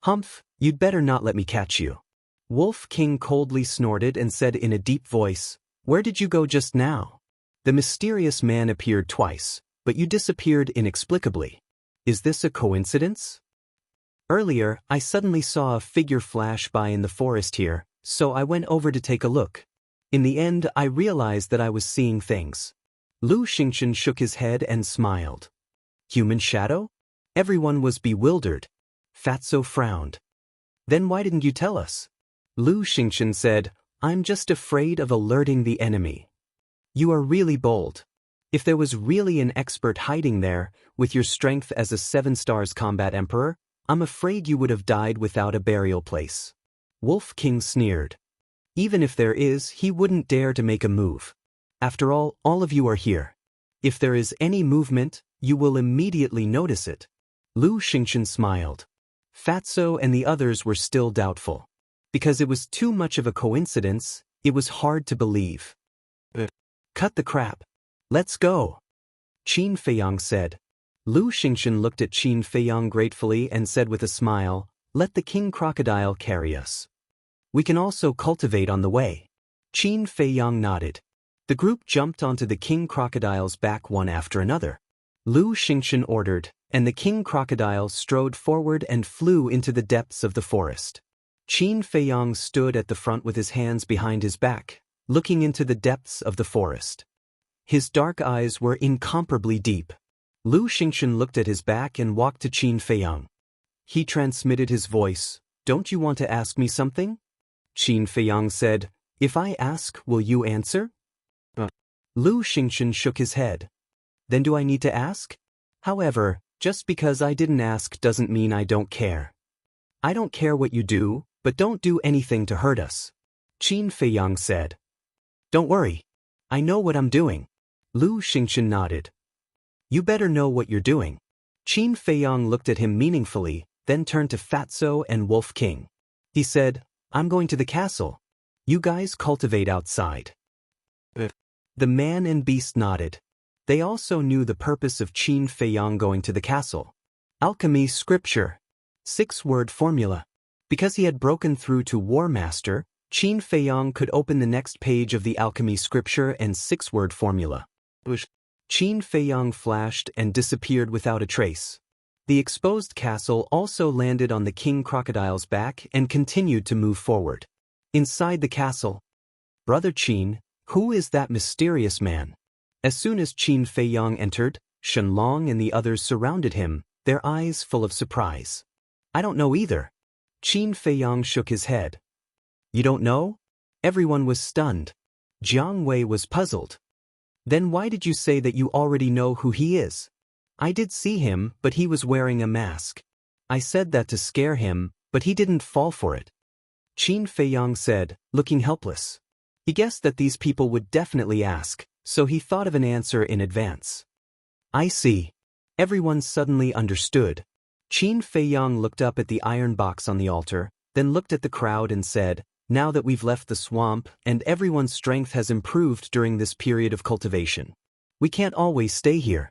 Humph, you'd better not let me catch you. Wolf King coldly snorted and said in a deep voice, where did you go just now? The mysterious man appeared twice, but you disappeared inexplicably. Is this a coincidence? Earlier, I suddenly saw a figure flash by in the forest here, so I went over to take a look. In the end, I realized that I was seeing things. Lu Xingchen shook his head and smiled. Human shadow? Everyone was bewildered. Fatso frowned. Then why didn't you tell us? Lu Xingchen said, I'm just afraid of alerting the enemy. You are really bold. If there was really an expert hiding there, with your strength as a 7 stars combat emperor, I'm afraid you would have died without a burial place. Wolf King sneered. Even if there is, he wouldn't dare to make a move. After all of you are here. If there is any movement, you will immediately notice it. Lu Xingchen smiled. Fatso and the others were still doubtful. Because it was too much of a coincidence, it was hard to believe. Cut the crap. Let's go. Qin Feiyang said. Lu Xingchen looked at Qin Feiyang gratefully and said with a smile, let the king crocodile carry us. We can also cultivate on the way. Qin Feiyang nodded. The group jumped onto the king crocodile's back one after another. Lu Xingchen ordered, and the king crocodile strode forward and flew into the depths of the forest. Qin Feiyang stood at the front with his hands behind his back, looking into the depths of the forest. His dark eyes were incomparably deep. Lu Xingchen looked at his back and walked to Qin Feiyang. He transmitted his voice, don't you want to ask me something? Qin Feiyang said, if I ask, will you answer? Lu Xingchen shook his head. Then do I need to ask? However, just because I didn't ask doesn't mean I don't care. I don't care what you do, but don't do anything to hurt us. Qin Feiyang said. Don't worry. I know what I'm doing. Lu Xingchen nodded. You better know what you're doing. Qin Feiyang looked at him meaningfully, then turned to Fatso and Wolf King. He said, I'm going to the castle. You guys cultivate outside. The man and beast nodded. They also knew the purpose of Qin Feiyang going to the castle. Alchemy scripture. 6-word formula. Because he had broken through to War Master, Qin Feiyang could open the next page of the alchemy scripture and 6-word formula. Qin Feiyang flashed and disappeared without a trace. The exposed castle also landed on the king crocodile's back and continued to move forward. Inside the castle. Brother Qin, who is that mysterious man? As soon as Qin Feiyang entered, Shenlong and the others surrounded him, their eyes full of surprise. I don't know either. Qin Feiyang shook his head. You don't know? Everyone was stunned. Jiang Wei was puzzled. Then why did you say that you already know who he is? I did see him, but he was wearing a mask. I said that to scare him, but he didn't fall for it. Qin Feiyang said, looking helpless. He guessed that these people would definitely ask, so he thought of an answer in advance. I see. Everyone suddenly understood. Qin Feiyang looked up at the iron box on the altar, then looked at the crowd and said, now that we've left the swamp and everyone's strength has improved during this period of cultivation, we can't always stay here.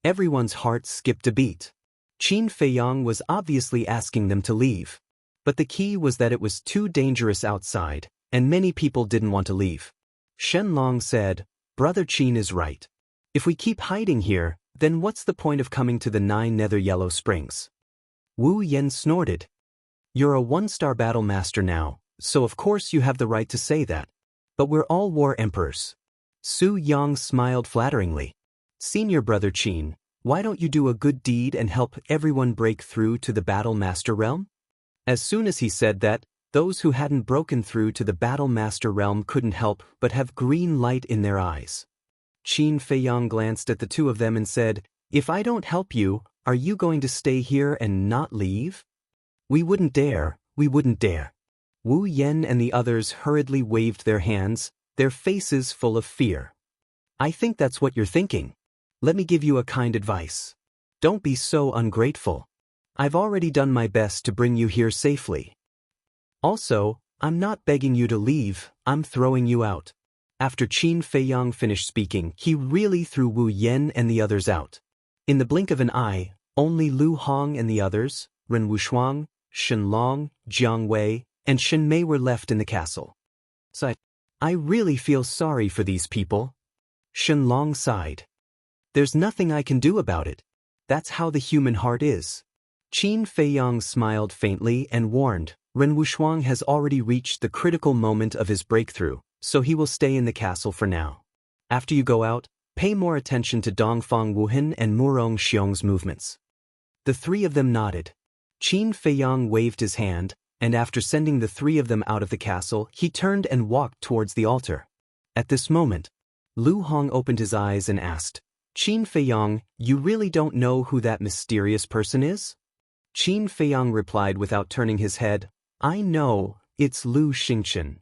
Everyone's heart skipped a beat. Qin Feiyang was obviously asking them to leave. But the key was that it was too dangerous outside, and many people didn't want to leave. Shenlong said, Brother Qin is right. If we keep hiding here, then what's the point of coming to the 9 Nether Yellow Springs? Wu Yen snorted. You're a 1-star battle master now, so of course you have the right to say that. But we're all war emperors. Su Yang smiled flatteringly. Senior Brother Qin, why don't you do a good deed and help everyone break through to the Battle Master realm? As soon as he said that, those who hadn't broken through to the Battle Master realm couldn't help but have green light in their eyes. Qin Feiyang glanced at the two of them and said, if I don't help you, are you going to stay here and not leave? We wouldn't dare, we wouldn't dare. Wu Yen and the others hurriedly waved their hands, their faces full of fear. I think that's what you're thinking. Let me give you a kind advice. Don't be so ungrateful. I've already done my best to bring you here safely. Also, I'm not begging you to leave, I'm throwing you out. After Qin Feiyang finished speaking, he really threw Wu Yan and the others out. In the blink of an eye, only Lu Hong and the others, Ren Wushuang, Shen Long, Jiang Wei, and Shen Mei were left in the castle. I really feel sorry for these people. Shen Long sighed. There's nothing I can do about it. That's how the human heart is. Qin Feiyang smiled faintly and warned, Ren Wushuang has already reached the critical moment of his breakthrough, so he will stay in the castle for now. After you go out, pay more attention to Dongfang Wuhan and Murong Xiong's movements. The three of them nodded. Qin Feiyang waved his hand, and after sending the three of them out of the castle, he turned and walked towards the altar. At this moment, Lu Hong opened his eyes and asked, Qin Feiyang, you really don't know who that mysterious person is? Qin Feiyang replied without turning his head, I know, it's Lu Xingchen.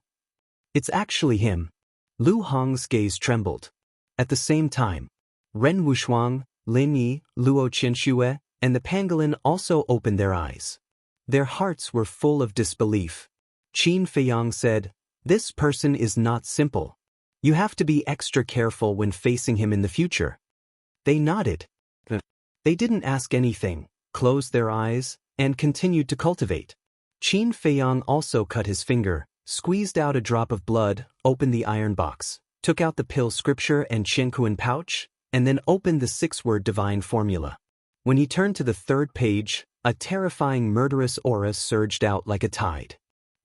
It's actually him. Lu Hong's gaze trembled. At the same time, Ren Wushuang, Lin Yi, Luo Qianxue, and the pangolin also opened their eyes. Their hearts were full of disbelief. Qin Feiyang said, this person is not simple. You have to be extra careful when facing him in the future. They nodded. They didn't ask anything, closed their eyes, and continued to cultivate. Qin Feiyang also cut his finger, squeezed out a drop of blood, opened the iron box, took out the pill scripture and Qiankuan pouch, and then opened the 6-word divine formula. When he turned to the 3rd page, a terrifying murderous aura surged out like a tide.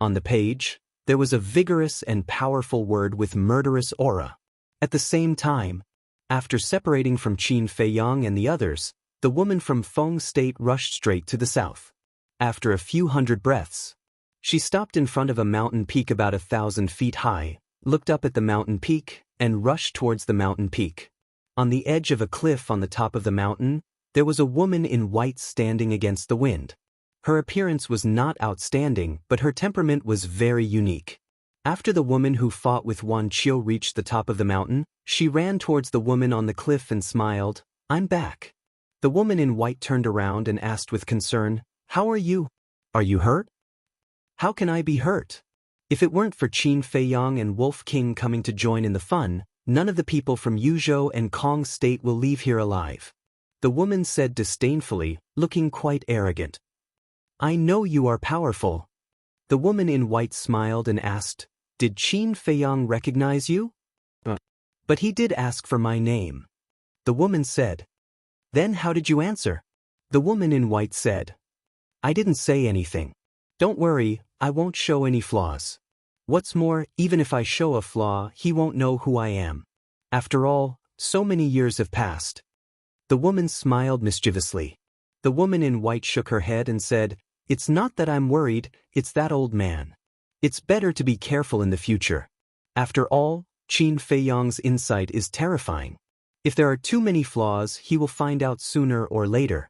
On the page, there was a vigorous and powerful word with murderous aura. At the same time, after separating from Qin Feiyang and the others, the woman from Feng State rushed straight to the south. After a few hundred breaths, she stopped in front of a mountain peak about 1,000 feet high, looked up at the mountain peak, and rushed towards the mountain peak. On the edge of a cliff on the top of the mountain, there was a woman in white standing against the wind. Her appearance was not outstanding, but her temperament was very unique. After the woman who fought with Wan Qiu reached the top of the mountain, she ran towards the woman on the cliff and smiled, I'm back. The woman in white turned around and asked with concern, How are you? Are you hurt? How can I be hurt? If it weren't for Qin Feiyang and Wolf King coming to join in the fun, none of the people from Yuzhou and Kong State will leave here alive. The woman said disdainfully, looking quite arrogant. I know you are powerful. The woman in white smiled and asked, Did Qin Feiyang recognize you? But he did ask for my name. The woman said. Then how did you answer? The woman in white said. I didn't say anything. Don't worry, I won't show any flaws. What's more, even if I show a flaw, he won't know who I am. After all, so many years have passed. The woman smiled mischievously. The woman in white shook her head and said, It's not that I'm worried, it's that old man. It's better to be careful in the future. After all, Qin Feiyang's insight is terrifying. If there are too many flaws, he will find out sooner or later.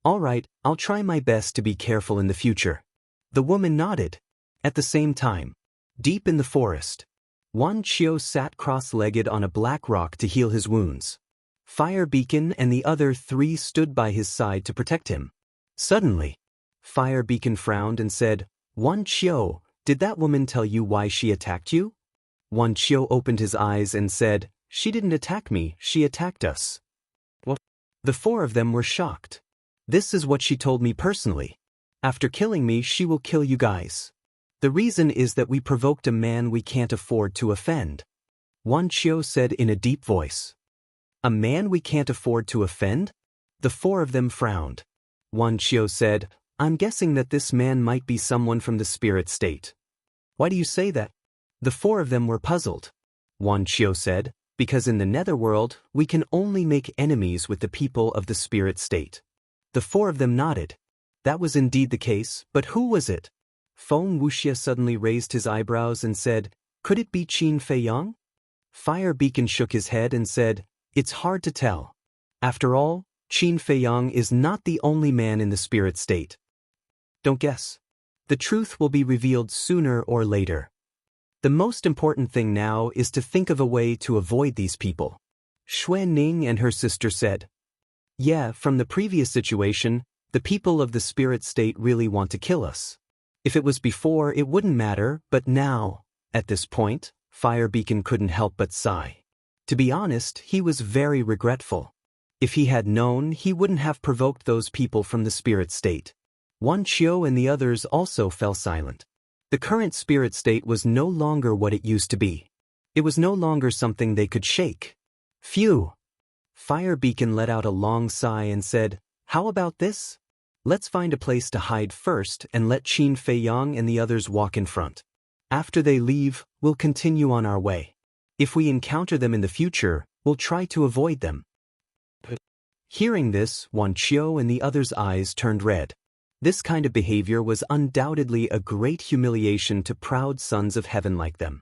All right, I'll try my best to be careful in the future. The woman nodded. At the same time, deep in the forest, Wan Qiu sat cross-legged on a black rock to heal his wounds. Fire Beacon and the other 3 stood by his side to protect him. Suddenly, Fire Beacon frowned and said, Wan Qiu, did that woman tell you why she attacked you? Wan Qiu opened his eyes and said, She didn't attack me, she attacked us. What? The 4 of them were shocked. This is what she told me personally. After killing me, she will kill you guys. The reason is that we provoked a man we can't afford to offend. Wan Qiu said in a deep voice. A man we can't afford to offend? The 4 of them frowned. Wan Qiu said, I'm guessing that this man might be someone from the spirit state. Why do you say that? The 4 of them were puzzled. Wan Qiu said, because in the netherworld, we can only make enemies with the people of the spirit state. The 4 of them nodded. That was indeed the case, but who was it? Feng Wuxia suddenly raised his eyebrows and said, Could it be Qin Feiyang? Fire Beacon shook his head and said, It's hard to tell. After all, Qin Feiyang is not the only man in the spirit state. Don't guess. The truth will be revealed sooner or later. The most important thing now is to think of a way to avoid these people. Xue Ning and her sister said. Yeah, from the previous situation, The people of the spirit state really want to kill us. If it was before, it wouldn't matter, but now, at this point, Fire Beacon couldn't help but sigh. To be honest, he was very regretful. If he had known, he wouldn't have provoked those people from the spirit state. Wan Qiu and the others also fell silent. The current spirit state was no longer what it used to be. It was no longer something they could shake. Phew! Fire Beacon let out a long sigh and said, "How about this? Let's find a place to hide first and let Qin Feiyang and the others walk in front. After they leave, we'll continue on our way. If we encounter them in the future, we'll try to avoid them." Hearing this, Wan Qiu and the others' eyes turned red. This kind of behavior was undoubtedly a great humiliation to proud sons of heaven like them.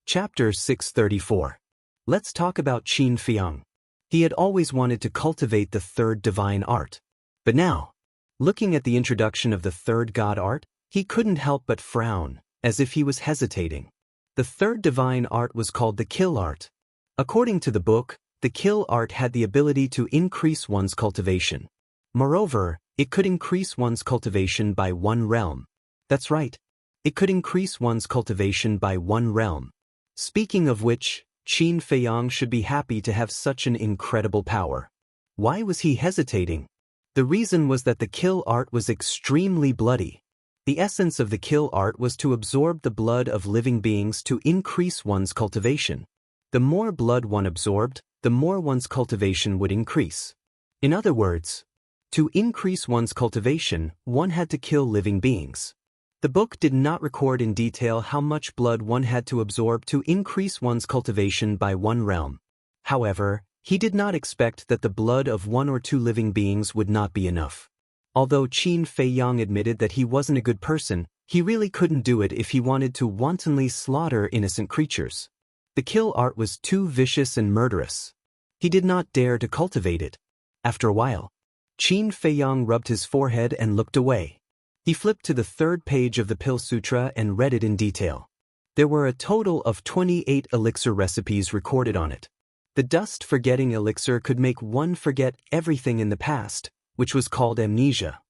Chapter 634. Let's talk about Qin Feiyang. He had always wanted to cultivate the third divine art. But now, looking at the introduction of the third god art, he couldn't help but frown, as if he was hesitating. The third divine art was called the kill art. According to the book, the kill art had the ability to increase one's cultivation. Moreover, it could increase one's cultivation by 1 realm. That's right. It could increase one's cultivation by 1 realm. Speaking of which, Qin Feiyang should be happy to have such an incredible power. Why was he hesitating? The reason was that the kill art was extremely bloody. The essence of the kill art was to absorb the blood of living beings to increase one's cultivation. The more blood one absorbed, the more one's cultivation would increase. In other words, to increase one's cultivation, one had to kill living beings. The book did not record in detail how much blood one had to absorb to increase one's cultivation by 1 realm. However, he did not expect that the blood of 1 or 2 living beings would not be enough. Although Qin Feiyang admitted that he wasn't a good person, he really couldn't do it if he wanted to wantonly slaughter innocent creatures. The kill art was too vicious and murderous. He did not dare to cultivate it. After a while, Qin Feiyang rubbed his forehead and looked away. He flipped to the 3rd page of the Pill Sutra and read it in detail. There were a total of 28 elixir recipes recorded on it. The dust-forgetting elixir could make one forget everything in the past, which was called amnesia.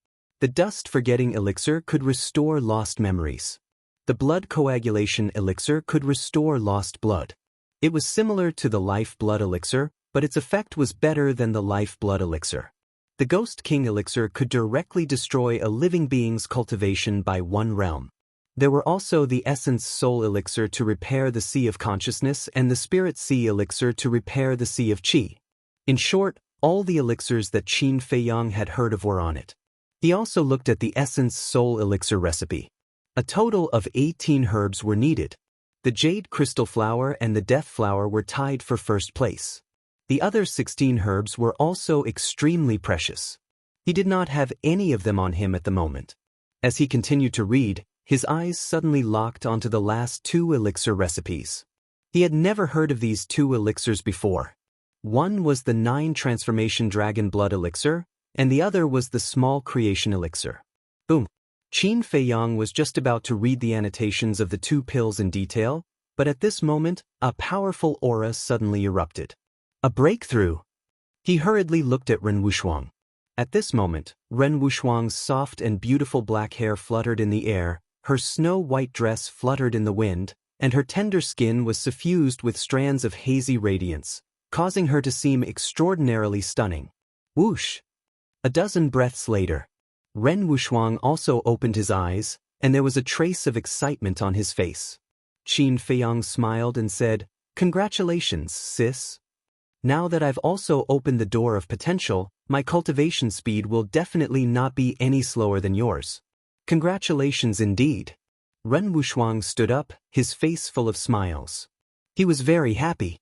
The dust-forgetting elixir could restore lost memories. The blood coagulation elixir could restore lost blood. It was similar to the life blood elixir, but its effect was better than the life blood elixir. The Ghost King elixir could directly destroy a living being's cultivation by 1 realm. There were also the Essence Soul elixir to repair the Sea of Consciousness and the Spirit Sea elixir to repair the Sea of Qi. In short, all the elixirs that Qin Feiyang had heard of were on it. He also looked at the Essence Soul elixir recipe. A total of 18 herbs were needed. The Jade Crystal Flower and the Death Flower were tied for first place. The other 16 herbs were also extremely precious. He did not have any of them on him at the moment. As he continued to read, his eyes suddenly locked onto the last 2 elixir recipes. He had never heard of these 2 elixirs before. One was the 9 Transformation Dragon Blood elixir, and the other was the Small Creation elixir. Boom! Qin Feiyang was just about to read the annotations of the 2 pills in detail, but at this moment, a powerful aura suddenly erupted. A breakthrough! He hurriedly looked at Ren Wushuang. At this moment, Ren Wushuang's soft and beautiful black hair fluttered in the air, her snow-white dress fluttered in the wind, and her tender skin was suffused with strands of hazy radiance, causing her to seem extraordinarily stunning. Whoosh! A dozen breaths later, Ren Wushuang also opened his eyes, and there was a trace of excitement on his face. Qin Feiyang smiled and said, "Congratulations, sis. Now that I've also opened the door of potential, my cultivation speed will definitely not be any slower than yours." Congratulations indeed. Ren Wushuang stood up, his face full of smiles. He was very happy.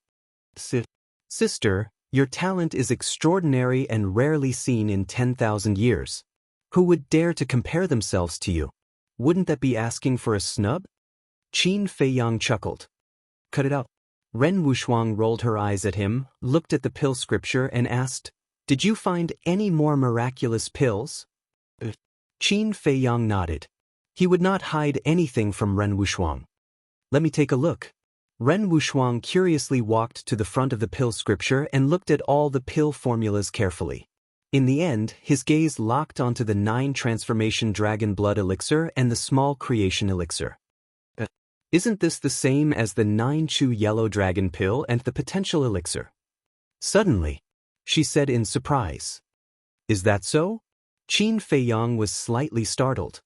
Sister, your talent is extraordinary and rarely seen in 10,000 years. Who would dare to compare themselves to you? Wouldn't that be asking for a snub? Qin Feiyang chuckled. Cut it out. Ren Wushuang rolled her eyes at him, looked at the pill scripture and asked, "Did you find any more miraculous pills?" Qin Feiyang nodded. He would not hide anything from Ren Wushuang. "Let me take a look." Ren Wushuang curiously walked to the front of the pill scripture and looked at all the pill formulas carefully. In the end, his gaze locked onto the 9 transformation dragon blood elixir and the small creation elixir. Isn't this the same as the 9 chew yellow dragon pill and the potential elixir? Suddenly, she said in surprise. Is that so? Qin Feiyang was slightly startled.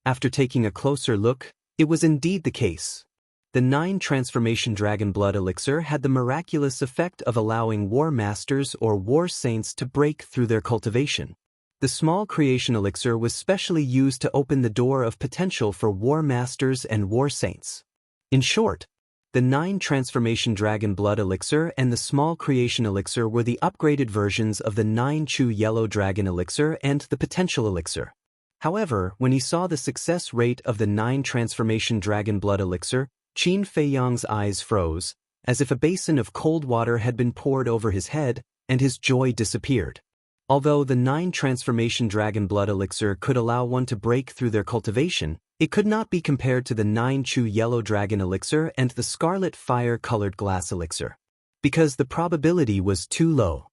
After taking a closer look, it was indeed the case. The 9 transformation dragon blood elixir had the miraculous effect of allowing war masters or war saints to break through their cultivation. The small creation elixir was specially used to open the door of potential for war masters and war saints. In short, the 9 transformation dragon blood elixir and the small creation elixir were the upgraded versions of the 9 chew yellow dragon elixir and the potential elixir. However, when he saw the success rate of the 9 transformation dragon blood elixir, Qin Feiyang's eyes froze, as if a basin of cold water had been poured over his head, and his joy disappeared. Although the 9 transformation dragon blood elixir could allow one to break through their cultivation, it could not be compared to the 9 chew yellow dragon elixir and the scarlet fire-colored glass elixir, because the probability was too low.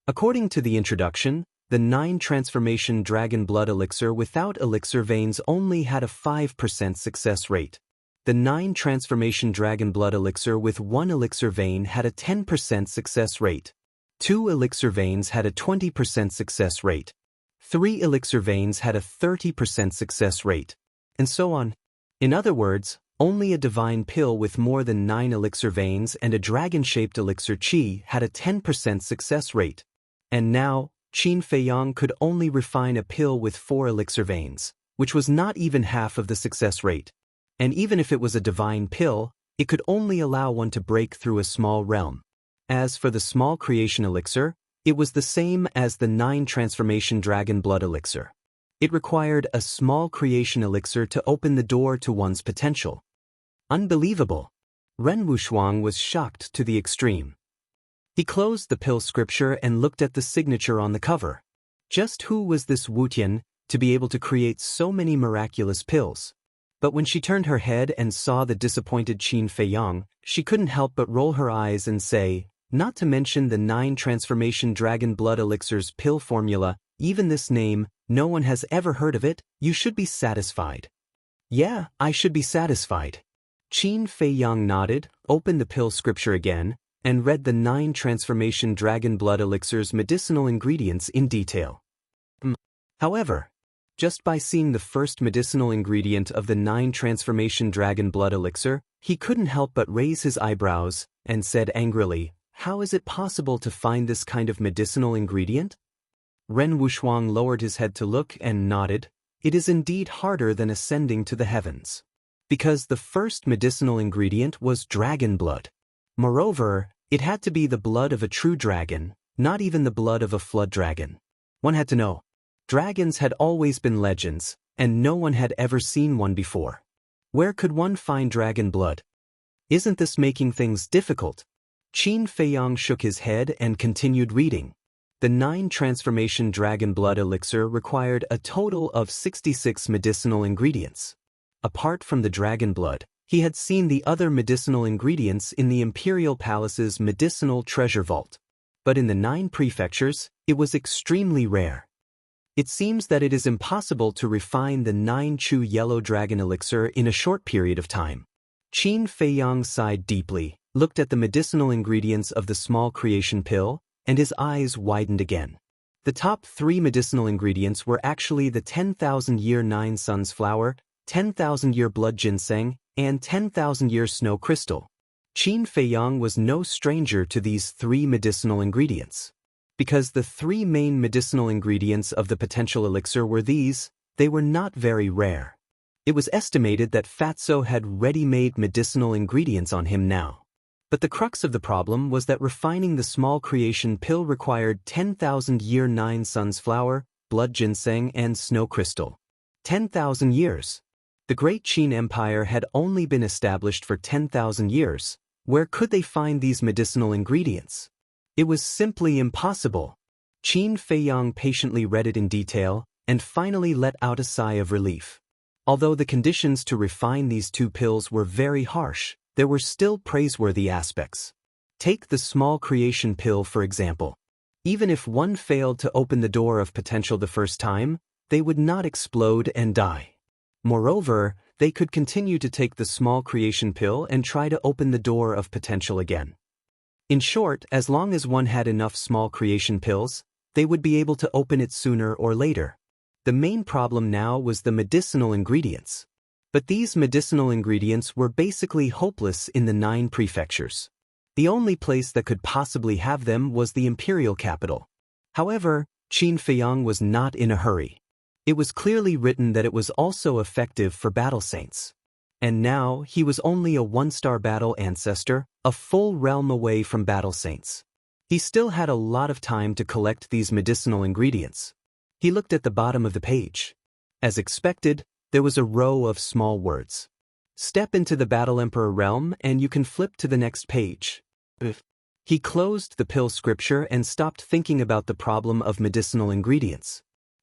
According to the introduction, the 9 transformation dragon blood elixir without elixir veins only had a 5% success rate. The 9 transformation dragon blood elixir with 1 elixir vein had a 10% success rate. 2 elixir veins had a 20% success rate. 3 elixir veins had a 30% success rate. And so on. In other words, only a divine pill with more than 9 elixir veins and a dragon-shaped elixir qi had a 10% success rate. And now, Qin Feiyang could only refine a pill with 4 elixir veins, which was not even half of the success rate. And even if it was a divine pill, it could only allow one to break through a small realm. As for the small creation elixir, it was the same as the 9 transformation dragon blood elixir. It required a small creation elixir to open the door to one's potential. Unbelievable! Ren Wushuang was shocked to the extreme. He closed the pill scripture and looked at the signature on the cover. Just who was this Wu Tian to be able to create so many miraculous pills? But when she turned her head and saw the disappointed Qin Feiyang, she couldn't help but roll her eyes and say, not to mention the 9 transformation dragon blood elixir's pill formula, even this name, no one has ever heard of it, you should be satisfied. Yeah, I should be satisfied. Qin Feiyang nodded, opened the pill scripture again, and read the 9 transformation dragon blood elixir's medicinal ingredients in detail. However, just by seeing the first medicinal ingredient of the 9 transformation dragon blood elixir, he couldn't help but raise his eyebrows and said angrily, how is it possible to find this kind of medicinal ingredient? Ren Wushuang lowered his head to look and nodded. It is indeed harder than ascending to the heavens. Because the first medicinal ingredient was dragon blood. Moreover, it had to be the blood of a true dragon, not even the blood of a flood dragon. One had to know. Dragons had always been legends, and no one had ever seen one before. Where could one find dragon blood? Isn't this making things difficult? Qin Feiyang shook his head and continued reading. The 9 transformation dragon blood elixir required a total of 66 medicinal ingredients. Apart from the dragon blood, he had seen the other medicinal ingredients in the Imperial Palace's medicinal treasure vault. But in the 9 prefectures, it was extremely rare. It seems that it is impossible to refine the 9 chew yellow dragon elixir in a short period of time. Qin Feiyang sighed deeply, looked at the medicinal ingredients of the small creation pill, and his eyes widened again. The top 3 medicinal ingredients were actually the 10,000-year 9 suns flower, 10,000-year blood ginseng, and 10,000-year snow crystal. Qin Feiyang was no stranger to these 3 medicinal ingredients. Because the 3 main medicinal ingredients of the potential elixir were these, they were not very rare. It was estimated that Fatso had ready-made medicinal ingredients on him now. But the crux of the problem was that refining the small creation pill required 10,000-year 9 suns flower, blood ginseng, and snow crystal. 10,000 years. The Great Qin Empire had only been established for 10,000 years. Where could they find these medicinal ingredients? It was simply impossible. Qin Feiyang patiently read it in detail, and finally let out a sigh of relief. Although the conditions to refine these 2 pills were very harsh, there were still praiseworthy aspects. Take the small creation pill for example. Even if one failed to open the door of potential the first time, they would not explode and die. Moreover, they could continue to take the small creation pill and try to open the door of potential again. In short, as long as one had enough small creation pills, they would be able to open it sooner or later. The main problem now was the medicinal ingredients. But these medicinal ingredients were basically hopeless in the 9 prefectures. The only place that could possibly have them was the imperial capital. However, Qin Feiyang was not in a hurry. It was clearly written that it was also effective for battle saints. And now he was only a 1-star battle ancestor, a full realm away from battle saints. He still had a lot of time to collect these medicinal ingredients. He looked at the bottom of the page. As expected, there was a row of small words. Step into the Battle Emperor realm and you can flip to the next page. He closed the pill scripture and stopped thinking about the problem of medicinal ingredients.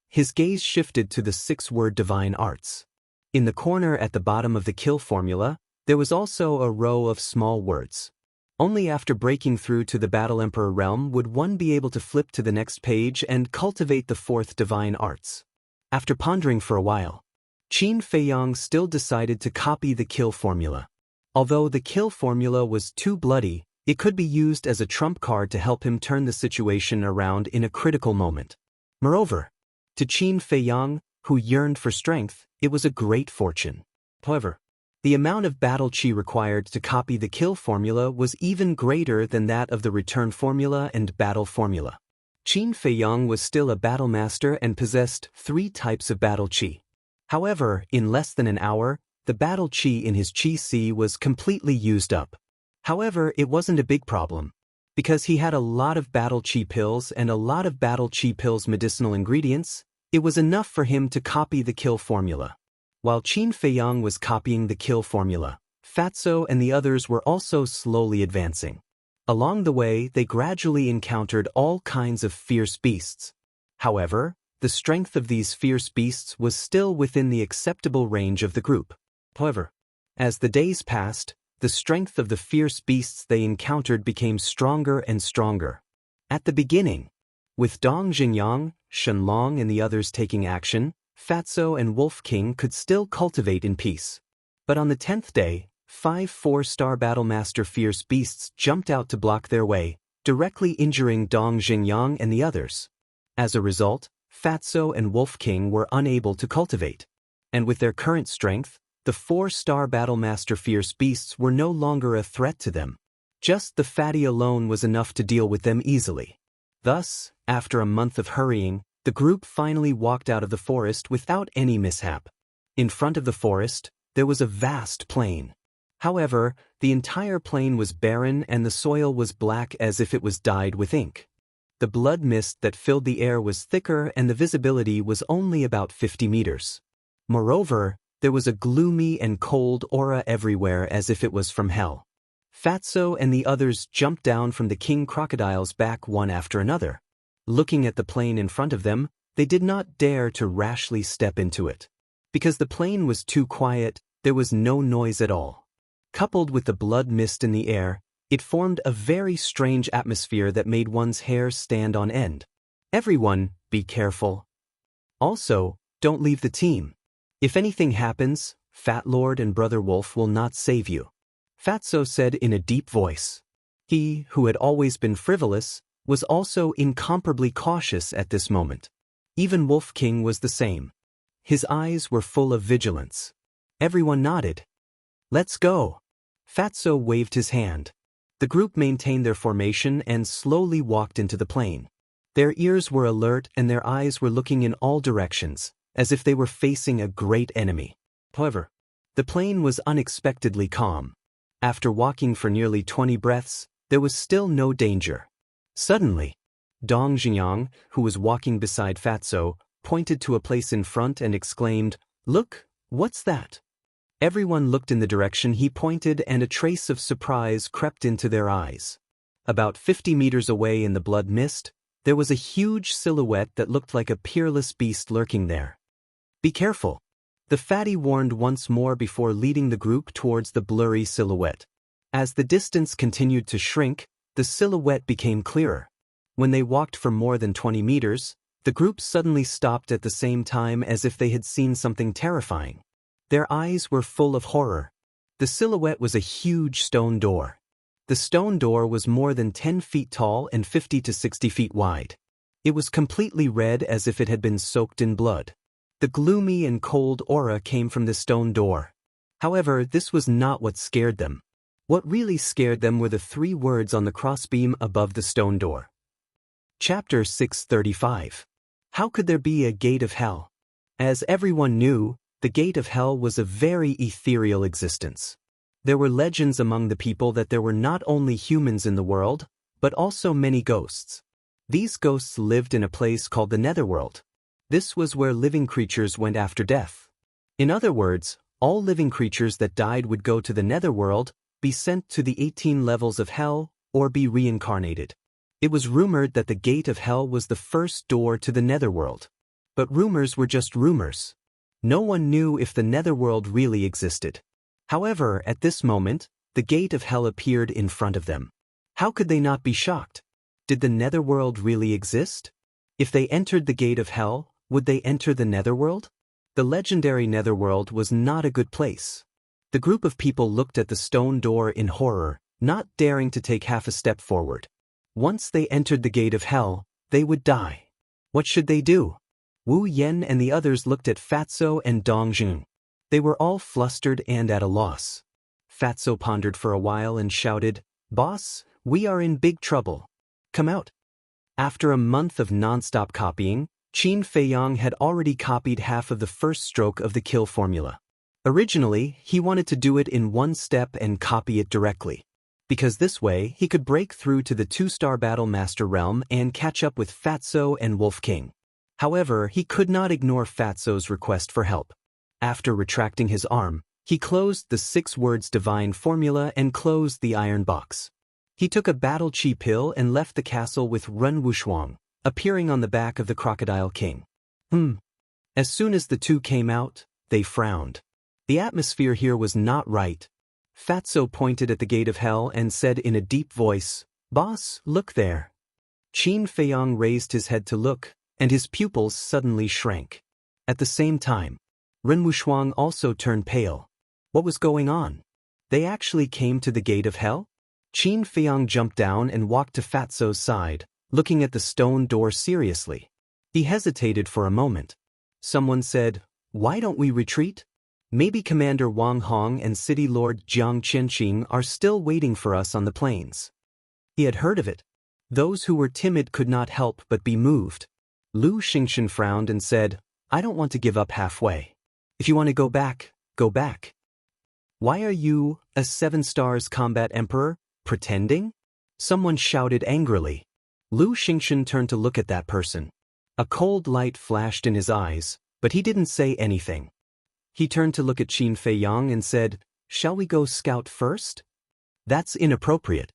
His gaze shifted to the 6-word divine arts. In the corner at the bottom of the kill formula, there was also a row of small words. Only after breaking through to the Battle Emperor realm would one be able to flip to the next page and cultivate the 4th divine arts. After pondering for a while, Qin Feiyang still decided to copy the kill formula. Although the kill formula was too bloody, it could be used as a trump card to help him turn the situation around in a critical moment. Moreover, to Qin Feiyang, who yearned for strength, it was a great fortune. However, the amount of battle chi required to copy the kill formula was even greater than that of the return formula and battle formula. Qin Feiyang was still a battle master and possessed 3 types of battle chi. However, in less than an hour, the battle chi in his chi si was completely used up. However, it wasn't a big problem. Because he had a lot of battle chi pills and a lot of battle chi pills medicinal ingredients, it was enough for him to copy the kill formula. While Qin Feiyang was copying the kill formula, Fatso and the others were also slowly advancing. Along the way, they gradually encountered all kinds of fierce beasts. However, the strength of these fierce beasts was still within the acceptable range of the group. However, as the days passed, the strength of the fierce beasts they encountered became stronger and stronger. At the beginning, with Dong Jinyang, Shenlong and the others taking action, Fatso and Wolf King could still cultivate in peace. But on the 10th day, 5 4-star Battlemaster fierce beasts jumped out to block their way, directly injuring Dong Jinyang and the others. As a result, Fatso and Wolf King were unable to cultivate. And with their current strength, the 4-star Battlemaster fierce beasts were no longer a threat to them. Just the fatty alone was enough to deal with them easily. Thus, after a month of hurrying, the group finally walked out of the forest without any mishap. In front of the forest, there was a vast plain. However, the entire plain was barren and the soil was black as if it was dyed with ink. The blood mist that filled the air was thicker and the visibility was only about 50 meters. Moreover, there was a gloomy and cold aura everywhere as if it was from hell. Fatso and the others jumped down from the king crocodile's back one after another. Looking at the plain in front of them, they did not dare to rashly step into it. Because the plain was too quiet, there was no noise at all. Coupled with the blood mist in the air, it formed a very strange atmosphere that made one's hair stand on end. Everyone, be careful. Also, don't leave the team. If anything happens, Fat Lord and Brother Wolf will not save you. Fatso said in a deep voice. He, who had always been frivolous, was also incomparably cautious at this moment. Even Wolf King was the same. His eyes were full of vigilance. Everyone nodded. Let's go. Fatso waved his hand. The group maintained their formation and slowly walked into the plain. Their ears were alert and their eyes were looking in all directions, as if they were facing a great enemy. However, the plain was unexpectedly calm. After walking for nearly 20 breaths, there was still no danger. Suddenly, Dong Jinyang, who was walking beside Fatso, pointed to a place in front and exclaimed, "Look, what's that?" Everyone looked in the direction he pointed and a trace of surprise crept into their eyes. About 50 meters away in the blood mist, there was a huge silhouette that looked like a peerless beast lurking there. Be careful. The fatty warned once more before leading the group towards the blurry silhouette. As the distance continued to shrink, the silhouette became clearer. When they walked for more than 20 meters, the group suddenly stopped at the same time as if they had seen something terrifying. Their eyes were full of horror. The silhouette was a huge stone door. The stone door was more than 10 feet tall and 50 to 60 feet wide. It was completely red as if it had been soaked in blood. The gloomy and cold aura came from the stone door. However, this was not what scared them. What really scared them were the 3 words on the crossbeam above the stone door. Chapter 635. How could there be a gate of hell? As everyone knew, the gate of hell was a very ethereal existence. There were legends among the people that there were not only humans in the world, but also many ghosts. These ghosts lived in a place called the Netherworld. This was where living creatures went after death. In other words, all living creatures that died would go to the Netherworld, be sent to the 18 levels of hell, or be reincarnated. It was rumored that the gate of hell was the first door to the Netherworld. But rumors were just rumors. No one knew if the Netherworld really existed. However, at this moment, the gate of hell appeared in front of them. How could they not be shocked? Did the Netherworld really exist? If they entered the gate of hell, would they enter the Netherworld? The legendary Netherworld was not a good place. The group of people looked at the stone door in horror, not daring to take half a step forward. Once they entered the gate of hell, they would die. What should they do? Wu Yan and the others looked at Fatso and Dong Jun. They were all flustered and at a loss. Fatso pondered for a while and shouted, "Boss, we are in big trouble. Come out." After a month of non-stop copying, Qin Feiyang had already copied half of the first stroke of the kill formula. Originally, he wanted to do it in one step and copy it directly, because this way he could break through to the 2-star Battle Master realm and catch up with Fatso and Wolf King. However, he could not ignore Fatso's request for help. After retracting his arm, he closed the 6 words divine formula and closed the iron box. He took a battle chi pill and left the castle with Ren Wushuang, appearing on the back of the Crocodile King. As soon as the 2 came out, they frowned. The atmosphere here was not right. Fatso pointed at the gate of hell and said in a deep voice, "Boss, look there." Qin Feiyang raised his head to look, and his pupils suddenly shrank. At the same time, Ren Wushuang also turned pale. What was going on? They actually came to the gate of hell? Qin Feiyang jumped down and walked to Fatso's side, looking at the stone door seriously. He hesitated for a moment. Someone said, "Why don't we retreat? Maybe Commander Wang Hong and City Lord Jiang Qianqing are still waiting for us on the plains." He had heard of it. Those who were timid could not help but be moved. Lu Xingchen frowned and said, "I don't want to give up halfway. If you want to go back, go back." "Why are you, a 7 stars combat emperor, pretending?" Someone shouted angrily. Lu Xingchen turned to look at that person. A cold light flashed in his eyes, but he didn't say anything. He turned to look at Qin Feiyang and said, "Shall we go scout first?" "That's inappropriate."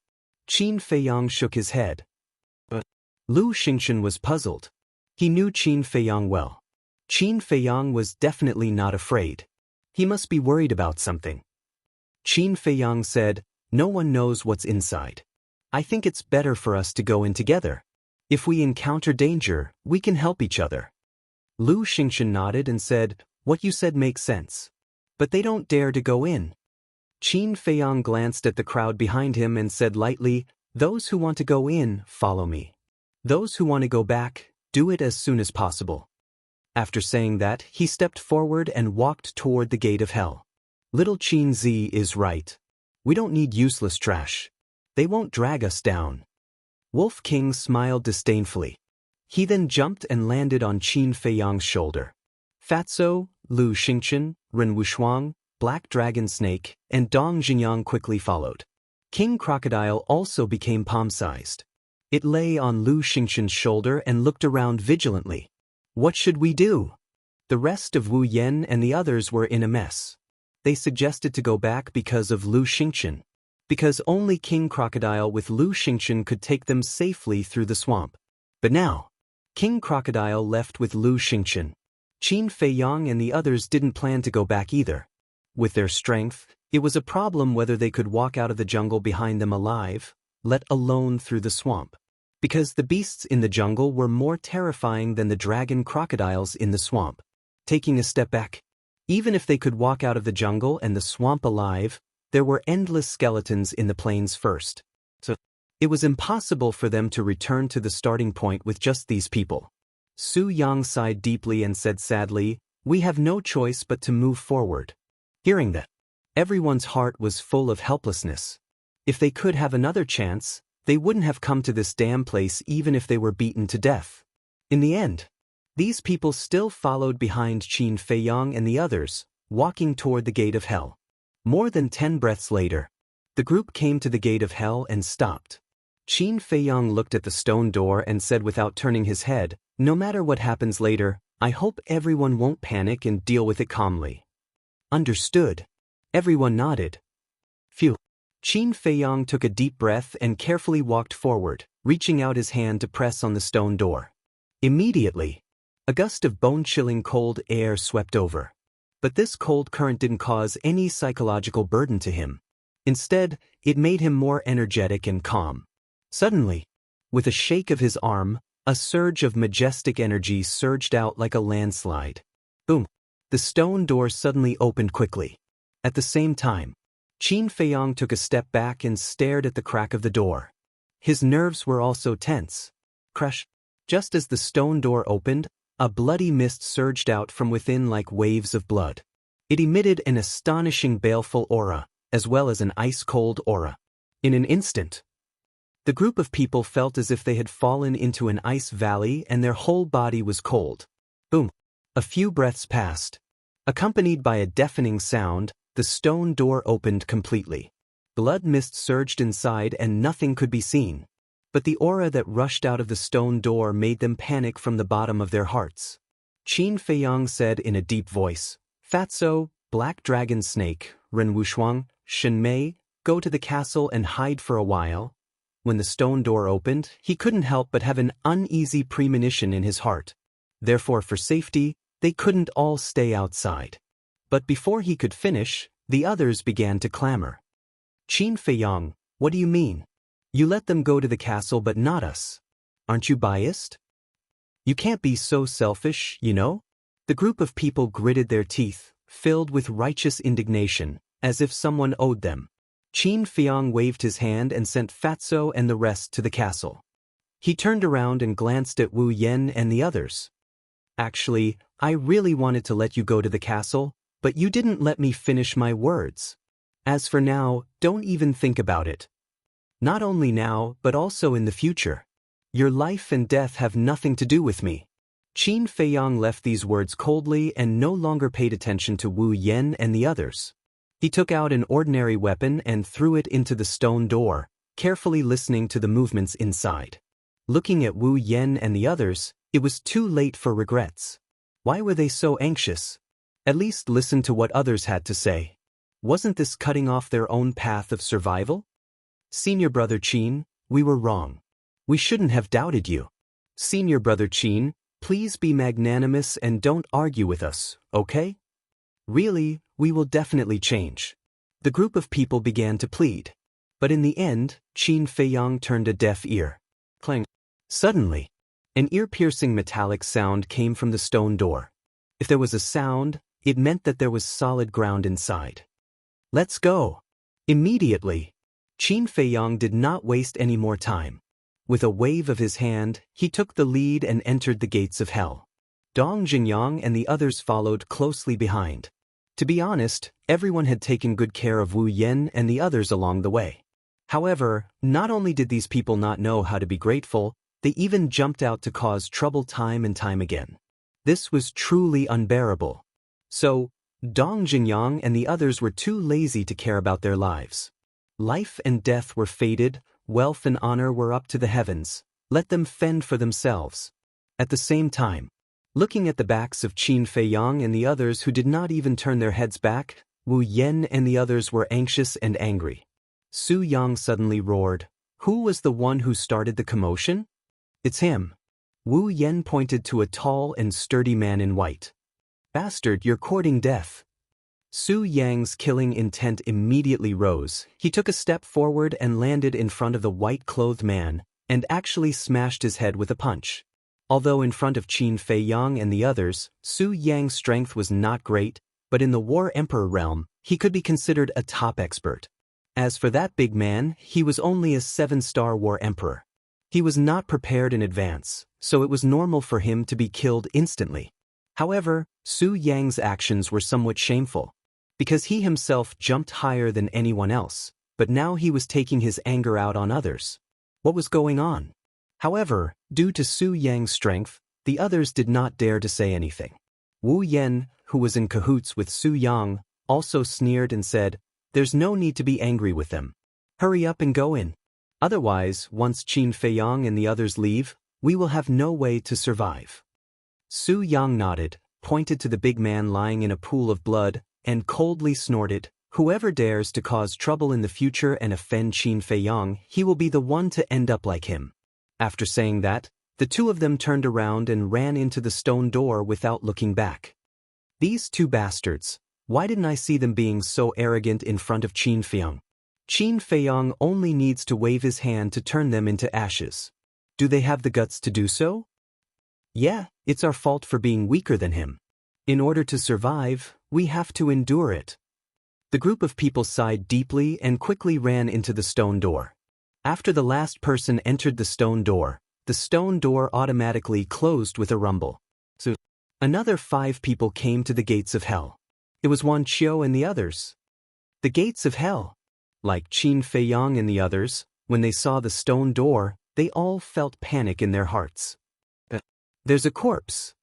Qin Feiyang shook his head. But Lu Xingchen was puzzled. He knew Qin Feiyang well. Qin Feiyang was definitely not afraid. He must be worried about something. Qin Feiyang said, "No one knows what's inside. I think it's better for us to go in together. If we encounter danger, we can help each other." Lu Xingchen nodded and said, "What you said makes sense. But they don't dare to go in." Qin Feiyang glanced at the crowd behind him and said lightly, "Those who want to go in, follow me. Those who want to go back, do it as soon as possible." After saying that, he stepped forward and walked toward the gate of hell. Little Qin Zi is right. We don't need useless trash. They won't drag us down. Wolf King smiled disdainfully. He then jumped and landed on Qin Feiyang's shoulder. Fatso, Lu Xingchen, Ren Wushuang, Black Dragon Snake, and Dong Jinyang quickly followed. King Crocodile also became palm-sized. It lay on Lu Xingchen's shoulder and looked around vigilantly. What should we do? The rest of Wu Yan and the others were in a mess. They suggested to go back because of Lu Xingchen. Because only King Crocodile with Lu Xingchen could take them safely through the swamp. But now, King Crocodile left with Lu Xingchen. Qin Feiyang and the others didn't plan to go back either. With their strength, it was a problem whether they could walk out of the jungle behind them alive, let alone through the swamp. because the beasts in the jungle were more terrifying than the dragon crocodiles in the swamp. Taking a step back, even if they could walk out of the jungle and the swamp alive, there were endless skeletons in the plains first. So, it was impossible for them to return to the starting point with just these people. Su Yang sighed deeply and said sadly, "We have no choice but to move forward." Hearing that, everyone's heart was full of helplessness. If they could have another chance, they wouldn't have come to this damn place even if they were beaten to death. In the end, these people still followed behind Qin Feiyang and the others, walking toward the gate of hell. More than 10 breaths later, the group came to the gate of hell and stopped. Qin Feiyang looked at the stone door and said without turning his head, "No matter what happens later, I hope everyone won't panic and deal with it calmly." Understood. Everyone nodded. Phew. Qin Feiyang took a deep breath and carefully walked forward, reaching out his hand to press on the stone door. Immediately, a gust of bone-chilling cold air swept over. But this cold current didn't cause any psychological burden to him. Instead, it made him more energetic and calm. Suddenly, with a shake of his arm, a surge of majestic energy surged out like a landslide. Boom! The stone door suddenly opened quickly. At the same time, Qin Feiyang took a step back and stared at the crack of the door. His nerves were also tense. Crash! Just as the stone door opened, a bloody mist surged out from within like waves of blood. It emitted an astonishing baleful aura, as well as an ice-cold aura. In an instant, the group of people felt as if they had fallen into an ice valley and their whole body was cold. Boom! A few breaths passed. Accompanied by a deafening sound, the stone door opened completely. Blood mist surged inside and nothing could be seen. But the aura that rushed out of the stone door made them panic from the bottom of their hearts. Qin Feiyang said in a deep voice, "Fatso, Black Dragon Snake, Ren Wushuang, Shen Mei, go to the castle and hide for a while." When the stone door opened, he couldn't help but have an uneasy premonition in his heart. Therefore, for safety, they couldn't all stay outside. But before he could finish, the others began to clamor. "Qin Feiyang, what do you mean? You let them go to the castle but not us. Aren't you biased? You can't be so selfish, you know?" The group of people gritted their teeth, filled with righteous indignation, as if someone owed them. Qin Feiyang waved his hand and sent Fatso and the rest to the castle. He turned around and glanced at Wu Yen and the others. "Actually, I really wanted to let you go to the castle, but you didn't let me finish my words. As for now, don't even think about it. Not only now, but also in the future. Your life and death have nothing to do with me." Qin Feiyang left these words coldly and no longer paid attention to Wu Yen and the others. He took out an ordinary weapon and threw it into the stone door, carefully listening to the movements inside. Looking at Wu Yen and the others, it was too late for regrets. Why were they so anxious? At least listen to what others had to say. Wasn't this cutting off their own path of survival? "Senior Brother Qin, we were wrong. We shouldn't have doubted you. Senior Brother Qin, please be magnanimous and don't argue with us, okay? Really, we will definitely change." The group of people began to plead. But in the end, Qin Feiyang turned a deaf ear. Clang. Suddenly, an ear-piercing metallic sound came from the stone door. If there was a sound, it meant that there was solid ground inside. "Let's go." Immediately, Qin Feiyang did not waste any more time. With a wave of his hand, he took the lead and entered the gates of hell. Dong Jinyang and the others followed closely behind. To be honest, everyone had taken good care of Wu Yen and the others along the way. However, not only did these people not know how to be grateful, they even jumped out to cause trouble time and time again. This was truly unbearable. So, Dong Jinyang and the others were too lazy to care about their lives. Life and death were fated, wealth and honor were up to the heavens. Let them fend for themselves. At the same time, looking at the backs of Qin Feiyang and the others who did not even turn their heads back, Wu Yen and the others were anxious and angry. Su Yang suddenly roared, "Who was the one who started the commotion?" "It's him." Wu Yen pointed to a tall and sturdy man in white. "Bastard, you're courting death." Su Yang's killing intent immediately rose. He took a step forward and landed in front of the white-clothed man, and actually smashed his head with a punch. Although in front of Qin Feiyang and the others, Su Yang's strength was not great, but in the War Emperor realm, he could be considered a top expert. As for that big man, he was only a 7-star War Emperor. He was not prepared in advance, so it was normal for him to be killed instantly. However, Su Yang's actions were somewhat shameful, because he himself jumped higher than anyone else, but now he was taking his anger out on others. What was going on? However, due to Su Yang's strength, the others did not dare to say anything. Wu Yan, who was in cahoots with Su Yang, also sneered and said, "There's no need to be angry with them. Hurry up and go in. Otherwise, once Qin Feiyang and the others leave, we will have no way to survive." Su Yang nodded, pointed to the big man lying in a pool of blood, and coldly snorted, "Whoever dares to cause trouble in the future and offend Qin Feiyang, he will be the one to end up like him." After saying that, the two of them turned around and ran into the stone door without looking back. These two bastards, why didn't I see them being so arrogant in front of Qin Feiyang? Qin Feiyang only needs to wave his hand to turn them into ashes. Do they have the guts to do so? Yeah, it's our fault for being weaker than him. In order to survive, we have to endure it. The group of people sighed deeply and quickly ran into the stone door. After the last person entered the stone door automatically closed with a rumble. So, another 5 people came to the gates of hell. It was Wan Qiu and the others. The gates of hell. Like Qin Feiyang and the others, when they saw the stone door, they all felt panic in their hearts. There's a corpse.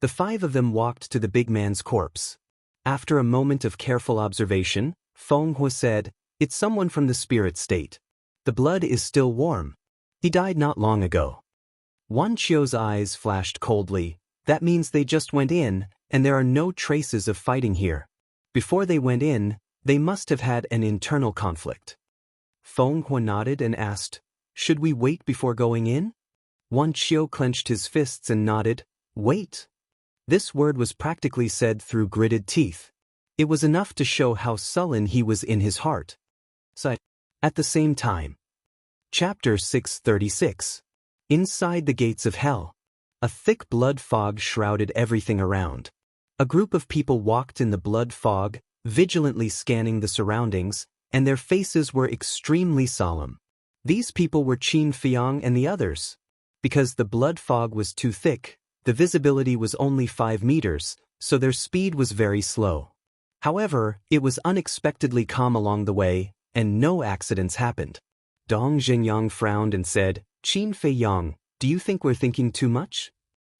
The 5 of them walked to the big man's corpse. After a moment of careful observation, Feng Hua said, "It's someone from the spirit state. The blood is still warm. He died not long ago." Wan Qiu's eyes flashed coldly. That means they just went in, and there are no traces of fighting here. Before they went in, they must have had an internal conflict. Feng Hua nodded and asked, "Should we wait before going in?" Wan Qiu clenched his fists and nodded, "Wait." This word was practically said through gritted teeth. It was enough to show how sullen he was in his heart. At the same time. Chapter 636. Inside the gates of hell. A thick blood fog shrouded everything around. A group of people walked in the blood fog, vigilantly scanning the surroundings, and their faces were extremely solemn. These people were Qin Feiyang and the others. Because the blood fog was too thick, the visibility was only 5 meters, so their speed was very slow. However, it was unexpectedly calm along the way, and no accidents happened. Dong Zhenyang frowned and said, "Qin Feiyang, do you think we're thinking too much?"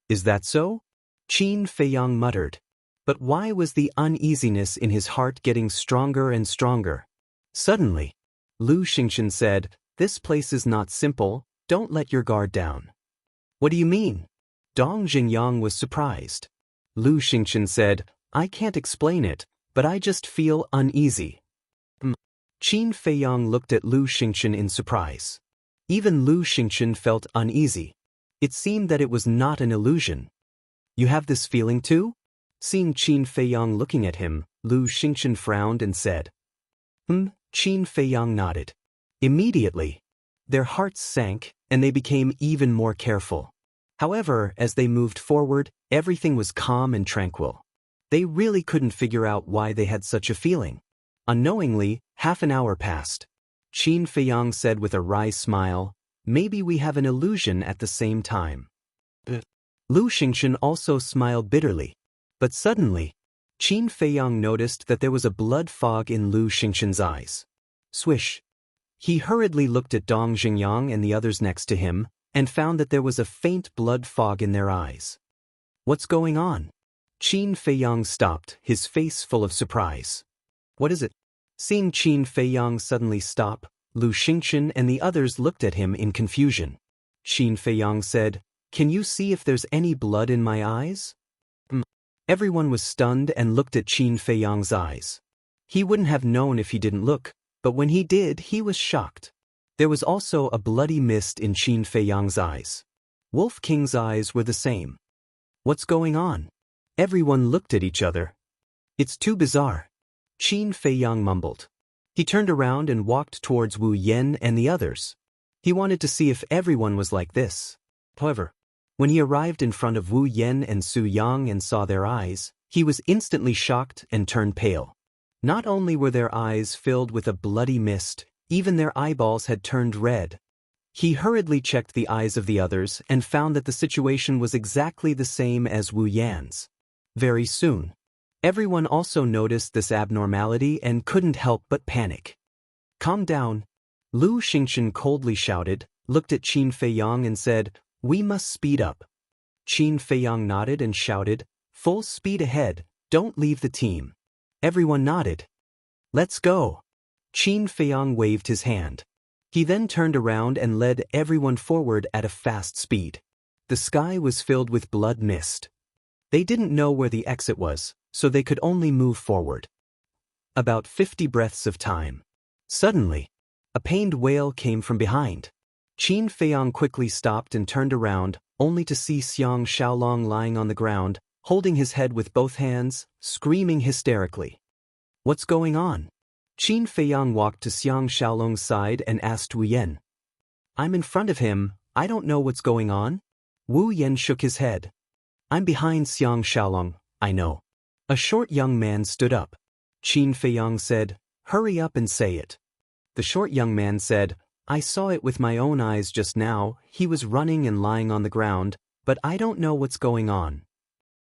"Is that so?" Qin Feiyang muttered. But why was the uneasiness in his heart getting stronger and stronger? Suddenly, Lu Xingchen said, "This place is not simple, don't let your guard down." "What do you mean?" Dong Zhenyang was surprised. Lu Xingchen said, "I can't explain it, but I just feel uneasy." Qin Feiyang looked at Lu Xingchen in surprise. Even Lu Xingchen felt uneasy. It seemed that it was not an illusion. "You have this feeling too?" Seeing Qin Feiyang looking at him, Lu Xingchen frowned and said, Qin Feiyang nodded. Immediately, their hearts sank, and they became even more careful. However, as they moved forward, everything was calm and tranquil. They really couldn't figure out why they had such a feeling. Unknowingly, half an hour passed. Qin Feiyang said with a wry smile, "Maybe we have an illusion at the same time." Lu Xingchen also smiled bitterly. But suddenly, Qin Feiyang noticed that there was a blood fog in Lu Xingchen's eyes. Swish. He hurriedly looked at Dong Zhenyang and the others next to him, and found that there was a faint blood fog in their eyes. "What's going on?" Qin Feiyang stopped, his face full of surprise. "What is it?" Seeing Qin Feiyang suddenly stop, Lu Xingchen and the others looked at him in confusion. Qin Feiyang said, "Can you see if there's any blood in my eyes?" Everyone was stunned and looked at Qin Feiyang's eyes. He wouldn't have known if he didn't look, but when he did, he was shocked. There was also a bloody mist in Qin Feiyang's eyes. Wolf King's eyes were the same. "What's going on?" Everyone looked at each other. "It's too bizarre," Qin Feiyang mumbled. He turned around and walked towards Wu Yan and the others. He wanted to see if everyone was like this. However, when he arrived in front of Wu Yan and Su Yang and saw their eyes, he was instantly shocked and turned pale. Not only were their eyes filled with a bloody mist, even their eyeballs had turned red. He hurriedly checked the eyes of the others and found that the situation was exactly the same as Wu Yan's. Very soon, everyone also noticed this abnormality and couldn't help but panic. "Calm down," Lu Xingchen coldly shouted, looked at Qin Feiyang and said, "We must speed up." Qin Feiyang nodded and shouted, "Full speed ahead, don't leave the team." Everyone nodded. "Let's go." Qin Feiyang waved his hand. He then turned around and led everyone forward at a fast speed. The sky was filled with blood mist. They didn't know where the exit was, so they could only move forward. About 50 breaths of time. Suddenly, a pained wail came from behind. Qin Feiyang quickly stopped and turned around, only to see Xiang Xiaolong lying on the ground, holding his head with both hands, screaming hysterically. "What's going on?" Qin Feiyang walked to Xiang Xiaolong's side and asked Wu Yan. "I'm in front of him, I don't know what's going on." Wu Yan shook his head. "I'm behind Xiang Xiaolong, I know." A short young man stood up. Qin Feiyang said, "Hurry up and say it." The short young man said, "I saw it with my own eyes just now, he was running and lying on the ground, but I don't know what's going on."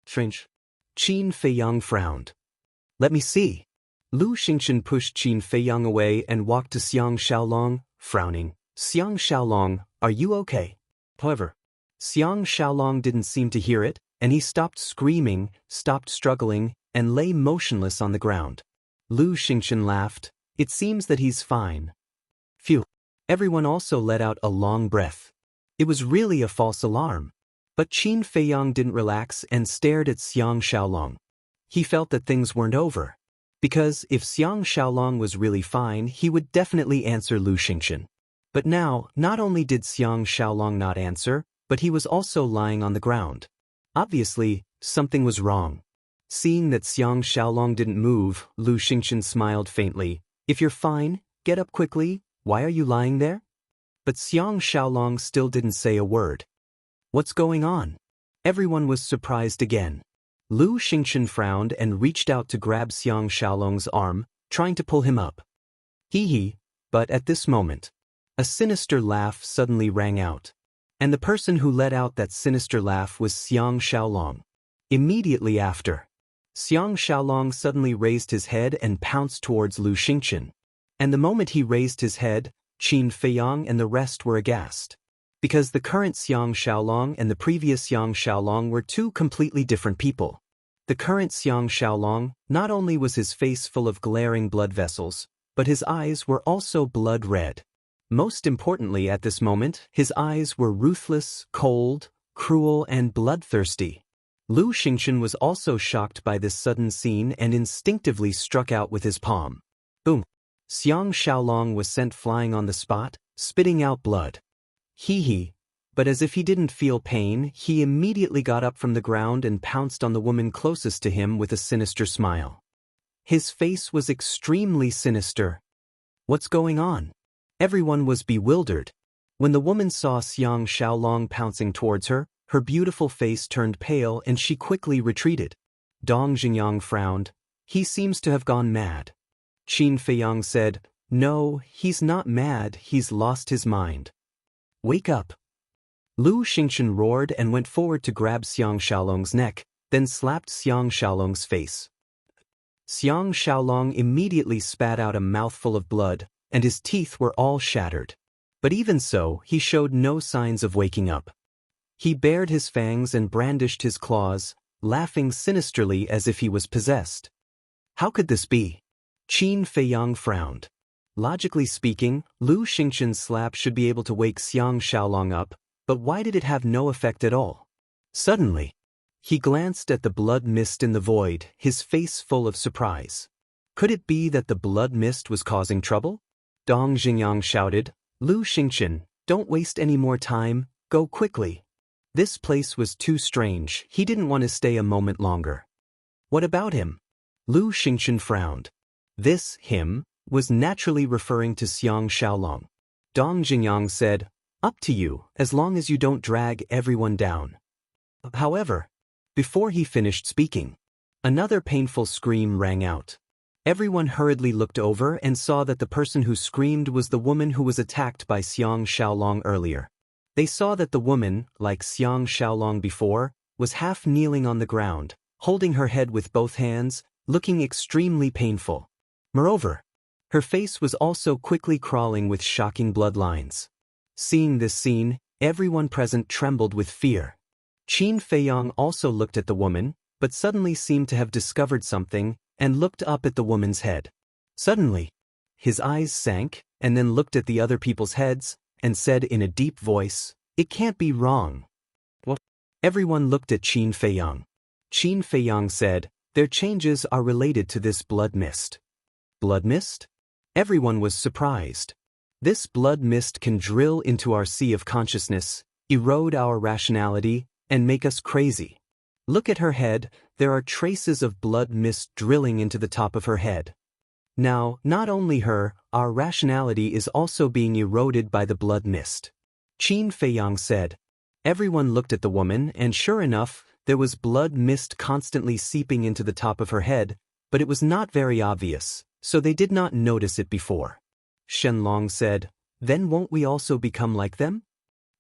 Strange. Qin Feiyang frowned. "Let me see." Lu Xingchen pushed Qin Feiyang away and walked to Xiang Xiaolong, frowning. "Xiang Xiaolong, are you okay?" However, Xiang Xiaolong didn't seem to hear it, and he stopped screaming, stopped struggling, and lay motionless on the ground. Lu Xingchen laughed. "It seems that he's fine." Phew. Everyone also let out a long breath. It was really a false alarm. But Qin Feiyang didn't relax and stared at Xiang Xiaolong. He felt that things weren't over. Because if Xiang Xiaolong was really fine, he would definitely answer Lu Xingchen. But now, not only did Xiang Xiaolong not answer, but he was also lying on the ground. Obviously, something was wrong. Seeing that Xiang Xiaolong didn't move, Lu Xingchen smiled faintly. "If you're fine, get up quickly, why are you lying there?" But Xiang Xiaolong still didn't say a word. "What's going on?" Everyone was surprised again. Lu Xingchen frowned and reached out to grab Xiang Xiaolong's arm, trying to pull him up. Hee. But at this moment, a sinister laugh suddenly rang out. And the person who let out that sinister laugh was Xiang Xiaolong. Immediately after, Xiang Xiaolong suddenly raised his head and pounced towards Lu Xingchen. And the moment he raised his head, Qin Feiyang and the rest were aghast. Because the current Xiang Xiaolong and the previous Xiang Xiaolong were two completely different people. The current Xiang Xiaolong, not only was his face full of glaring blood vessels, but his eyes were also blood red. Most importantly at this moment, his eyes were ruthless, cold, cruel, and bloodthirsty. Lu Xingchen was also shocked by this sudden scene and instinctively struck out with his palm. Boom! Xiang Xiaolong was sent flying on the spot, spitting out blood. Hee. But as if he didn't feel pain, he immediately got up from the ground and pounced on the woman closest to him with a sinister smile. His face was extremely sinister. What's going on? Everyone was bewildered. When the woman saw Xiang Xiaolong pouncing towards her, her beautiful face turned pale and she quickly retreated. Dong Xingyang frowned. "He seems to have gone mad." Qin Feiyang said, "No, he's not mad, he's lost his mind." "Wake up." Lu Xingchen roared and went forward to grab Xiang Xiaolong's neck, then slapped Xiang Xiaolong's face. Xiang Xiaolong immediately spat out a mouthful of blood, and his teeth were all shattered. But even so, he showed no signs of waking up. He bared his fangs and brandished his claws, laughing sinisterly as if he was possessed. How could this be? Qin Feiyang frowned. Logically speaking, Lu Xingchen's slap should be able to wake Xiang Xiaolong up, but why did it have no effect at all? Suddenly, he glanced at the blood mist in the void, his face full of surprise. Could it be that the blood mist was causing trouble? Dong Xingyang shouted, "Lu Xingchen, don't waste any more time, go quickly." This place was too strange, he didn't want to stay a moment longer. What about him? Lu Xingchen frowned. This him was naturally referring to Xiang Xiaolong. Dong Jingyang said, "Up to you, as long as you don't drag everyone down." However, before he finished speaking, another painful scream rang out. Everyone hurriedly looked over and saw that the person who screamed was the woman who was attacked by Xiang Xiaolong earlier. They saw that the woman, like Xiang Xiaolong before, was half kneeling on the ground, holding her head with both hands, looking extremely painful. Moreover, her face was also quickly crawling with shocking bloodlines. Seeing this scene, everyone present trembled with fear. Qin Feiyang also looked at the woman, but suddenly seemed to have discovered something, and looked up at the woman's head. Suddenly, his eyes sank, and then looked at the other people's heads, and said in a deep voice, "It can't be wrong." What? Everyone looked at Qin Feiyang. Qin Feiyang said, "Their changes are related to this blood mist." Blood mist? Everyone was surprised. This blood mist can drill into our sea of consciousness, erode our rationality, and make us crazy. Look at her head, there are traces of blood mist drilling into the top of her head. Now, not only her, our rationality is also being eroded by the blood mist. Qin Feiyang said. Everyone looked at the woman, and sure enough, there was blood mist constantly seeping into the top of her head, but it was not very obvious, so they did not notice it before. Shenlong said, "Then won't we also become like them?"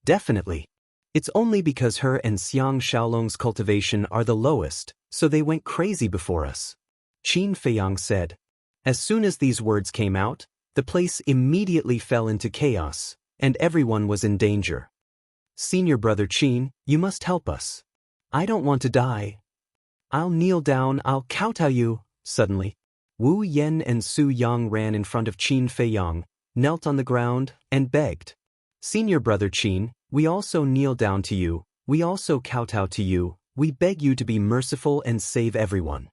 "Definitely. It's only because her and Xiang Xiaolong's cultivation are the lowest, so they went crazy before us." Qin Feiyang said. As soon as these words came out, the place immediately fell into chaos, and everyone was in danger. "Senior brother Qin, you must help us. I don't want to die. I'll kneel down, I'll kowtow you." Suddenly, Wu Yen and Su Yang ran in front of Qin Feiyang, knelt on the ground, and begged. "Senior brother Qin, we also kneel down to you, we also kowtow to you, we beg you to be merciful and save everyone."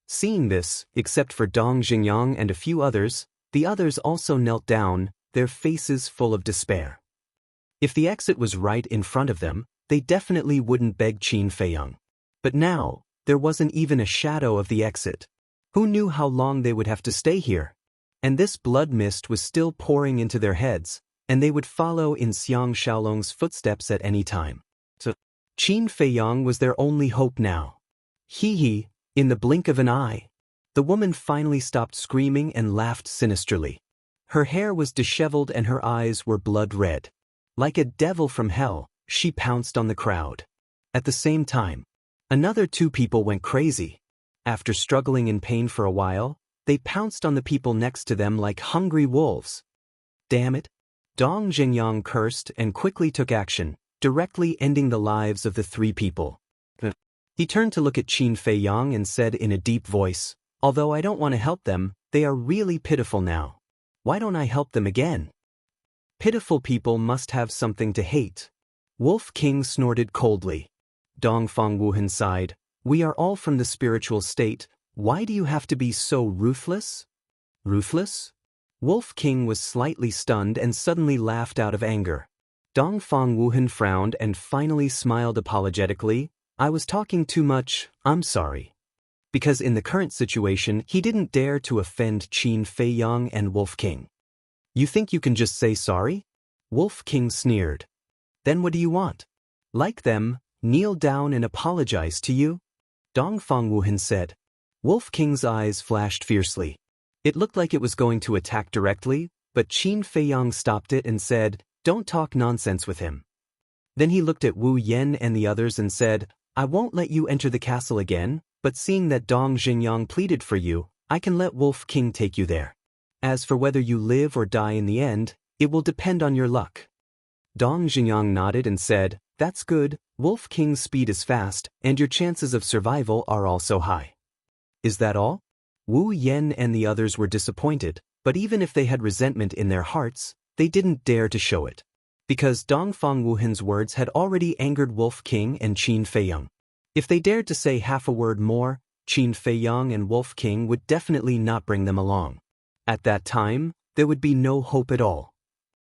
Seeing this, except for Dong Jingyang and a few others, the others also knelt down, their faces full of despair. If the exit was right in front of them, they definitely wouldn't beg Qin Feiyang. But now, there wasn't even a shadow of the exit. Who knew how long they would have to stay here? And this blood mist was still pouring into their heads, and they would follow in Xiang Xiaolong's footsteps at any time. So, Qin Feiyang was their only hope now. Hee, in the blink of an eye, the woman finally stopped screaming and laughed sinisterly. Her hair was disheveled and her eyes were blood red. Like a devil from hell, she pounced on the crowd. At the same time, another two people went crazy. After struggling in pain for a while, they pounced on the people next to them like hungry wolves. Damn it! Dong Jingyang cursed and quickly took action, directly ending the lives of the three people. He turned to look at Qin Feiyang and said in a deep voice, "Although I don't want to help them, they are really pitiful now. Why don't I help them again?" Pitiful people must have something to hate. Wolf King snorted coldly. Dong Fang Wuhan sighed. "We are all from the spiritual state, why do you have to be so ruthless?" Ruthless? Wolf King was slightly stunned and suddenly laughed out of anger. Dong Fang Wuhan frowned and finally smiled apologetically. "I was talking too much, I'm sorry." Because in the current situation, he didn't dare to offend Qin Feiyang and Wolf King. "You think you can just say sorry?" Wolf King sneered. "Then what do you want? Like them, kneel down and apologize to you?" Dong Fang Wuhan said. Wolf King's eyes flashed fiercely. It looked like it was going to attack directly, but Qin Feiyang stopped it and said, "Don't talk nonsense with him." Then he looked at Wu Yen and the others and said, "I won't let you enter the castle again, but seeing that Dong Jingyang pleaded for you, I can let Wolf King take you there. As for whether you live or die in the end, it will depend on your luck." Dong Jingyang nodded and said, "That's good, Wolf King's speed is fast, and your chances of survival are also high." "Is that all?" Wu Yen and the others were disappointed, but even if they had resentment in their hearts, they didn't dare to show it. Because Dong Fang Wuhan's words had already angered Wolf King and Qin Feiyang. If they dared to say half a word more, Qin Feiyang and Wolf King would definitely not bring them along. At that time, there would be no hope at all.